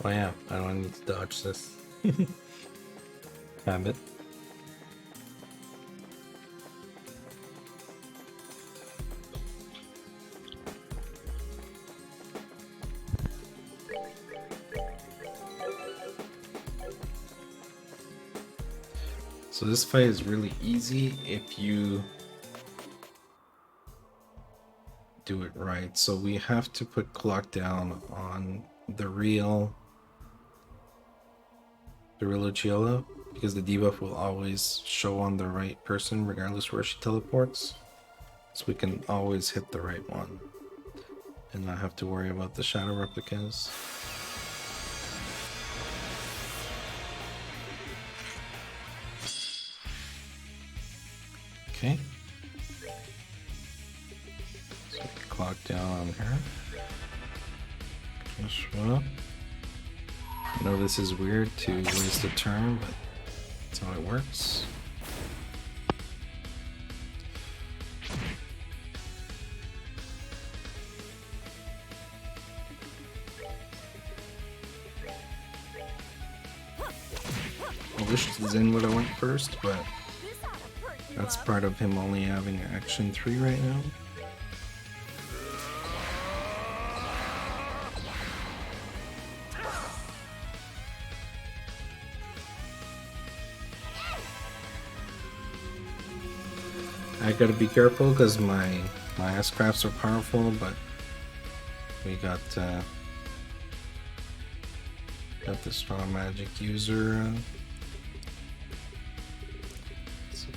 Oh yeah, I don't need to dodge this. Habit. So this fight is really easy if you do it right. So we have to put clock down on the real Luciolo, because the debuff will always show on the right person regardless where she teleports. So we can always hit the right one and not have to worry about the shadow replicas. Okay. So clock down on her. Just well. I know this is weird to waste a turn, but that's how it works. I wish Zen would have went first, but This ought to hurt you that's up. part of him only having action 3 right now. I gotta be careful because my S-crafts are powerful, but we got the strong magic user. So,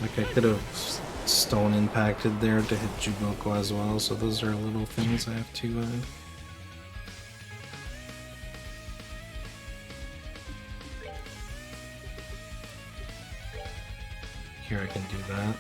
like I could have stone impacted there to hit Jugoko as well, so those are little things I have to here I can do that.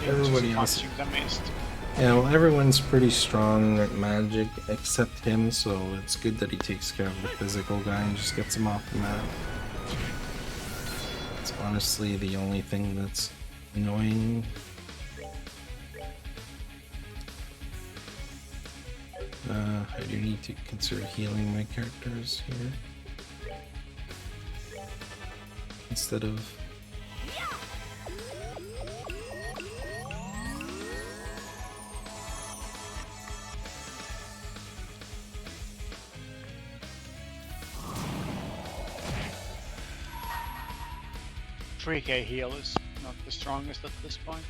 Everybody else, yeah, well, everyone's pretty strong at magic except him, so it's good that he takes care of the physical guy and just gets him off the map. It's honestly the only thing that's annoying. I do need to consider healing my characters here instead of .3k heal is not the strongest at this point.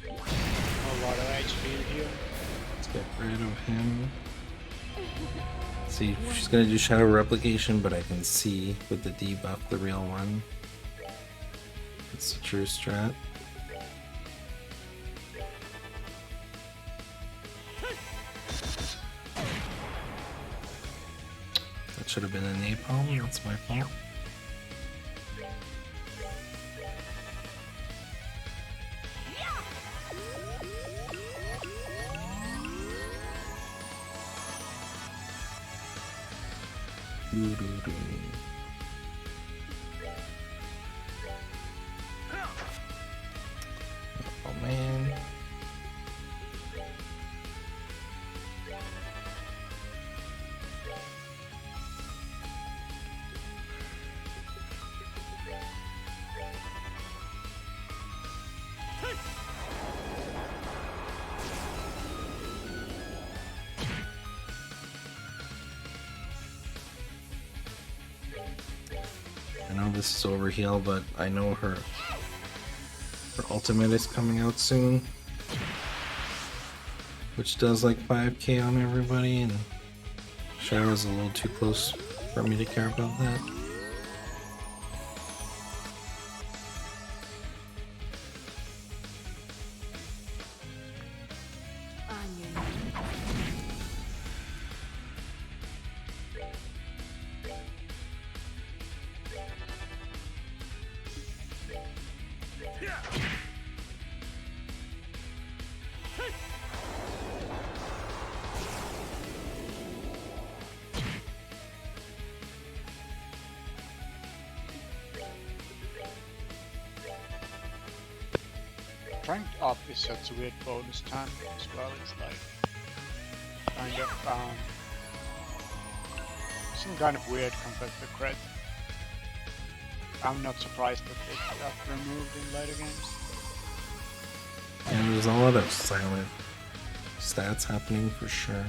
A lot of HP here. let's get rid of him. See, she's gonna do shadow replication, but I can see with the debuff the real one. It's the true strat. That should have been a napalm, that's my fault. Doo-doo-doo. Oh man. I know this is overheal, but I know her ultimate is coming out soon, which does like 5k on everybody, and Shadow's a little too close for me to care about that. On your knees. Strength up is such a weird bonus time as well. It's like kind of some kind of weird compared to crit. I'm not surprised that it got removed in later games. And there's a lot of silent stats happening for sure.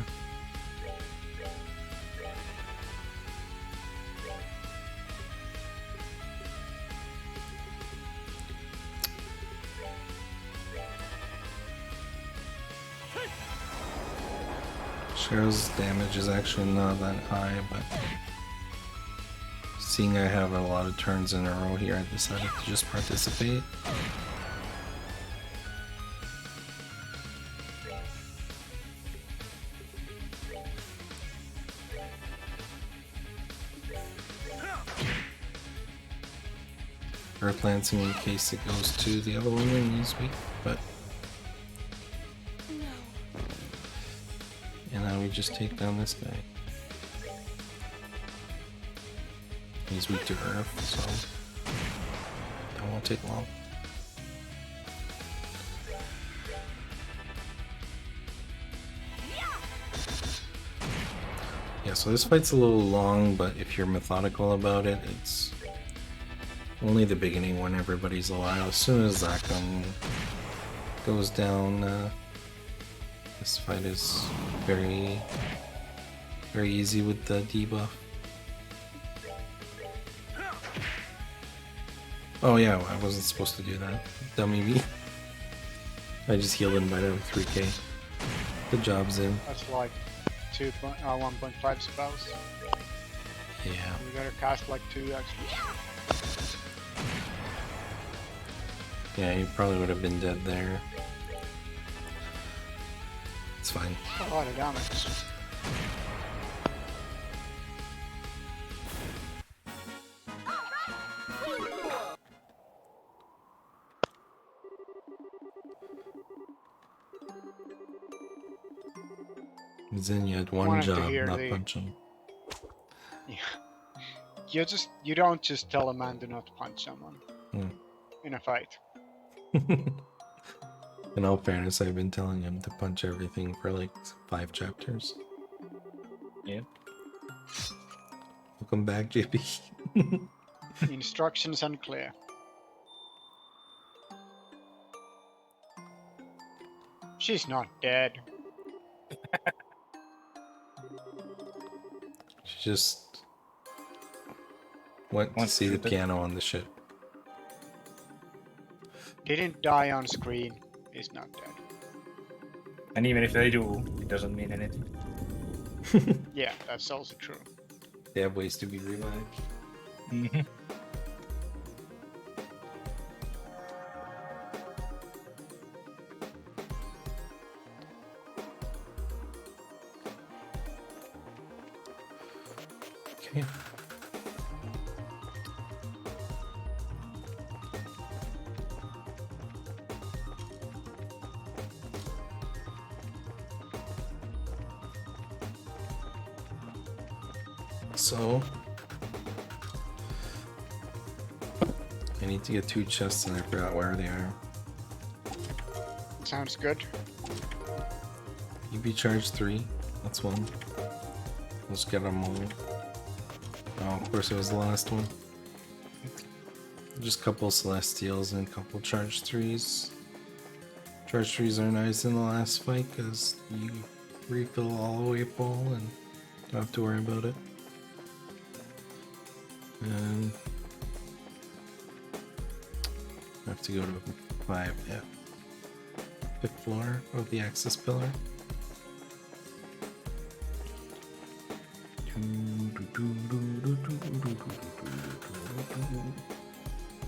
Cheryl's damage is actually not that high, but seeing I have a lot of turns in a row here, I decided to just participate. Earth Lancing in case it goes to the other one when he's weak, but and now we just take down this guy. He's weak to Earth, so that won't take long. Yeah, so this fight's a little long, but if you're methodical about it, it's only the beginning when everybody's alive. As soon as Falcom goes down, this fight is very easy with the debuff. Oh yeah, I wasn't supposed to do that. Dummy me. I just healed him by 3k. The job's in. That's like 1.5 spells. Yeah. You gotta cast like 2 actually. Yeah, he probably would have been dead there. It's fine. A lot of damage. Zen, you had one Wanted to job, hear not the- punch him. You don't just tell a man to not punch someone in a fight. In all fairness, I've been telling him to punch everything for like 5 chapters. Yeah. Welcome back, JP. Instructions unclear. She's not dead. She just went to Wants see to the shoot it. piano on the ship. Didn't die on screen. Is not dead. And even if they do, it doesn't mean anything. Yeah, that's also true. They have ways to be revived. Mm-hmm. Okay. So I need to get 2 chests and I forgot where they are. Sounds good. EB charge 3, that's one. Let's get them all. Oh, of course it was the last one. Just a couple celestials and a couple charge 3s. Charge 3s are nice in the last fight because you refill all the way full and don't have to worry about it. And I have to go to 5, yeah. 5th floor of the access pillar.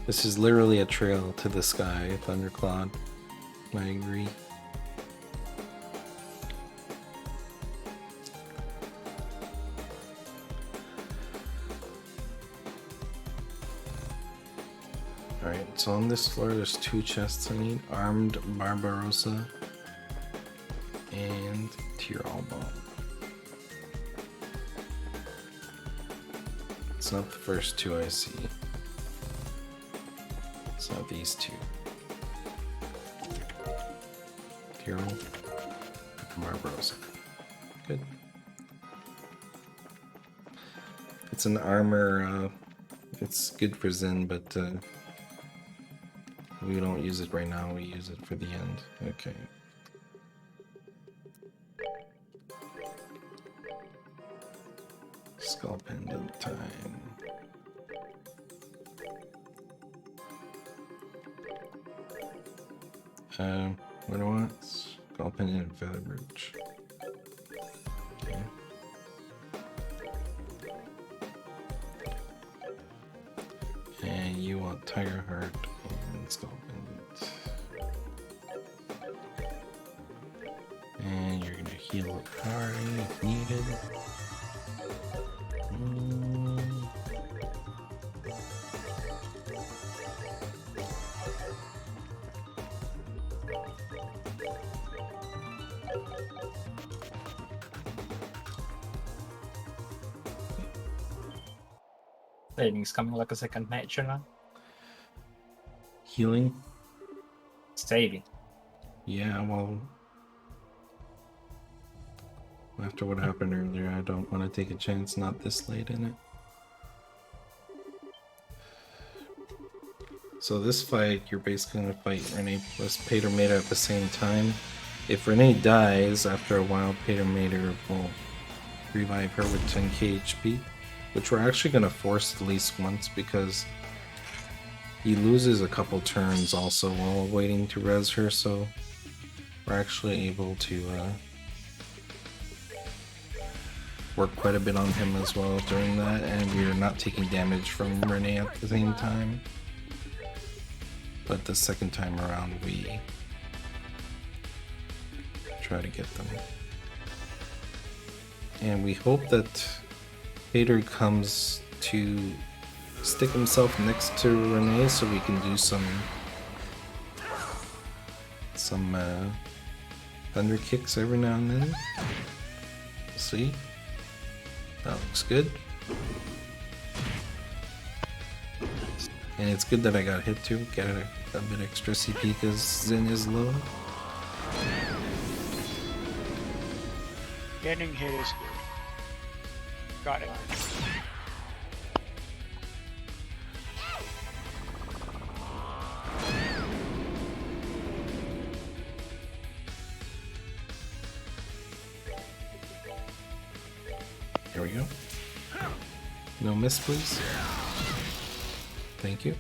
This is literally a trail to the sky, Thundercloud. I agree. Alright, so on this floor there's 2 chests I need. Armed Barbarossa and Tyrol Bomb. It's not the first 2 I see. It's not these 2. hero. Marlboro's good. It's an armor. It's good for Zen, but we don't use it right now. We use it for the end. Okay. Skull pendant time. What do I want? Skull pendant and feather brooch. Okay. And you want tiger heart and skull pendant. And you're gonna heal it hard if needed. Saving's coming like a second nature now. Healing? Saving. Yeah, well, after what happened earlier, I don't want to take a chance not this late in it. So this fight, you're basically going to fight Renee plus Pater Mater at the same time. If Renee dies, after a while, Pater Mater will revive her with 10k HP, which we're actually going to force at least once because he loses a couple turns also while waiting to res her, so we're actually able to work quite a bit on him as well during that, and we're not taking damage from Renee at the same time. But the second time around, we try to get them. And we hope that Pater comes to stick himself next to Renee so we can do some thunder kicks every now and then. See? That looks good. And it's good that I got hit too. Get a bit extra CP because Zen is low. Getting hit is good. Got it. Here we go. No miss, please. Thank you.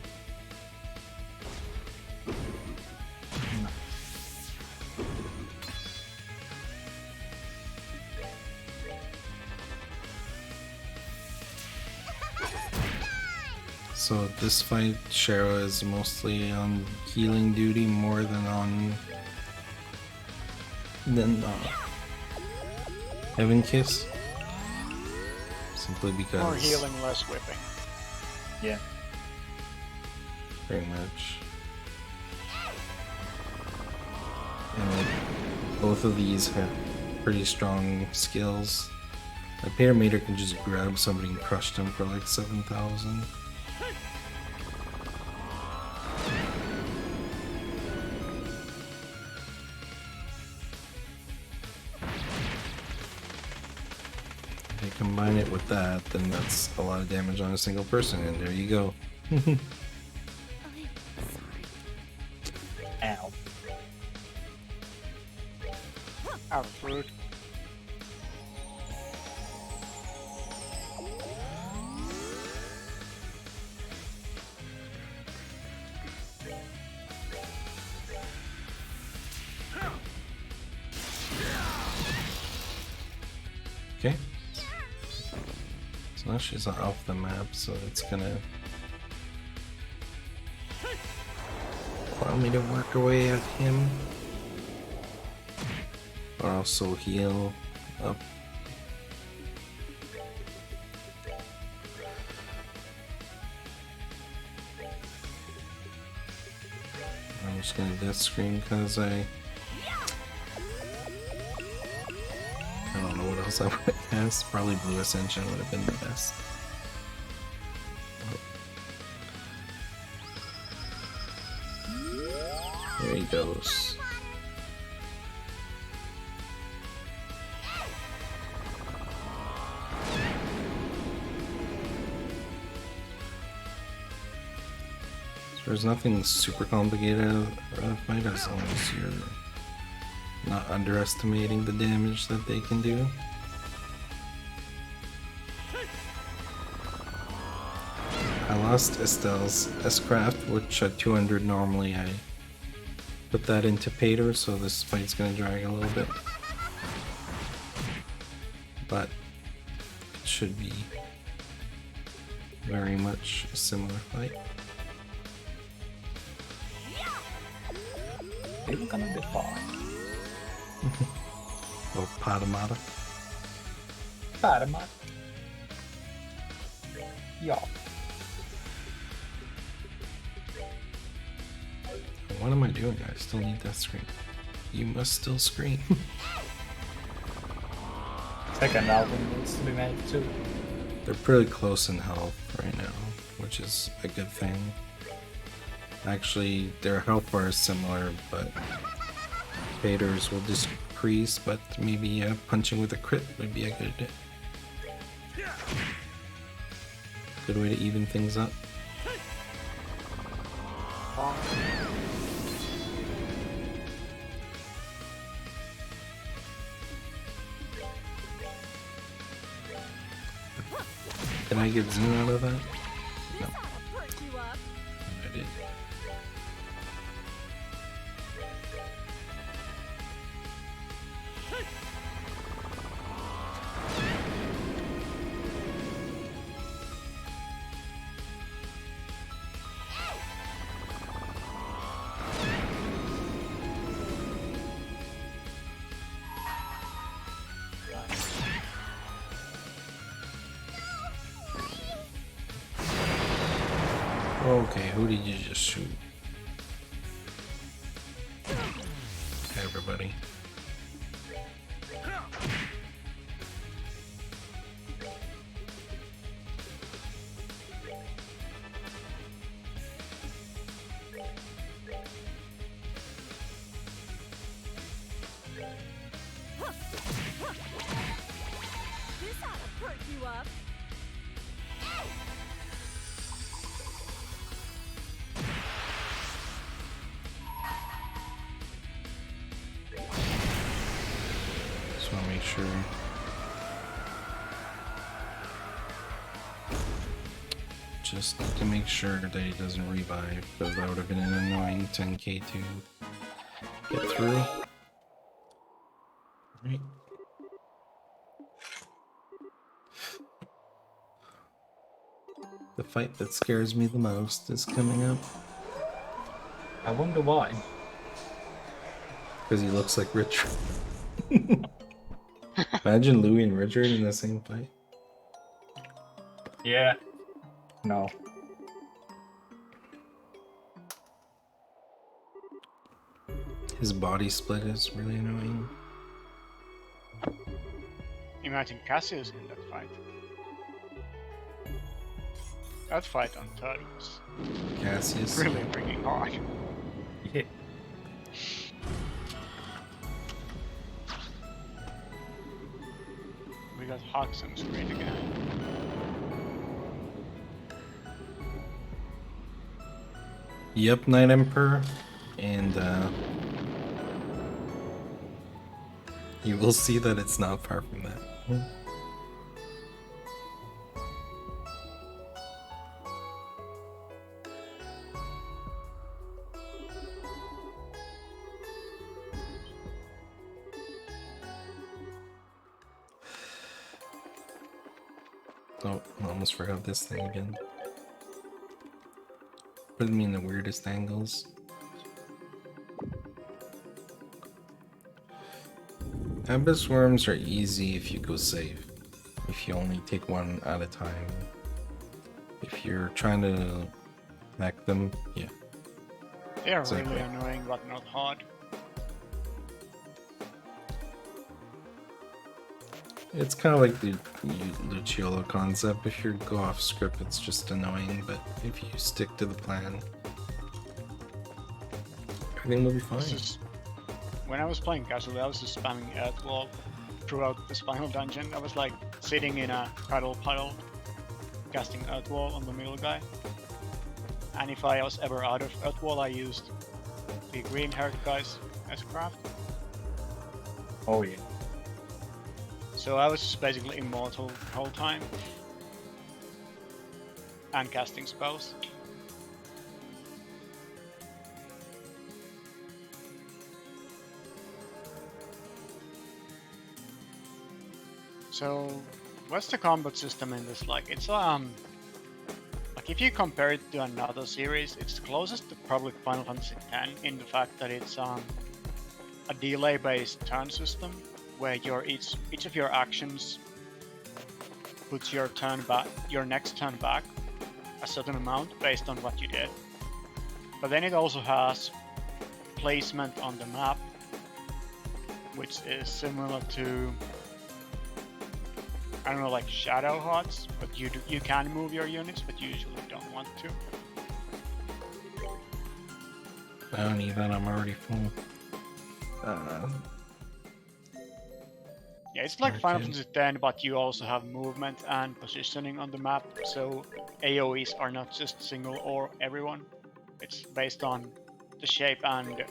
So this fight, Shara is mostly on healing duty more than on Heaven Kiss. Simply because More healing, less whipping. Yeah. pretty much. And like, both of these have pretty strong skills. Like Pater Mater can just grab somebody and crush them for like 7,000. If you combine it with that, then that's a lot of damage on a single person, and there you go. Ow. Out of fruit. Okay. So now she's off the map, so it's gonna allow me to work away at him. But also heal up. I'm just gonna death scream because I don't know what else I would have cast. Probably Blue Ascension would have been the best. There he goes. There's nothing super complicated about a fight as long as you're not underestimating the damage that they can do. I lost Estelle's S-Craft, which at 200 normally I put that into Pater, so this fight's gonna drag a little bit. But it should be very much a similar fight. It's gonna be fun. Or Padamata. Pärmar. Ja. What am I doing? I still need that scream. You must still scream. Second album needs to be made too. They're pretty close in health right now, which is a good thing. Actually, their health bar is similar, but Pater's will decrease, but maybe punching with a crit would be a good way to even things up. Can I get zoom out of that? This ought to perk you up. I did. Okay, who did you just shoot? Hey, everybody. This ought to perk you up. Just want to make sure. Just to make sure that he doesn't revive, because that would have been an annoying 10k to get through. Right. The fight that scares me the most is coming up. I wonder why. Because he looks like Richard. Imagine Louis and Richard in the same fight. Yeah. No. His body split is really annoying. Imagine Cassius in that fight. That fight on third was Cassius. really freaking hard. Yeah. We got Hawks on screen again. Yep, Night Emperor. And you will see that it's not far from that. Oh, I almost forgot this thing again. Put me in the weirdest angles. Abyss worms are easy if you go safe. If you only take one at a time. If you're trying to hack them, yeah. They're Exactly. really annoying but not hard. It's kind of like the Luciolo concept. If you go off script, it's just annoying, but if you stick to the plan, everything will be fine. This is- When I was playing casually, I was just spamming Earthwall throughout this final dungeon. I was like sitting in a cuddle puddle, casting Earthwall on the middle guy. And if I was ever out of Earthwall, I used the green haired guys as craft. Oh yeah. So I was just basically immortal the whole time. And casting spells. So, what's the combat system in this like? It's like if you compare it to another series, it's closest to probably Final Fantasy X in the fact that it's a delay-based turn system where each of your actions puts your next turn back a certain amount based on what you did. But then it also has placement on the map, which is similar to, I don't know, like Shadow Hearts, but you can move your units, but you usually don't want to. I don't need that, I'm already full. Yeah, it's like Final Okay. Fantasy X, but you also have movement and positioning on the map, so AoEs are not just single or everyone. It's based on the shape and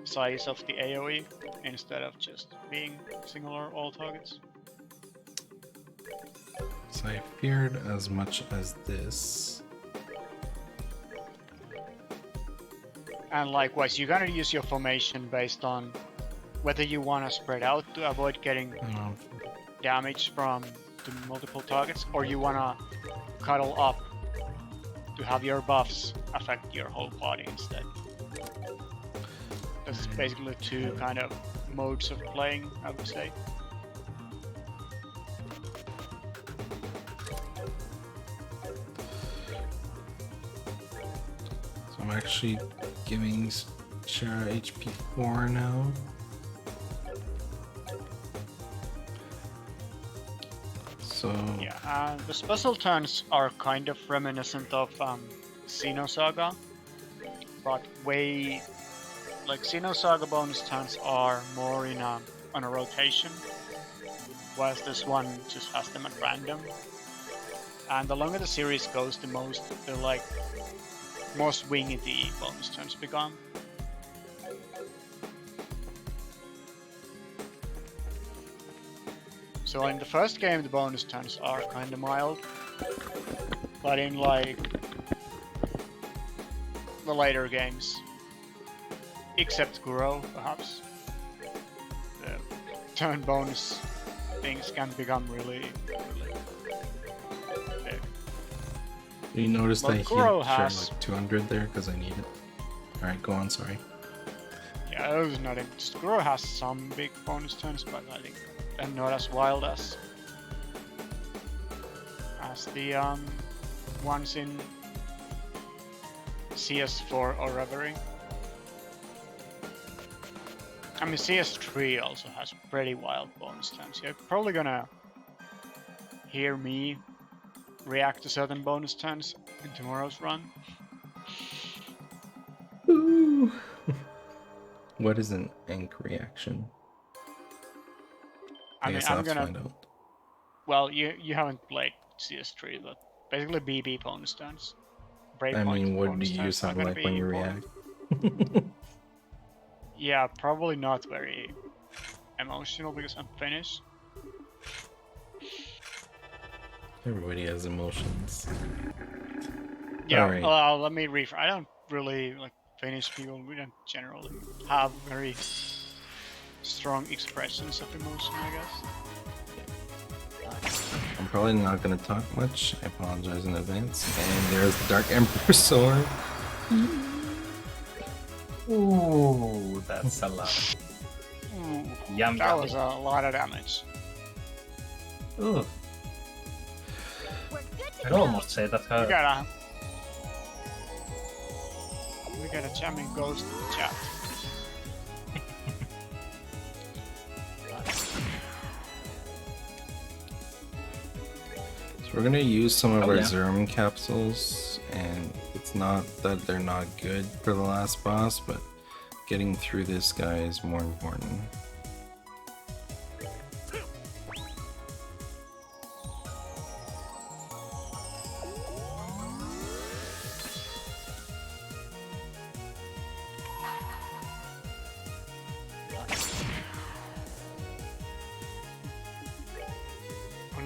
size of the AoE instead of just being single or all targets. So I feared as much as this. And likewise, you're gonna use your formation based on whether you want to spread out to avoid getting damage from the multiple targets, or you want to cuddle up to have your buffs affect your whole party instead. That's basically two kind of modes of playing, I would say. So I'm actually giving Shara HP 4 now. So Yeah, the special turns are kind of reminiscent of Xenosaga, but way like Xenosaga bonus turns are more in on a rotation, whereas this one just has them at random. And the longer the series goes, the more swingy the bonus turns become. So in the first game, the bonus turns are kind of mild, but in like the later games, except Guro, perhaps, the turn bonus things can become really big. you notice Well, that I Guro healed Shara has- like 200 there because I need it. Alright, go on, sorry. Yeah, those not just Guro has some big bonus turns, but I think they're not as wild as the ones in CS4 or Reverie. I mean, CS3 also has pretty wild bonus turns. You're probably gonna hear me react to certain bonus turns in tomorrow's run. Ooh. What is an ink reaction? I mean, guess I'm I'll gonna. find out. Well, you haven't played CS3, but basically BB bonus turns. I mean, what do bonus you turns are sound gonna like when be you important. react? Yeah, probably not very emotional because I'm Finnish. Everybody has emotions. Yeah, Alright. let me rephrase. I don't really like Finnish people. We don't generally have very strong expressions of emotion, I guess. I'm probably not gonna talk much. I apologize in advance. And there's the Dark Emperor sword. Ooh, that's a lot. Ooh, Yum that yum. was a lot of damage. Ooh, We're good to I'd go. almost say that We got a jamming ghost chat. So we're gonna use some of Oh, our yeah. Zerum capsules, and it's not that they're not good for the last boss, but getting through this guy is more important.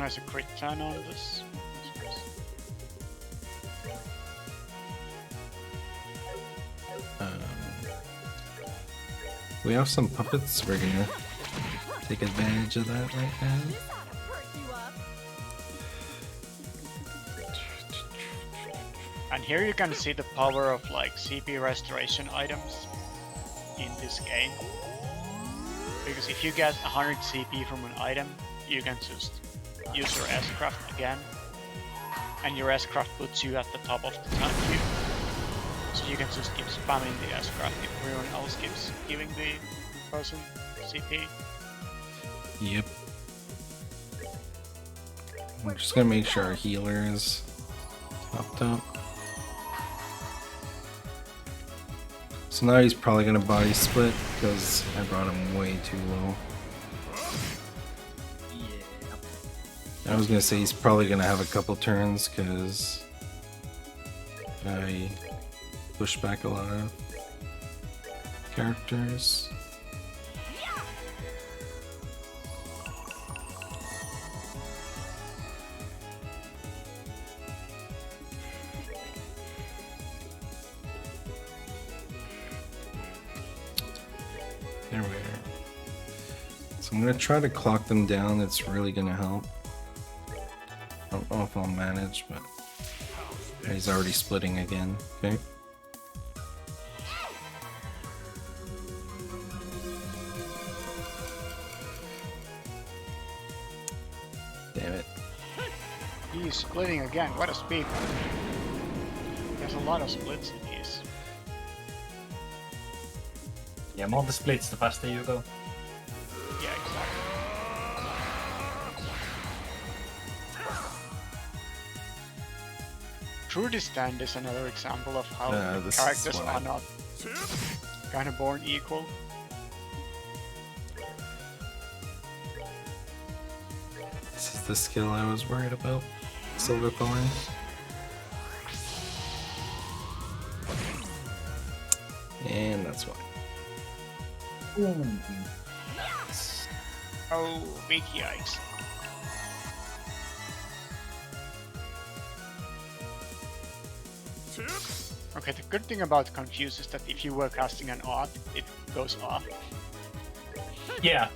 recognize a crit turn on this. We have some puppets. We're gonna take advantage of that right now. This ought to perk you up. And here you can see the power of like CP restoration items in this game. Because if you get 100 CP from an item, you can just use your S-craft again. And your S-craft puts you at the top of the turn queue. So you can just keep spamming the S-craft if everyone else keeps giving the person CP. Yep. We're just gonna make sure our healer is topped up. So now he's probably gonna body split because I brought him way too low. I was gonna say he's probably gonna have a couple turns because I push back a lot of characters. There we are. So I'm gonna try to clock them down. It's really gonna help. I don't know if I'll manage, but he's already splitting again. Okay. Damn it. He's splitting again, what a speed. There's a lot of splits in these. Yeah, more the splits, the faster you go. Yeah, exactly. True Stand is another example of how this is characters what are I- not kind of born equal. This is the skill I was worried about. Silver Thorn. And that's why. Oh, big yikes. Okay, the good thing about Confuse is that if you were casting an art, it goes off. Yeah.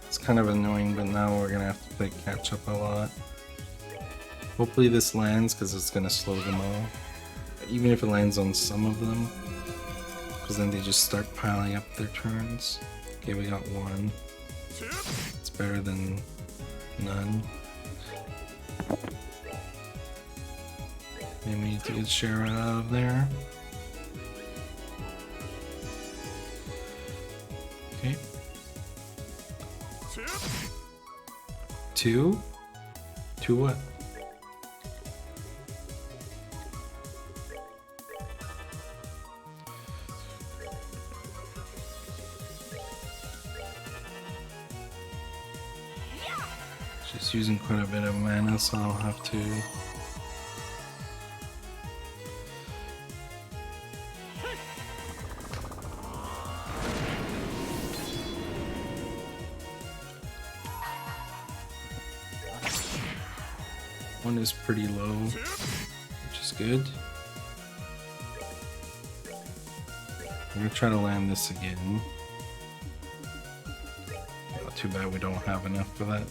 It's kind of annoying, but now we're gonna have to play catch up a lot. Hopefully this lands because it's gonna slow them all. Even if it lands on some of them, because then they just start piling up their turns. Okay, we got one. It's better than none. Maybe we need to get Shara out of there. Okay. Two? Two what? She's using quite a bit of mana, so I'll have to... One is pretty low, which is good. I'm gonna try to land this again. Oh, too bad we don't have enough for that.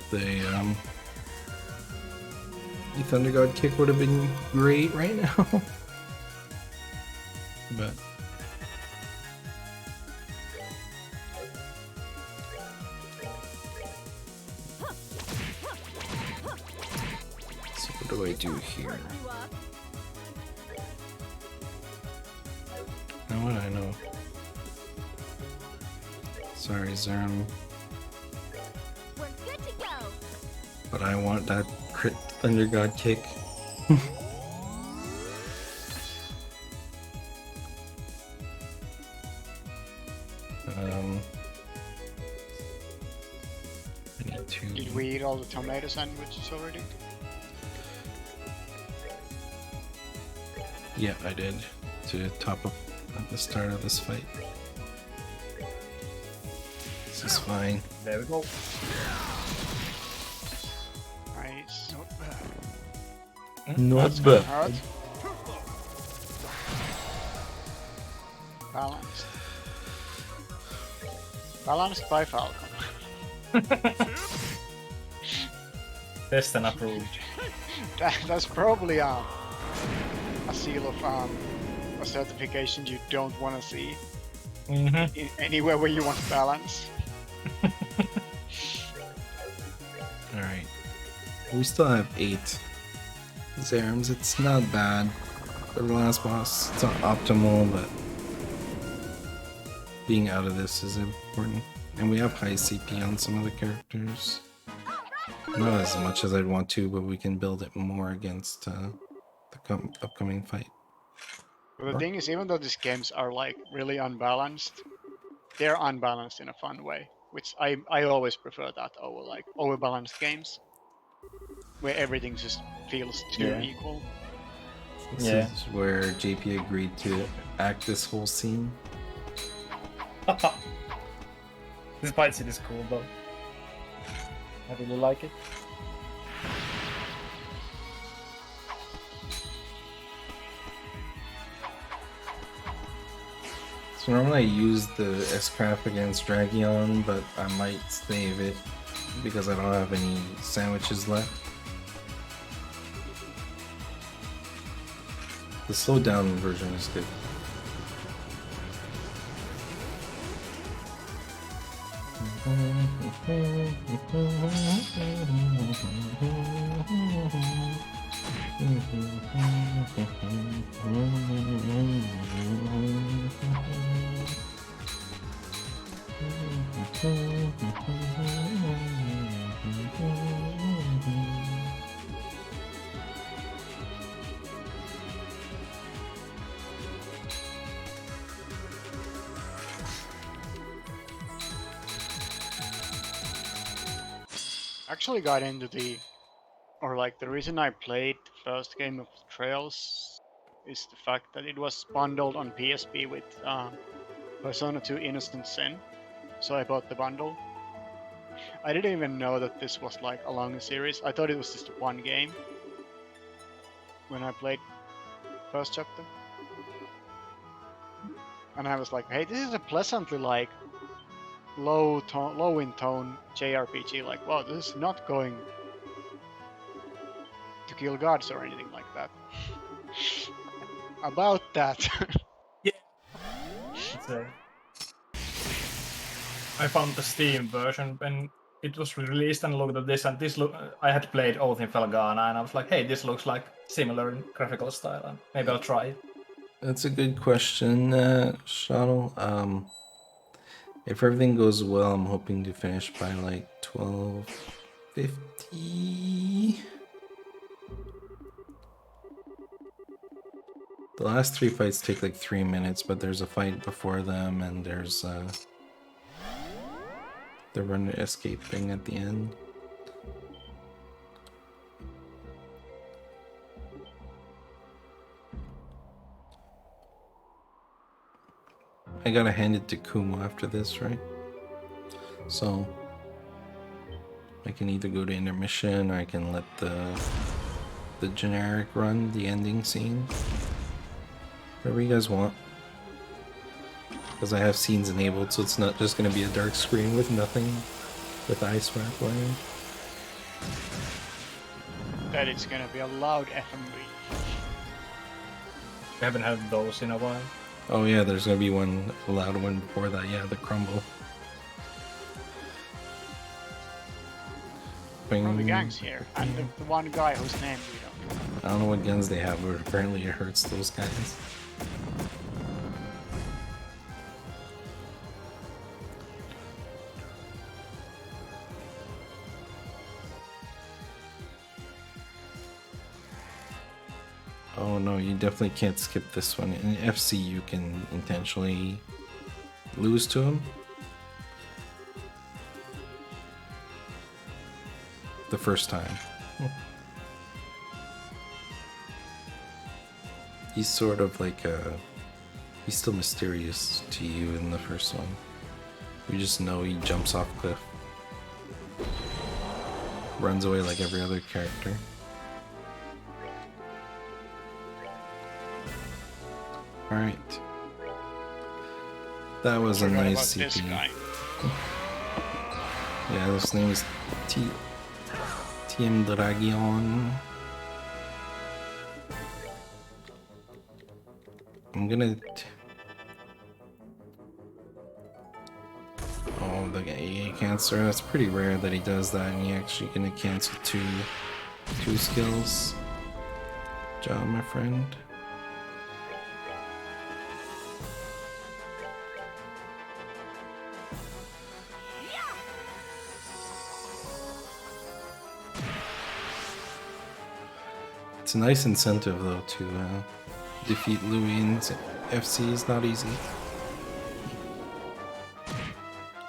The Thunder God kick would have been great right now. But so what do I do here? Perk you up. Now what I know. Sorry, Zerm, We're good to go. but I want that crit Thunder God kick. I need to. Did we eat all the tomato sandwiches already? Yeah, I did. To top up at the start of this fight. This is fine. There we go. Nice. Not bad. Not That's gonna bad. hurt. Balanced. Balanced by Falcom. Test and approved. That's probably a seal of a certification you don't want to see in anywhere where you want balance. Alright. We still have 8 Zerams. It's not bad for the last boss. It's not optimal, but being out of this is important. And we have high CP on some of the characters. Not as much as I'd want to, but we can build it more against the upcoming fight. But the thing is, even though these games are like really unbalanced, they're unbalanced in a fun way, which I always prefer that over like overbalanced games, where everything just feels too equal. This is where JP agreed to act this whole scene. This fight scene is cool though. I really like it. So normally I use the S-Craft against Dragion, but I might save it because I don't have any sandwiches left. The slowed down version is good. Actually got into the reason I played the first game of Trails is the fact that it was bundled on PSP with Persona 2 Innocent Sin, so I bought the bundle. I didn't even know that this was like a long series. I thought it was just one game when I played first chapter. And I was like, hey, this is a pleasantly like low in tone JRPG. Like, wow, this is not going to kill gods or anything like that. About that. I found the Steam version when it was released and looked at this, and I had played Oath in Felghana, and I was like, hey, this looks like similar in graphical style, and maybe I'll try it. That's a good question, Shuttle. If everything goes well, I'm hoping to finish by like 12:50. The last 3 fights take like 3 minutes, but there's a fight before them, and there's the runner escaping at the end. I gotta hand it to Kumo after this, right? So I can either go to intermission or I can let the generic run, the ending scene. Whatever you guys want. Because I have scenes enabled, so it's not just gonna be a dark screen with nothing, with ice wrap playing. That it's gonna be a loud FMV. We haven't had those in a while. Oh yeah, there's gonna be one, a loud one before that, yeah, the crumble. From the gangs here, and the one guy whose name we don't know. I don't know what guns they have, but apparently it hurts those guys. Oh no, you definitely can't skip this one. In FC, you can intentionally lose to him. The first time. He's sort of like he's still mysterious to you in the first one. You just know he jumps off cliff. Runs away like every other character. Alright. That was a Forgot nice about this CP. guy. Yeah, this name is TM Dragion. I'm gonna. Oh, the AA cancer. That's pretty rare that he does that, and he actually gonna cancel two skills. Good job, my friend. It's a nice incentive though to defeat Louis in FC is not easy.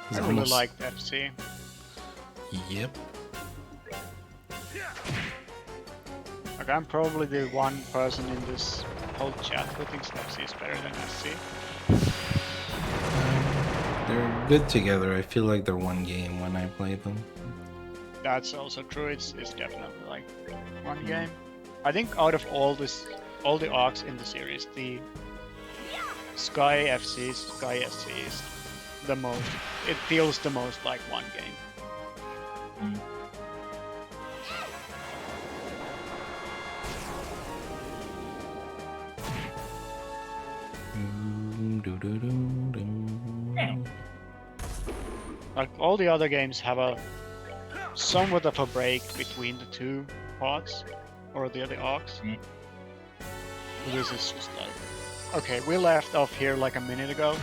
He's I really almost- liked FC. Yep. Like, I'm probably the one person in this whole chat who thinks FC is better than SC. They're good together. I feel like they're one game when I play them. That's also true. It's definitely like one game. I think out of all the arcs in the series, the Sky FC, Sky SC is the most. It feels the most like one game. Like all the other games have a somewhat of a break between the two parts or the other arcs. This is just like, okay, we left off here like a minute ago.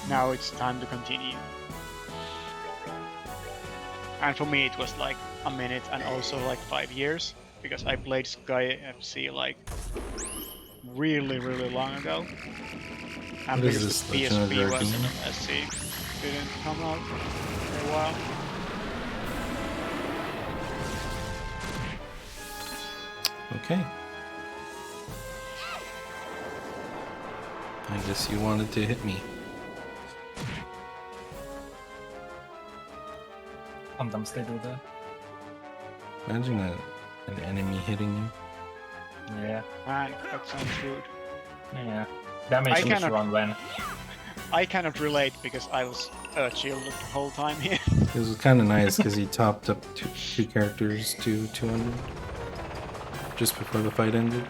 Now it's time to continue. And for me, it was like a minute and also like 5 years because I played Sky FC like really long ago. And What is because the this, Legend of PSP Dragoon? version of SC didn't come out for a while. Okay. I guess you wanted to hit me. Sometimes they do that. Imagine an enemy hitting you. Yeah. Man, that sounds rude. Yeah. Damage I is cannot- wrong when. I cannot relate because I was shielded the whole time here. It was kind of nice because he topped up two characters to 200 just before the fight ended.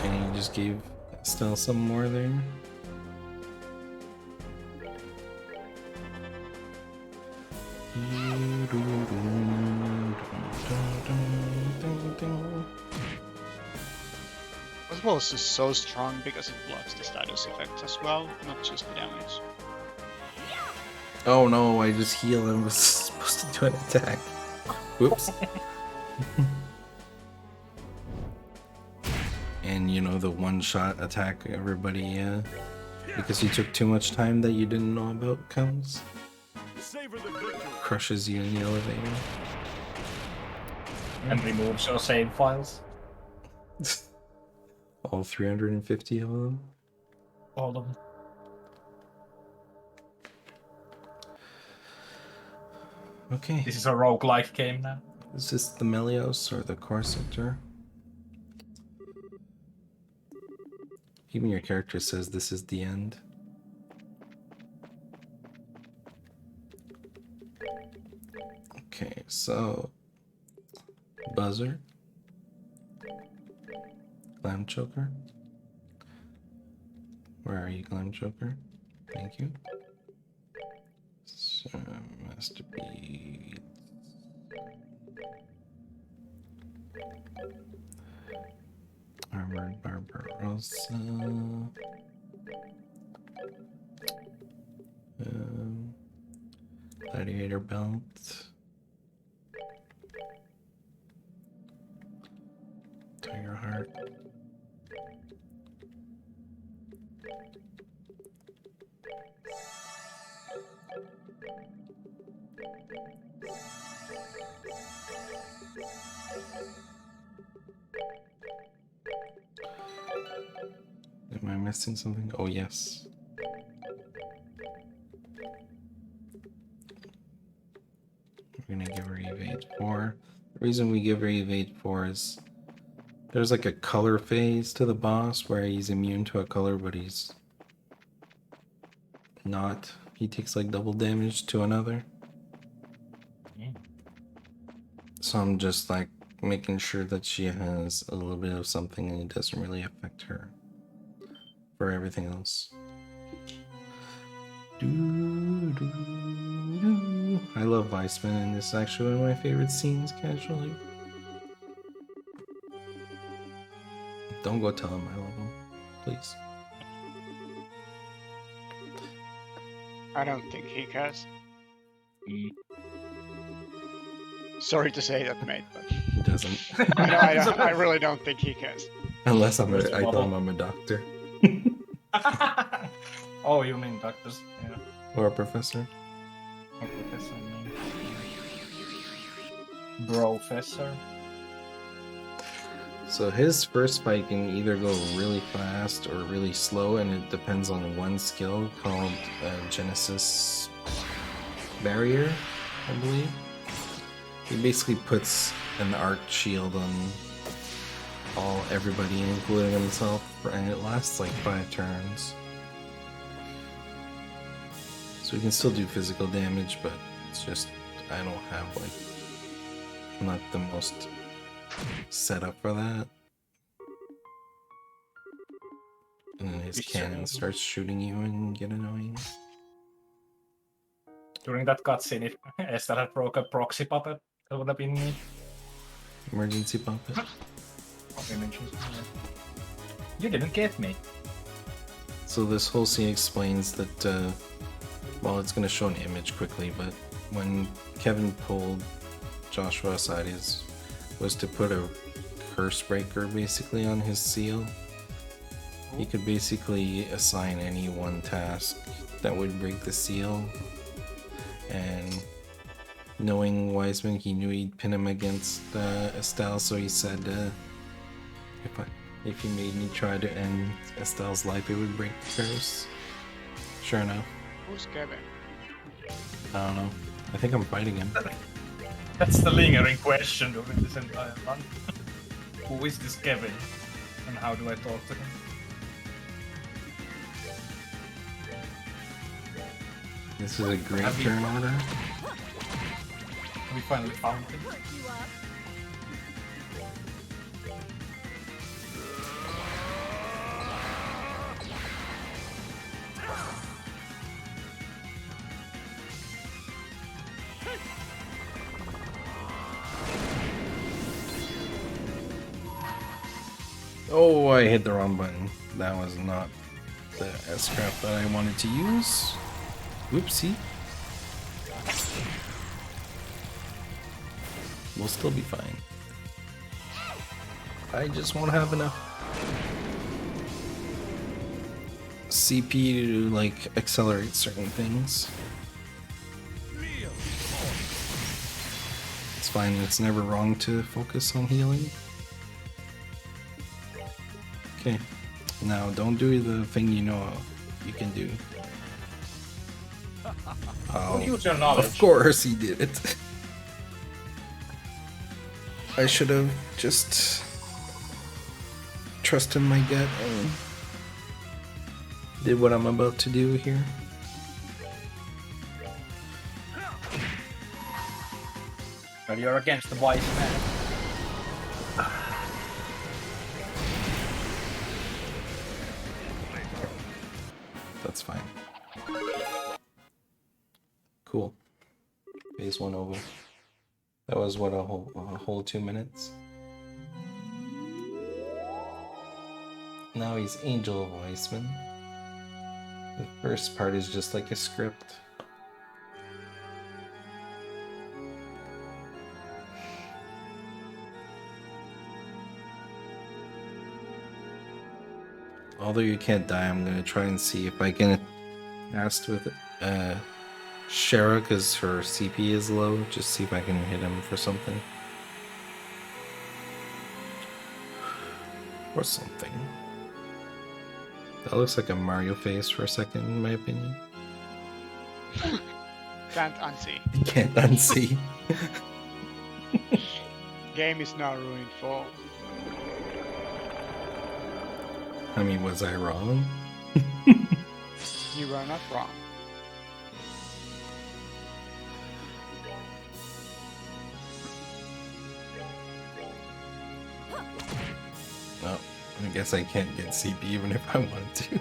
And he just gave Estelle some more there. Oswald is so strong because it blocks the status effects as well, not just the damage. Oh no, I just healed and was supposed to do an attack. Whoops. And you know the one-shot attack everybody because you took too much time that you didn't know about comes. Crushes you in the elevator. And removes your save files. All 350 of them. All of them. Okay. This is a roguelike game now. Is this the Melios or the core sector? Even your character says this is the end. Okay, so buzzer, glam choker. Where are you, glam choker? Thank you. So master bead. Armored Barbarossa. Gladiator belt. Tiger heart. Am I missing something? Oh, yes. We're gonna give her evade 4. The reason we give her evade 4 is there's like a color phase to the boss where he's immune to a color, but he's not. He takes like double damage to another. So I'm just like making sure that she has a little bit of something and it doesn't really affect her for everything else. I love Weissman, and this is actually one of my favorite scenes casually. Don't go tell him I love him, please. I don't think he cares. Sorry to say that, mate, but He doesn't. I really don't think he cares. Unless I tell him I'm a doctor. Oh, you mean doctors? Yeah. Or a professor. Or professor, no. Professor. So his first fight can either go really fast or really slow, and it depends on one skill called Genesis Barrier, I believe. He basically puts an arc shield on everybody, including himself, and it lasts like 5 turns. So we can still do physical damage, but it's just I don't have like I'm not the most set up for that. And then his cannon starts shooting you and get annoying. During that cutscene, if Esther had broke a proxy puppet, that would have been neat. Emergency puppet. You didn't get me. So this whole scene explains that, well, it's going to show an image quickly, but when Kevin pulled Joshua aside, was to put a curse breaker basically on his seal. He could basically assign any one task that would break the seal, and knowing Wiseman, he knew he'd pin him against Estelle, so he said, if he made me try to end Estelle's life, it would break the curse. Sure enough. Who's Kevin? I don't know. I think I'm fighting him. That's the lingering question during this entire run. Who is this Kevin? And how do I talk to him? This is a great turn order. We finally found him. Work you up. Oh, I hit the wrong button. That was not the S-crap that I wanted to use. Whoopsie. We'll still be fine. I just won't have enough CP to like accelerate certain things. It's fine, it's never wrong to focus on healing. Okay, now don't do the thing you know you can do. Don't use your knowledge. Of course he did it. I should have just trusted my gut and did what I'm about to do here. Well, you're against the wise man. That's fine. Cool. Phase 1 over. That was what, a whole 2 minutes? Now he's Angel of Weissman. The first part is just like a script. Although you can't die, I'm gonna try and see if I can ask with Shara, because her CP is low. Just see if I can hit him for something. Or something. That looks like a Mario face for a second, in my opinion. Can't unsee. You can't unsee. Game is now ruined for. I mean, was I wrong? You were not wrong. No, I guess I can't get CP even if I wanted to.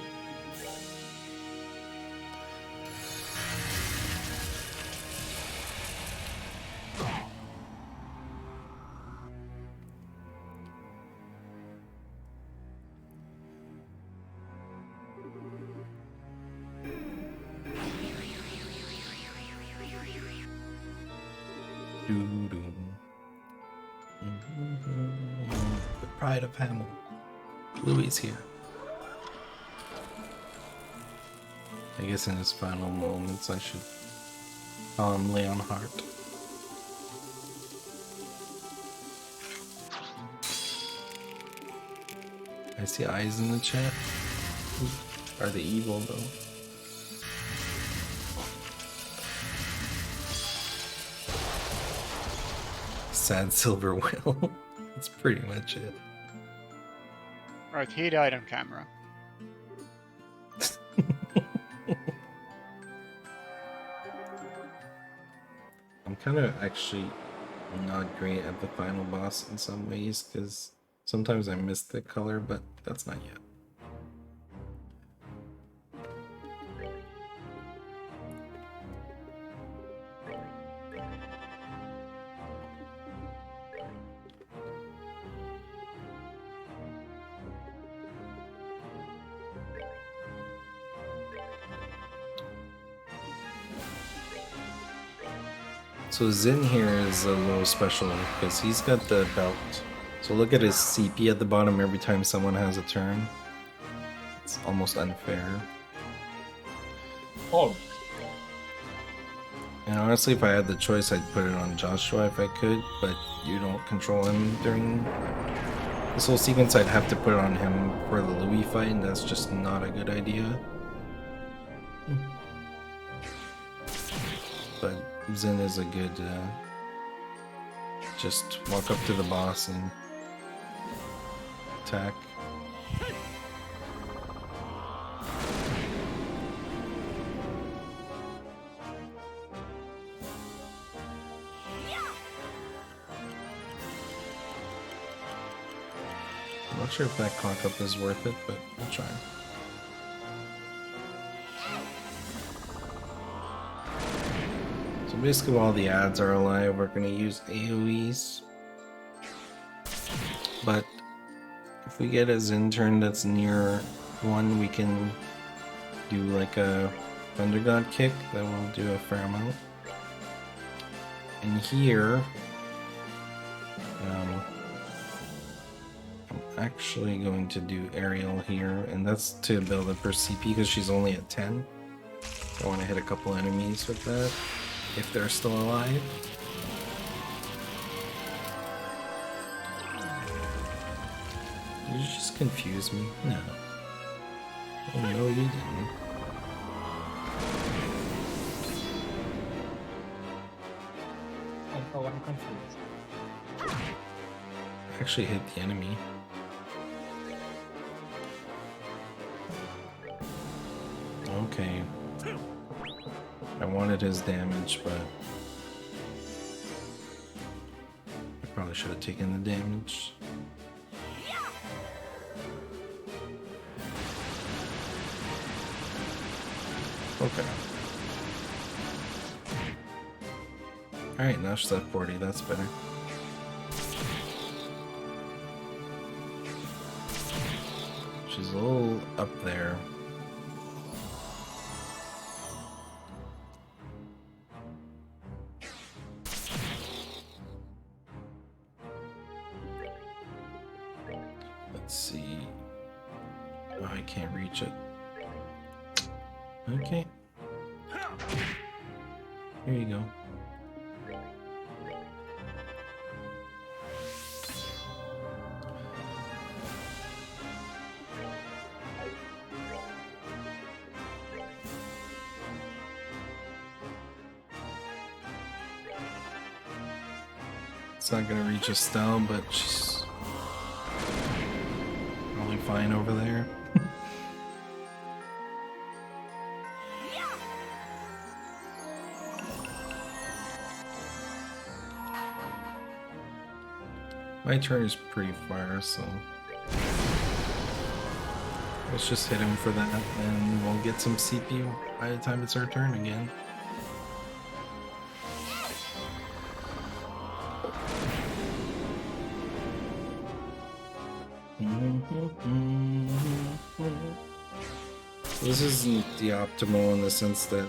The pride of Hamill. Louis here. I guess in his final moments I should call him Leonhardt. I see eyes in the chat. Are they evil though? Sad silver whale. That's pretty much it. Right, he died on camera. I'm kind of actually not great at the final boss in some ways because sometimes I miss the color, but that's not yet. So Zin here is a little special because he's got the belt. So look at his CP at the bottom every time someone has a turn. It's almost unfair. Oh, And honestly, if I had the choice, I'd put it on Joshua if I could, but you don't control him during this whole sequence. I'd have to put it on him for the Louis fight, and that's just not a good idea. But Zin is a good, just walk up to the boss and attack. I'm not sure if that cock up is worth it, but we'll try. So basically while the ads are alive, we're going to use AoEs. But if we get a Zin turn that's near one, we can do like a Thunder God kick that will do a fair amount. And here, I'm actually going to do Ariel here, and that's to build up her CP because she's only at 10. I want to hit a couple enemies with that, if they're still alive. Did you just confuse me? No. Oh no, you didn't. oh, I'm confused. Actually hit the enemy. Okay. I wanted his damage, but I probably should have taken the damage. Okay. Alright, now she's at 40, that's better. She's a little up there. Let's see. Oh, I can't reach it. Okay. Here you go. It's not gonna reach Estelle, but she's probably fine over there. My turn is pretty far, so let's just hit him for that, and we'll get some CPU by the time it's our turn again. This isn't the optimal in the sense that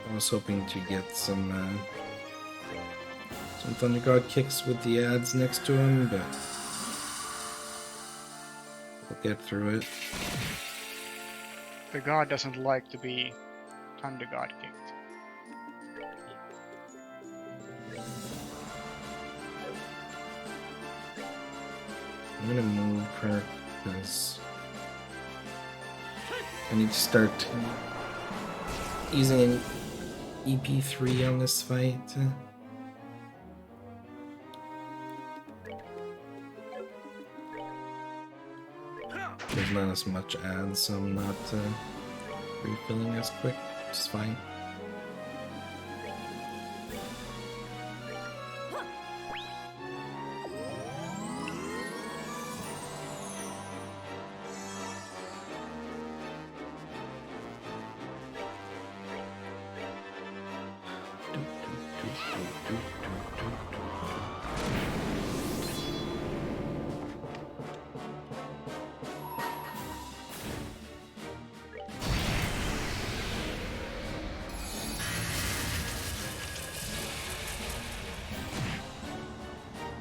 I was hoping to get some Thunder God kicks with the ads next to him, but we'll get through it. The god doesn't like to be Thunder God kicked. I'm gonna move her because I need to start using an EP3 on this fight. There's not as much ads, so I'm not refilling as quick, which is fine.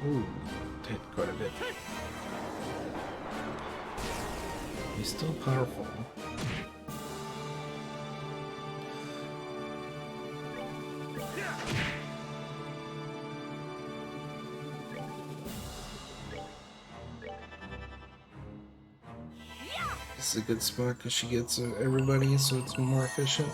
Ooh, hit quite a bit. He's still powerful. This is a good spot because she gets everybody, so it's more efficient.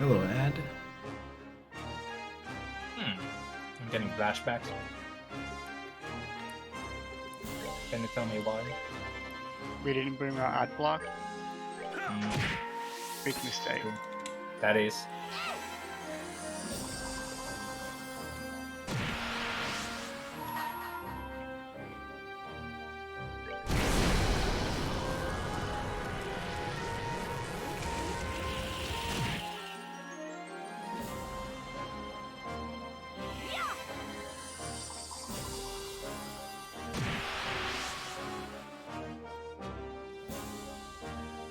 Hello, Ad. I'm getting flashbacks. Can you tell me why? We didn't bring our ad block. Big mistake. That is.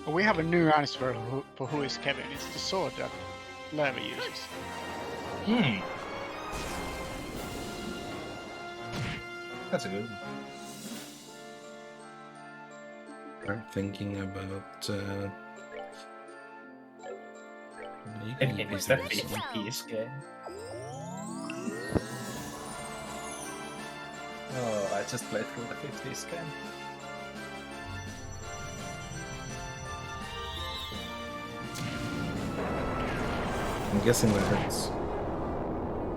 We have a new answer for who is Kevin. It's the sword that Leva uses. That's a good one. I'm thinking about. You can It was use that this. 50 piece game. Oh, I just played through the 50s game. I'm guessing that hurts.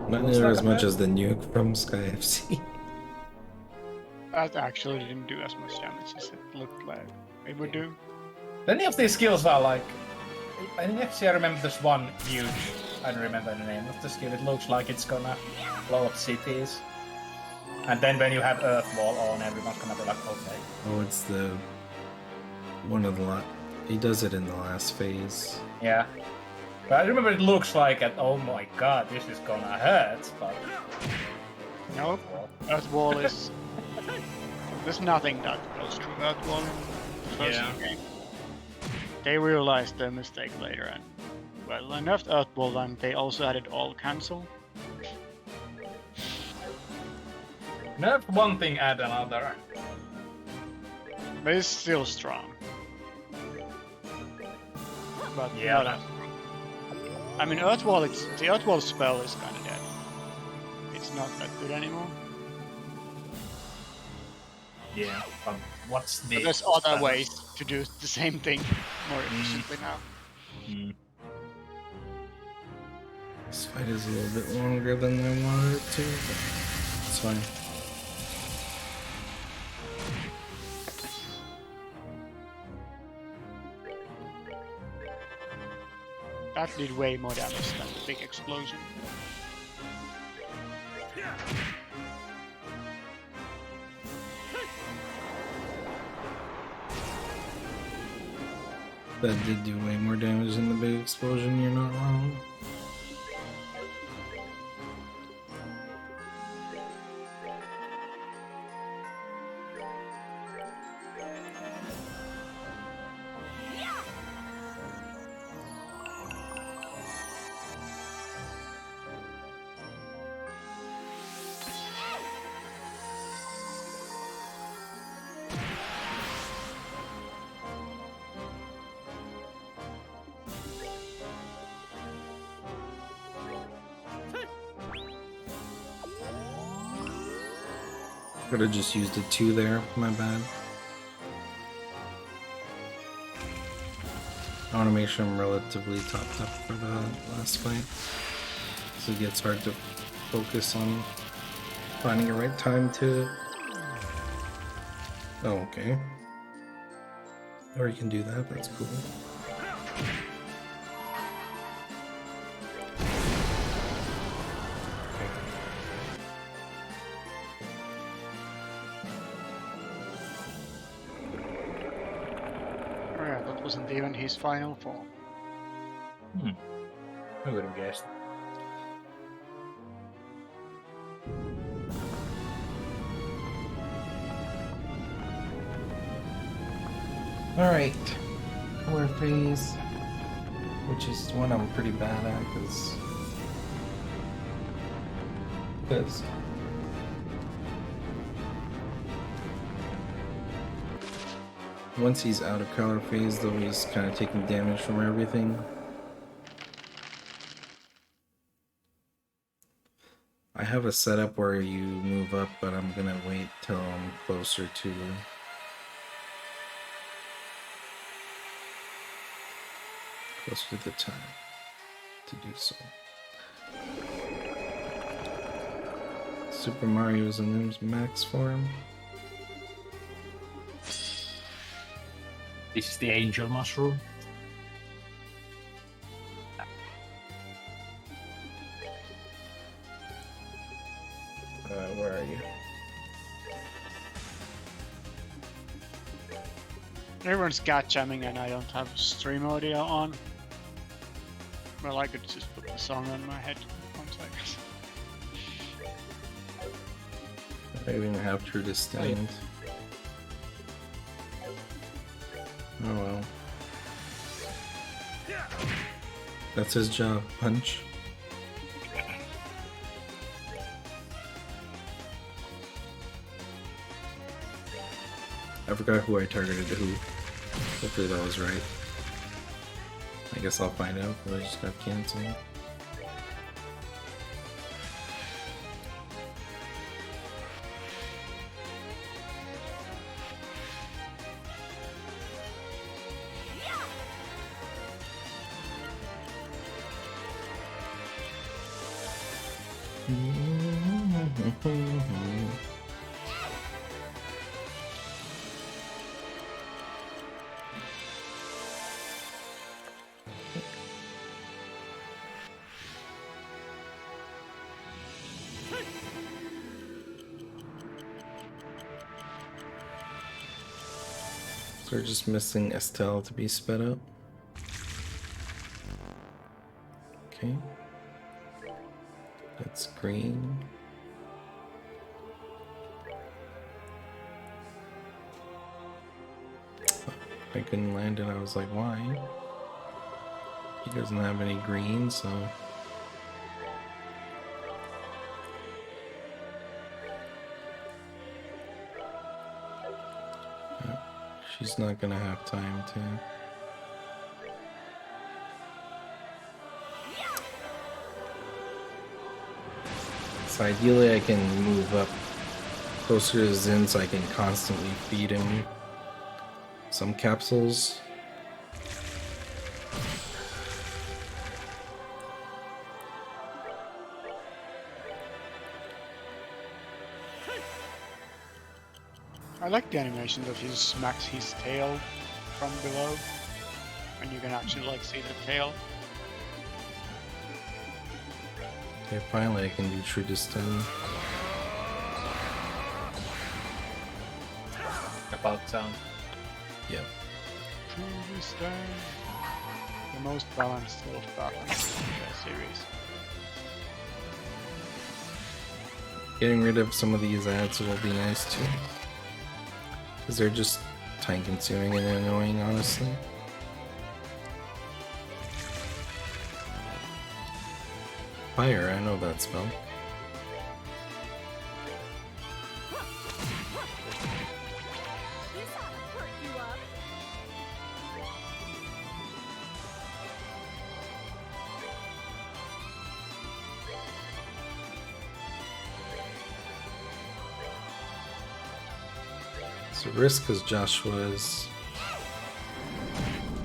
Not Looks near like as a much hit. as the nuke from Sky FC. That actually didn't do as much damage as it looked like it would do. Any of these skills are like... I think actually I remember this one huge... I don't remember the name of the skill. It looks like it's gonna blow up cities. And then when you have Earth Wall on, everyone's gonna be like, okay. Oh, it's the one of the lot. He does it in the last phase. Yeah. But I remember it looks like, oh my god, this is gonna hurt, but... Nope. Earth Wall is... There's nothing that goes through Earth Wall in the first game. They realized their mistake later and... Well, they nerfed Earth Wall and they also added all cancel. Nerf one thing, add another. But it's still strong. but Yeah. not as I mean, Earthwall, the Earthwall spell is kind of dead. It's not that good anymore. Yeah. What's the? But there's other status? ways to do the same thing more efficiently now. Hmm. This fight is a little bit longer than I wanted it to, but it's fine. That did way more damage than the big explosion. That did do way more damage than the big explosion, you're not wrong. Could have just used a 2 there, my bad. I want to make sure I'm relatively topped up for the last fight, so it gets hard to focus on finding the right time to... Oh, okay. Or you can do that, that's cool. Oh yeah, that wasn't even his final form. Who would have guessed? Alright, color phase, which is one I'm pretty bad at, because once he's out of color phase, though, he's kind of taking damage from everything. I have a setup where you move up, but I'm gonna wait till I'm closer to the time to do so. Super Mario's in his max form. This is the angel mushroom. Where are you? Everyone's cat jamming and I don't have stream audio on. Well, I could just put the song on my head once, I guess. I even have True Disdain. Oh well. That's his job. Punch. I forgot who I targeted who. Hopefully that was right. I guess I'll find out, but I just got canceled. So we're just missing Estelle to be sped up. Okay. That's green. I couldn't land it, I was like, why? He doesn't have any green, so... She's not gonna have time to So ideally I can move up closer to Zin so I can constantly feed him some capsules. I like the animation that he smacks his tail from below, and you can actually like see the tail. Okay, finally I can do True Disdain. About sound. Yep. True Disdain. The most balanced wolf battle in the series. Getting rid of some of these ads will be nice too. Because they're just time consuming and annoying, honestly. Fire, I know that spell. This ought to perk you up. It's a risk because Joshua is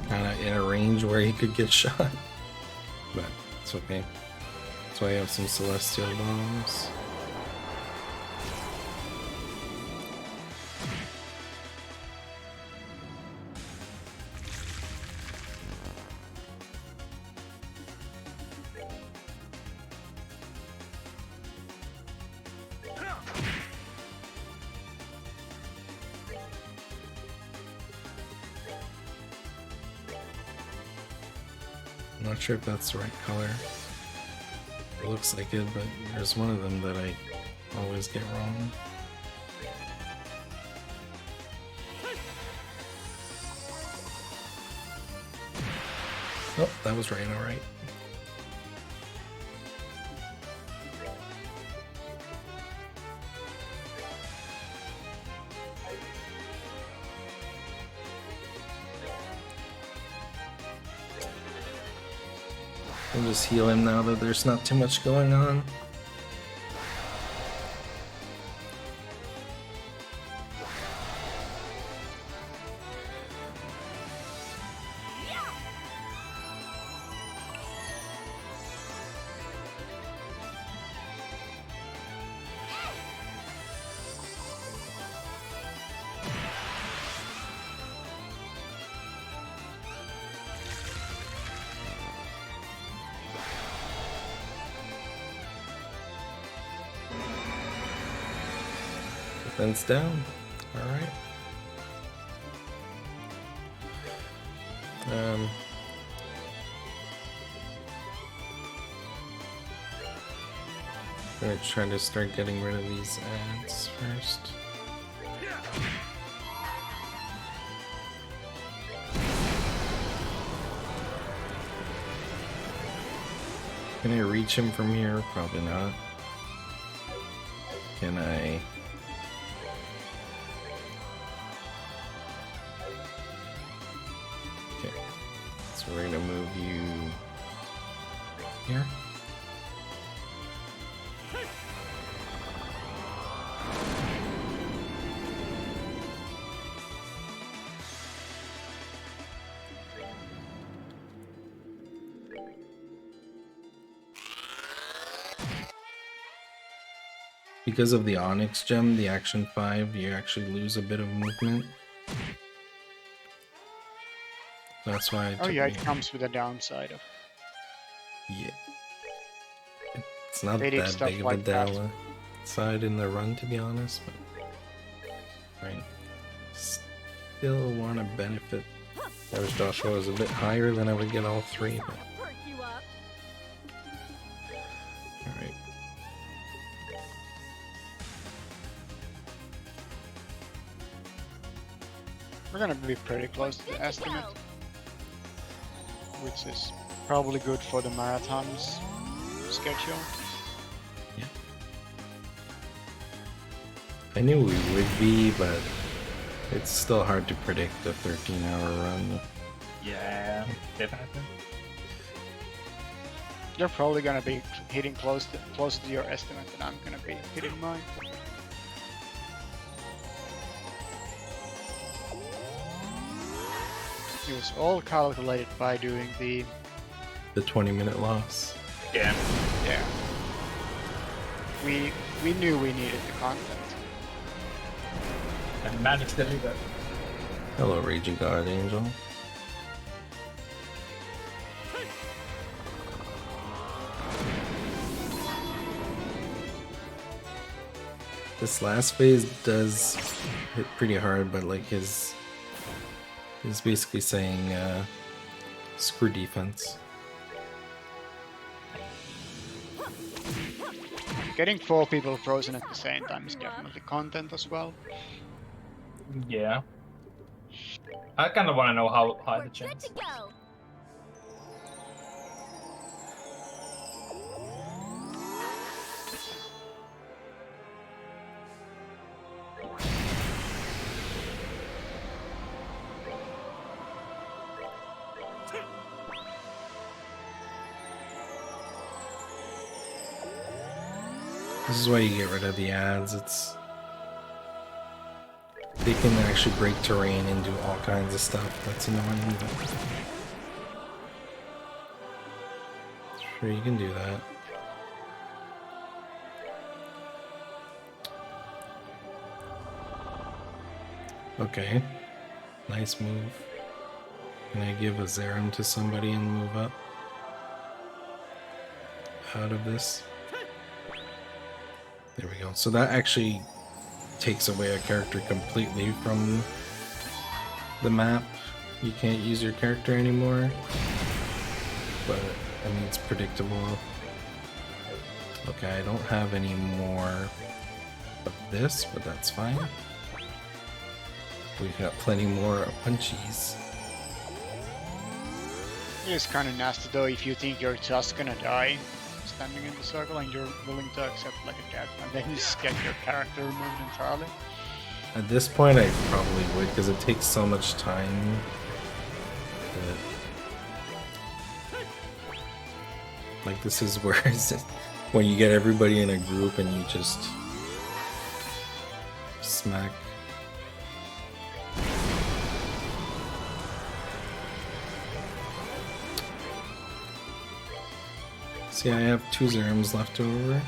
kind of in a range where he could get shot. But it's okay. That's why I have some Celestial Bombs. I'm not sure if that's the right color. It looks like it, but there's one of them that I always get wrong. Oh, that was right, alright. I'll just heal him now that there's not too much going on. Defense down. Alright. I'm gonna try to start getting rid of these ads first. Can I reach him from here? Probably not. Can I? Okay. So we're gonna move you here. Because of the Onyx gem, the Action 5, you actually lose a bit of movement. That's why I Oh took yeah, me- it comes with a downside of Yeah. It's not They did that stuff big of like a that. downside in the run, to be honest, but... Right. Still want to benefit. I wish Joshua was a bit higher, then I would get all three, This but... ought to perk you up. Alright. We're gonna be pretty close to the estimate, which is probably good for the marathons schedule. I knew we would be, but... It's still hard to predict a 13-hour run. Yeah, definitely. They're probably gonna be hitting close to your estimate, and I'm gonna be hitting mine. It was all calculated by doing the 20-minute loss. Yeah. yeah. We knew we needed the content. And Mannix delivered. Hello, Raging God Angel. This last phase does hit pretty hard, but like he's basically saying screw defense. Getting 4 people frozen at the same time is definitely content as well. Yeah. I kind of want to know how high We're the good chance. to go. This is why you get rid of the ads. They can actually break terrain and do all kinds of stuff. That's annoying. But sure, you can do that. Okay. Nice move. Can I give a Zerum to somebody and move up out of this? There we go. So that actually takes away a character completely from the map. You can't use your character anymore. But, I mean, it's predictable. Okay, I don't have any more of this, but that's fine. We've got plenty more punchies. It is kind of nasty though if you think you're just gonna die standing in the circle and you're willing to accept like a death, and then you just get your character removed entirely. At this point, I probably would, because it takes so much time. Like, this is where when you get everybody in a group and you just smack. See, I have 2 Zerums left over.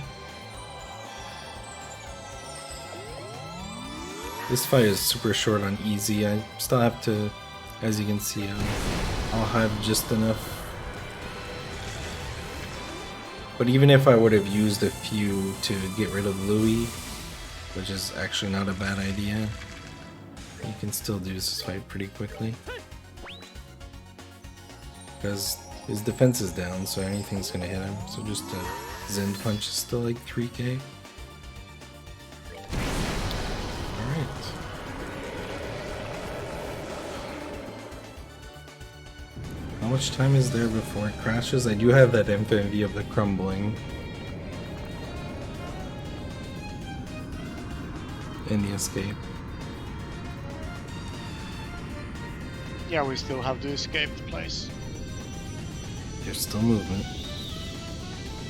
This fight is super short on easy. I still have to, as you can see, I'll have just enough. But even if I would have used a few to get rid of Louis, which is actually not a bad idea, you can still do this fight pretty quickly. Because his defense is down, so anything's gonna hit him. So just a Zen punch is still like 3k. Alright. How much time is there before it crashes? I do have that infinity of the crumbling in the escape. Yeah, we still have to escape the place. There's still movement.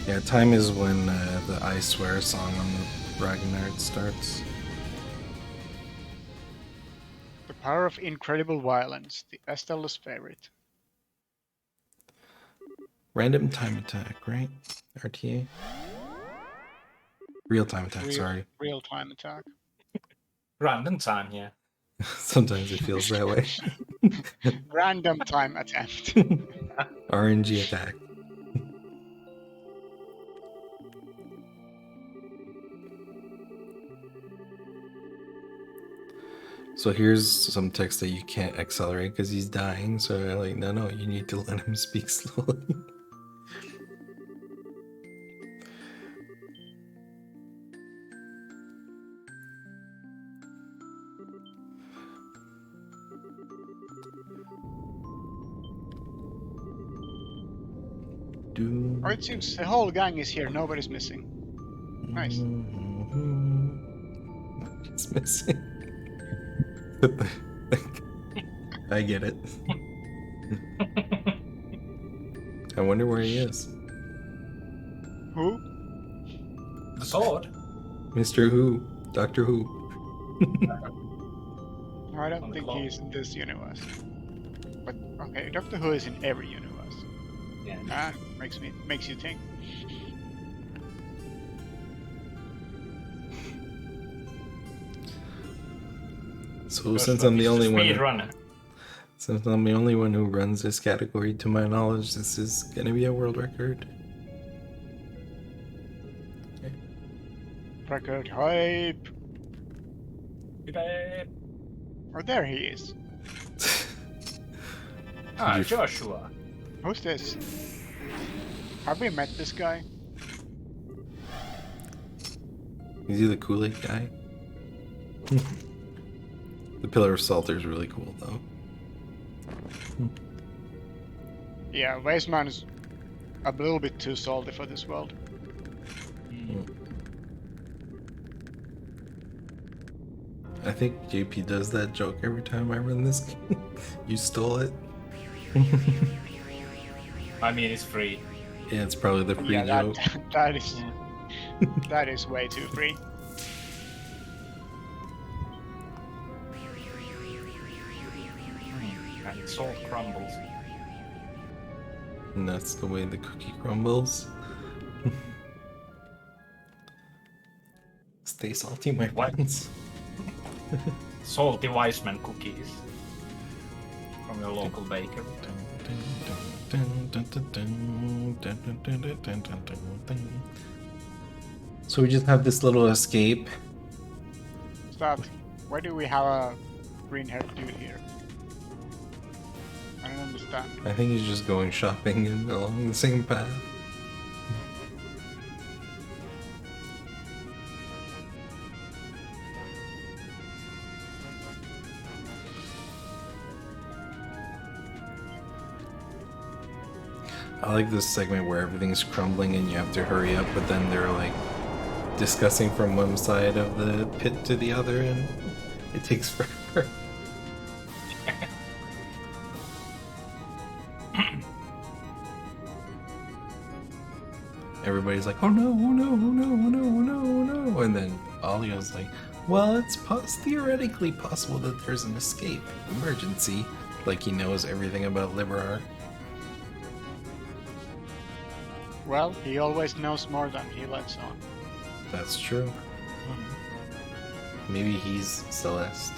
Yeah, time is when the I Swear song on the Ragnarok starts. The power of incredible violence, the Estella's favorite. Random time attack, right? RTA? Real time attack, sorry. Real-time attack. Random time, yeah. Sometimes it feels that way. Random time attempt. RNG attack. So here's some text that you can't accelerate because he's dying. So I'm like, no, you need to let him speak slowly. Oh, it seems the whole gang is here, nobody's missing. Nice. It's missing. I get it. I wonder where he is. Who? The sword. Mr. Who, Doctor Who. No, I don't On the think clock. he's in this universe. But okay, Doctor Who is in every universe. Yeah. Ah, makes you think. So since I'm the only one, Speedrunner. since I'm the only one who runs this category, to my knowledge, this is gonna be a world record. Record hype. Babe. Oh, there he is. Ah, You- Joshua. Who's this? Have we met this guy? Is he the Kool-Aid guy? The Pillar of Salter is really cool, though. Yeah, Wasteman is a little bit too salty for this world. I think JP does that joke every time I run this game. You stole it. I mean, it's free. Yeah, it's probably the free Yeah, joke. that is that is way too free. And salt crumbles. And that's the way the cookie crumbles. Stay salty, my What? friends. Salty Weissman cookies. From your local baker. So we just have this little escape. Stop. Why do we have a green-haired dude here? I don't understand. I think he's just going shopping and along the same path. I like this segment where everything's crumbling and you have to hurry up, but then they're like discussing from one side of the pit to the other, and it takes forever. Everybody's like, oh no, oh no, oh no, oh no, oh no, oh no. And then Alio's like, well, it's theoretically possible that there's an escape emergency. Like he knows everything about Liberar. Well, he always knows more than he lets on. That's true. Maybe he's Celeste.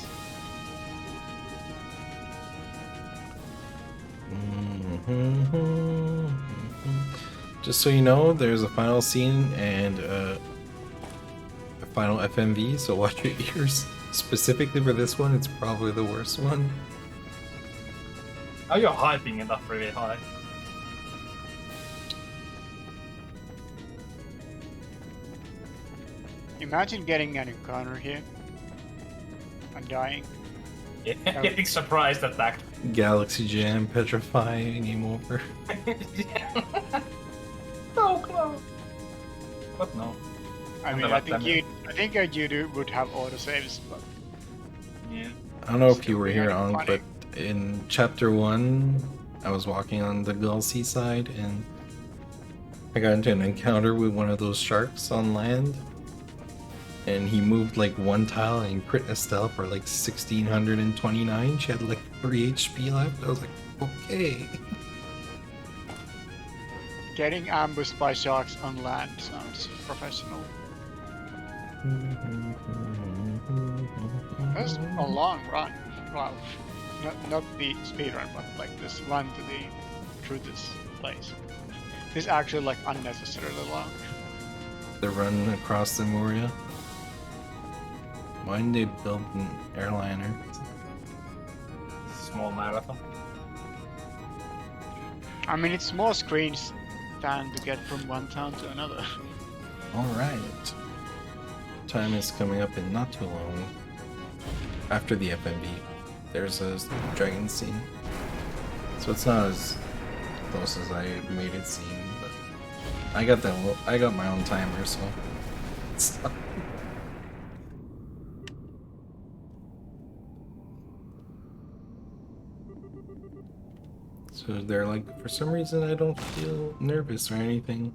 Just so you know, there's a final scene and a final FMV, so watch your ears. Specifically for this one, it's probably the worst one. Oh, you're hyping it up really high. Imagine getting an encounter here and dying. Yeah, getting surprised attacked. Galaxy Jam, petrifying, game over. So close. But no. I mean, I think you would have autosaves, but Yeah. I don't know if you were Still here pretty on, funny. but in chapter 1, I was walking on the Gull Seaside and I got into an encounter with one of those sharks on land. And he moved like one tile and crit Estelle for like 1629. She had like 3 HP left. I was like, okay. getting ambushed by sharks on land sounds professional. That's a long run. Wow. Not the speed run, but like this run through this place. This is actually like unnecessarily long. The run across the Moria. Why didn't they build an airliner? Small marathon. I mean, it's more screens than to get from one town to another. Alright. Time is coming up in not too long. After the FMV, there's a dragon scene. So it's not as close as I made it seem, but I got my own timer, so it's not. So they're like, for some reason I don't feel nervous or anything.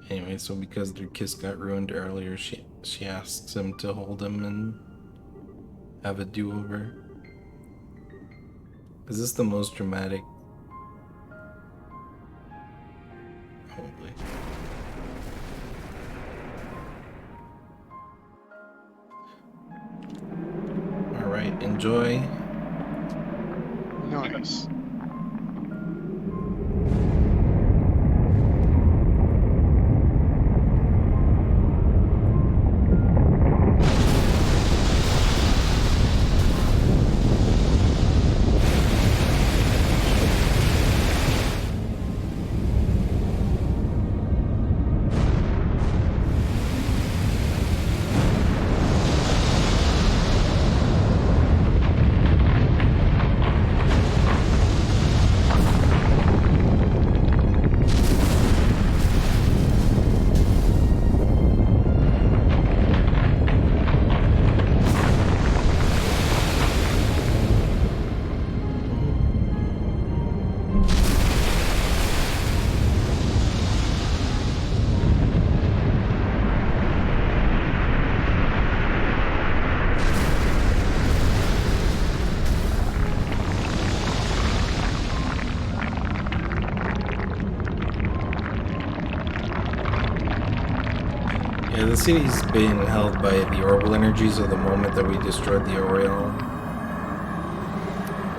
Anyway, so because their kiss got ruined earlier, she asks him to hold him and have a do-over. Is this the most dramatic? Probably. Alright, enjoy. Nice. Yeah, the city's being held by the orbital energies of the moment that we destroyed the Oriole.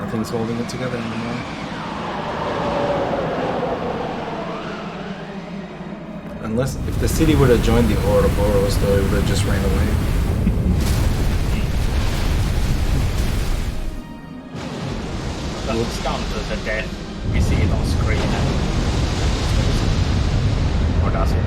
Nothing's holding it together anymore. Unless, if the city would have joined the Ouroboros, though, it would have just ran away. That's down to the death. We see it on screen. Or does it?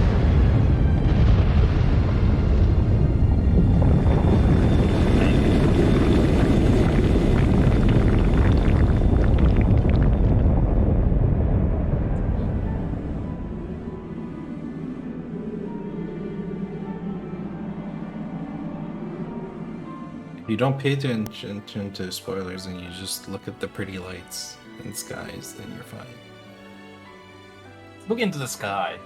You don't pay attention to spoilers and you just look at the pretty lights and skies, then you're fine. Look into the sky.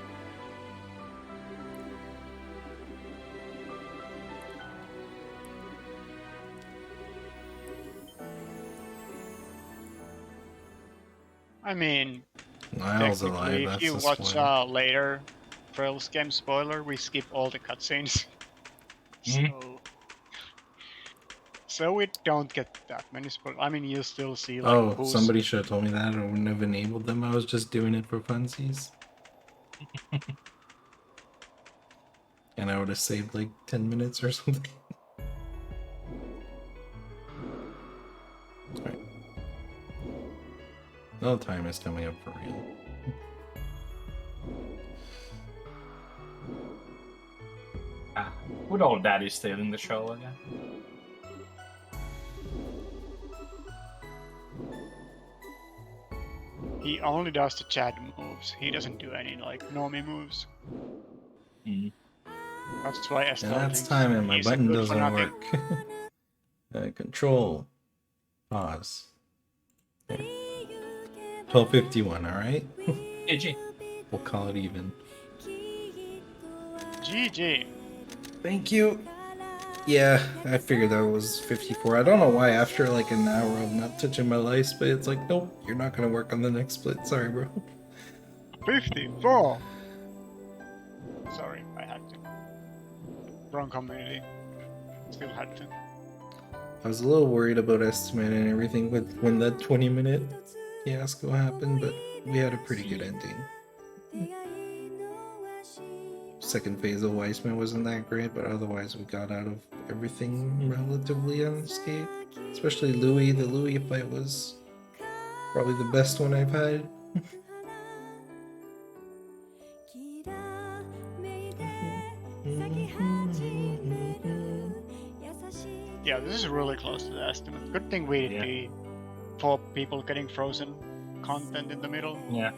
I mean, Niall's alive, technically, that's if you a watch spoiler. later Trails game spoiler, we skip all the cutscenes. So we don't get that many spoilers. I mean, you still see like Oh, who's somebody should have told me that. I wouldn't have enabled them. I was just doing it for funsies. And I would have saved like 10 minutes or something. Sorry. No time is coming up for real. Good old daddy still in the show again. he only does the Chad moves. He doesn't do any like normie moves. Mm. That's why And that's time and my button doesn't work. Control. Pause. There. 12:51, alright? GG. We'll call it even. GG. Thank you. Yeah, I figured that was 54. I don't know why after like an hour of not touching my life split, it's like, nope, you're not gonna work on the next split. Sorry, bro. 54. Sorry, I had to. Wrong community. Still had to. I was a little worried about estimate and everything with when that 20-minute fiasco happened, but we had a pretty good ending. Second phase of Weissman wasn't that great, but otherwise we got out of everything relatively unscathed. Especially Louis. The Louis fight was probably the best one I've had. Yeah, this is really close to the estimate. Good thing we did the 4 people getting frozen content in the middle. Yeah.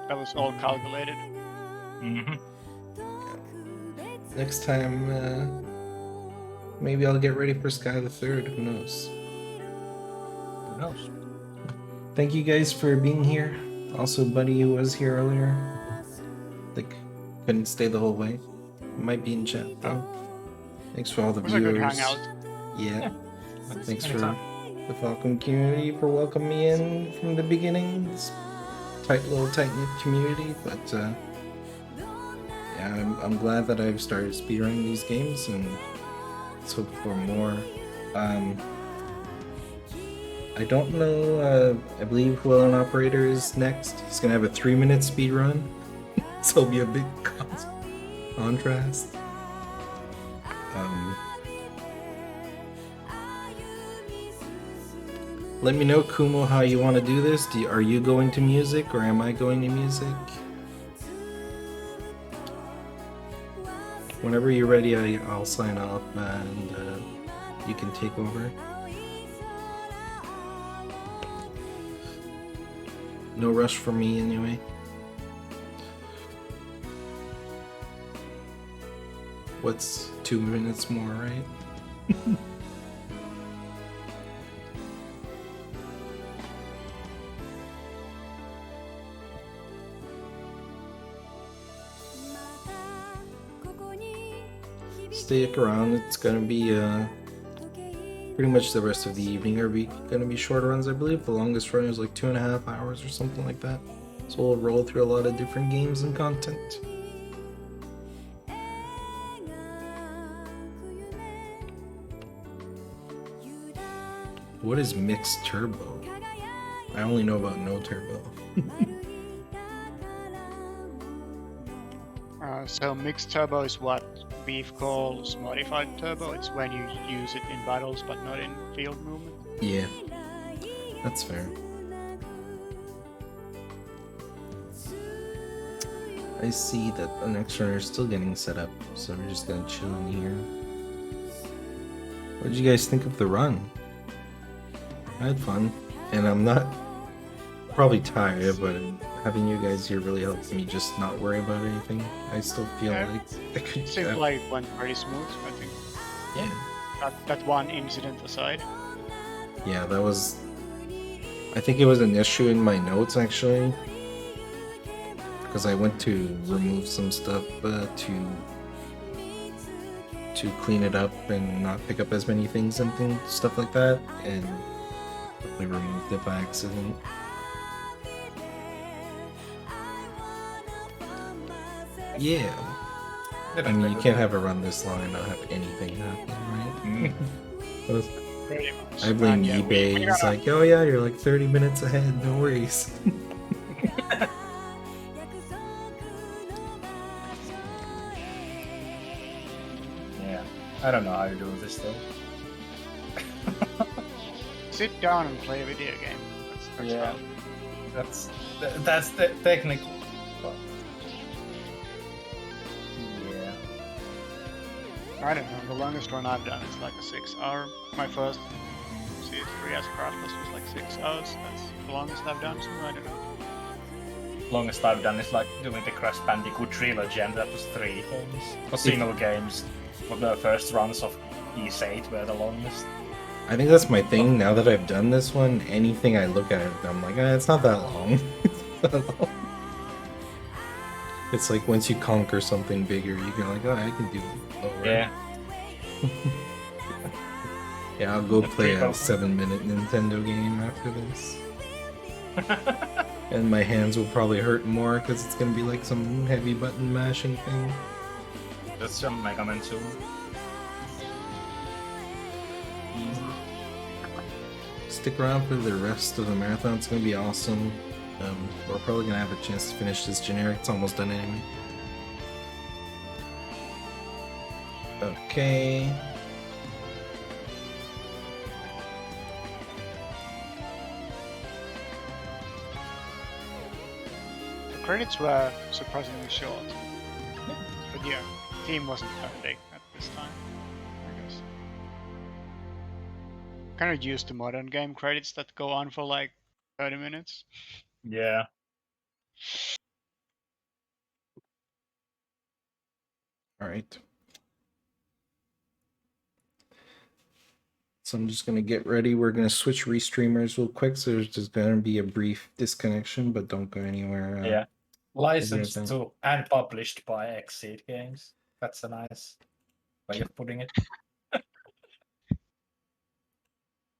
That was all calculated. Mm-hmm. Next time, maybe I'll get ready for Sky the Third. Who knows? Who knows? Thank you guys for being here. Also, Buddy, who was here earlier. Like, couldn't stay the whole way. Might be in chat though. Thanks for all the It was a good viewers. hangout. Yeah. Thanks for Anytime. the Falcom community for welcoming me in from the beginning. This tight knit community, but yeah, I'm glad that I've started speedrunning these games, and let's hope for more. I don't know. I believe Will and Operator is next. He's gonna have a 3-minute speed run, so it'll be a big contrast. Let me know, Kumo, how you want to do this. Are you going to music or am I going to music? Whenever you're ready, I'll sign off and you can take over. No rush for me anyway. What's 2 minutes more, right? Stick around. It's gonna be pretty much the rest of the evening are gonna be short runs. I believe the longest run is like 2.5 hours or something like that. So we'll roll through a lot of different games and content. What is mixed turbo? I only know about no turbo. So mixed turbo is what Beef calls modified turbo. It's when you use it in battles but not in field movement. Yeah, that's fair. I see that the next runner is still getting set up, so we're just gonna chill in here. What did you guys think of the run? I had fun, and I'm not probably tired, but having you guys here really helps me just not worry about anything. I still feel Yeah. like I could. It seemed like it went pretty smooth, I think. Yeah. That one incident aside. Yeah, that was. I think it was an issue in my notes actually, because I went to remove some stuff to clean it up and not pick up as many things and stuff like that, and we removed it by accident. Yeah. I mean, you can't have a run this long and not have anything happen, right? Pretty much. I blame And yeah, eBay. we It's gotta- like, oh yeah, you're like 30 minutes ahead, no worries. Yeah. I don't know how you do this though. sit down and play a video game. That's Yeah. how- That's the technical. But... Yeah. I don't know. The longest run I've done is like a 6-hour. My first CS3 as craftless was like 6 hours. That's the longest I've done. So I don't know. Longest I've done is like doing the Crash Bandicoot trilogy, and that was 3 games. For single games, for the first runs of East 8 were the longest. I think that's my thing. Now that I've done this one, anything I look at it, I'm like, it's not that long. It's not that long. It's like once you conquer something bigger, you go like, I can do it lower. Yeah. Yeah, I'll go play a People- 7-minute Nintendo game after this. And my hands will probably hurt more because it's gonna be like some heavy button mashing thing. That's some Mega Man 2. Stick around for the rest of the marathon. It's gonna be awesome. We're probably gonna have a chance to finish this generic. It's almost done anyway. Okay. The credits were surprisingly short. But yeah, the team wasn't that big at this time, I guess. Kind of used to modern game credits that go on for like 30 minutes. Yeah. All right. So I'm just gonna get ready. We're gonna switch restreamers real quick. So there's just gonna be a brief disconnection, but don't go anywhere. Yeah. Licensed think? to and published by Exceed Games. That's a nice way of putting it.